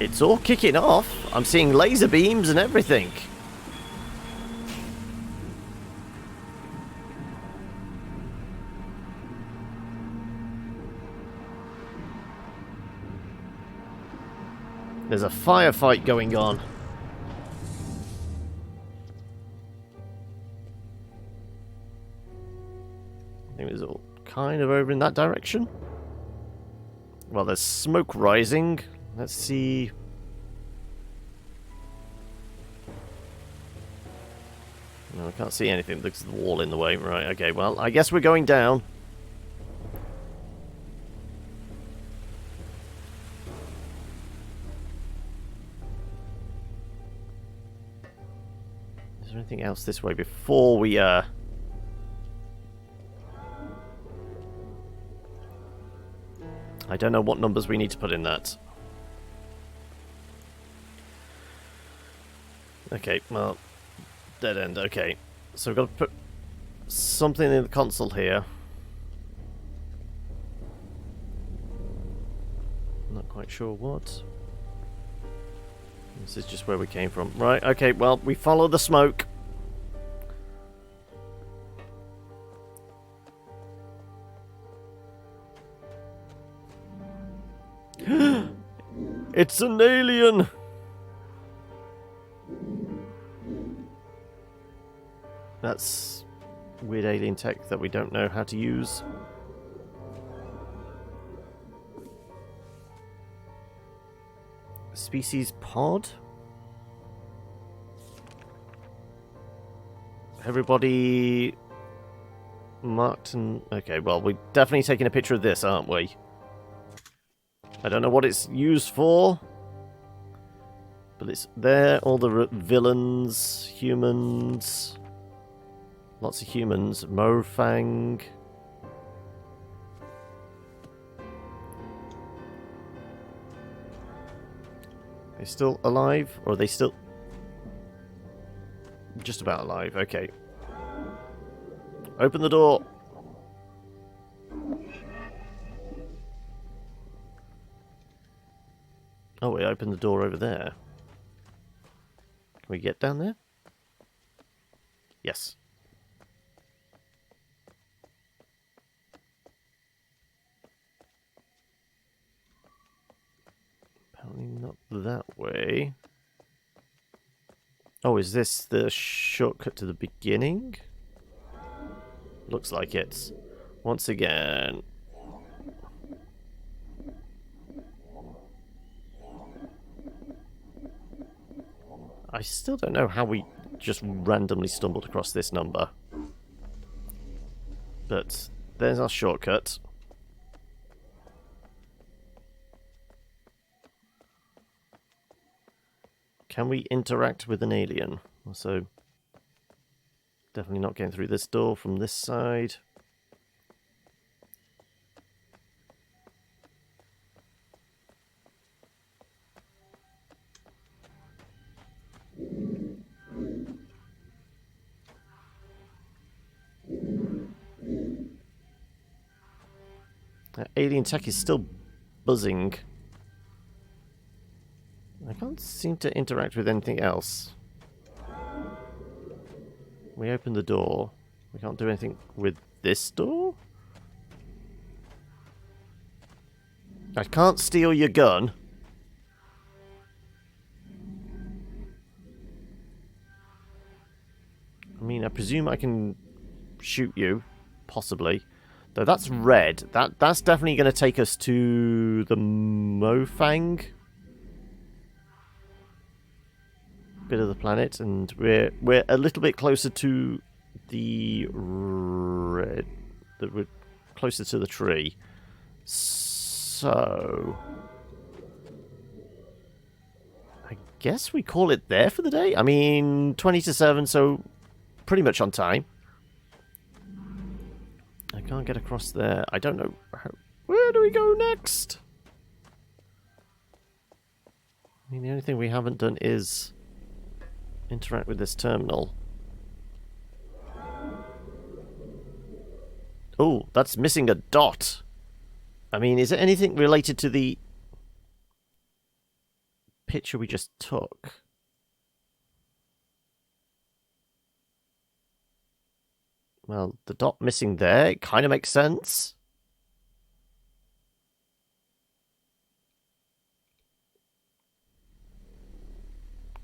It's all kicking off. I'm seeing laser beams and everything. There's a firefight going on. I think it's all kind of over in that direction. Well, there's smoke rising. Let's see. No, I can't see anything because of the wall in the way. Right, okay, well, I guess we're going down. Is there anything else this way before we, I don't know what numbers we need to put in that. Okay, well, dead end, okay. So we've got to put something in the console here. Not quite sure what. This is just where we came from. Right, okay, well, we follow the smoke. It's an alien! That's weird alien tech that we don't know how to use. Species pod? Everybody marked and... Okay, well, we're definitely taking a picture of this, aren't we? I don't know what it's used for. But it's there, all the villains, humans... Lots of humans. Mofang. Are they still alive? Or are they still... Just about alive, okay. Open the door! Oh, we opened the door over there. Can we get down there? Yes. Apparently not that way. Oh, is this the shortcut to the beginning? Looks like it's. Once again. I still don't know how we just randomly stumbled across this number. But there's our shortcut. Can we interact with an alien? Also, definitely not getting through this door from this side. That alien tech is still buzzing. I can't seem to interact with anything else. We open the door. We can't do anything with this door? I can't steal your gun. I mean, I presume I can shoot you. Possibly. Though that's red. That's definitely going to take us to the Mofang bit of the planet, and we're a little bit closer to the red. We're closer to the tree. So I guess we call it there for the day. I mean, 20 to 7, so pretty much on time. I can't get across there. I don't know how, where do we go next? I mean, the only thing we haven't done is interact with this terminal. Oh, that's missing a dot. I mean, is it anything related to the picture we just took? Well, the dot missing there, it kind of makes sense.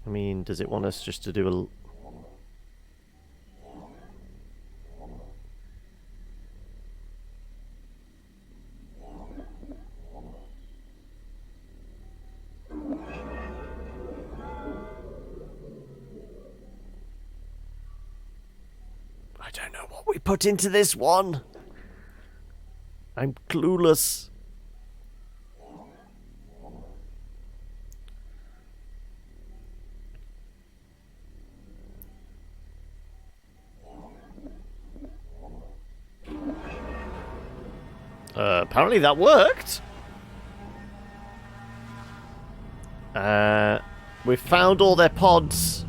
I mean, does it want us just to do a... I don't know what we put into this one. I'm clueless. Apparently that worked. We found all their pods.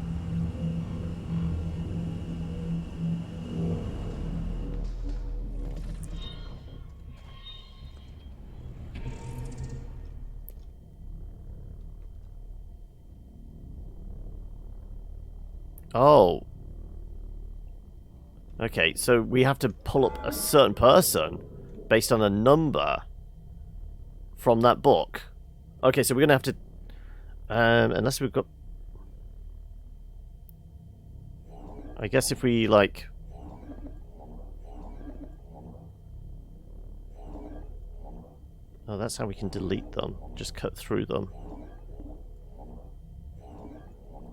Oh. Okay, so we have to pull up a certain person based on a number from that book. Okay, so we're gonna have to... unless we've got... I guess if we, like... Oh, that's how we can delete them. Just cut through them.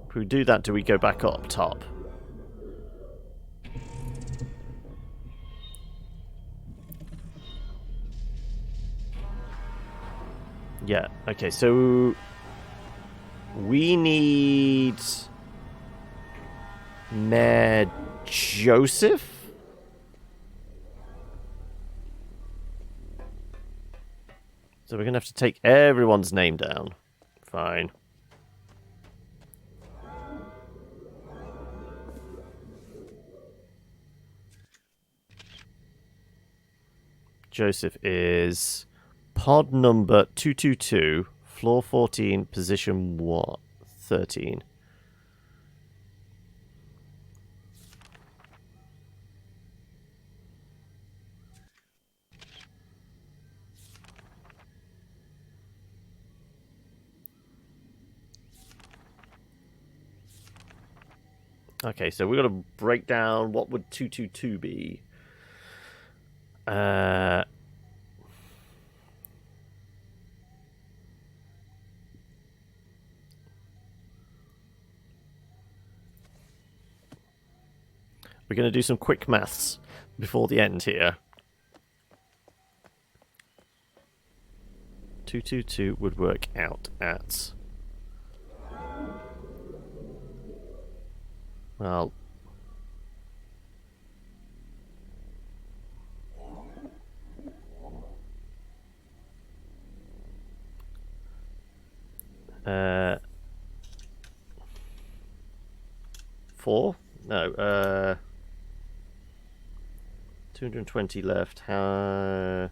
If we do that, do we go back up top? Yeah, okay, so... We need... Mayor Joseph? So we're going to have to take everyone's name down. Fine. Joseph is pod number 222, floor 14, position what? 13. Okay, so we've got to break down what would 222 be. We're going to do some quick maths before the end here. 222 would work out at... Well... 4? No, 220 left. I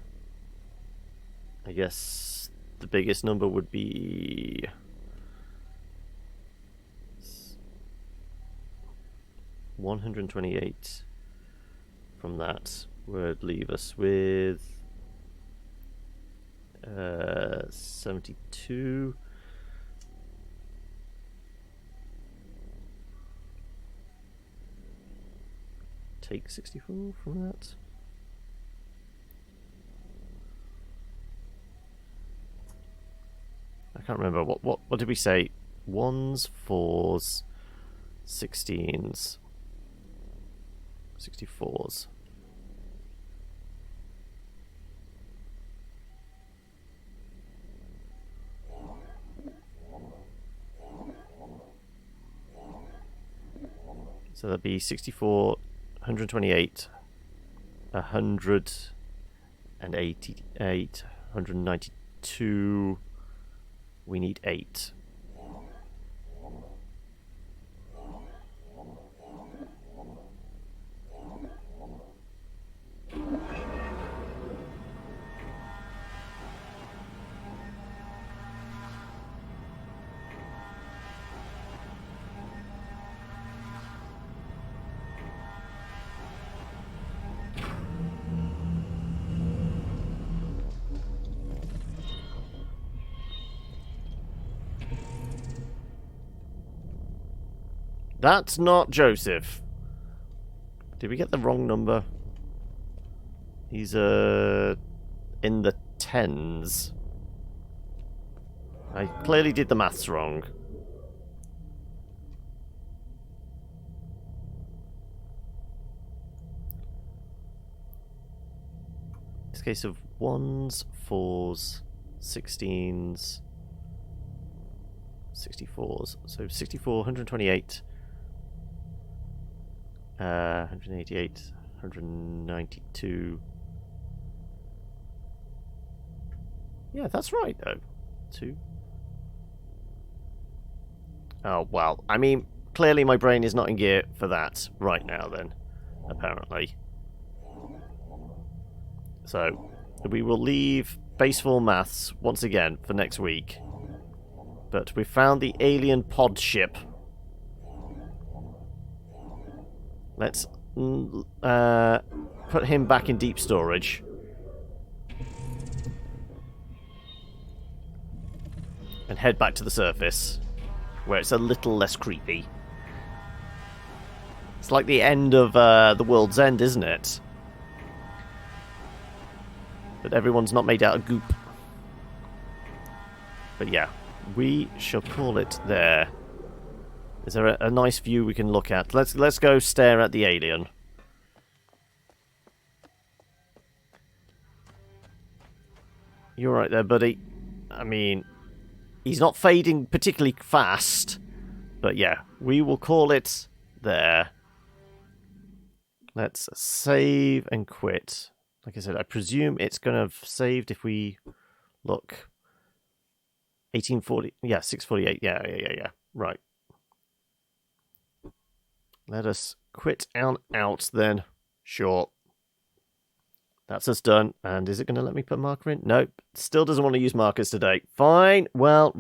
guess the biggest number would be... 128 from that would leave us with 72. Take 64 from that. I can't remember what did we say? 1s, 4s, 16s, 64s. So that'd be 64, 128, 188, 192. We need 8. That's not Joseph. Did we get the wrong number? He's in the 10s. I clearly did the maths wrong. It's a case of 1s, 4s, 16s, 64s. So 64, 128. 188, 192. Yeah, that's right, though. 2. Oh, well, I mean, clearly my brain is not in gear for that right now, then, apparently. So, we will leave base 4 maths once again for next week. But we found the alien pod ship. Let's put him back in deep storage. and head back to the surface, where it's a little less creepy. It's like the end of The World's End, isn't it? But everyone's not made out of goop. But yeah, we shall call it there. Is there a nice view we can look at? Let's go stare at the alien. You're right there, buddy. I mean, he's not fading particularly fast. But yeah, we will call it there. Let's save and quit. Like I said, I presume it's going to have saved if we look. 1840. Yeah, 648. Yeah. Right. Let us quit and out then. Sure. That's us done. And is it going to let me put a marker in? Nope. Still doesn't want to use markers today. Fine. Well,